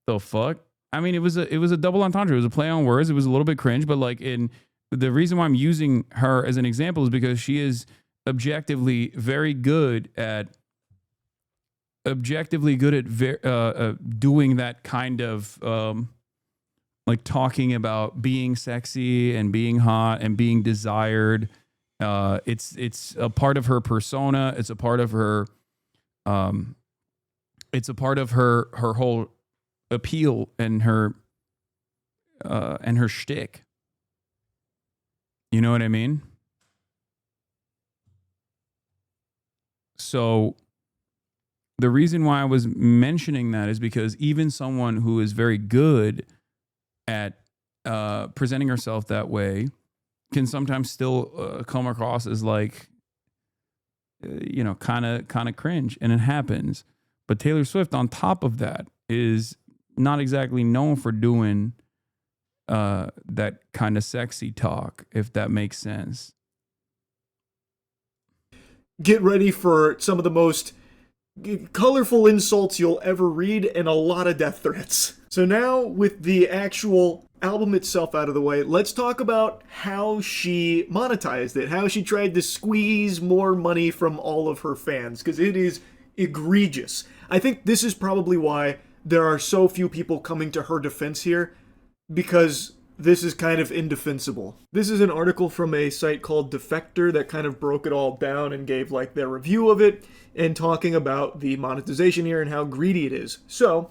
the fuck? I mean, it was a double entendre. It was a play on words. It was a little bit cringe, but like the reason why I'm using her as an example is because she is objectively very good at doing that kind of like talking about being sexy and being hot and being desired. It's a part of her persona. It's a part of her her whole appeal and her shtick. You know what I mean? So the reason why I was mentioning that is because even someone who is very good at presenting herself that way can sometimes still come across as like, kind of cringe, and it happens. But Taylor Swift, on top of that, is not exactly known for doing that kind of sexy talk, if that makes sense. Get ready for some of the most colorful insults you'll ever read and a lot of death threats. So now, with the actual album itself out of the way, let's talk about how she monetized it, how she tried to squeeze more money from all of her fans, because it is egregious. I think this is probably why there are so few people coming to her defense here, because this is kind of indefensible. This is an article from a site called Defector that kind of broke it all down and gave like their review of it and talking about the monetization here and how greedy it is. So,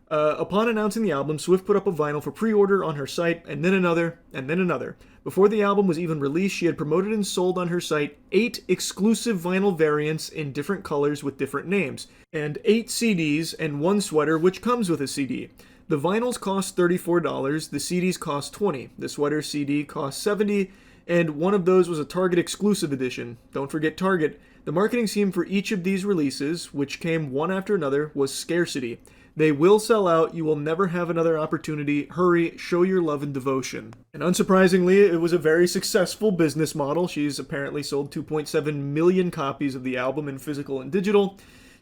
upon announcing the album, Swift put up a vinyl for pre-order on her site, and then another, and then another. Before the album was even released, she had promoted and sold on her site 8 exclusive vinyl variants in different colors with different names, and 8 CDs and 1 sweater which comes with a CD. The vinyls cost $34, the CDs cost $20, the sweater CD cost $70, and one of those was a Target exclusive edition. Don't forget Target. The marketing scheme for each of these releases, which came one after another, was scarcity. They will sell out, you will never have another opportunity, hurry, show your love and devotion. And unsurprisingly, it was a very successful business model. She's apparently sold 2.7 million copies of the album in physical and digital.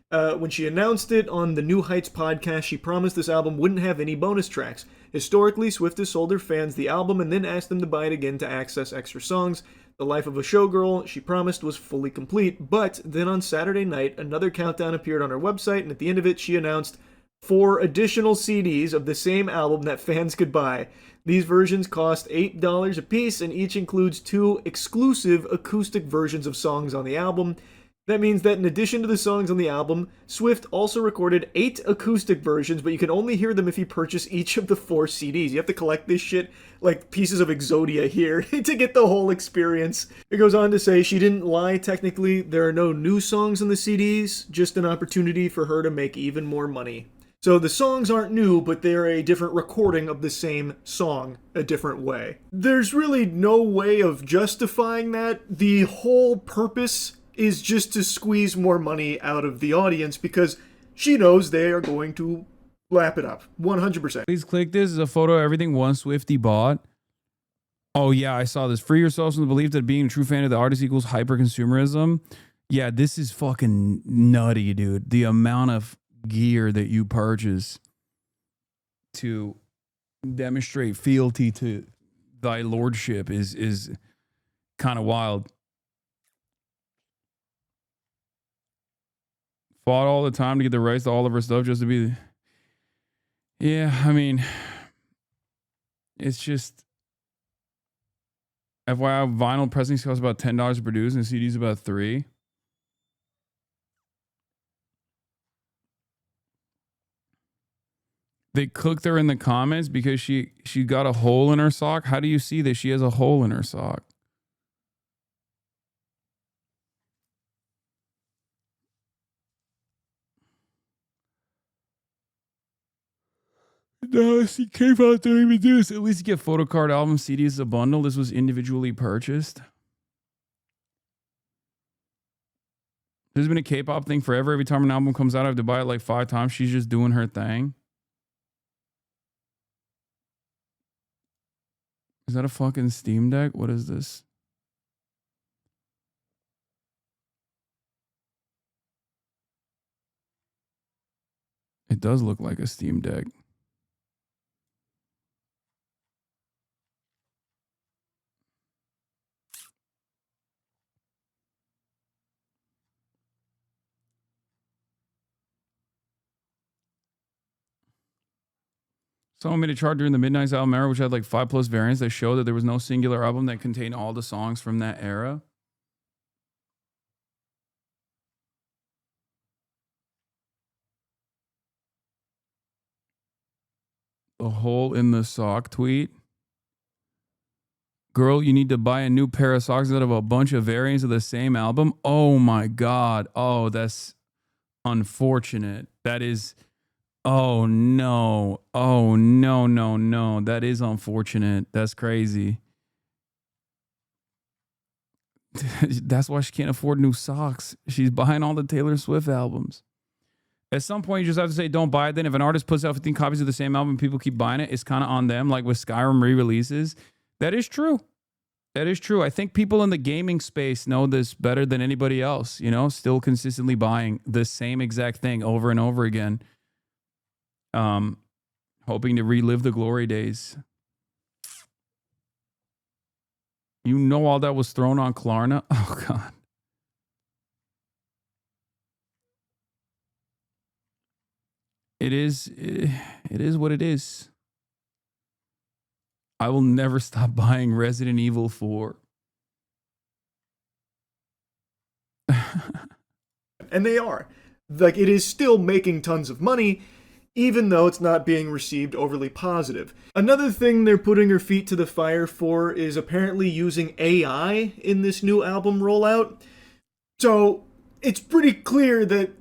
When she announced it on the New Heights podcast, she promised this album wouldn't have any bonus tracks. Historically, Swift has sold her fans the album and then asked them to buy it again to access extra songs. The Life of a Showgirl, she promised, was fully complete, but then on Saturday night, another countdown appeared on her website, and at the end of it, she announced 4 additional CDs of the same album that fans could buy. These versions cost $8 a piece, and each includes 2 exclusive acoustic versions of songs on the album. That means that in addition to the songs on the album, Swift also recorded 8 acoustic versions, but you can only hear them if you purchase each of the 4 CDs. You have to collect this shit like pieces of Exodia here to get the whole experience. It goes on to say she didn't lie technically. There are no new songs on the CDs, just an opportunity for her to make even more money. So the songs aren't new, but they're a different recording of the same song a different way. There's really no way of justifying that. The whole purpose is just to squeeze more money out of the audience because she knows they are going to lap it up 100%. Please click this. This is a photo of everything one Swiftie bought. Oh yeah, I saw this. Free yourselves from the belief that being a true fan of the artist equals hyper consumerism. Yeah, this is fucking nutty, dude. The amount of gear that you purchase to demonstrate fealty to thy lordship is kind of wild. Fought all the time to get the rights to all of her stuff just to be. Yeah, I mean, it's just. FYI, vinyl pressings cost about $10 to produce, and CDs about $3. They cooked her in the comments because she got a hole in her sock. How do you see that she has a hole in her sock? No, she came out there even do this. At least you get photocard album CDs as a bundle. This was individually purchased. There's been a K-pop thing forever. Every time an album comes out, I have to buy it like 5 times. She's just doing her thing. Is that a fucking Steam Deck? What is this? It does look like a Steam Deck. Someone made a chart during the Midnight's album era, which had like 5+ variants that showed that there was no singular album that contained all the songs from that era. The hole in the sock tweet. Girl, you need to buy a new pair of socks instead of a bunch of variants of the same album. Oh my God. Oh, that's unfortunate. That is... Oh no. Oh no, no, no. That is unfortunate. That's crazy. That's why she can't afford new socks. She's buying all the Taylor Swift albums. At some point, you just have to say, don't buy it. Then if an artist puts out 15 copies of the same album and people keep buying it, it's kind of on them. Like with Skyrim re-releases. That is true. That is true. I think people in the gaming space know this better than anybody else, you know, still consistently buying the same exact thing over and over again. Hoping to relive the glory days. You know all that was thrown on Klarna? Oh, God. It is what it is. I will never stop buying Resident Evil 4. And they are. Like, it is still making tons of money, even though it's not being received overly positive. Another thing they're putting her feet to the fire for is apparently using AI in this new album rollout. So it's pretty clear that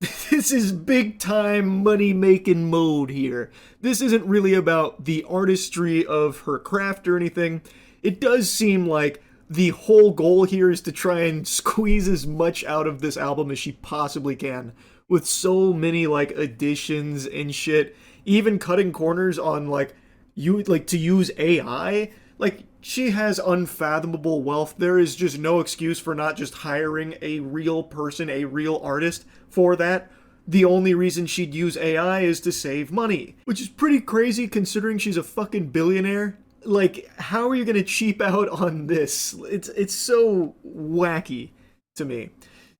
this is big time money making mode here. This isn't really about the artistry of her craft or anything. It does seem like the whole goal here is to try and squeeze as much out of this album as she possibly can. With so many like additions and shit, even cutting corners on like to use AI, like she has unfathomable wealth. There is just no excuse for not just hiring a real person, a real artist for that. The only reason she'd use AI is to save money, which is pretty crazy considering she's a fucking billionaire. Like, how are you gonna cheap out on this? It's so wacky to me.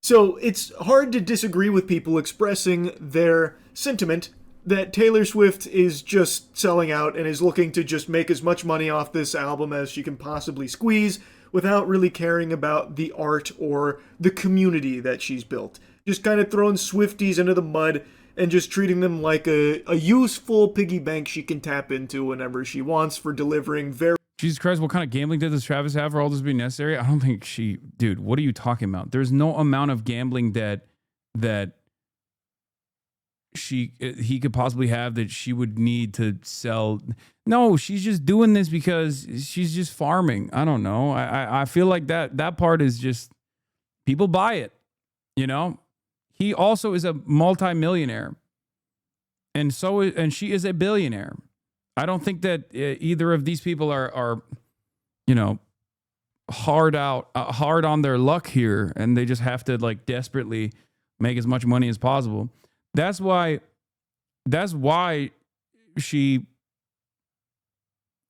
So it's hard to disagree with people expressing their sentiment that Taylor Swift is just selling out and is looking to just make as much money off this album as she can possibly squeeze without really caring about the art or the community that she's built. Just kind of throwing Swifties into the mud and just treating them like a useful piggy bank she can tap into whenever she wants for delivering very... Jesus Christ, what kind of gambling did this Travis have for all this being necessary? I don't think she... Dude, what are you talking about? There's no amount of gambling that he could possibly have that she would need to sell. No, she's just doing this because she's just farming. I don't know. I feel like that part is just... People buy it, you know? He also is a multimillionaire. And she is a billionaire. I don't think that either of these people are you know, hard on their luck here, and they just have to like desperately make as much money as possible. That's why she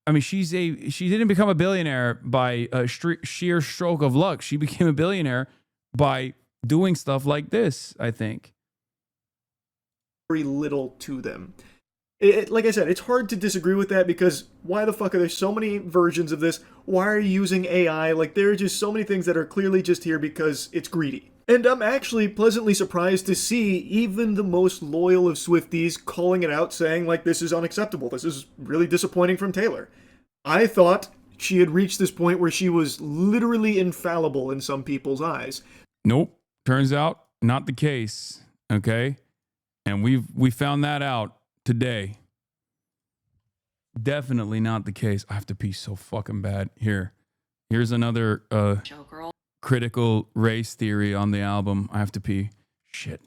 didn't become a billionaire by a sheer stroke of luck. She became a billionaire by doing stuff like this, I think. Very little to them. Like I said, it's hard to disagree with that, because why the fuck are there so many versions of this? Why are you using AI? Like, there are just so many things that are clearly just here because it's greedy. And I'm actually pleasantly surprised to see even the most loyal of Swifties calling it out, saying, like, this is unacceptable. This is really disappointing from Taylor. I thought she had reached this point where she was literally infallible in some people's eyes. Nope. Turns out, not the case. Okay? And we found that out today. Definitely not the case. I have to pee so fucking bad. Here's another critical race theory on the album. I have to pee. Shit.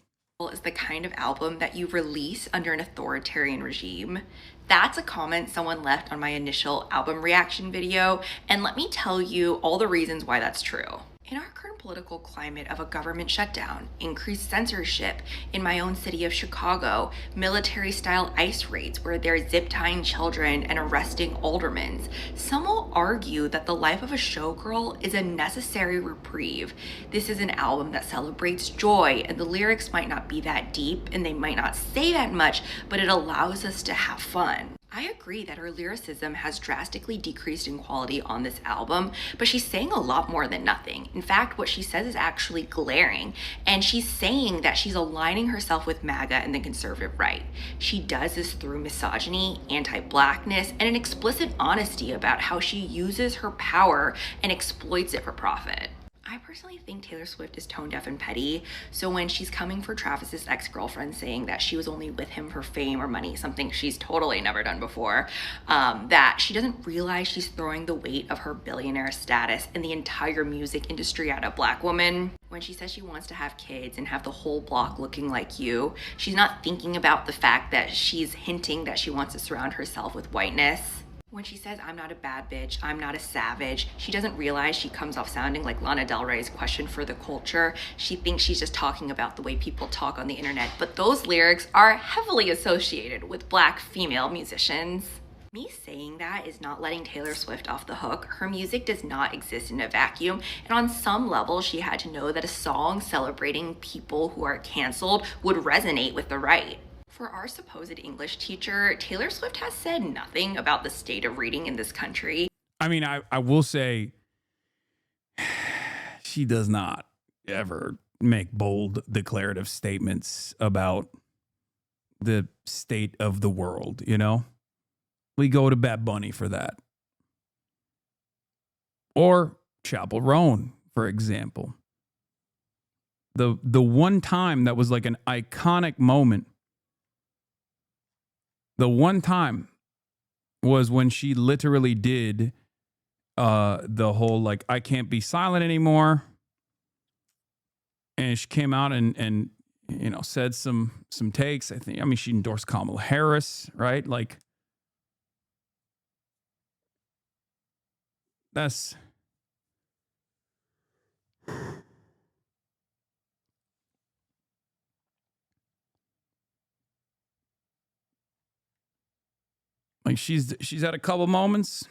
Is the kind of album that you release under an authoritarian regime. That's a comment someone left on my initial album reaction video, and let me tell you all the reasons why that's true. In our current political climate of a government shutdown, increased censorship, in my own city of Chicago, military-style ICE raids where they're zip-tying children and arresting aldermen, some will argue that the life of a showgirl is a necessary reprieve. This is an album that celebrates joy, and the lyrics might not be that deep, and they might not say that much, but it allows us to have fun. I agree that her lyricism has drastically decreased in quality on this album, but she's saying a lot more than nothing. In fact, what she says is actually glaring, and she's saying that she's aligning herself with MAGA and the conservative right. She does this through misogyny, anti-blackness, and an explicit honesty about how she uses her power and exploits it for profit. I personally think Taylor Swift is tone deaf and petty, so when she's coming for Travis's ex-girlfriend saying that she was only with him for fame or money, something she's totally never done before, that she doesn't realize she's throwing the weight of her billionaire status and the entire music industry at a black woman. When she says she wants to have kids and have the whole block looking like you, she's not thinking about the fact that she's hinting that she wants to surround herself with whiteness. When she says, I'm not a bad bitch, I'm not a savage, she doesn't realize she comes off sounding like Lana Del Rey's Question for the Culture. She thinks she's just talking about the way people talk on the internet, but those lyrics are heavily associated with black female musicians. Me saying that is not letting Taylor Swift off the hook. Her music does not exist in a vacuum, and on some level, she had to know that a song celebrating people who are canceled would resonate with the right. For our supposed English teacher, Taylor Swift has said nothing about the state of reading in this country. I mean, I will say she does not ever make bold declarative statements about the state of the world, you know? We go to Bad Bunny for that. Or Chappell Roan, for example. The one time that was like an iconic moment, the one time was when she literally did the whole, like, I can't be silent anymore. And she came out and you know, said some takes. I mean, she endorsed Kamala Harris, right? Like, that's... Like, she's had a couple moments.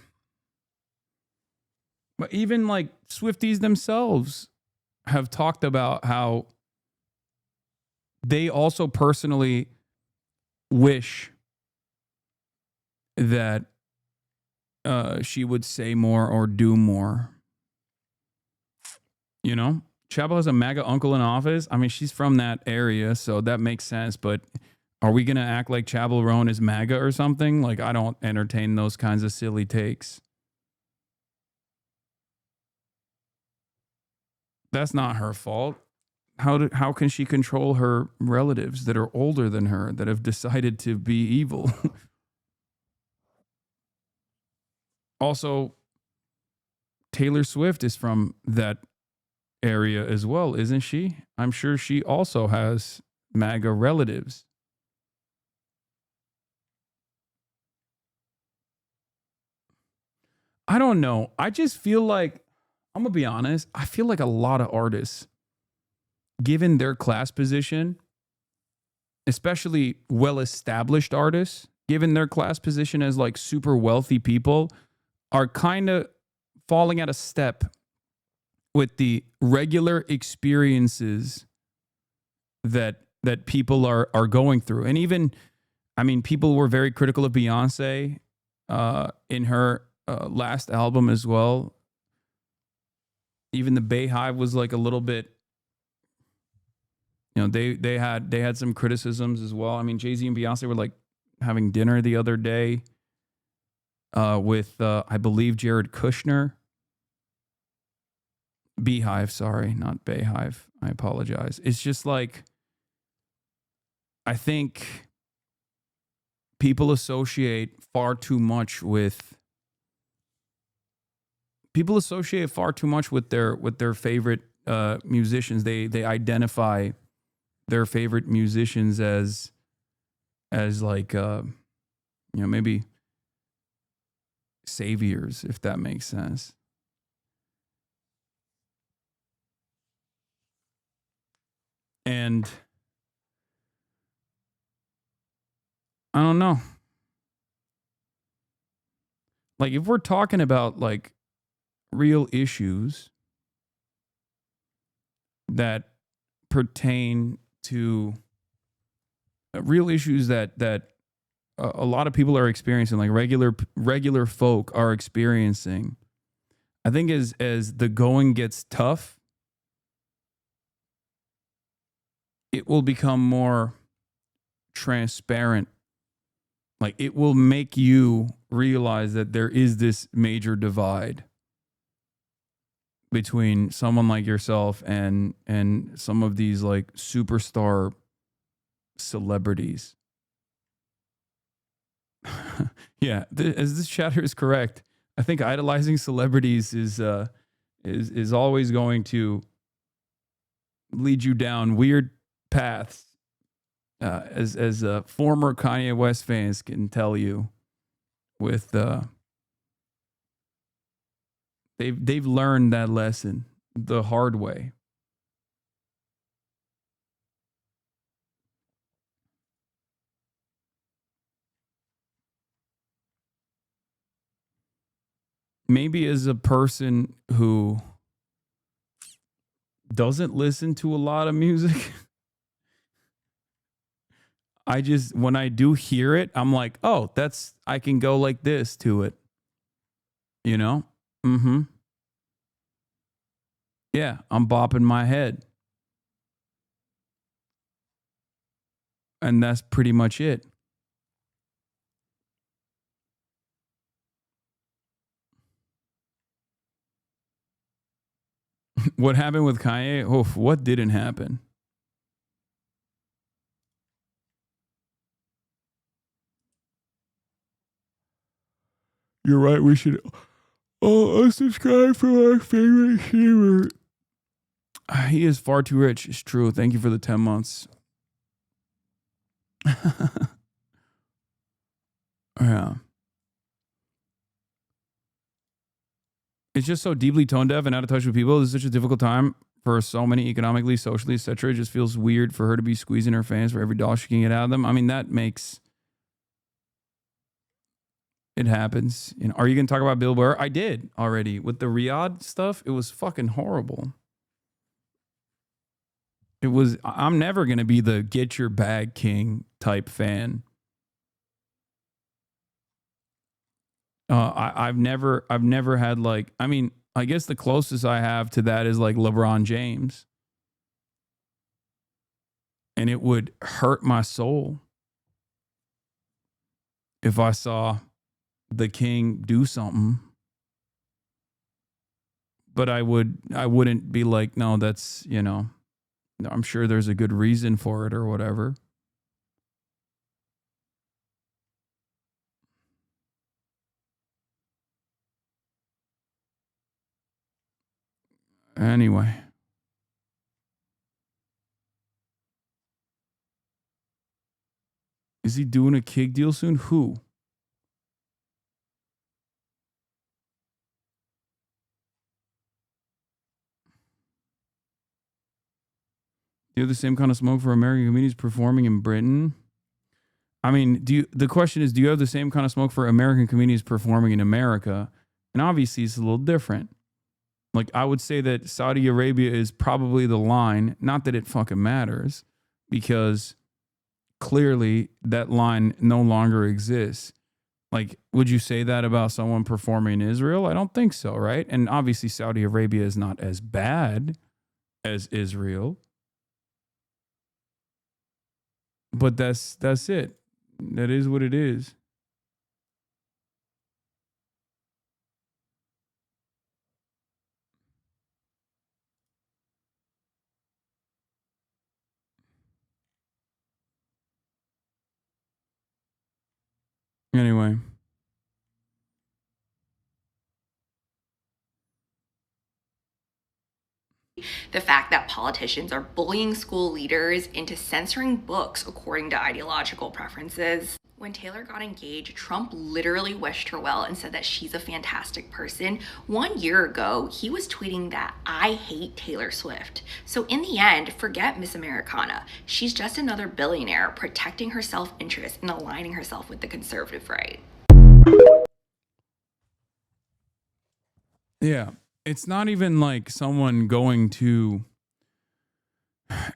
But even like Swifties themselves have talked about how they also personally wish that she would say more or do more. You know, Chapel has a MAGA uncle in office. I mean, she's from that area, so that makes sense. But are we going to act like Chapel Roan is MAGA or something? Like, I don't entertain those kinds of silly takes. That's not her fault. How can she control her relatives that are older than her that have decided to be evil? Also, Taylor Swift is from that area as well, isn't she? I'm sure she also has MAGA relatives. I don't know. I just feel like, I'm going to be honest, I feel like a lot of artists, given their class position, especially well-established artists, given their class position as like super wealthy people, are kind of falling out of step with the regular experiences that people are going through. And even, I mean, people were very critical of Beyonce in her last album as well. Even the Bayhive was like a little bit, you know, they had some criticisms as well. I mean, Jay-Z and Beyonce were like having dinner the other day with I believe Jared Kushner. Beehive, sorry, not Bayhive. I apologize. It's just like, I think people associate far too much with their favorite musicians. They identify their favorite musicians as like maybe saviors, if that makes sense. And I don't know. Like, if we're talking about like real issues that pertain to real issues that a lot of people are experiencing, like regular folk are experiencing, I think as the going gets tough, it will become more transparent. Like, it will make you realize that there is this major divide between someone like yourself and some of these like superstar celebrities. Yeah, as this chatter is correct, I think idolizing celebrities is always going to lead you down weird paths. As former Kanye West fans can tell you, with they've learned that lesson the hard way. Maybe as a person who doesn't listen to a lot of music, when I do hear it, I'm like, oh, I can go like this to it. You know? Mm-hmm. Yeah, I'm bopping my head. And that's pretty much it. What happened with Kanye? Oof, what didn't happen? You're right. We should unsubscribe from our favorite streamer. He is far too rich. It's true. Thank you for the 10 months. Yeah. It's just so deeply tone deaf and out of touch with people. This is such a difficult time for so many economically, socially, etc. It just feels weird for her to be squeezing her fans for every dollar she can get out of them. I mean, that makes... It happens. You know, are you going to talk about Bill Burr? I did already. With the Riyadh stuff, it was fucking horrible. I'm never going to be the get your bag king type fan. I've never had like, I mean, I guess the closest I have to that is like LeBron James. And it would hurt my soul if I saw the king do something. But I wouldn't be like, no, that's, you know, I'm sure there's a good reason for it or whatever. Anyway. Is he doing a kick deal soon? Who? Do you have the same kind of smoke for American comedians performing in Britain? I mean, the question is, do you have the same kind of smoke for American comedians performing in America? And obviously it's a little different. Like, I would say that Saudi Arabia is probably the line. Not that it fucking matters, because clearly that line no longer exists. Like, would you say that about someone performing in Israel? I don't think so, right? And obviously Saudi Arabia is not as bad as Israel. But that's it. That is what it is. Anyway. The fact that politicians are bullying school leaders into censoring books according to ideological preferences. When Taylor got engaged, Trump literally wished her well and said that she's a fantastic person. 1 year ago, he was tweeting that I hate Taylor Swift. So in the end, forget Miss Americana. She's just another billionaire protecting her self-interest and aligning herself with the conservative right. Yeah. It's not even like someone going to,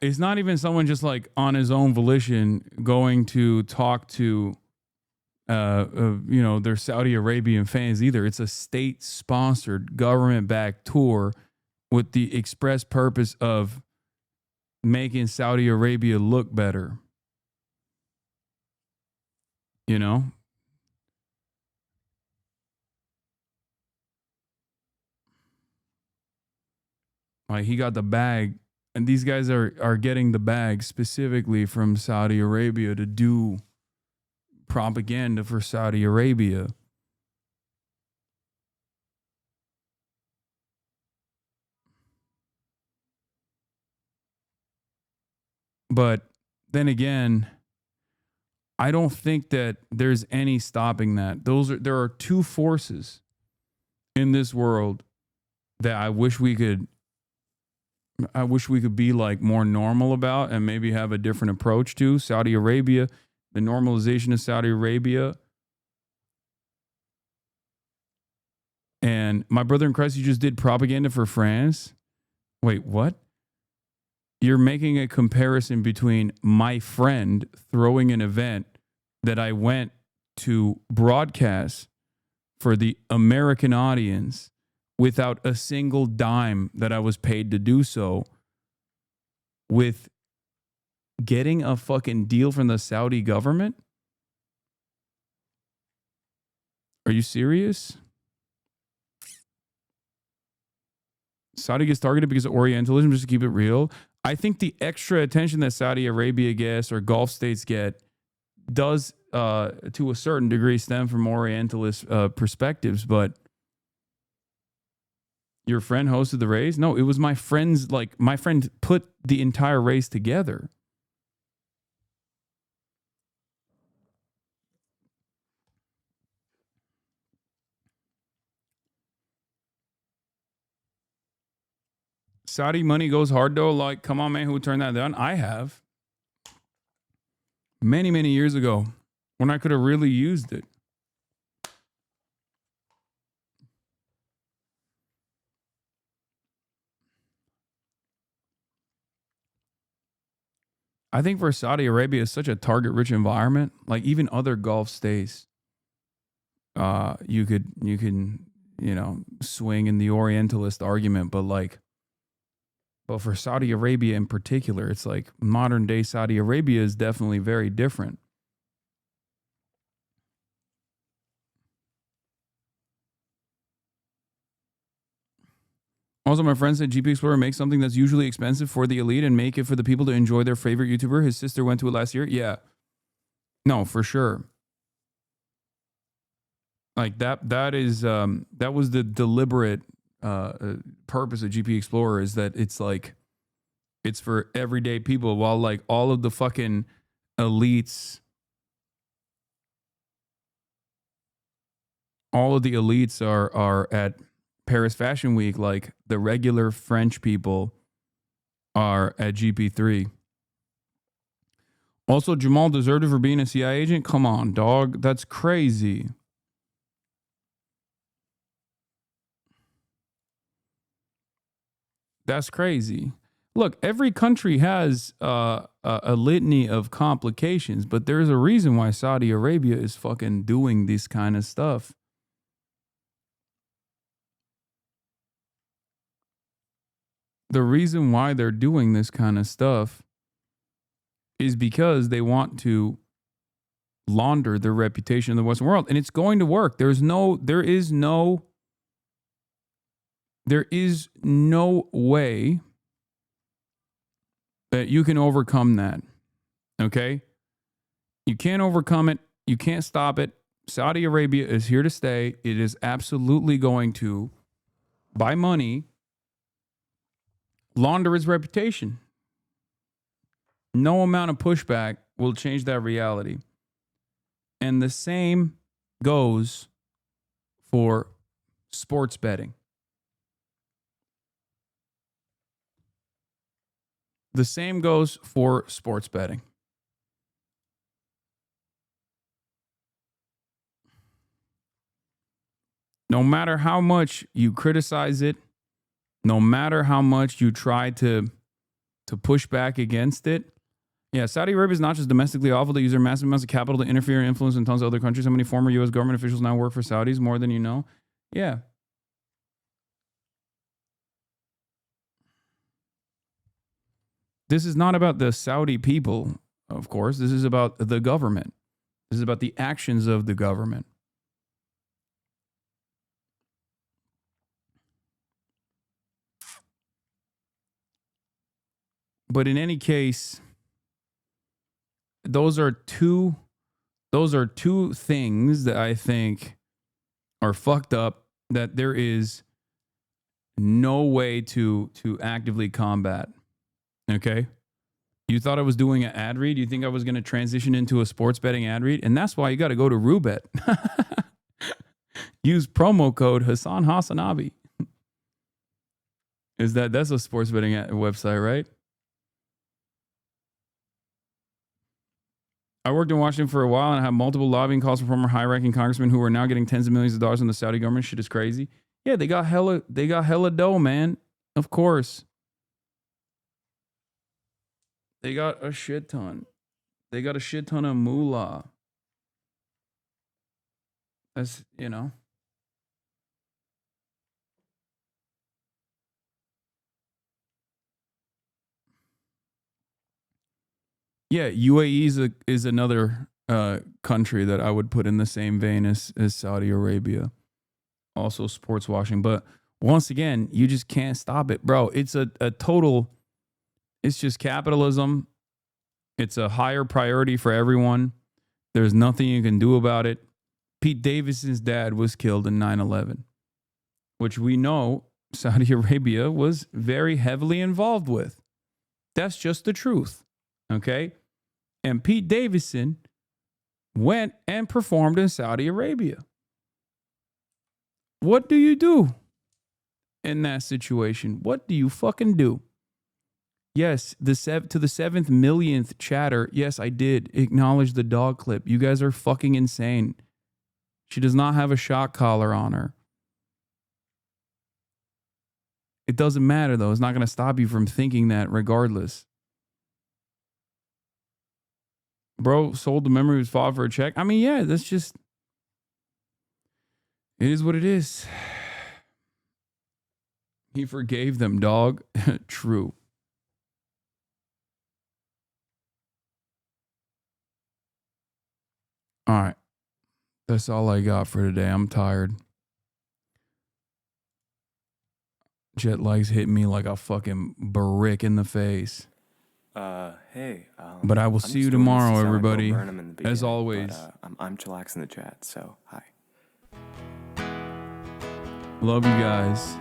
it's not even someone just like on his own volition going to talk to, you know, their Saudi Arabian fans either. It's a state-sponsored, government-backed tour with the express purpose of making Saudi Arabia look better. You know? Like, he got the bag, and these guys are getting the bag specifically from Saudi Arabia to do propaganda for Saudi Arabia. But then again, I don't think that there's any stopping that. There are two forces in this world that I wish we could be like more normal about and maybe have a different approach to. Saudi Arabia, the normalization of Saudi Arabia. And my brother in Christ, you just did propaganda for France. Wait, what? You're making a comparison between my friend throwing an event that I went to broadcast for the American audience without a single dime that I was paid to do so, with getting a fucking deal from the Saudi government? Are you serious? Saudi gets targeted because of Orientalism, just to keep it real. I think the extra attention that Saudi Arabia gets or Gulf states get does, to a certain degree, stem from Orientalist perspectives, but your friend hosted the race? No, it was my friend's, like, my friend put the entire race together. Saudi money goes hard though. Like, come on, man, who turned that down? I have. Many, many years ago when I could have really used it. I think for Saudi Arabia, it's such a target-rich environment. Like, even other Gulf states, you can swing in the Orientalist argument, but for Saudi Arabia in particular, it's like modern day Saudi Arabia is definitely very different. Also, my friend said GP Explorer makes something that's usually expensive for the elite and make it for the people to enjoy their favorite YouTuber. His sister went to it last year. Yeah. No, for sure. Like that is that was the deliberate purpose of GP Explorer, is that it's like it's for everyday people, while like all of the fucking elites, are at Paris Fashion Week. Like the regular French people are at GP3. Also, Jamal deserved it for being a CIA agent. Come on, dog. That's crazy. That's crazy. Look, every country has a litany of complications, but there's a reason why Saudi Arabia is fucking doing this kind of stuff. The reason why they're doing this kind of stuff is because they want to launder their reputation in the Western world, and it's going to work. There is no way that you can overcome that. Okay? You can't overcome it. You can't stop it. Saudi Arabia is here to stay. It is absolutely going to, by money, launder its reputation. No amount of pushback will change that reality. And the same goes for sports betting. The same goes for sports betting. No matter how much you criticize it, no matter how much you try to push back against it, yeah, Saudi Arabia is not just domestically awful. They use their massive amounts of capital to interfere and influence in tons of other countries. How many former U.S. government officials now work for Saudis? More than you know. Yeah. This is not about the Saudi people, of course. This is about the government. This is about the actions of the government. But in any case, those are two things that I think are fucked up, that there is no way to actively combat. Okay? You thought I was doing an ad read? You think I was going to transition into a sports betting ad read? And that's why you got to go to Roobet. Use promo code HasanAbi. That's a sports betting website, right? I worked in Washington for a while and I had multiple lobbying calls from former high-ranking congressmen who are now getting tens of millions of dollars from the Saudi government. Shit is crazy. Yeah, they got hella dough, man. Of course. They got a shit ton. They got a shit ton of moolah. That's, Yeah, UAE is another country that I would put in the same vein as Saudi Arabia. Also sports washing. But once again, you just can't stop it. Bro, it's a total, it's just capitalism. It's a higher priority for everyone. There's nothing you can do about it. Pete Davidson's dad was killed in 9/11, which we know Saudi Arabia was very heavily involved with. That's just the truth. Okay? And Pete Davidson went and performed in Saudi Arabia. What do you do in that situation? What do you fucking do? Yes, to the 7th millionth chatter, yes, I did acknowledge the dog clip. You guys are fucking insane. She does not have a shock collar on her. It doesn't matter, though. It's not going to stop you from thinking that regardless. Bro sold the memory, was filed for a check. I mean, yeah, that's just, it is what it is. He forgave them, dog. True. All right. That's all I got for today. I'm tired. Jet lag's hitting me like a fucking brick in the face. Hey. But I will I'm see you just doing this tomorrow, to sound like everybody. Bo Burnham in the As beginning, always. but, I'm chillaxing in the chat, so hi. Love you guys.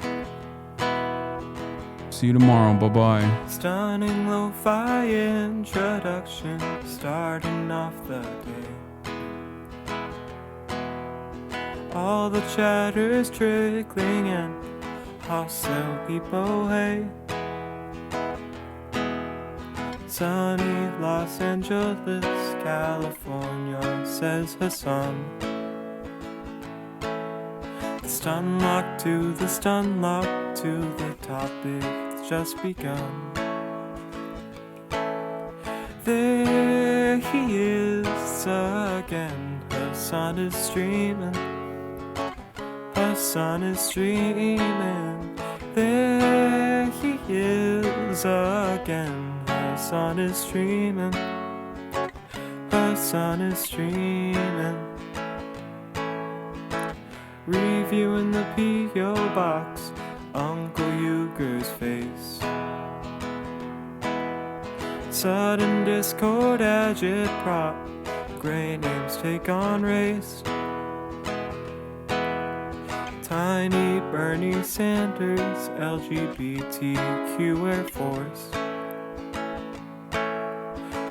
See you tomorrow. Bye-bye. Stunning lo-fi introduction, starting off the day. All the chatter's trickling in, hostile people hey. Sunny Los Angeles, California, says Hasan. The stun lock to the stun lock to the topic that's just begun. There he is again, Hasan is streaming. Hasan is streaming. There he is again, Hasan is streaming. Hasan is streaming. Reviewing the P.O. box, Uncle Euger's face. Sudden discord agitprop, gray names take on race. Tiny Bernie Sanders, LGBTQ Air Force.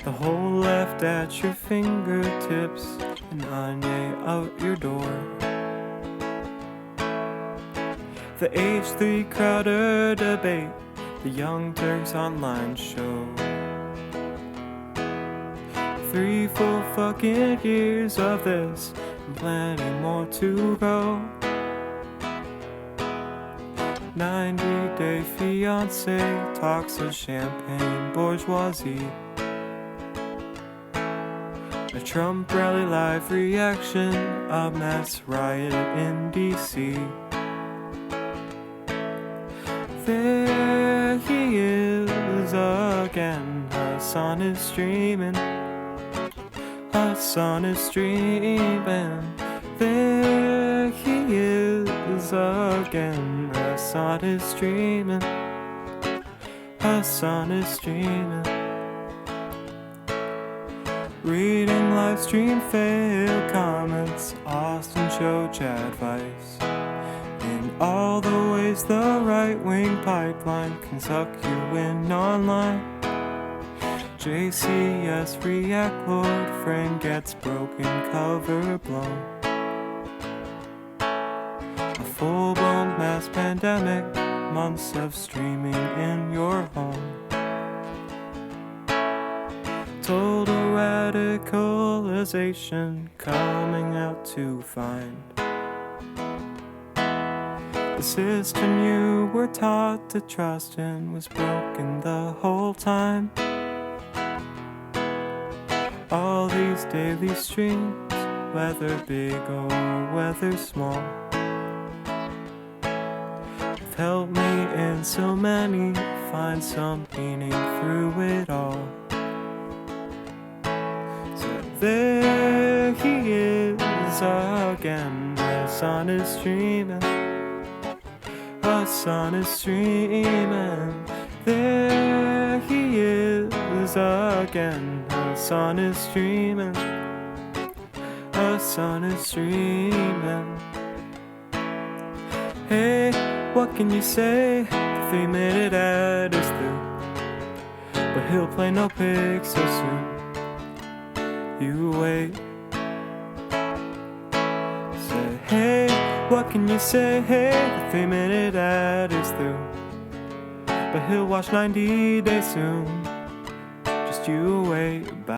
The whole left at your fingertips, and Anya out your door. The H3 Crowder debate, the Young Turks online show. 3 full fucking years of this, and plenty more to go. 90-day fiance talks of champagne bourgeoisie. A Trump rally live reaction, a mass riot in DC. There he is again, Hasan is streaming. Hasan is streaming. There he is again, Hasan is streaming. Hasan is streaming. Reading live stream fail comments, Austin show chat advice. In all the ways the right-wing pipeline can suck you in online. JCS react, Lord frame gets broken, cover blown. A full-blown mass pandemic, months of streaming in your home. Total radicalization coming out to find. The system you were taught to trust in was broken the whole time. All these daily streams, whether big or whether small, have helped me in so many find some meaning through it all. So there he is again, Hasan is streaming. Hasan is streaming. There he is again, Hasan is streaming. Hasan is streaming. Hey, what can you say? The 3-minute ad is through, but he'll play no pics so soon. You wait. Say, hey, what can you say? Hey, the 3-minute ad is through, but he'll watch 90 Days soon. Just you wait. Bye.